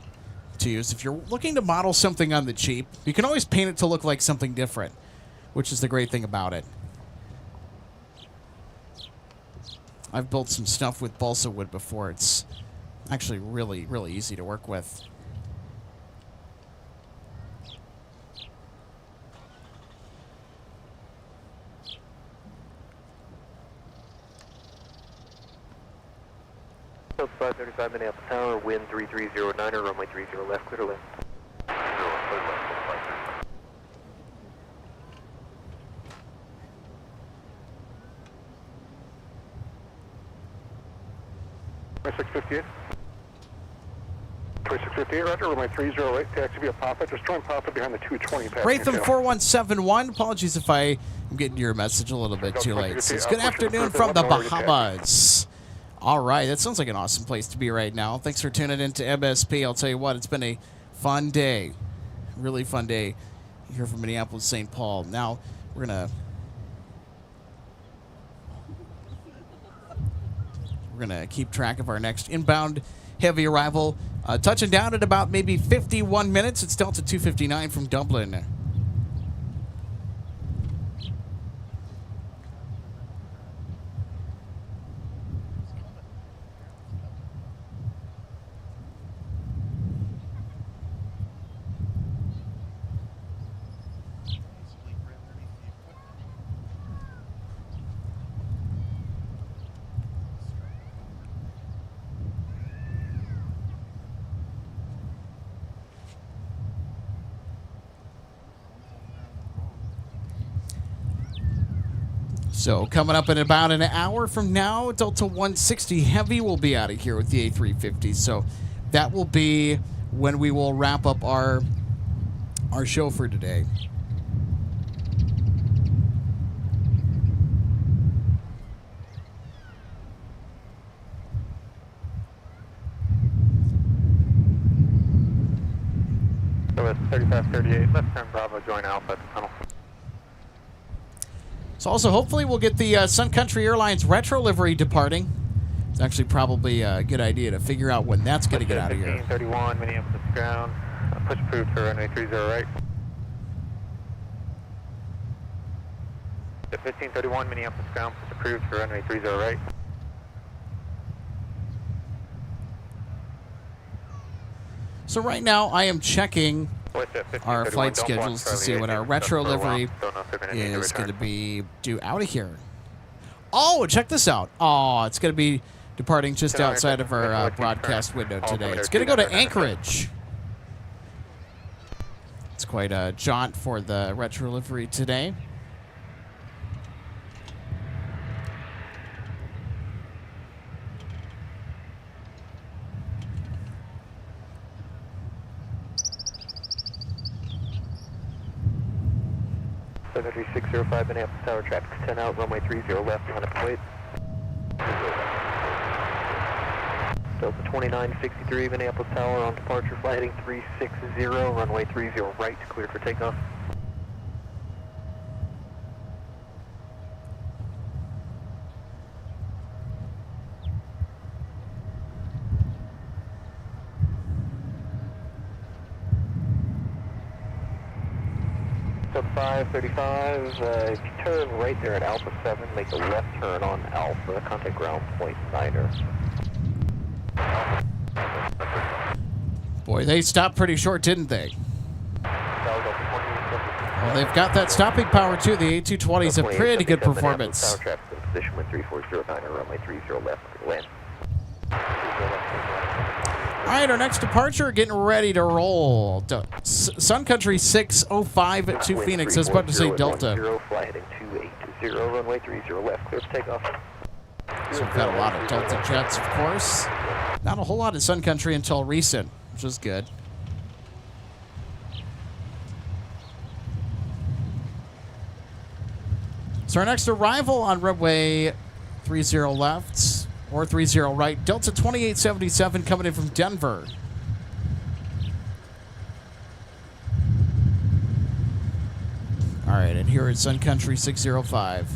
to use. If you're looking to model something on the cheap, you can always paint it to look like something different, which is the great thing about it. I've built some stuff with balsa wood before. It's actually really, really easy to work with. South 535 Minneapolis Tower, wind 3309, runway 30 left, clear to land. $2658. 2658, roger, runway 308, taxi via Papa, just join Papa behind the 220 passenger Ratham channel. 4171. Apologies if I am getting your message a little bit too late. It says, good afternoon from the Bahamas. All right, that sounds like an awesome place to be right now. Thanks for tuning in to MSP. I'll tell you what, it's been a fun day. Really fun day here from Minneapolis, St. Paul. Now, we're going to keep track of our next inbound heavy arrival. Touching down at about maybe 51 minutes. It's Delta 259 from Dublin. So coming up in about an hour from now, Delta 160 Heavy will be out of here with the A350. So that will be when we will wrap up our show for today. So it's 3538, left turn Bravo, join Alpha at the tunnel. So also, hopefully, we'll get the Sun Country Airlines retro livery departing. It's actually probably a good idea to figure out when that's going to get out of here. 1531, Minneapolis ground, push approved for runway 30 right. The 1531, Minneapolis ground, push approved for runway 30 right. So right now, I am checking our flight schedules to see what our retro livery is going to be due out of here. Oh, check this out. Oh, it's going to be departing just outside of our broadcast window today. It's going to go to Anchorage. It's quite a jaunt for the retro livery today. Country 605 Minneapolis Tower, traffic 10 out, runway 30 left, on its way. Delta 2963 Minneapolis Tower on departure, flight heading 360, runway 30 right, cleared for takeoff. Delta 535, if you turn right there at Alpha 7, make a left turn on Alpha, contact ground point Niner. Boy, they stopped pretty short, didn't they? Well, they've got that stopping power, too. The A220 is a pretty good performance. Tower traffic in position with 3409, runway 30 left, land. All right, our next departure, getting ready to roll. Sun Country 605 to Phoenix. I was about to say Delta. Flight heading 280, runway 30 left, clear for takeoff. So we've got a lot of Delta jets, of course. Not a whole lot of Sun Country until recent, which is good. So our next arrival on runway 30 left Or 30 right. Delta 2877 coming in from Denver. All right, and here at Sun Country 605.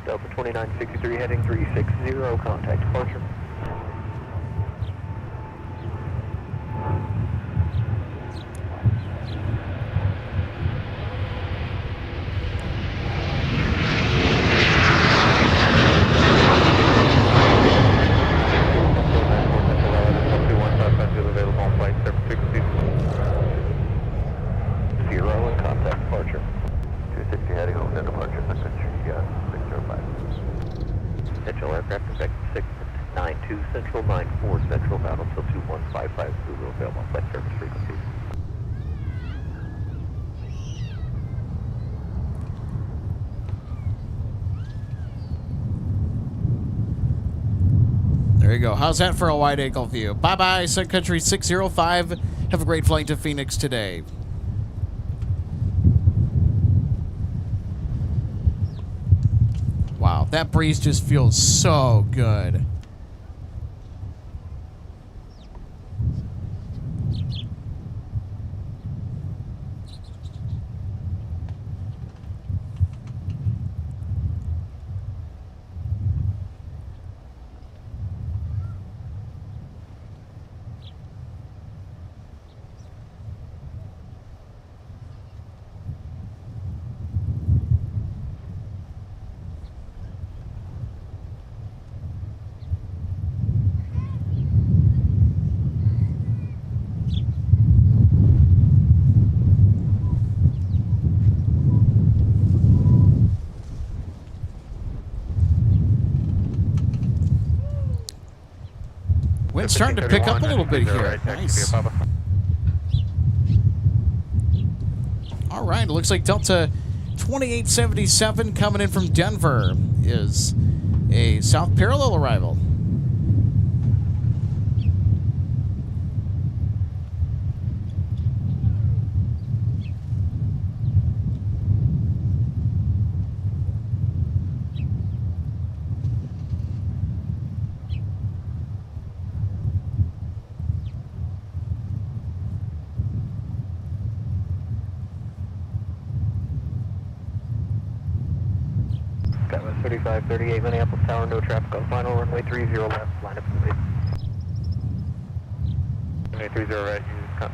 Delta 2963 heading 360, contact departure. Central 94 Central, bound until 2155 Zulu, available on flight service frequencies. There you go. How's that for a wide angle view? Bye-bye, Sun Country 605. Have a great flight to Phoenix today. Wow, that breeze just feels so good. Wind's starting to pick up a little bit here. Nice. All right, it looks like Delta 2877 coming in from Denver is a south parallel arrival. Skyline 3538 Minneapolis Tower, no traffic on final, runway 30 left, line up complete. Runway 30 right, use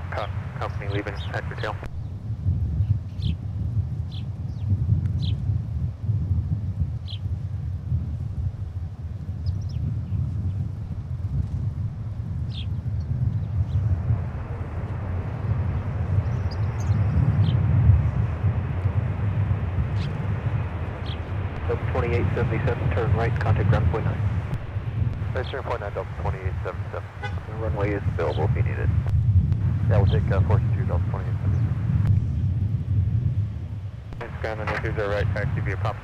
company leaving at your tail. Delta 2877, turn right, contact ground point 9. Right, turn point 9, Delta 2877. The runway is available if you need it. Yeah, we'll take 42, Delta 2877. Thanks, ground, runway 30 right, taxi via prompt.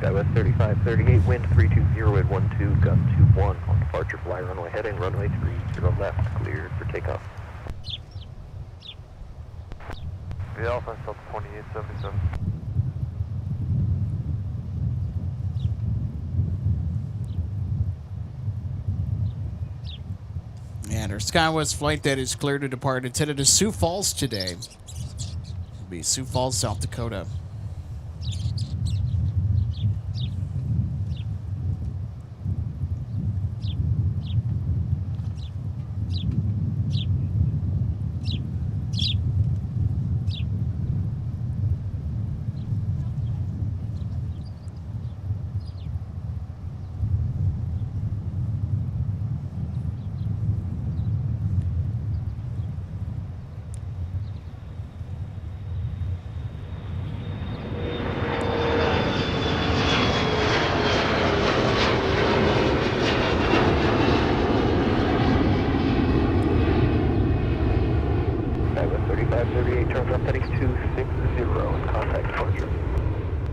Skywest 3538, wind 320 at 12, gun 21 on departure, fly runway heading, runway 30 left, cleared for takeoff. The Alpha, Delta 2877. And our Skywest flight that is cleared to depart intended to Sioux Falls today. It'll be Sioux Falls, South Dakota.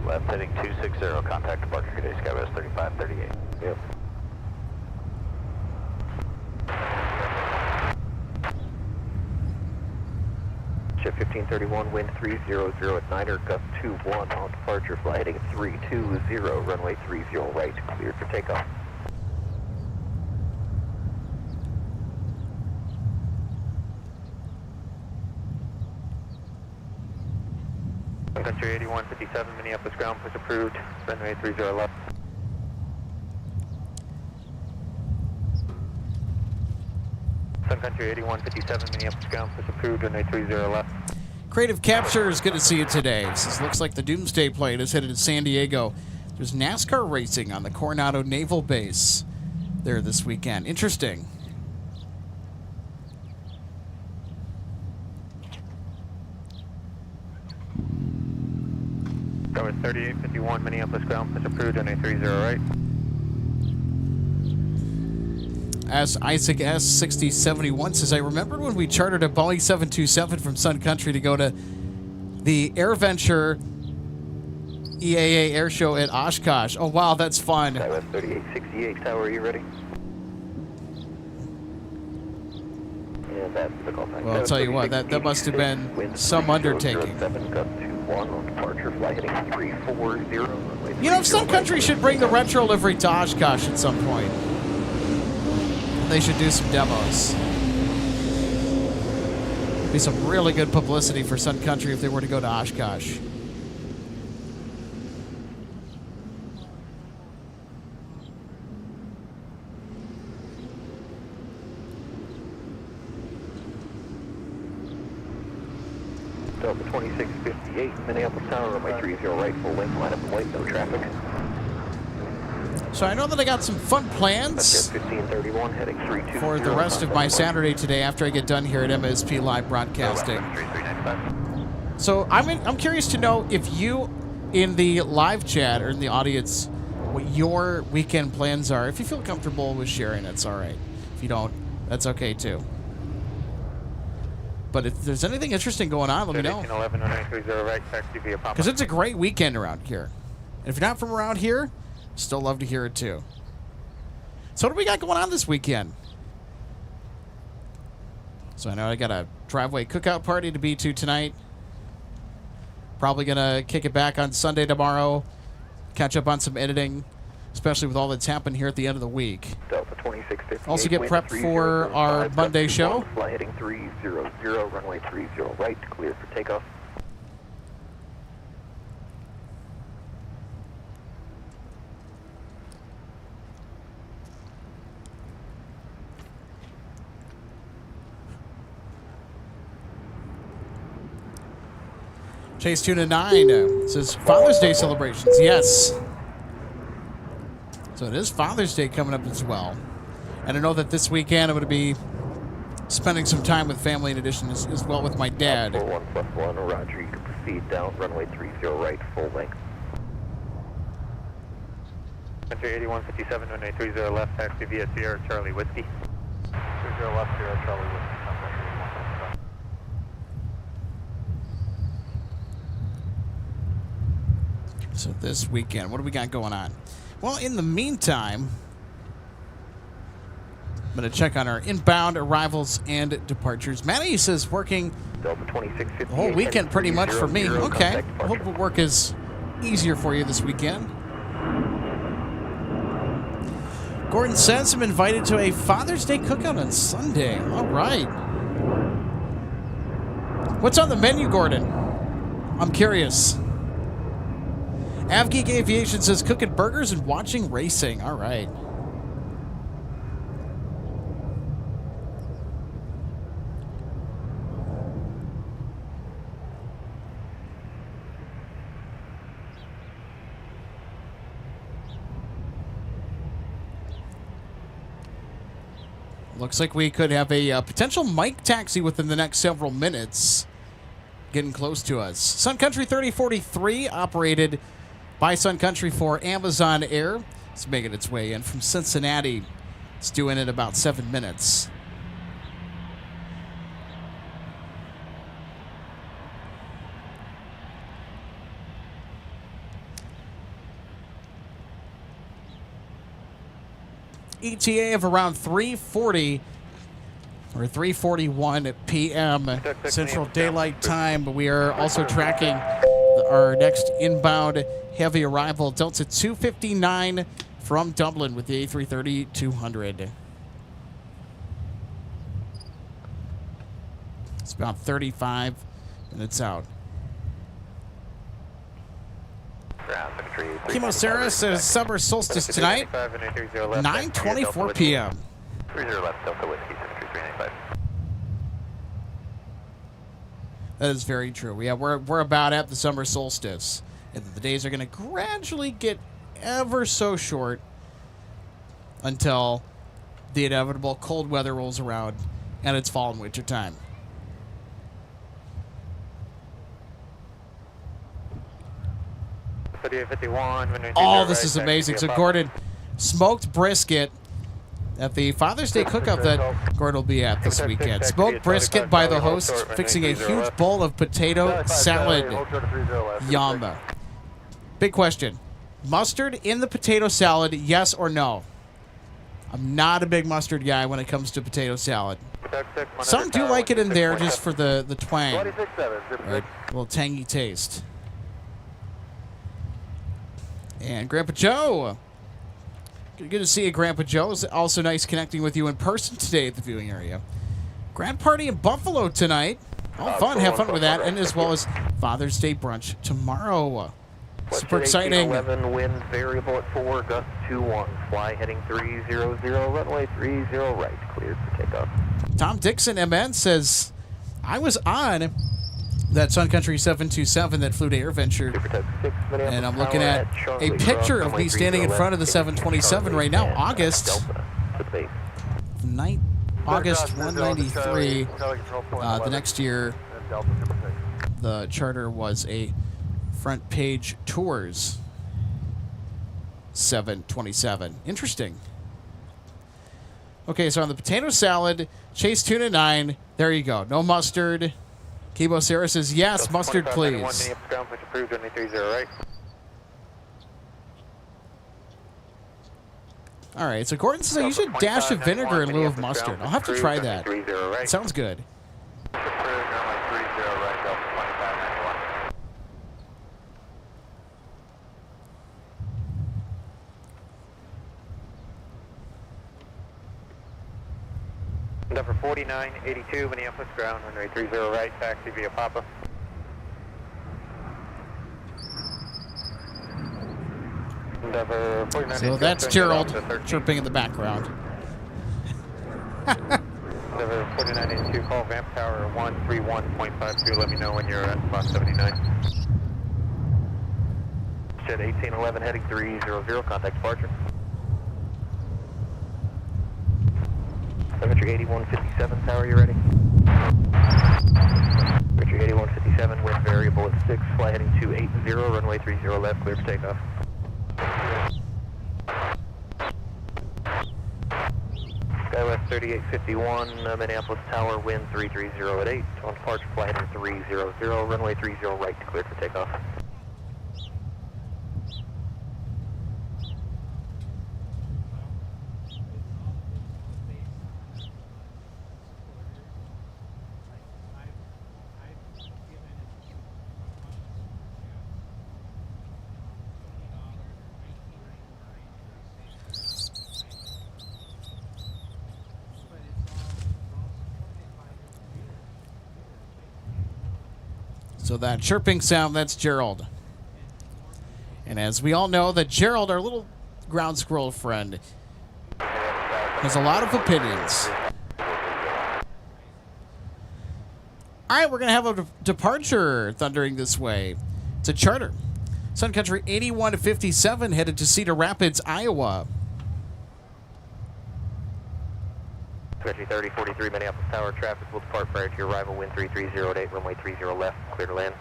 Left heading 260, contact departure today, Skywest 3538. Yep. Ship 1531, wind 300 at Niner, gust 21 on departure, fly heading 320, runway 30 right, cleared for takeoff. Sun Country 8157, Minneapolis ground push approved, runway 30 left. Sun Country 8157, Minneapolis ground push approved, runway 30 left. Creative Capture is good to see you today. This looks like the Doomsday plane is headed to San Diego. There's NASCAR racing on the Coronado Naval Base there this weekend. Interesting. Tower 3851, Minneapolis ground push approved, runway 30 right. As Isaac S6071 says, I remembered when we chartered a Boeing 727 from Sun Country to go to the AirVenture EAA Air Show at Oshkosh. Oh, wow, that's fun. Tower 3868, Tower, are you ready? And that's the call sign. Well, I'll tell you what, that must have been some undertaking. 7, gust 21 on departure, fly heading 340, You know, Sun Country should bring the retro livery to Oshkosh at some point. They should do some demos. Be some really good publicity for Sun Country if they were to go to Oshkosh. Delta 2658, Minneapolis Tower, runway 30 right, full length, line up and wait, no traffic. So I know that I got some fun plans 1531, heading 320 for the rest of my Saturday today after I get done here at MSP Live Broadcasting. So I'm curious to know if you in the live chat or in the audience what your weekend plans are. If you feel comfortable with sharing, it's all right. If you don't, that's okay too. But if there's anything interesting going on, let me know. Because it's a great weekend around here. And if you're not from around here, still love to hear it too. So what do we got going on this weekend? So I know I got a driveway cookout party to be to tonight. Probably gonna kick it back on Sunday tomorrow. Catch up on some editing, especially with all that's happened here at the end of the week. Delta 2658, Also get prepped for our Monday show. Fly heading 300, runway 30 right, clear for takeoff. Chase Tuna 9 says Father's Day celebrations. Yes. So it is Father's Day coming up as well. And I know that this weekend I'm going to be spending some time with family in addition as well with my dad. 41+1, roger, you can proceed down, runway 30 right, full length. Country 8157, runway 30 left, taxi via Sierra Charlie Whiskey. 30 left, Sierra Charlie Whiskey. So this weekend, what do we got going on? Well, in the meantime, I'm going to check on our inbound arrivals and departures. Manny says working the whole weekend pretty much for me. Okay. I hope the work is easier for you this weekend. Gordon says I'm invited to a Father's Day cookout on Sunday. All right. What's on the menu, Gordon? I'm curious. AvGeek Aviation says cooking burgers and watching racing. All right. Looks like we could have a potential mic taxi within the next several minutes. Getting close to us. Sun Country 3043 operated by Sun Country for Amazon Air. It's making its way in from Cincinnati. It's due in about 7 minutes. ETA of around 3:40 or 3:41 p.m. Central Daylight Time. We are also tracking our next inbound heavy arrival, Delta 259 from Dublin with the A330-200. It's about 35 minutes out. Kmsp says summer solstice tonight, 9:24 p.m. 30 left, Delta Whiskey, 73395. That is very true. Yeah, we're about at the summer solstice, and the days are going to gradually get ever so short until the inevitable cold weather rolls around and it's fall and winter time. Oh, this is amazing. So Gordon, smoked brisket at the Father's Day cook-up that Gordon will be at this weekend. Smoked brisket by the host, fixing a huge bowl of potato salad. Yum. Big question. Mustard in the potato salad, yes or no? I'm not a big mustard guy when it comes to potato salad. Some do like it in there just for the twang. Right? A little tangy taste. And Grandpa Joe. Good to see you, Grandpa Joe. It's also nice connecting with you in person today at the viewing area. Grand party in Buffalo tonight. All fun. Have fun with that. And as well as Father's Day brunch tomorrow. Super exciting. 11, wind variable at 4, gust 21. Fly heading 300, runway 30 right. Cleared for takeoff. Tom Dixon, MN, says, I was on that Sun Country 727 that flew to AirVenture, and I'm looking at a picture of me standing in front of the 727 right now, August 193. The next year, the charter was a Front Page Tours 727. Interesting. Okay, so on the potato salad, Chase Tuna 9, there you go. No mustard. Kibo Sarah says, yes, mustard, please. All right, so Gordon says I use a dash of vinegar in lieu of mustard. I'll have to try that. It sounds good. Number 4982, Minneapolis ground, runway 30 right, taxi via Papa. So that's Gerald chirping in the background. Number 4982, call Vamp Tower 131.52. Let me know when you're at spot 79. Jet 1811 heading 300, contact departure. Secretary 8157, tower, you ready? Secretary 8157, wind variable at 6, fly heading 280, runway 30 left, clear for takeoff. Skywest 3851, Minneapolis Tower, wind 330 at 8, on departure, fly heading 300, runway 30 right, clear for takeoff. So that chirping sound, that's Gerald. And as we all know, that Gerald, our little ground squirrel friend, has a lot of opinions. All right, we're going to have a departure thundering this way. It's a charter. Sun Country 8157 headed to Cedar Rapids, Iowa. Country 3043, Minneapolis Tower, traffic will depart prior to your arrival, wind 330 runway 30 left, clear to land.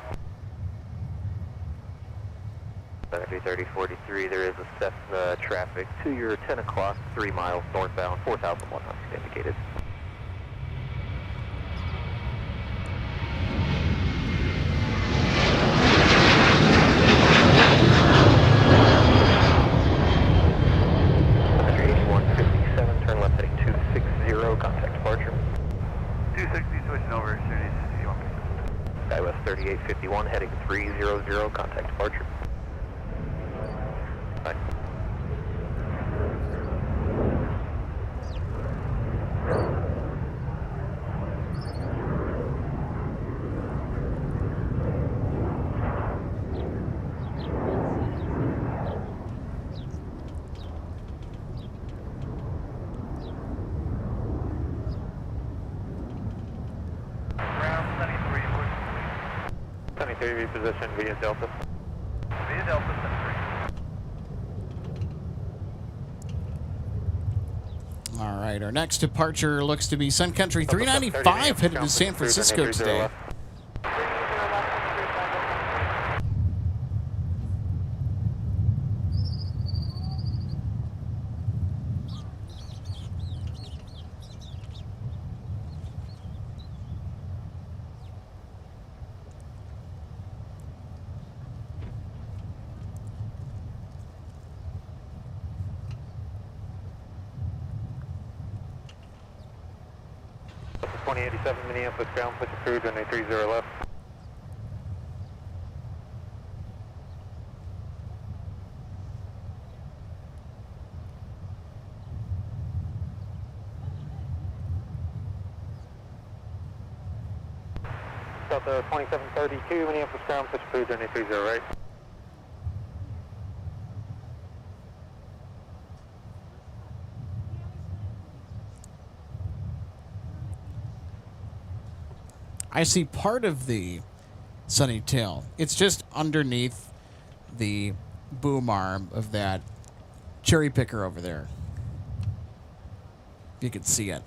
Country 3043, there is a Cessna traffic to your 10 o'clock, 3 miles northbound, 4,100 indicated. Country 8157. opportunities. You want me to SkyWest 3851 heading 300, contact departure. Bye. Reposition via Delta. Via Delta, 3. All right, our next departure looks to be Sun Country 395 headed to San Francisco today. Delta 2087 Minneapolis ground, push approved, runway 30 left. Delta 2732 Minneapolis ground, push approved, runway 30 right. I see part of the sunny tail. It's just underneath the boom arm of that cherry picker over there. You can see it.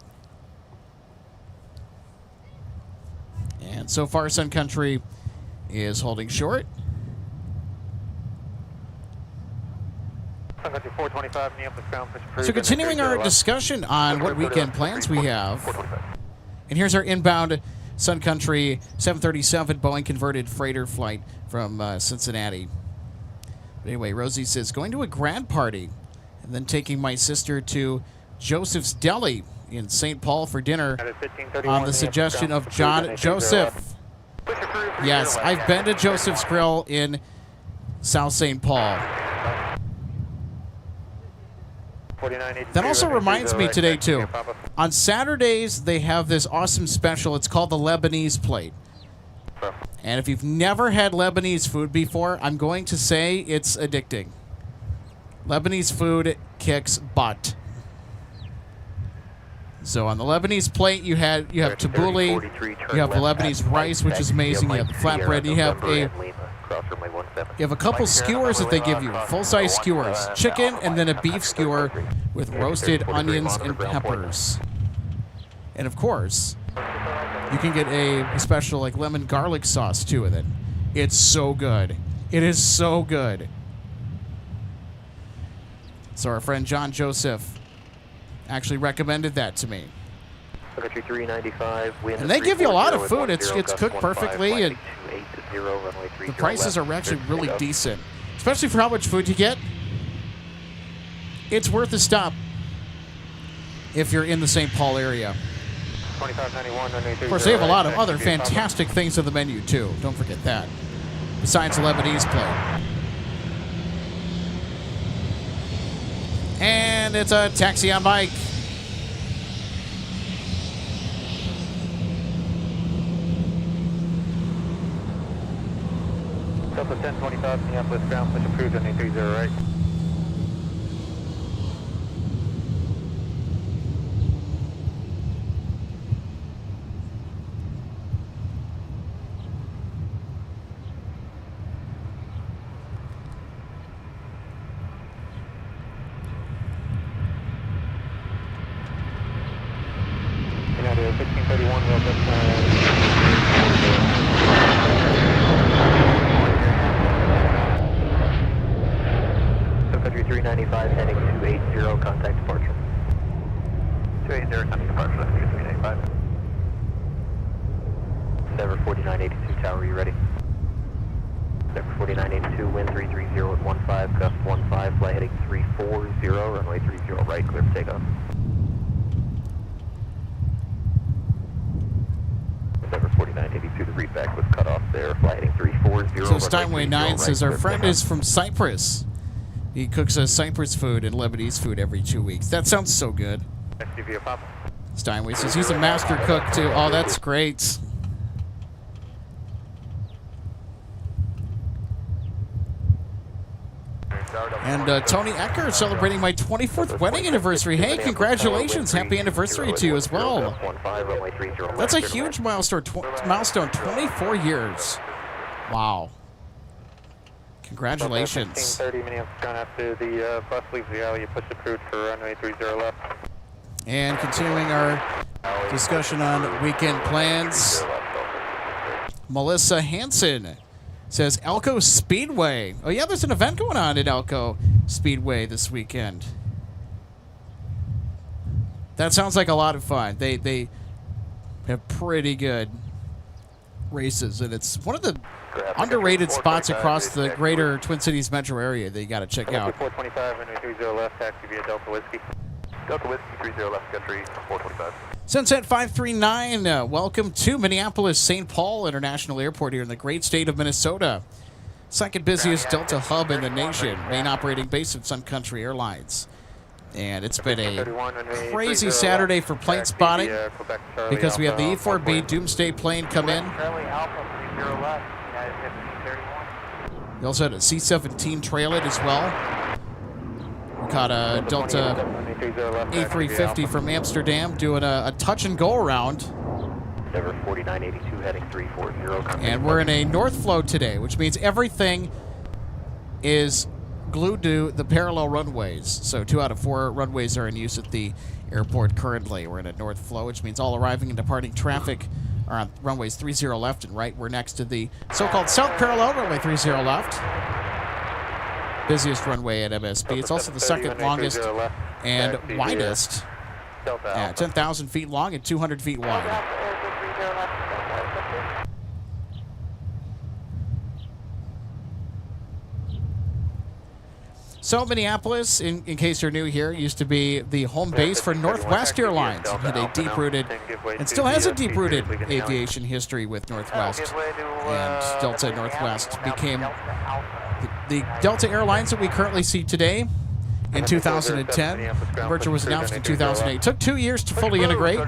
And so far, Sun Country is holding short. Sun Country 425 Minneapolis ground, push approved. So continuing our discussion on what weekend plans we have. And here's our inbound Sun Country 737 Boeing converted freighter flight from Cincinnati. But anyway, Rosie says, going to a grad party and then taking my sister to Joseph's Deli in St. Paul for dinner on the suggestion of John Joseph. Yes, I've been to Joseph's Grill in South St. Paul. That also reminds me today, too. On Saturdays, they have this awesome special. It's called the Lebanese Plate. And if you've never had Lebanese food before, I'm going to say it's addicting. Lebanese food kicks butt. So on the Lebanese plate, you have tabbouleh, you have the Lebanese rice, which is amazing. You have the flatbread. You have a couple skewers that they give you, full-size skewers, chicken, and then a beef skewer with roasted onions and peppers. And of course, you can get a special like lemon garlic sauce too with it. It's so good. It is so good. So our friend John Joseph actually recommended that to me. And they give you a lot of food. It's cooked perfectly, and the prices are actually really decent, especially for how much food you get. It's worth a stop if you're in the St. Paul area. Of course, they have a lot of other fantastic things on the menu too. Don't forget that. Besides the Lebanese plate. And it's a taxi on bike. Delta 1025 Minneapolis ground, push approved, runway 30 right. United 1631, well done. Sun Country 395 heading 280, contact departure. 280, contact departure, 395. Endeavor 4982 tower, you ready? Endeavor 4982, wind 330 at 15, gust 15, fly heading 340, runway 30 right, clear for takeoff. Endeavor 4982. 4982, the readback was cut off there. Fly heading 340. So Steinway 9 says our friend is from Cyprus. He cooks us Cyprus food and Lebanese food every 2 weeks. That sounds so good. Steinway says he's a master cook too. Oh, that's great. And Tony Ecker celebrating my 24th wedding anniversary. Hey, congratulations. Happy anniversary to you as well. That's a huge milestone. 24 years. Wow. Congratulations. 15:30 Minneapolis ground after the bus leaves the alley. You push the crude for runway 30 left. And continuing our discussion on weekend plans, Melissa Hansen says Elko Speedway. Oh yeah, there's an event going on at Elko Speedway this weekend. That sounds like a lot of fun. They have pretty good races, and it's one of the underrated spots across the greater Twin Cities metro area that you got to check out. 425 and 30 left, taxi via Delta Whiskey. Delta Whiskey 30 left, country 425. Sunset 539, welcome to Minneapolis St. Paul International Airport here in the great state of Minnesota. Second busiest Delta hub in the nation, main operating base of Sun Country Airlines. And it's been a crazy Saturday for plane spotting because we have the E-4B Doomsday plane come in. We also had a C-17 trail it as well. We caught a Delta A350 from Amsterdam doing a touch and go around. Endeavor 4982 heading 340. And we're in a north flow today, which means everything is glued to the parallel runways. So 2 out of 4 runways are in use at the airport currently. We're in a north flow, which means all arriving and departing traffic are on runways 30 left and right. We're next to the so-called south parallel, runway 30 left. Busiest runway at MSP. It's also the second longest and widest. 10,000 feet long and 200 feet wide. So Minneapolis, in case you're new here, used to be the home base for Northwest Airlines. It had a deep-rooted, and still has a deep-rooted aviation history with Northwest. And Delta Northwest became the Delta Airlines that we currently see today in 2010. The merger was announced in 2008. It took 2 years to fully integrate.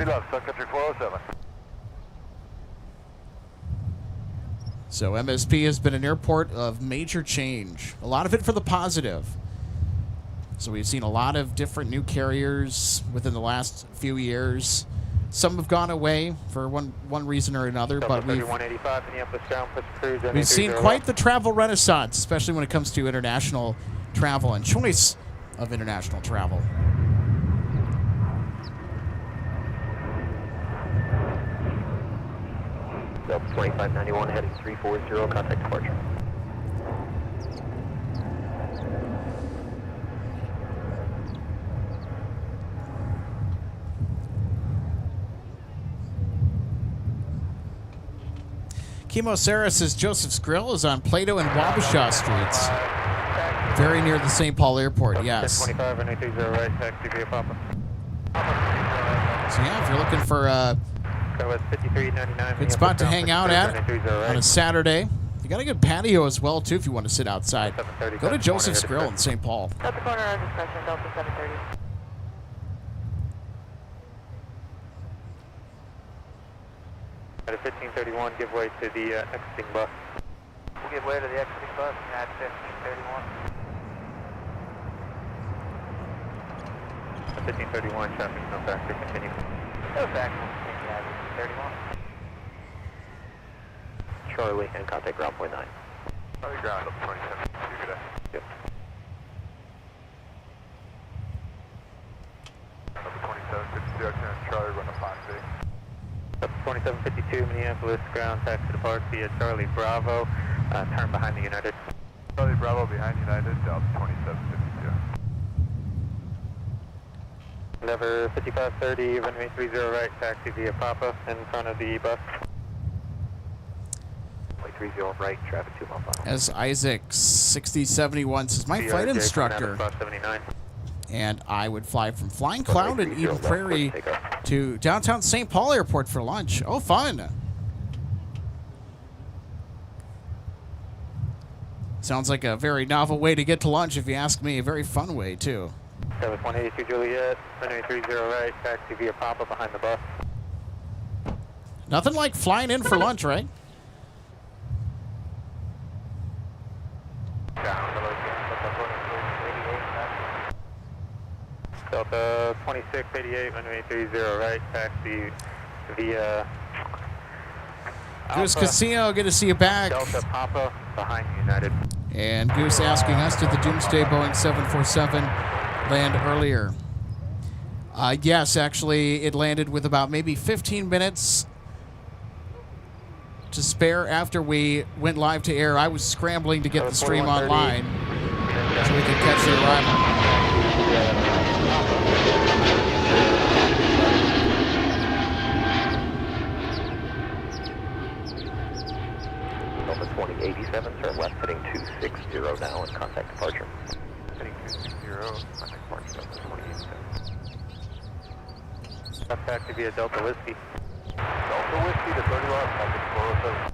So MSP has been an airport of major change, a lot of it for the positive. So we've seen a lot of different new carriers within the last few years. Some have gone away for one reason or another, but we've seen quite the travel renaissance, especially when it comes to international travel and choice of international travel. Delta 2591 heading 340, contact departure. Kimo Sarah says Joseph's Grill is on Plato and Wabasha streets. Very near the St. Paul Airport, yes. 25 and 80 right, taxi via Papa. So yeah, if you're looking for a good spot to hang out at on a Saturday, you got a good patio as well too if you want to sit outside. Go to Joseph's Grill in St. Paul. At the corner of discussion, Delta 730. At 1531, give way to the exiting bus. We'll give way to the exiting bus at 1531. At 1531, traffic no factor, continue. No factor, continue at 1531. Charlie and contact ground point 9. Charlie ground up 27. Good day. Yep. Number 2752, Charlie, run a 5-6. 2752 Minneapolis ground taxi depart via Charlie Bravo, turn behind the United. Charlie Bravo behind United, Delta 2752. Endeavor 5530, runway 30 right, taxi via Papa in front of the bus. Runway 30 right, traffic 2 mile final. As Isaac 6071 says, my flight instructor. And I would fly from Flying Cloud in Eden Prairie to downtown St. Paul Airport for lunch. Oh, fun. Sounds like a very novel way to get to lunch, if you ask me. A very fun way, too. Service 182 Juliet, runway 30 right, taxi via Papa behind the bus. Nothing like flying in for lunch, right? Delta 2688, runway 30 right, taxi via Goose Casino, good to see you back. Delta Papa behind United. And Goose asking us, did the Doomsday Boeing 747 land earlier? Yes, actually, it landed with about maybe 15 minutes to spare after we went live to air. I was scrambling to get the stream online so we could catch the arrival. Delta 2087, turn left, heading 260 now, and contact departure. Heading 260, contact departure, Delta 2087. Taxi via Delta Whiskey. Delta Whiskey to 30 left, contact 407.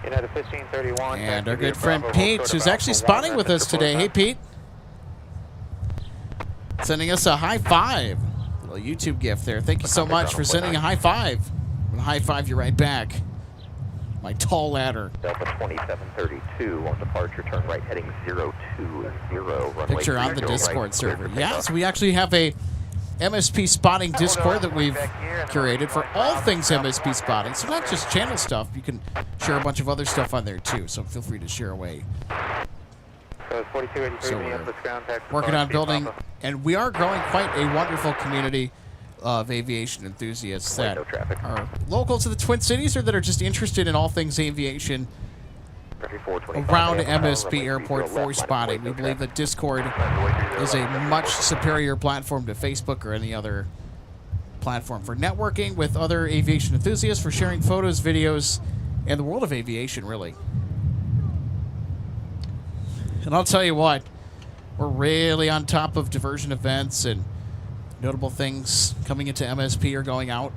United 1531. And our good friend Pete, who's actually spotting with us today. Hey, Pete. Sending us a high five. A little YouTube gift there. Thank you so much for sending a high five. I'm going to high five you right back. My tall ladder. Delta 2732 on departure, turn right, heading 020. Runway Picture on the 30 Discord right, server. clear for Yeah, takeoff. so we actually have a MSP spotting Discord that we've curated for all things MSP spotting. So not just channel stuff. You can share a bunch of other stuff on there too. So feel free to share away. So we're working on building, and we are growing quite a wonderful community of aviation enthusiasts that are local to the Twin Cities or that are just interested in all things aviation around MSP Airport for spotting. We believe that Discord is a much superior platform to Facebook or any other platform for networking with other aviation enthusiasts, for sharing photos, videos, and the world of aviation, really. And I'll tell you what, we're really on top of diversion events and notable things coming into MSP or going out.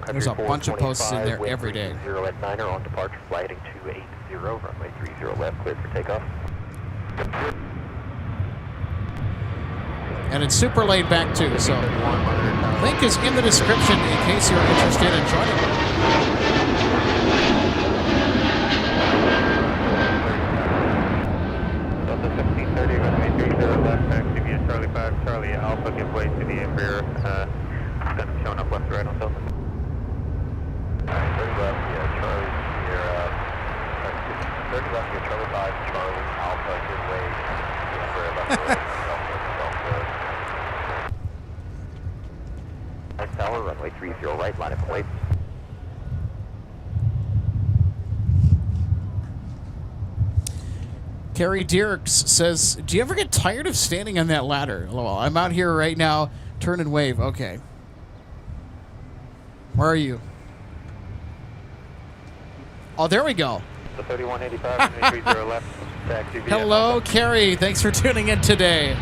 There's a bunch of posts in there every day. 0 at 9 on departure, flight heading 280, runway 30 left, cleared for takeoff. And it's super laid back too, so link is in the description in case you're interested in joining. Delta 1630, runway 30 left, taxi via Charlie 5, Charlie Alpha, give way to the Embraer. It's going to be showing up left to right on Delta. Alright, 30 left, yeah, Charlie, Sierra, 30 left, yeah, Charlie 5, Charlie Alpha, give way to the Embraer left to right, Delta. Tower, runway 30 right, line up and wait. Carrie Dirks says, do you ever get tired of standing on that ladder? LOL, I'm out here right now, turn and wave. Okay. Where are you? Oh, there we go. The 3185, 30 left, taxi via Hello, Carrie. Thanks for tuning in today.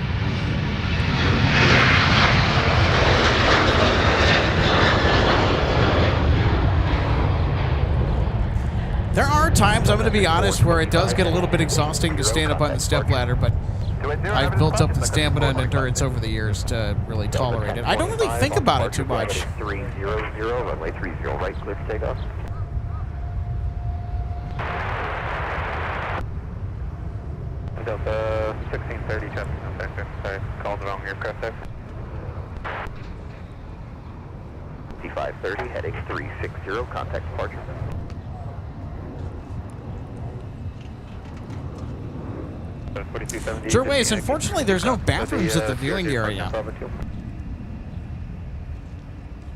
There are times, I'm going to be honest, where it does get a little bit exhausting to stand up on the stepladder, but I've built up the stamina and endurance over the years to really tolerate it. I don't really think about it too much. 300, runway 30 right, clear for takeoff. Delta 1630, traffic inspector. Sorry, called the wrong aircraft there. 5530, heading 360, contact departure. Jerways, unfortunately, there's no bathrooms at the viewing area.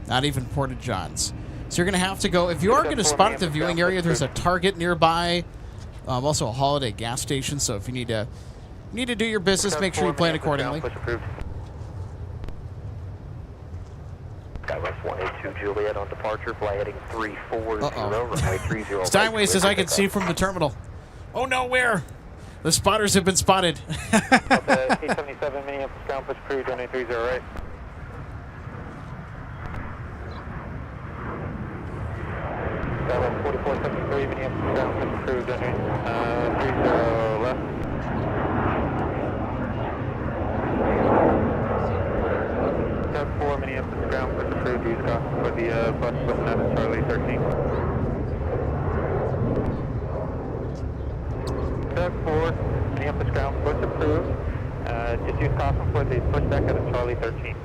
Not even Porta Johns. So you're going to have to go, if you are going to spot at the viewing area, there's a Target nearby, also a Holiday gas station, so if you need to do your business, make sure you plan accordingly. Skywest 182 Juliet on departure, fly heading 340, runway 30. Steinway says I can see from the terminal. Oh no, where? The spotters have been spotted. 877 Minneapolis ground push crew, runway 30 right. Dallas 4473, Minneapolis ground, push approved, under 30 left. Doug 4, Minneapolis ground, push approved, use caution for the bus looking out at Charlie 13. Doug 4, Minneapolis ground, push approved, just use caution for the pushback out of Charlie 13.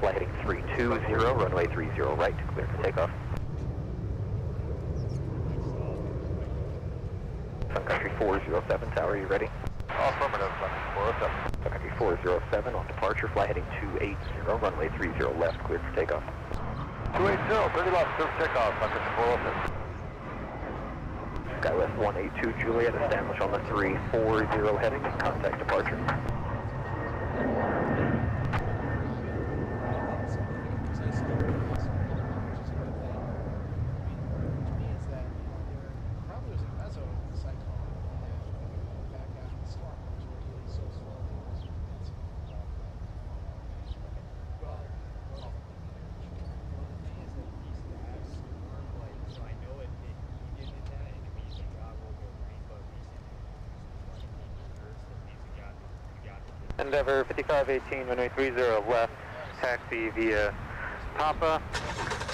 Flight heading 320, runway 30 right, clear for takeoff. Sun Country 407, tower, you ready? Affirmative, Sun 407. Sun Country 407 on departure, flight heading 280, runway 30 left, cleared for takeoff. 280, 30 left, clear for takeoff, Sun Country 407. Skywest 182 Juliet, establish on the 340 heading, and contact departure. Endeavor 5518, runway 30 left, taxi via Papa,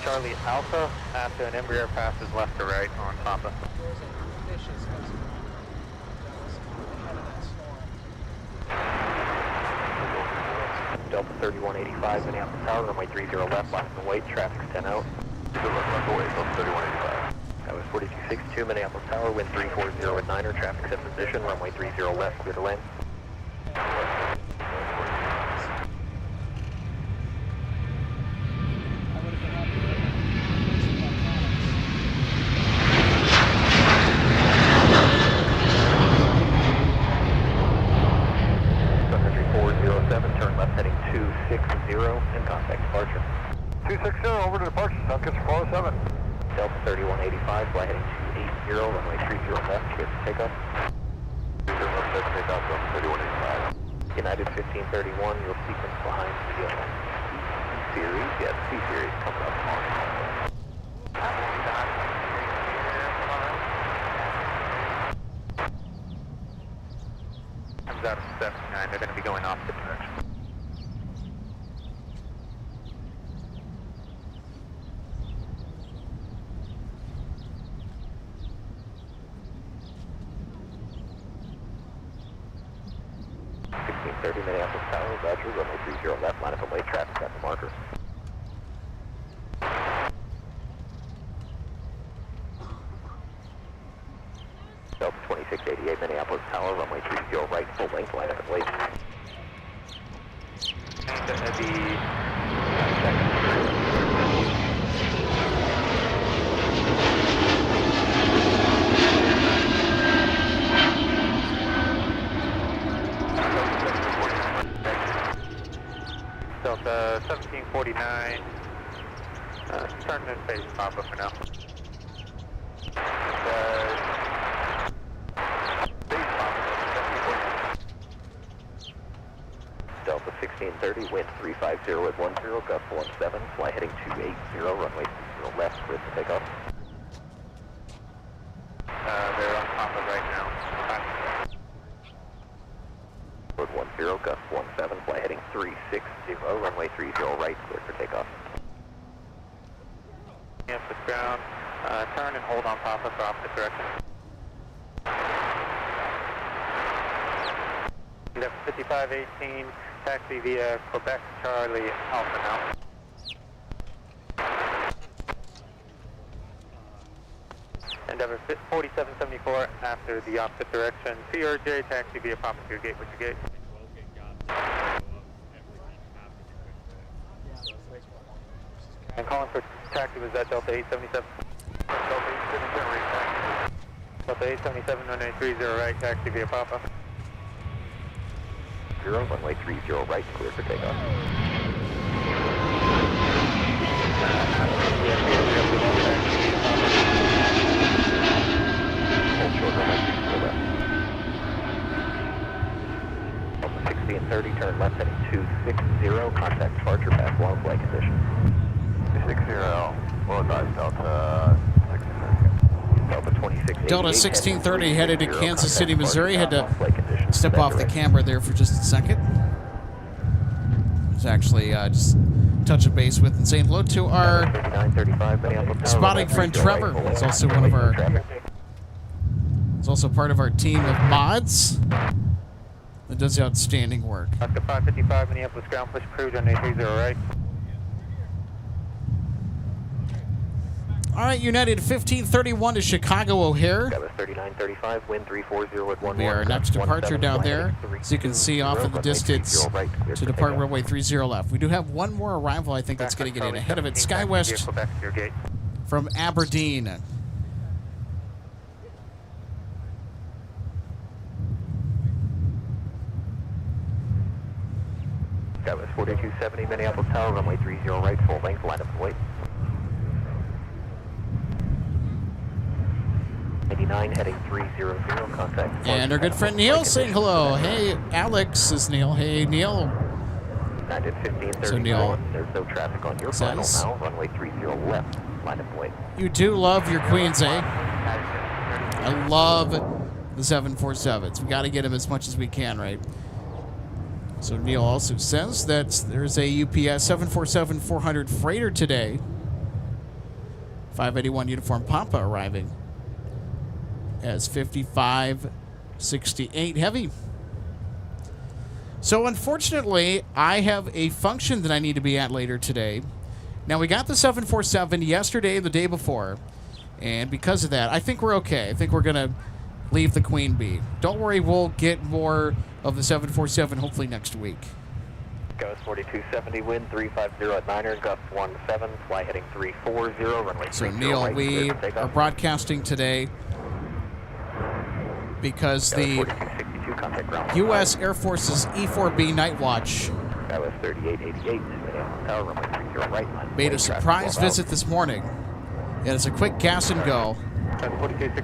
Charlie Alpha, after an Embraer passes left to right on Papa. Delta 3185, Minneapolis Tower, runway 30 left, last and wait, traffic's 10 out. Left away, Delta 3185. That was 4262, Minneapolis Tower, wind 340 with 9er, traffic's in position, runway 30 left, clear to land. Turn left heading 260 and contact departure. 260 over to departure, Sun Country 407. Delta 3185, flight heading 280, runway 30 left, clear for takeoff. 30 left, set takeoff, Delta 3185. United 1531, you'll sequence behind the C-Series. Yeah, the C-Series coming up on. Comes out of 79, they're going to be going opposite direction. Minneapolis Tower, Roger, runway 30 left, line up and wait, traffic at the marker. Delta 2688, Minneapolis Tower, runway 30 right, full length, line up and wait. Delta 1749, turn and face Papa for now. Delta 1630, wind 350 with 10, gust 17, fly heading 280, runway 30 left, clear for takeoff. They're on Papa right now. Code 10, gust 17, fly heading 360, runway 30 right, clear for takeoff. Campus ground, turn and hold on Papa for opposite direction. 5518, taxi via Quebec, Charlie, Alpha now. Endeavor 4774 after the opposite direction. CRJ, taxi via Papa to your gate, with your gate. And calling for taxi, was that Delta 877? Delta 877, runway 30 right, taxi via Papa. 0, runway 30 right, clear for takeoff. Hold short runway 30 left. 1630, turn left heading 260, contact departure, pass long flight conditions. 260, well advised. Delta 1630 headed to Kansas City, Missouri. Had to step off the camera there for just a second. It's actually just touch a base with and saying hello to our spotting friend Trevor. He's also one of our. He's also part of our team of mods that does outstanding work. Oscar 555, Minneapolis ground push crew, runway 30 right. All right, United 1531 to Chicago O'Hare. That was 3935, wind 340 with 11. Be our next departure down there. As you can see off in the distance to depart runway 30 left. We do have one more arrival, I think, that's going to get in ahead of it. SkyWest from Aberdeen. That was 4270, Minneapolis Tower, runway 30 right, full length, line up and wait. 89 heading 300, contact. And our good friend Neil saying hello. Hey, Alex is Neil. Hey, Neil. So Neil, there's no traffic on your final now, runway 30 left, line up and wait. You do love your Queens, eh? I love the 747s. We got to get them as much as we can, right? So Neil also says that there's a UPS 747-400 freighter today. 581 uniform Papa arriving as 5568 heavy. So unfortunately, I have a function that I need to be at later today. Now, we got the 747 yesterday, the day before, and because of that, I think we're okay. I think we're going to leave the Queen be. Don't worry, we'll get more of the 747 hopefully next week. Ghost 4270, wind 350 at 9er, gust 17, fly heading 340, runway 30 So Neil, right, we are broadcasting today because the U.S. Air Force's E-4B Night Watch that was 3888, tower, runway 30 right, made a surprise visit this morning. And it's a quick gas and go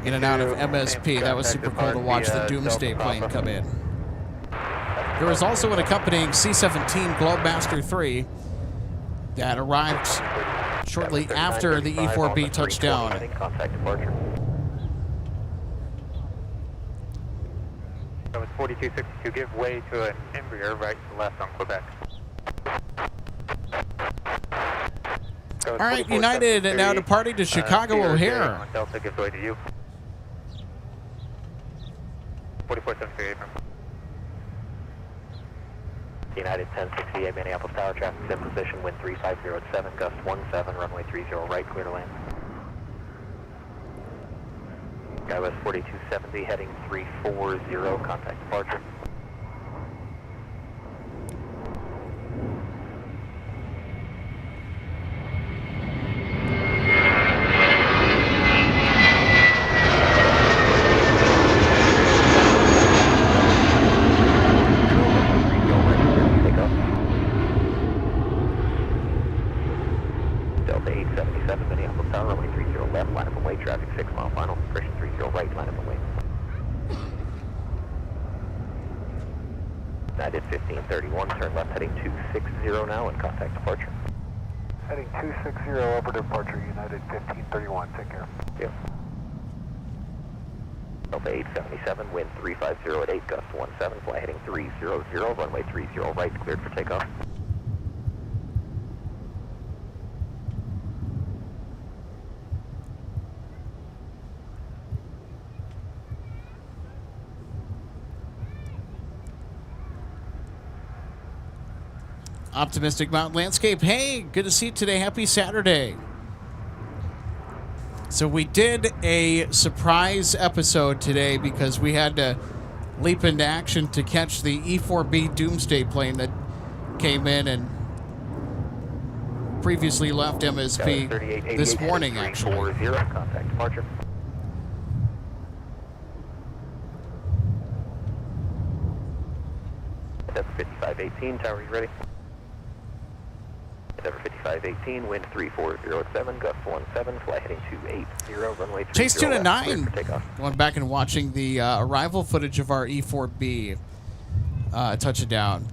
in and out of MSP. That was super cool to watch the Doomsday plane come in. There was also an accompanying C-17 Globemaster III that arrived shortly after the E-4B touchdown. That was 4262, give way to an Embraer right to left on Quebec. All right, United now departing to Chicago O'Hare. Delta gives way to you. 4473. United 1068, Minneapolis Tower, traffic's in position, wind 350 at 7, gust 17, runway 30 right, clear to land. SkyWest 4270, heading 340, contact departure. Delta 877, Minneapolis Tower, runway 30 left, line up and wait, traffic 6 mile final, correction 30 right, line up and wait. United 1531, turn left, heading 260 now, and contact departure. Heading 260 over departure, United 1531, take care. Yep. Delta 877, wind 350 at 8, gust 17, fly heading 300, runway 30 right, cleared for takeoff. Optimistic Mountain Landscape. Hey, good to see you today. Happy Saturday. So we did a surprise episode today because we had to leap into action to catch the E-4B Doomsday plane that came in and previously left MSP this morning, actually. Contact departure. That's 5518, tower, you ready? Endeavor 5518, wind 340 at 7, gust 17, fly heading 280, runway 30 Chase Tuna 9, takeoff. going back and watching the arrival footage of our E-4B touching down.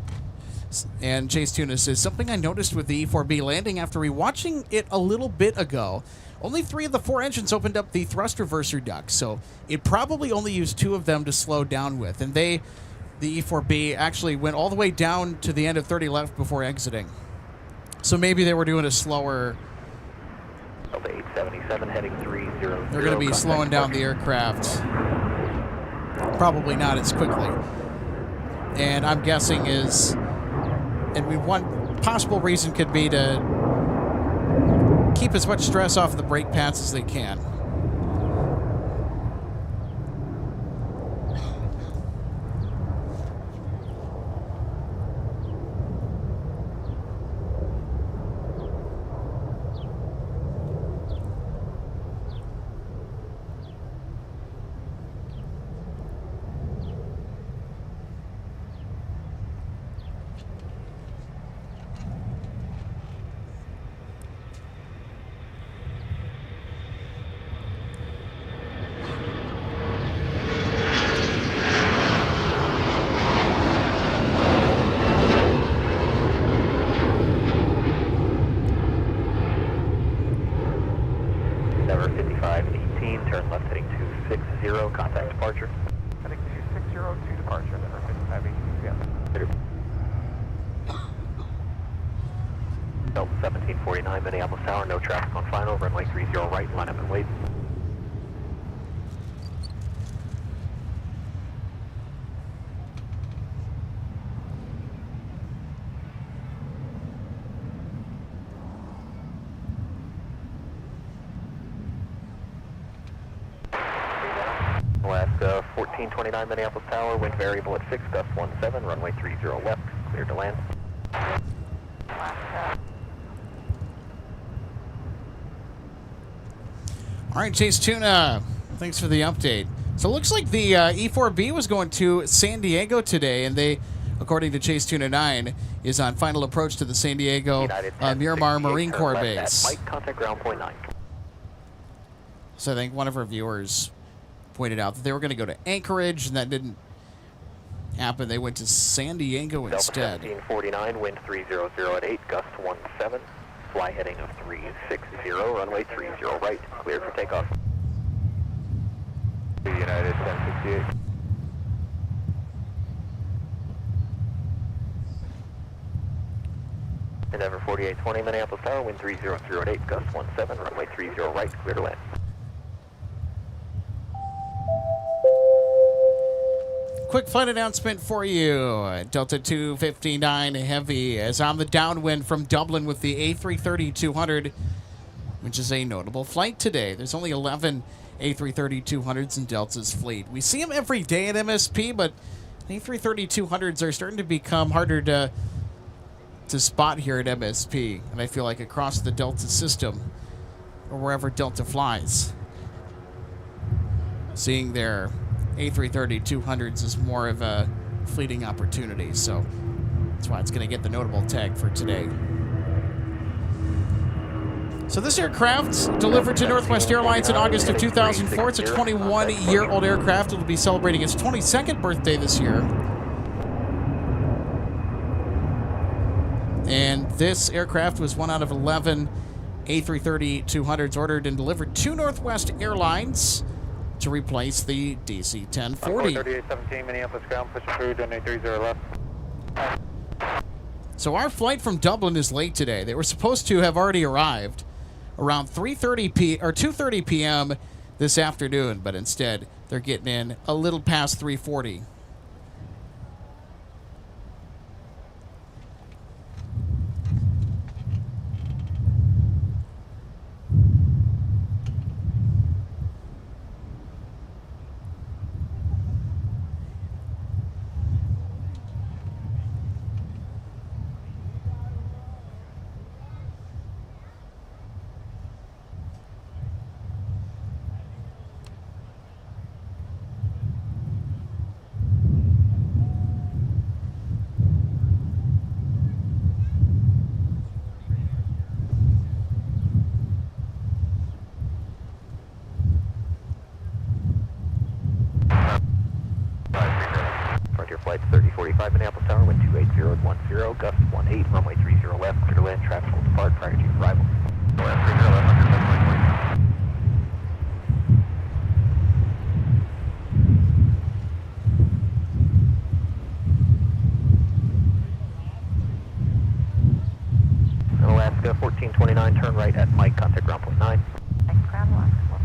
And Chase Tuna says, something I noticed with the E4B landing after rewatching it a little bit ago, only 3 of the 4 engines opened up the thrust reverser ducts, so it probably only used 2 of them to slow down with. And the E4B actually went all the way down to the end of 30 left before exiting. So maybe they were doing a slower... Delta 877 heading 300. They're going to be slowing down the aircraft. Probably not as quickly. And I'm guessing is... And one possible reason could be to keep as much stress off the brake pads as they can. Turn left heading 260, contact departure. Heading 260 to departure, never 55 Delta 1749, Minneapolis Tower, no traffic on final, runway 30 right, line up and wait. Alaska 1429 Minneapolis Tower, wind variable at 6, gust 17, runway 30 left, clear to land. All right, Chase Tuna, thanks for the update. So it looks like the E4B was going to San Diego today, and they, according to Chase Tuna 9, is on final approach to the San Diego Miramar Marine Corps base. Mike, contact ground point 9. So I think one of our viewers pointed out that they were going to go to Anchorage, and that didn't happen. They went to San Diego instead. Delta 1749, wind 300 at 8, gust 17, fly heading of 360, runway 30 right, clear for takeoff. United 1068. Endeavor 4820, Minneapolis Tower, wind 300 at 8, gust 17, runway 30 right, clear to land. Quick flight announcement for you. Delta 259 Heavy is on the downwind from Dublin with the A330-200, which is a notable flight today. There's only 11 A330-200s in Delta's fleet. We see them every day at MSP, but A330-200s are starting to become harder to spot here at MSP, and I feel like across the Delta system or wherever Delta flies. Seeing their A330-200s is more of a fleeting opportunity, so that's why it's going to get the notable tag for today. So this aircraft delivered to Northwest Airlines in August of 2004. It's a 21-year-old aircraft. It'll be celebrating its 22nd birthday this year. And this aircraft was one out of 11 A330-200s ordered and delivered to Northwest Airlines to replace the DC-1040. 3817 Minneapolis ground, push through, donate 30 left. So our flight from Dublin is late today. They were supposed to have already arrived around 2:30 p.m. this afternoon, but instead they're getting in a little past 3:40. 35 Minneapolis Tower, wind 280 at 10, gust 18, runway 30 left, clear to land, traffic will depart prior to arrival. Left 30 left, under 7.1. Alaska 1429, turn right at Mike, contact ground point 9. Thanks, ground Alaska 1.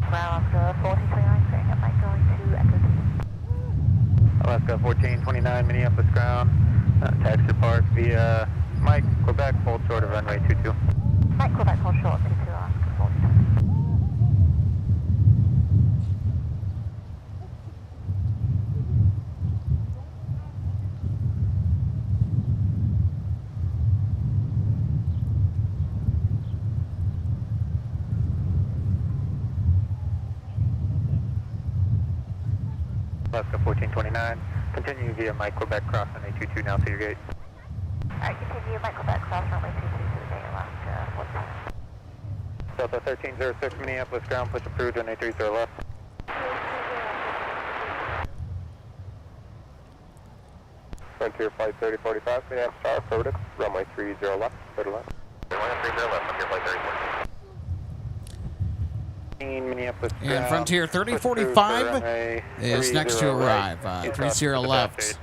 Alaska 1429, clearing up Mike, going to Echo 2. Alaska 1429, Minneapolis ground. Taxi park via Mike, Quebec, hold short of runway 22. Mike, Quebec, hold short, 22, Alaska 1429. Alaska 1429, continue via Mike, Quebec, cross runway 22 now to your gate. Alright, continue Mike, Quebec, cross runway 22 to the gate, Alaska 1429. Delta 1306, Minneapolis ground, push approved, runway 30 left. Frontier flight 3045, Minneapolis Tower, affirmative, runway 30 left, clear to left. Runway 30 left, Frontier flight 3045. Minneapolis And Frontier 3045 is next to arrive. 30 left.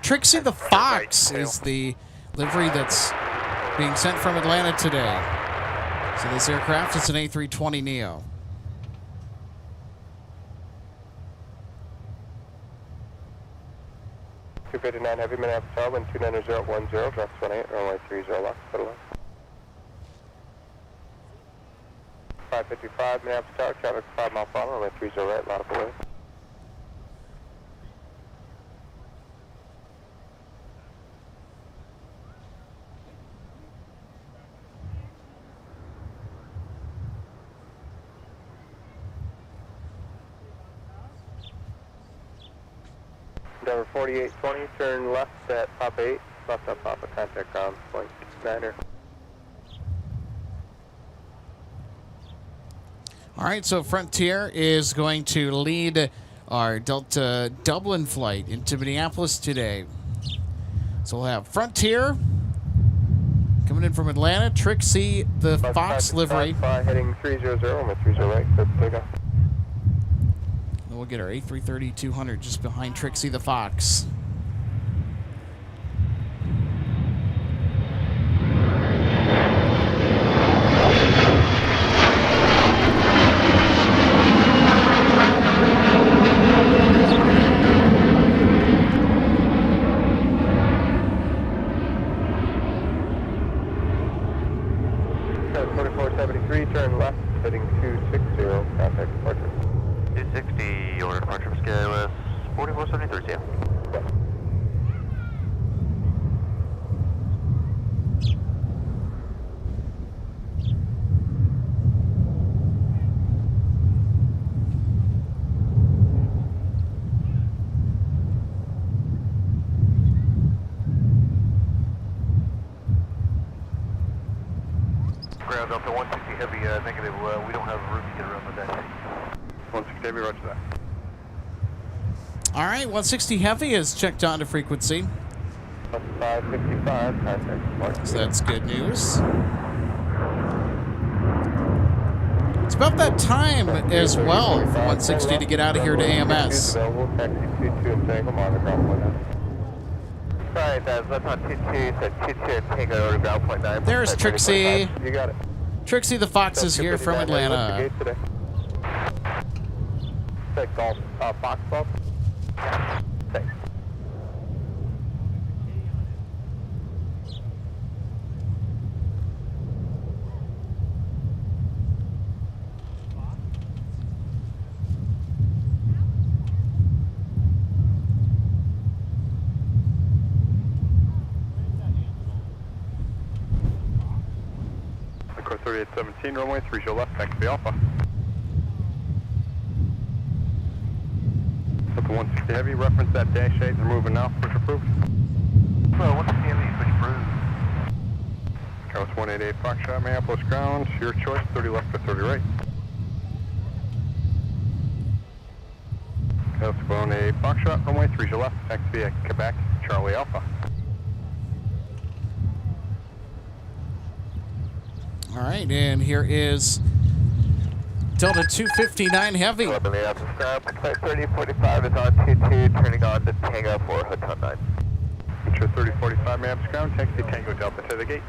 Trixie the Fox is the livery that's being sent from Atlanta today. So this aircraft is an A320neo. .259 Heavy Minneapolis Tower, wind 29010, drops 18, runway 30 left, clear to left. 555 Minneapolis Tower, traffic 5 mile final, runway 30 right, line up away. Denver 4820, turn left at Papa 8, left on Papa, contact ground point 9er. All right, so Frontier is going to lead our Delta Dublin flight into Minneapolis today. So we'll have Frontier coming in from Atlanta, Trixie the Fox livery. Heading 300, runway 30 right, good to take off. And we'll get our A330-200 just behind Trixie the Fox. Turn left, heading 260, contact departure. 260, order departure from Skyless, 4473, yeah. Ground up to 160 heavy, negative, we don't have room to get around the dash. 160 heavy, roger that. All right, 160 heavy is checked onto frequency. 555, contact departure. So that's good news. It's about that time as well for 160 to get out of here to AMS. Available, taxi 22 and Tango, monitor ground point 9. Sorry, that's on 22, so 22 and Tango, order ground point 9. There's Trixie. You got it. Trixie the Fox is here from Atlanta. Take golf, Fox Golf. Thanks. Echo 3817, runway 30 left, taxi to Alpha. Delta 160 heavy, reference that dash 8, they're moving now, push approved. 160 heavy, push approved. Coast 188 Foxtrot, Minneapolis ground, your choice, 30 left to 30 right. Coast 188 Foxtrot, runway 30 left, taxi at Quebec, Charlie Alpha. All right, and here is Delta 259 Heavy. Minneapolis ground, flight 3045 is on 22, turning on to Tango for Hotel 9. Intro 3045 Minneapolis ground, taxi Tango Delta to the gate.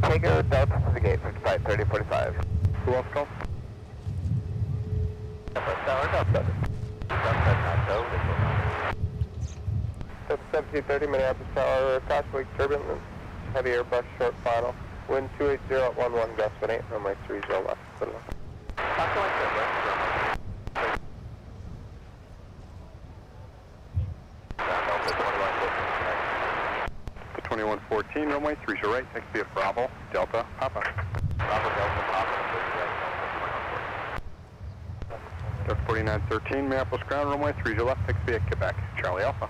Tango Delta to the gate for flight 3045. Who else called? Tower Delta. Delta 1730 Minneapolis Tower, crossway turbulence, heavy Airbus short final. Wind 280 at 11, gust 18, runway 30 left. Good luck. The 2114, runway 30 right, taxi at Bravo, Delta, Papa. Bravo Delta Papa, 30 right, Delta 4913, Minneapolis ground, runway 30 left, taxi at Quebec, Charlie Alpha.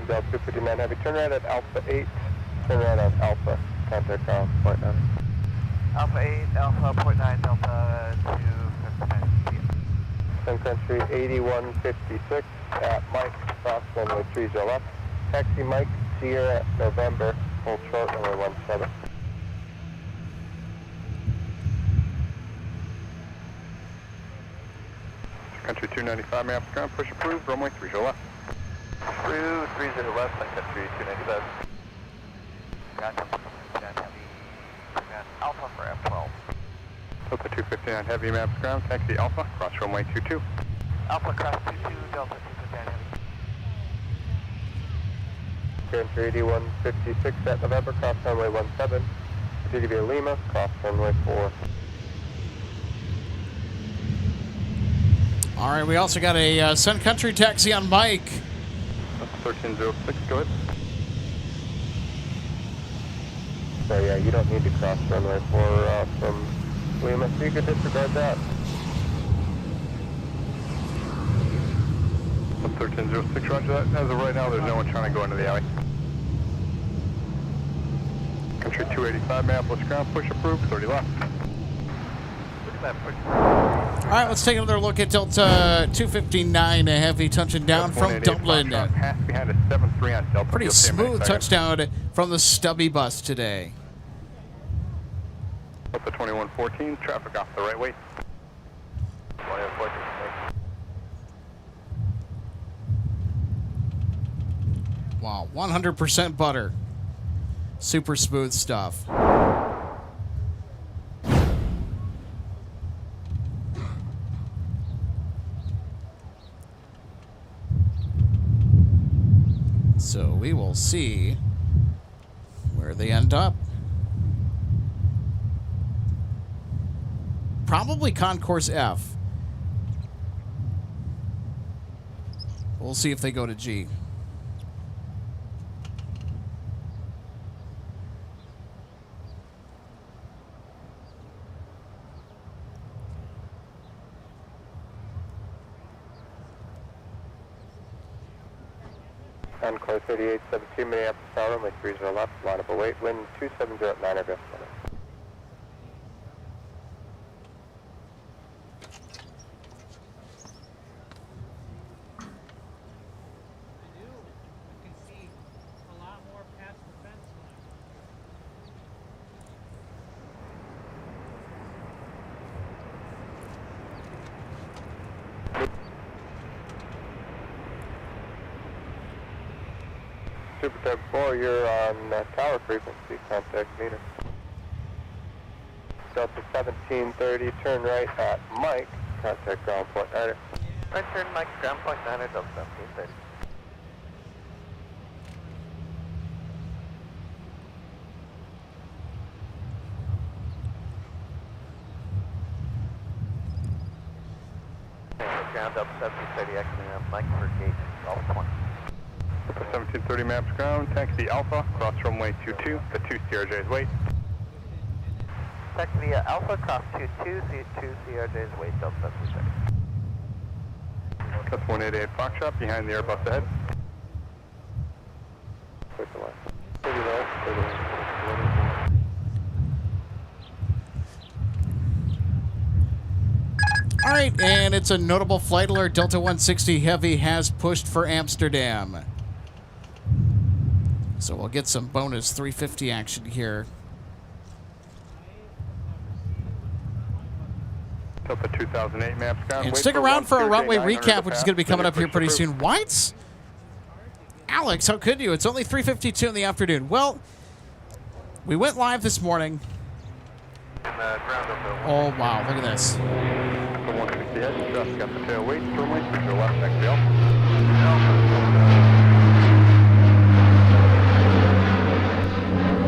Delta 259 heavy, turn right at Alpha 8, turn right at Alpha, contact ground, point 9. Alpha 8, Alpha, point 9, Delta 259. Sun Country 8156 at Mike, cross runway 30 left. Taxi Mike, Sierra, November, hold short, runway 17. Country 295, Minneapolis ground, push approved, runway 30 left. Through 30 left, Sun Country 295. Gotcha. Alpha for F12. Delta 259 heavy, Minneapolis ground, taxi Alpha, cross runway 22. Alpha cross 22, Delta 259 heavy. Country 8156 at November, cross runway 17. CDV Lima, cross runway 4. All right, we also got a Sun Country taxi on Mike. That's 1306, go ahead. So yeah, you don't need to cross runway 4 from Lima, so you could disregard that. That's 1306, roger that. As of right now, there's no one trying to go into the alley. Country 285, Minneapolis ground, push approved, 30 left. Look at that push. All right, let's take another look at Delta 259 Heavy touching down from Dublin. Pass behind a 7-3 on Delta. Pretty smooth touchdown from the Stubby bus today. Delta 2114, traffic off the right way. 2114. Wow, 100% butter. Super smooth stuff. So we will see where they end up. Probably Concourse F. We'll see if they go to G. Encore 3872, Minneapolis Tower, runway 30 left, line up await, wind 270 at 9 gust 1. Super Type 4, you're on tower frequency, contact meter. Delta 1730, turn right at Mike, contact ground point 9. Right turn Mike, ground point 9, Delta 1730. ground up 1730, exiting Mike for gate Alpha 20. 1730 maps ground, taxi Alpha, cross runway 22, the 2 CRJ's wait. Taxi Alpha, cross 22, 2 CRJ's wait, Delta 1730. That's 188 Foxtrot, behind the Airbus ahead. Push the left. 30 left, 30 left. All right, and it's a notable flight alert. Delta 160 Heavy has pushed for Amsterdam. So we'll get some bonus 350 action here. Delta 2008 maps ground. And wait stick around for a runway 900 recap, which is going to be coming up here pretty push soon. What? Alex, how could you? It's only 3:52 in the afternoon. Well, we went live this morning. Oh, wow, look at this. The 160 head, just got the tail wait, runway 30 left, taxi Alpha.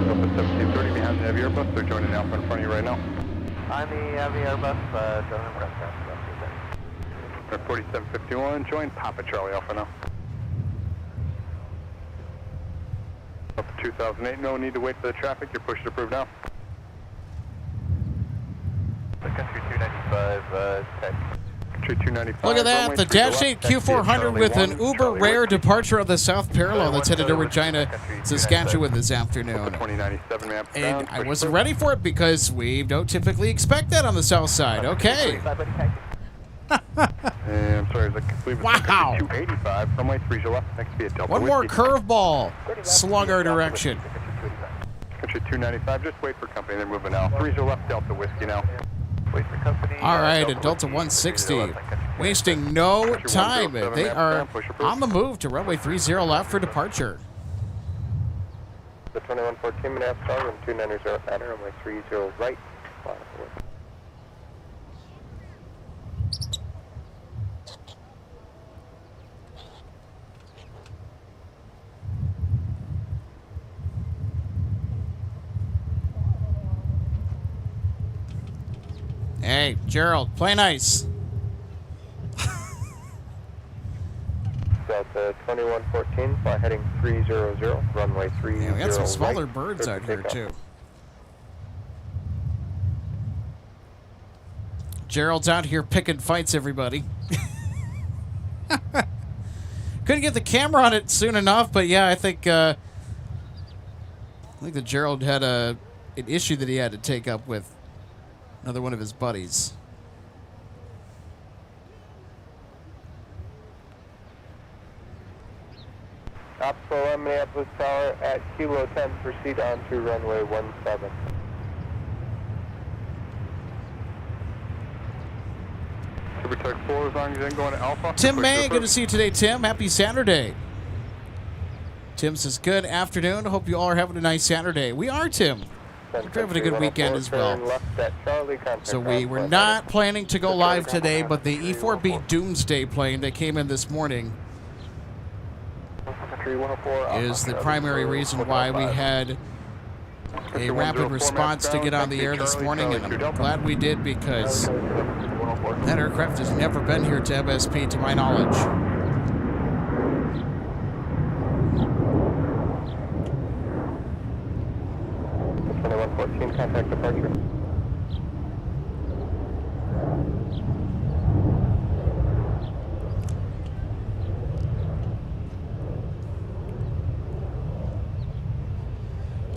Delta 1730 behind the Heavy Airbus, they're joining Alpha in front of you right now. On the Heavy Airbus, joining press pass. They're 4751, join Papa Charlie Alpha now. Delta 2008, no need to wait for the traffic, you're pushed to approve now. The Country 295, Country 295. Look at that, runway the 30 Dash 8 left, taxi Q400 Charlie with 1, an uber Charlie rare Whiskey. departure of the South Parallel that's headed to Regina, Saskatchewan this afternoon. 2097 maps And ground, I push wasn't approve. ready for it because we don't typically expect that on the south side. Okay. And I'm sorry, I believe it's Wow. 285, runway 30 left, next be a Delta One more Whiskey. curveball slung our direction. Country 295, just wait for company, they're moving now. 30 left, Delta Whiskey now. Wait for company. All right, and Delta 160 wasting no time. They are on the move to runway 30 left for departure. The 2114 Minneapolis star, room 290 pattern, runway 30 right. Hey, Gerald, play nice. Delta 2114, fly heading 300, runway 30 Yeah, we got some smaller right, birds out here, too. Gerald's out here picking fights, everybody. Couldn't get the camera on it soon enough, but yeah, I think that Gerald had an issue that he had to take up with another one of his buddies. Optical Minneapolis Tower at Kilo 10, proceed on to runway 17. Super 4 as long as you ain't going to Alpha. Tim push May, to good to see you today, Tim. Happy Saturday. Tim says, good afternoon. Hope you all are having a nice Saturday. We are, Tim. Hope you're having a good weekend as well. So we were not planning to go live today, but the E4B Doomsday plane that came in this morning is the primary reason why we had a rapid response to get on the air this morning, and I'm glad we did because that aircraft has never been here to MSP to my knowledge. Contact departure.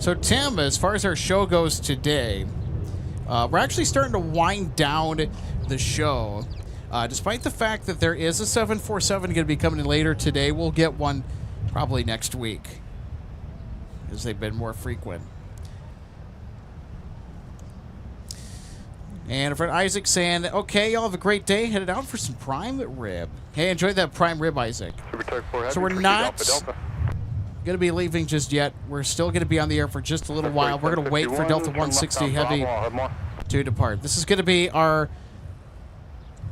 So, Tim, as far as our show goes today, we're actually starting to wind down the show. Despite the fact that there is a 747 going to be coming in later today, we'll get one probably next week, as they've been more frequent. And our friend Isaac saying, okay, y'all have a great day. Headed out for some prime rib. Hey, enjoy that prime rib, Isaac. So we're not going to be leaving just yet. We're still going to be on the air for just a little while. We're going to wait for Delta 160 Heavy to depart. This is going to be our...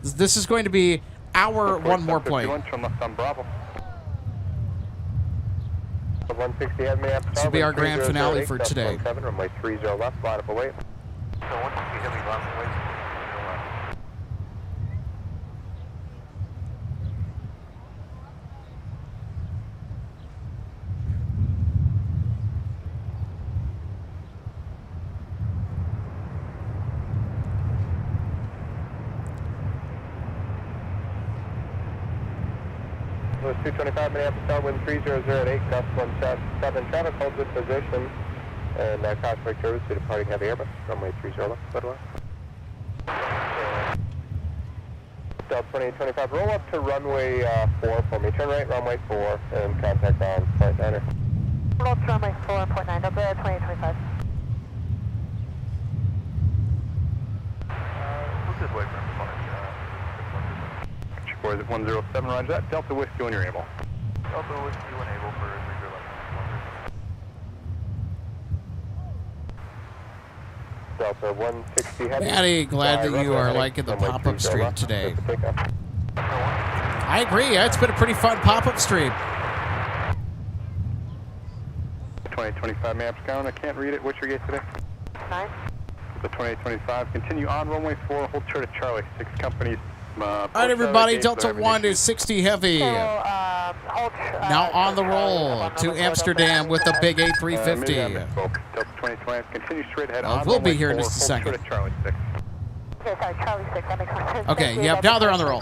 This is going to be our one more plane. This will be our grand finale for today. Runway 30 left, line up away. Louis 225 Minneapolis Tower, wind 3008, gust 17 traffic, hold this position, and cosmic service to departing heavy Airbus, runway 30 left, Delta 2025, roll up to runway 4 for me, turn right, runway 4, and contact on flight 9er. Roll up to runway 4.9, Delta 2025. We'll just wait for him to fly. 107, roger that. Delta Whiskey when you're able. Delta Whiskey when able for 30 left. Delta 160 heavy. Maddie, glad that you are liking the pop-up stream today. I agree. Yeah, it's been a pretty fun pop-up stream. 2025 maps count. I can't read it. What's your gate today? 9. The 2825. Continue on runway 4. Hold short of Charlie. 6 companies. All right, everybody. Delta 1 is 60 heavy. Now on the roll to Amsterdam with the big A350. Delta 2020. Continue straight ahead on we'll be runway here in 4, just a second. Hold short of Charlie 6. Okay, sorry, Charlie 6, that makes more sense. Okay, yep, now they're on the roll.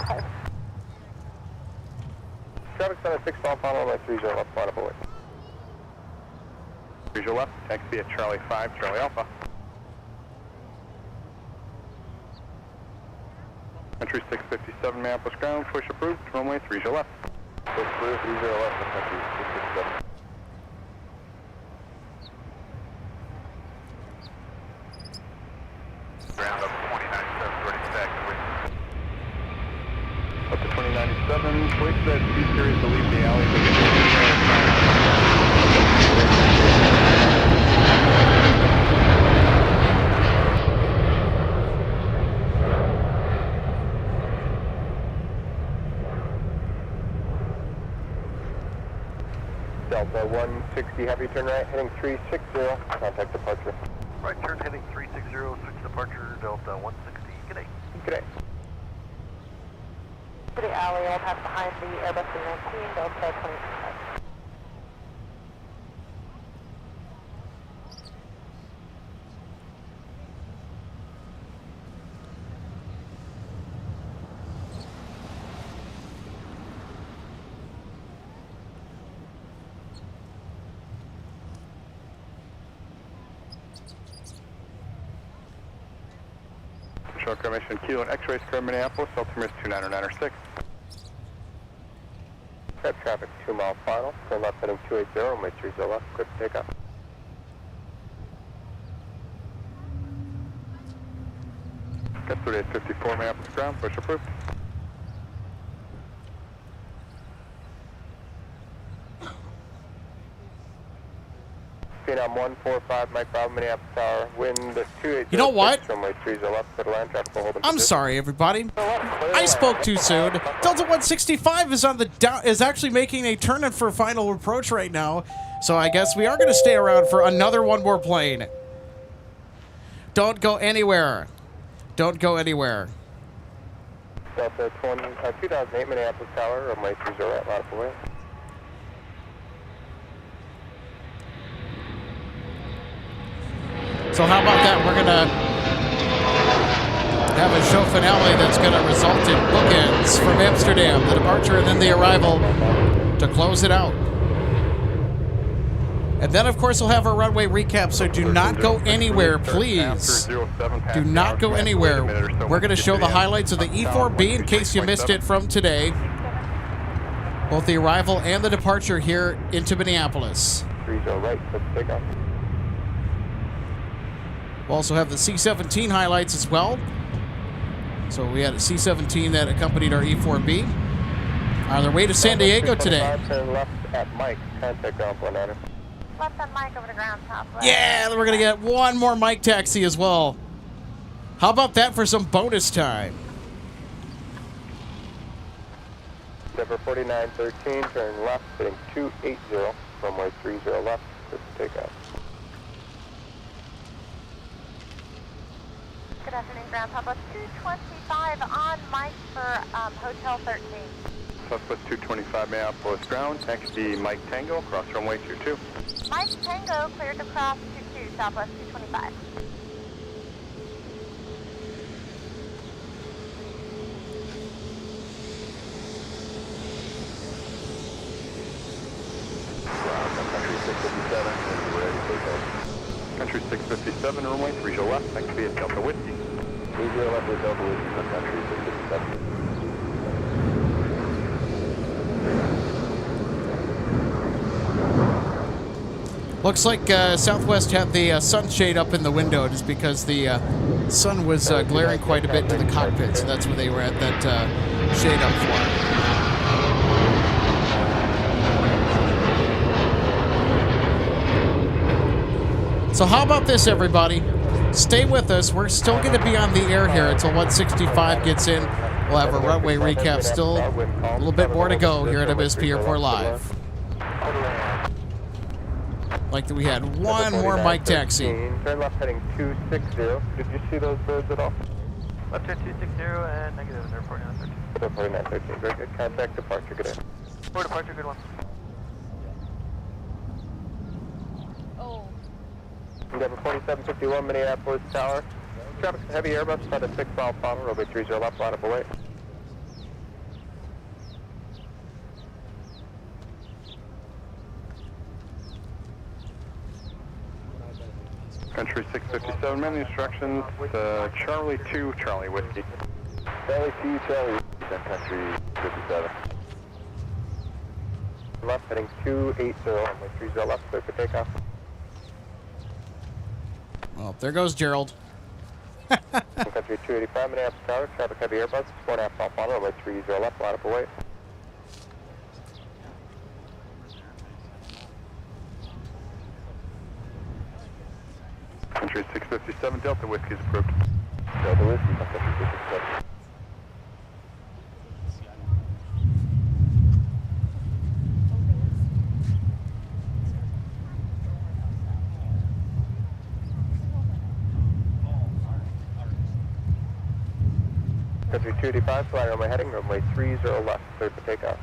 Traffic center 6 ball final, runway 30 left, line up away. 30 left. Taxi at Charlie 5, Charlie Alpha. Entry 657 Minneapolis ground, push approved, runway 30 left. Push through 30 left, entry 657. Ground up 2097, ready stack, wait. Up to 2097, wait for that C-Series to leave the alley. Delta 160 heavy, turn right, heading 360, contact departure. Right turn heading 360, switch departure, Delta 160, g'day. G'day. To the alley, I'll pass behind the Airbus 319, Delta 2025. Short mission Kilo and X-ray square Minneapolis, altimeter 29906. Set traffic 2 mile final, turn left heading 280, runway 30 left, quick takeoff. Got 3854 Minneapolis ground, push approved. Phenom 145, Mike Bravo, Minneapolis Tower, wind 280. You know what? Runway 30 left, middle line, traffic will hold. I'm sorry, everybody. I spoke too soon. Delta 165 is on the is actually making a turn in for final approach right now, so I guess we are going to stay around for another one more plane. Don't go anywhere. Don't go anywhere. Delta 2008 Minneapolis Tower, runway 30 right, line up away. So how about that? We're going to have a show finale that's going to result in bookends from Amsterdam, the departure and then the arrival to close it out. And then, of course, we'll have our runway recap, so do not go anywhere, please. Do not go anywhere. We're going to show the highlights of the E4B in case you missed it from today. Both the arrival and the departure here into Minneapolis. 30 right, let's take off. We'll also have the C-17 highlights as well. So we had a C-17 that accompanied our E-4B on their way to San Diego today. Turn left at Mike, contact ground 19. Left on Mike over to ground top left. Yeah, we're going to get one more Mike taxi as well. How about that for some bonus time? Denver 4913, turn left, heading 280, runway 30 left, quick takeoff. Good afternoon, ground top left 225 on Mike for Hotel 13. Southwest 225 Minneapolis ground, taxi Mike Tango, cross runway 22. Mike Tango cleared to cross 22, Southwest 225. Country 657, runway 30 left, next to be at Delta Whiskey. 30 left with Delta Whiskey, Sun Country 657. Looks like Southwest had the sunshade up in the window just because the sun was glaring quite a bit into the cockpit, so that's where they were at that shade up for. So how about this, everybody? Stay with us. We're still going to be on the air here until 165 gets in. We'll have a runway recap. Still a little bit more to go here at MSP Airport Live. Like that we had one more mic taxi. Turn left heading 260. Did you see those birds at all? Left turn 260 and negative, airport 913. Airport 913, very good. Contact departure, good day. For departure, good one. Oh. Endeavor 2751, Minneapolis Tower. Traffic heavy Airbus, about a 6-mile final, runway 30 left, line up away. Country 657, many instructions, Charlie 2, Charlie Whiskey. Charlie 2, Charlie Whiskey, Sun Country 57. Left heading 280, runway 30 left, clear for takeoff. Well, there goes Gerald. Sun Country 285, Minneapolis Tower, traffic heavy Airbus, 4.5 mile final, runway 30 left, line up away. Country 657, Delta Whiskey is approved. Delta Whiskey, Sun Country 657. Country 285, flying runway heading, runway 30 left, cleared for takeoff.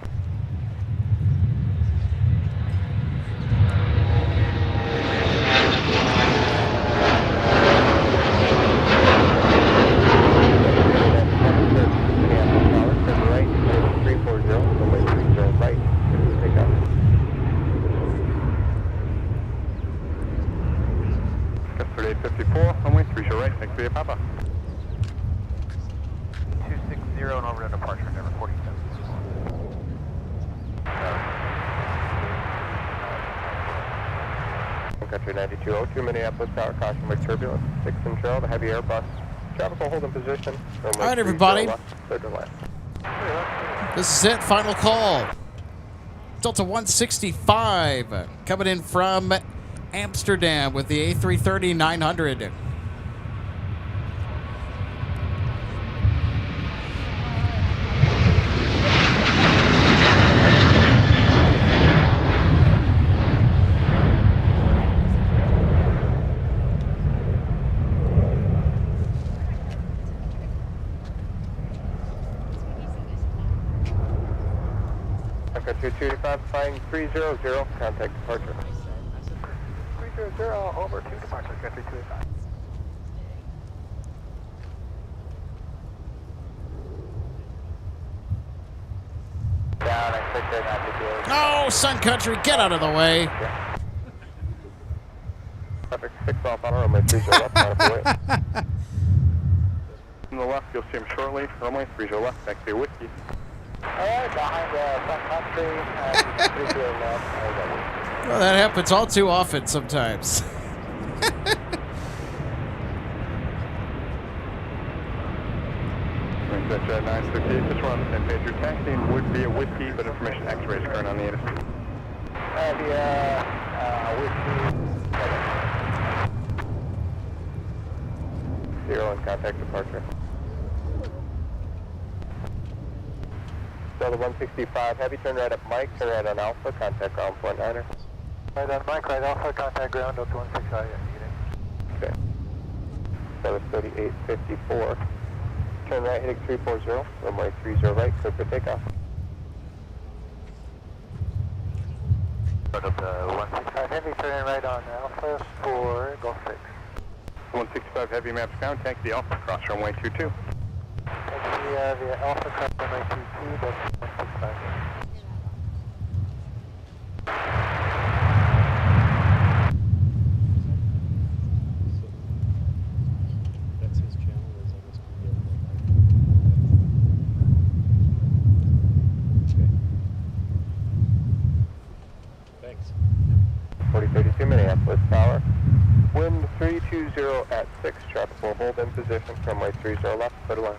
Yesterday 54, runway 30 right, next to Papa. 260 and over to departure, Endeavor 47. Country 9202, Minneapolis Tower, caution with turbulence, 6 in trail, the heavy Airbus. Traffic will hold in position. All right, everybody. This is it, final call. Delta 165 coming in from Amsterdam with the A330-900. Country 285, flying 300, contact departure. 300 over to departure, Country 285. Down, I clicked there, not to do it. Oh, Sun Country, get out of the way. Traffic 6 mile final, runway 30 left, line up away. On the left, you'll see him shortly, runway 30 left, next to Whiskey. Alright, behind Sun Country, 30 left. Well, that happens all too often sometimes. That's 958, just run on the same page. Your taxiing would be a Whiskey, but information X-ray is current on the interstate. Whiskey. 0 and contact departure. Delta 165, heavy turn right up Mike, turn right on Alpha, contact ground point 9er. Right on Mike, right Alpha, contact ground, Delta 165, Okay. Delta 3854. Turn right heading 340, runway 30 right, clear for takeoff. Delta 165, heavy turn right on Alpha for Golf 6. 165 heavy maps ground, taxi Alpha, cross runway 22. Taxi via Alpha, cross runway 22, Delta 165. 3232 Minneapolis Tower. Wind 320 at 6, traffic will hold in position, runway 30 left, clear to land.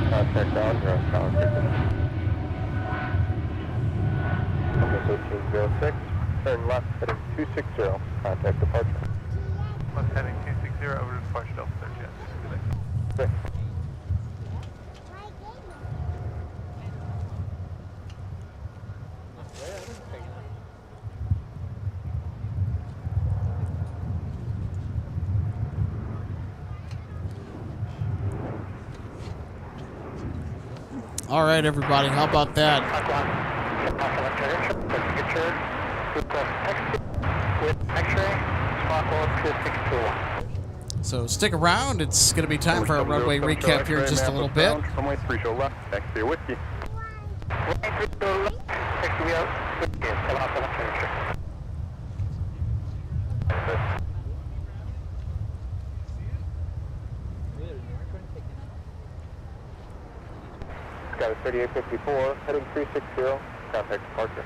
Contact down, you're on tower frequency. Number 1306, turn left, heading 260, contact departure. Left heading 260, over to departure Delta 13. Okay. All right, everybody, how about that? So stick around. It's going to be time for a runway recap here in just a little bit. Runway 30 left, next to your whiskey. Got a 3854, heading 360, contact departure.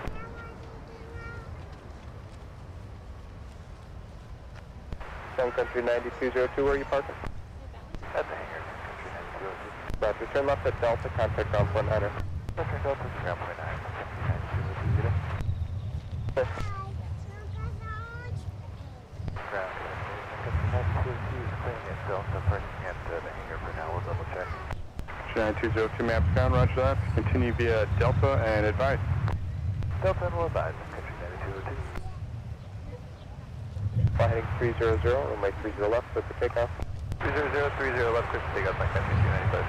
Sun Country 9202, where are you parking? At the hangar, Country 9202. Roger, turn left at Delta, contact ground point 9er. Country Delta, ground point 9, Country 9202. Okay. Ground, Country 9202 is clearing at Delta, parking at the hangar for now, we'll double check. 9202 maps down, roger that. Continue via Delta and advise. Delta and will advise, Country 9202. Fly heading 300, runway 30 left, clear for takeoff. 30030 left, clear for takeoff, Country 295.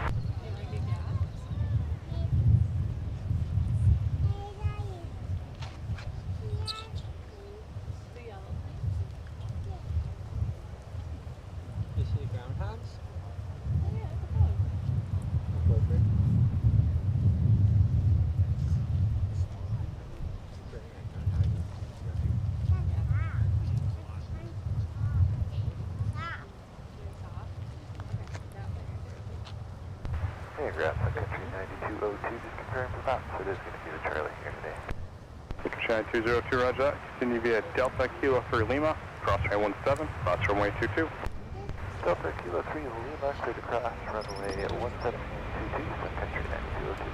You see groundhogs? Hey, Grab, Country 9202, just confirm for maps. It is going to be the Charlie here today. Country 9202, roger that. Continue via Delta Kilo for Lima, cross runway 17, cross runway 22. Delta Kilo 3 Lima, clear to cross runway 1722, Sun Country 9202.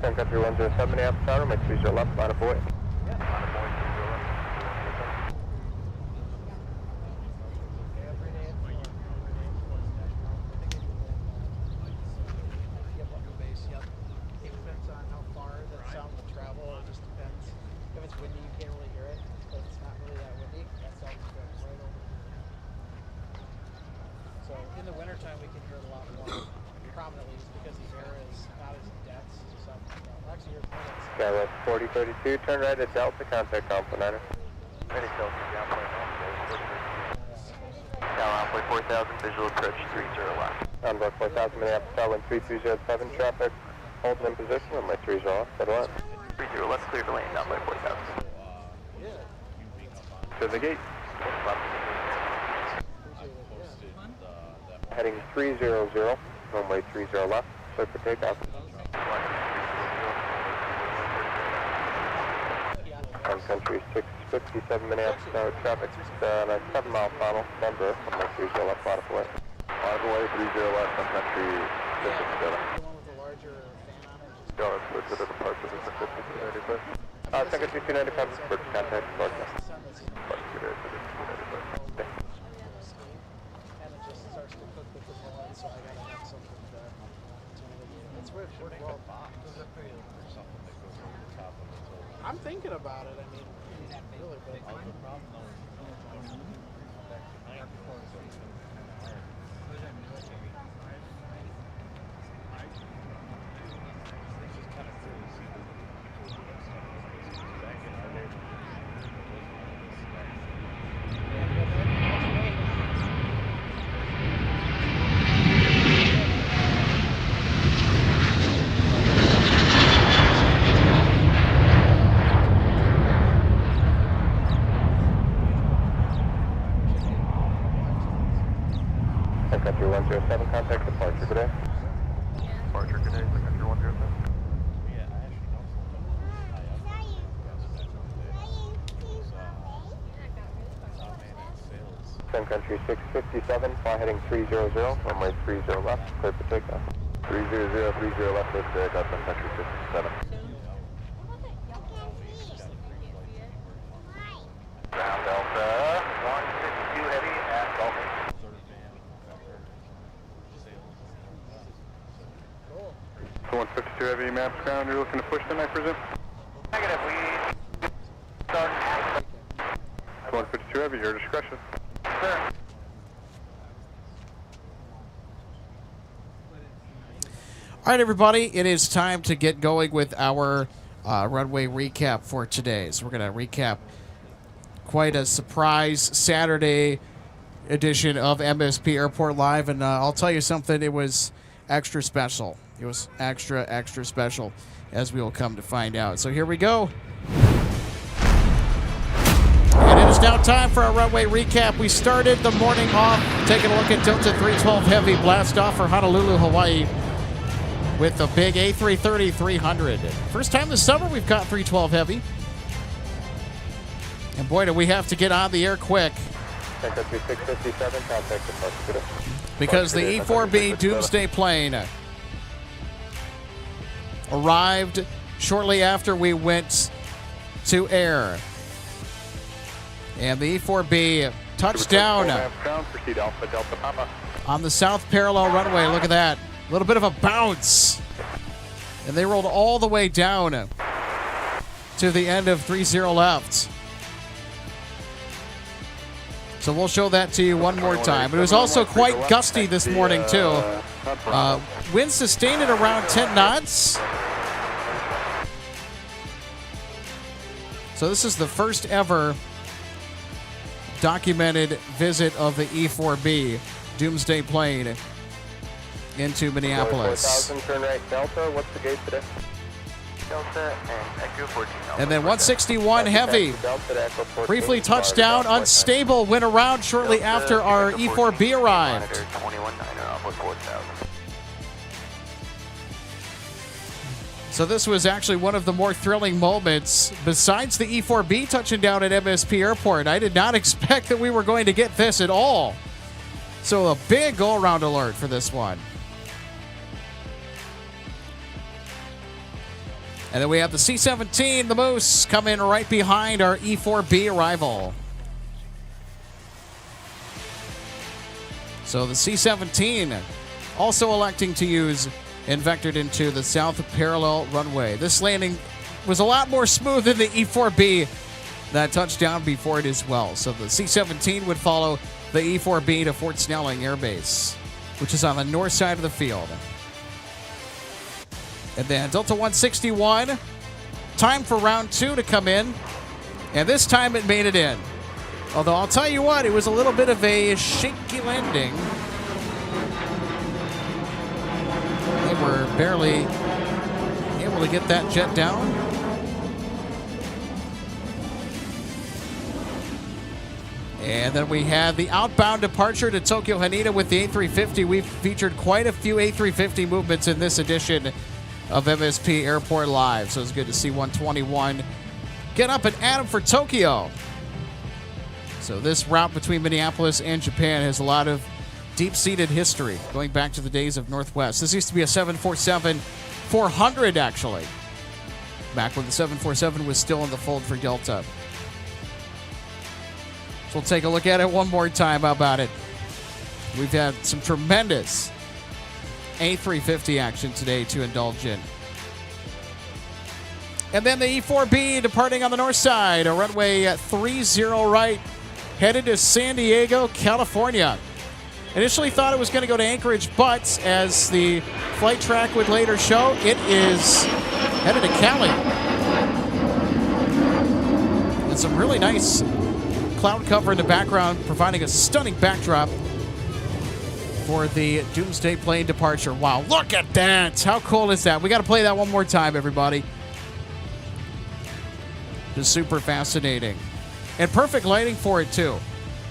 Sun Country 107 Minneapolis Tower, my 30 left, line of away. In the wintertime, we can hear it a lot more prominently just because the air is not as dense. So, actually, your planets. Skywest 4032, turn right at Delta, contact ground point 9er. Ready, Delta, ground point 9. Now, runway 4000, visual approach 30 left. Envoy 4000 Minneapolis Tower, wind 3207, traffic holding in position, runway 30 left, settle in. 30 left, clear to land, down by 4000. To the gate. Heading 300, runway 30 left, clear for takeoff. Sun Country 657 Minneapolis Tower, traffic on a 7-mile funnel, Denver, runway 30 left, line of away. Line of away, 30 left, Sun Country 667. Dallas, clear to the departure of the 5295. Sun Country 295, first contact, broadcast. And it just starts to cook with the blood, so I gotta have something to I'm thinking about it. I mean, really, but Sun Country 107, contact departure today. Departure today, Sun Country 107. Sun Country 657, fly heading 300, runway 30 left, clear for takeoff. 300, 30 left, clear for takeoff, Sun Country 657. Ground Delta 162 heavy at Dolphin. 152 heavy, maps ground, you're looking to push then, I presume? Negative, we start. 152 heavy, your discretion. Sir. All right, everybody, it is time to get going with our runway recap for today. So we're going to recap quite a surprise Saturday edition of MSP Airport Live, and I'll tell you something, it was extra special. It was extra, extra special, as we will come to find out. So here we go. And it is now time for our runway recap. We started the morning off taking a look at Delta 312 Heavy blast off for Honolulu, Hawaii with the big A330-300. First time this summer we've got 312 Heavy. And boy, do we have to get on the air quick. Sun Country 657, contact departure today. Because the E4B Doomsday plane arrived shortly after we went to air. And the E4B touched down on the south parallel runway. Look at that. A little bit of a bounce. And they rolled all the way down to the end of 30 left. So we'll show that to you one more time. But it was also quite gusty this morning, too. Wind sustained at around 10 knots. So this is the first ever documented visit of the E4B Doomsday plane into Minneapolis. 1000, turn right Delta, what's the gauge today? Delta and Echo 14. And then 161 Heavy briefly touched down, unstable, went around shortly after our E4B arrived. 21.9 So this was actually one of the more thrilling moments besides the E4B touching down at MSP Airport. I did not expect that we were going to get this at all. So a big go-around alert for this one. And then we have the C-17, the Moose, coming right behind our E4B arrival. So the C-17 also electing to use and vectored into the south parallel runway. This landing was a lot more smooth than the E4B that touched down before it as well. So the C-17 would follow the E4B to Fort Snelling Air Base, which is on the north side of the field. And then Delta 161, time for round 2 to come in. And this time it made it in. Although I'll tell you what, it was a little bit of a shaky landing. They were barely able to get that jet down. And then we had the outbound departure to Tokyo Haneda with the A350. We've featured quite a few A350 movements in this edition of MSP Airport Live. So it's good to see 121 get up and at 'em for Tokyo. So this route between Minneapolis and Japan has a lot of deep-seated history going back to the days of Northwest. This used to be a 747-400, actually, back when the 747 was still in the fold for Delta. So we'll take a look at it one more time. How about it? We've had some tremendous A350 action today to indulge in. And then the E4B departing on the north side, a runway 30 right, headed to San Diego, California. Initially thought it was going to go to Anchorage, but as the flight track would later show, it is headed to Cali. And some really nice cloud cover in the background, providing a stunning backdrop for the Doomsday plane departure. Wow, look at that. How cool is that? We got to play that one more time, everybody. Just super fascinating. And perfect lighting for it, too.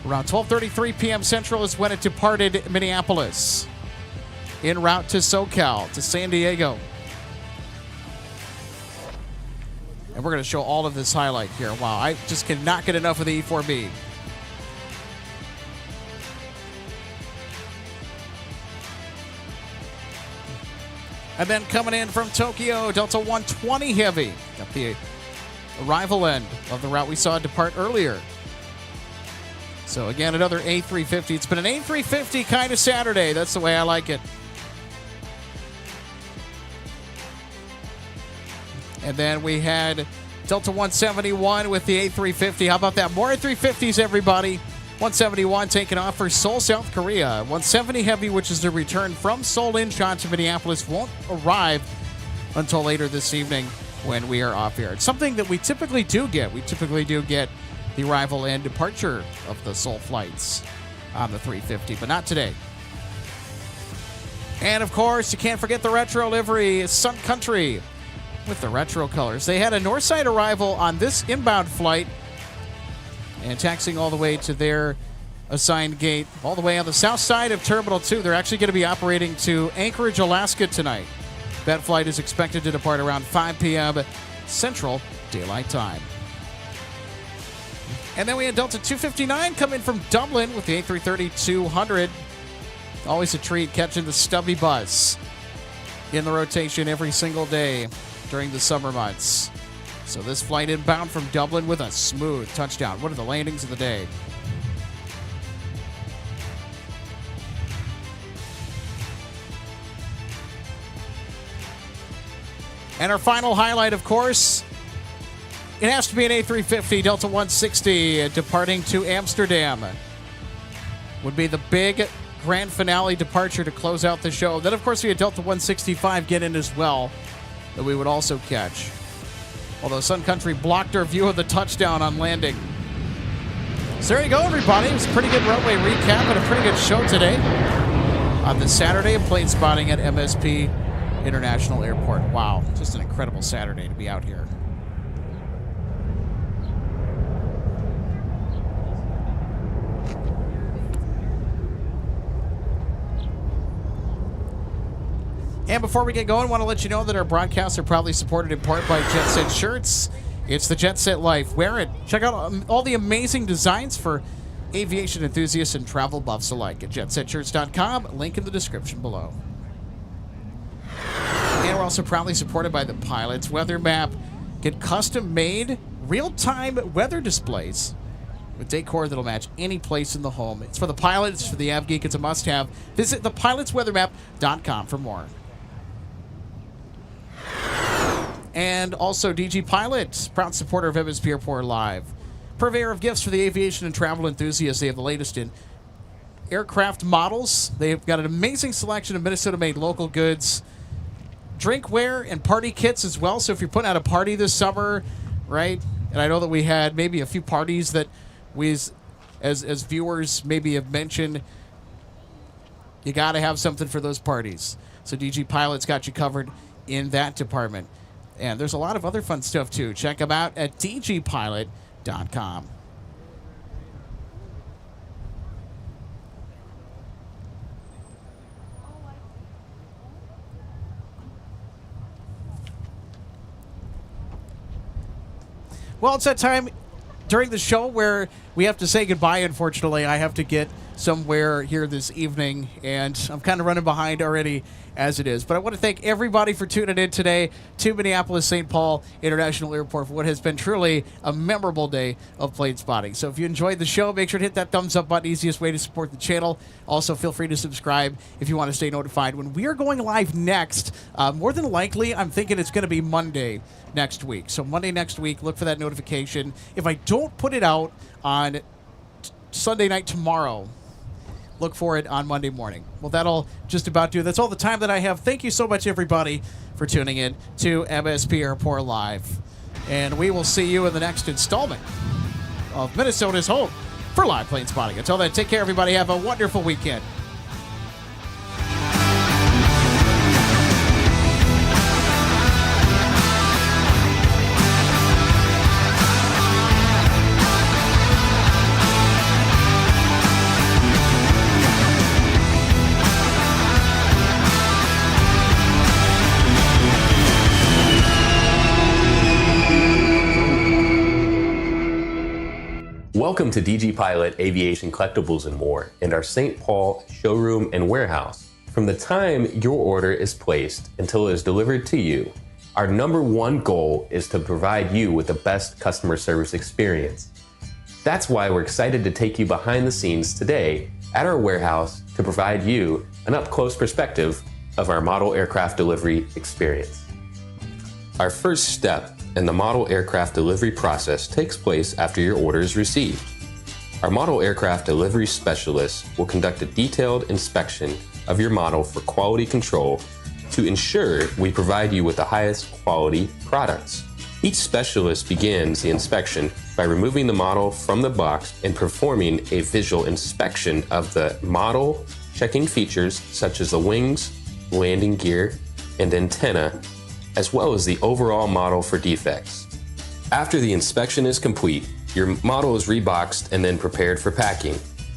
Around 12:33 p.m. Central is when it departed Minneapolis. En route to SoCal, to San Diego. And we're going to show all of this highlight here. Wow, I just cannot get enough of the E4B. And then coming in from Tokyo, Delta 120 Heavy. Got the arrival end of the route we saw depart earlier. So again, another A350. It's been an A350 kind of Saturday. That's the way I like it. And then we had Delta 171 with the A350. How about that? More A350s, everybody. 171 taking off for Seoul, South Korea. 170 Heavy, which is the return from Seoul Incheon to Minneapolis, won't arrive until later this evening when we are off air. It's something that we typically do get. We typically do get the arrival and departure of the Seoul flights on the 350, but not today. And of course, you can't forget the retro livery, Sun Country with the retro colors. They had a north side arrival on this inbound flight and taxiing all the way to their assigned gate, all the way on the south side of Terminal 2. They're actually going to be operating to Anchorage, Alaska tonight. That flight is expected to depart around 5 p.m. Central Daylight Time. And then we had Delta 259 come in from Dublin with the A330-200. Always a treat catching the Stubby bus in the rotation every single day during the summer months. So this flight inbound from Dublin with a smooth touchdown. One of the landings of the day. And our final highlight, of course, it has to be an A350 Delta 160 departing to Amsterdam. Would be the big grand finale departure to close out the show. Then, of course, we had Delta 165 get in as well that we would also catch. Although Sun Country blocked our view of the touchdown on landing. So there you go, everybody. It was a pretty good runway recap and a pretty good show today on this Saturday of plane spotting at MSP International Airport. Wow, just an incredible Saturday to be out here. And before we get going, I want to let you know that our broadcasts are proudly supported in part by Jet Set Shirts. It's the Jet Set Life. Wear it. Check out all the amazing designs for aviation enthusiasts and travel buffs alike at jetsetshirts.com. Link in the description below. And we're also proudly supported by the Pilot's Weather Map. Get custom-made, real-time weather displays with decor that'll match any place in the home. It's for the pilot. It's for the av geek. It's a must-have. Visit thepilotsweathermap.com for more. And also DG Pilot, proud supporter of MSP Airport Live. Purveyor of gifts for the aviation and travel enthusiasts. They have the latest in aircraft models. They've got an amazing selection of Minnesota-made local goods, drinkware, and party kits as well. So if you're putting out a party this summer, right? And I know that we had maybe a few parties that we, as viewers, maybe have mentioned. You got to have something for those parties. So DG Pilot's got you covered in that department. And there's a lot of other fun stuff, too. Check them out at dgpilot.com. Well, it's that time during the show where we have to say goodbye, unfortunately. I have to get somewhere here this evening, and I'm kind of running behind already as it is. But I want to thank everybody for tuning in today to Minneapolis St. Paul International Airport for what has been truly a memorable day of plane spotting. So if you enjoyed the show, make sure to hit that thumbs up button, easiest way to support the channel. Also, feel free to subscribe if you want to stay notified when we are going live next. More than likely, I'm thinking it's going to be Monday next week. So Monday next week, look for that notification. If I don't put it out on Sunday night tomorrow, look for it on Monday morning. Well, that'll just about do it. That's all the time that I have. Thank you so much, everybody, for tuning in to MSP Airport Live. And we will see you in the next installment of Minnesota's home for live plane spotting. Until then, take care, everybody. Have a wonderful weekend. Welcome to DG Pilot Aviation Collectibles and More and our St. Paul showroom and warehouse. From the time your order is placed until it is delivered to you, our #1 goal is to provide you with the best customer service experience. That's why we're excited to take you behind the scenes today at our warehouse to provide you an up-close perspective of our model aircraft delivery experience. Our first step in the model aircraft delivery process takes place after your order is received. Our model aircraft delivery specialist will conduct a detailed inspection of your model for quality control to ensure we provide you with the highest quality products. Each specialist begins the inspection by removing the model from the box and performing a visual inspection of the model, checking features such as the wings, landing gear, and antenna, as well as the overall model for defects. After the inspection is complete, your model is reboxed and then prepared for packing.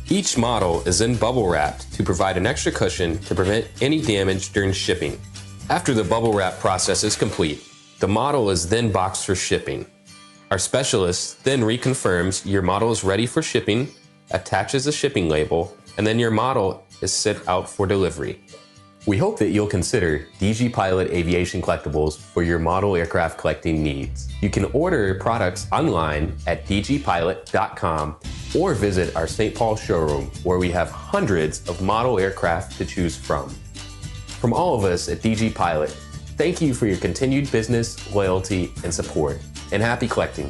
Each model is then bubble wrapped to provide an extra cushion to prevent any damage during shipping. After the bubble wrap process is complete, the model is then boxed for shipping. Our specialist then reconfirms your model is ready for shipping, attaches a shipping label, and then your model is sent out for delivery. We hope that you'll consider DG Pilot Aviation Collectibles for your model aircraft collecting needs. You can order products online at dgpilot.com or visit our St. Paul showroom where we have hundreds of model aircraft to choose from. From all of us at DG Pilot, thank you for your continued business, loyalty, and support, and happy collecting.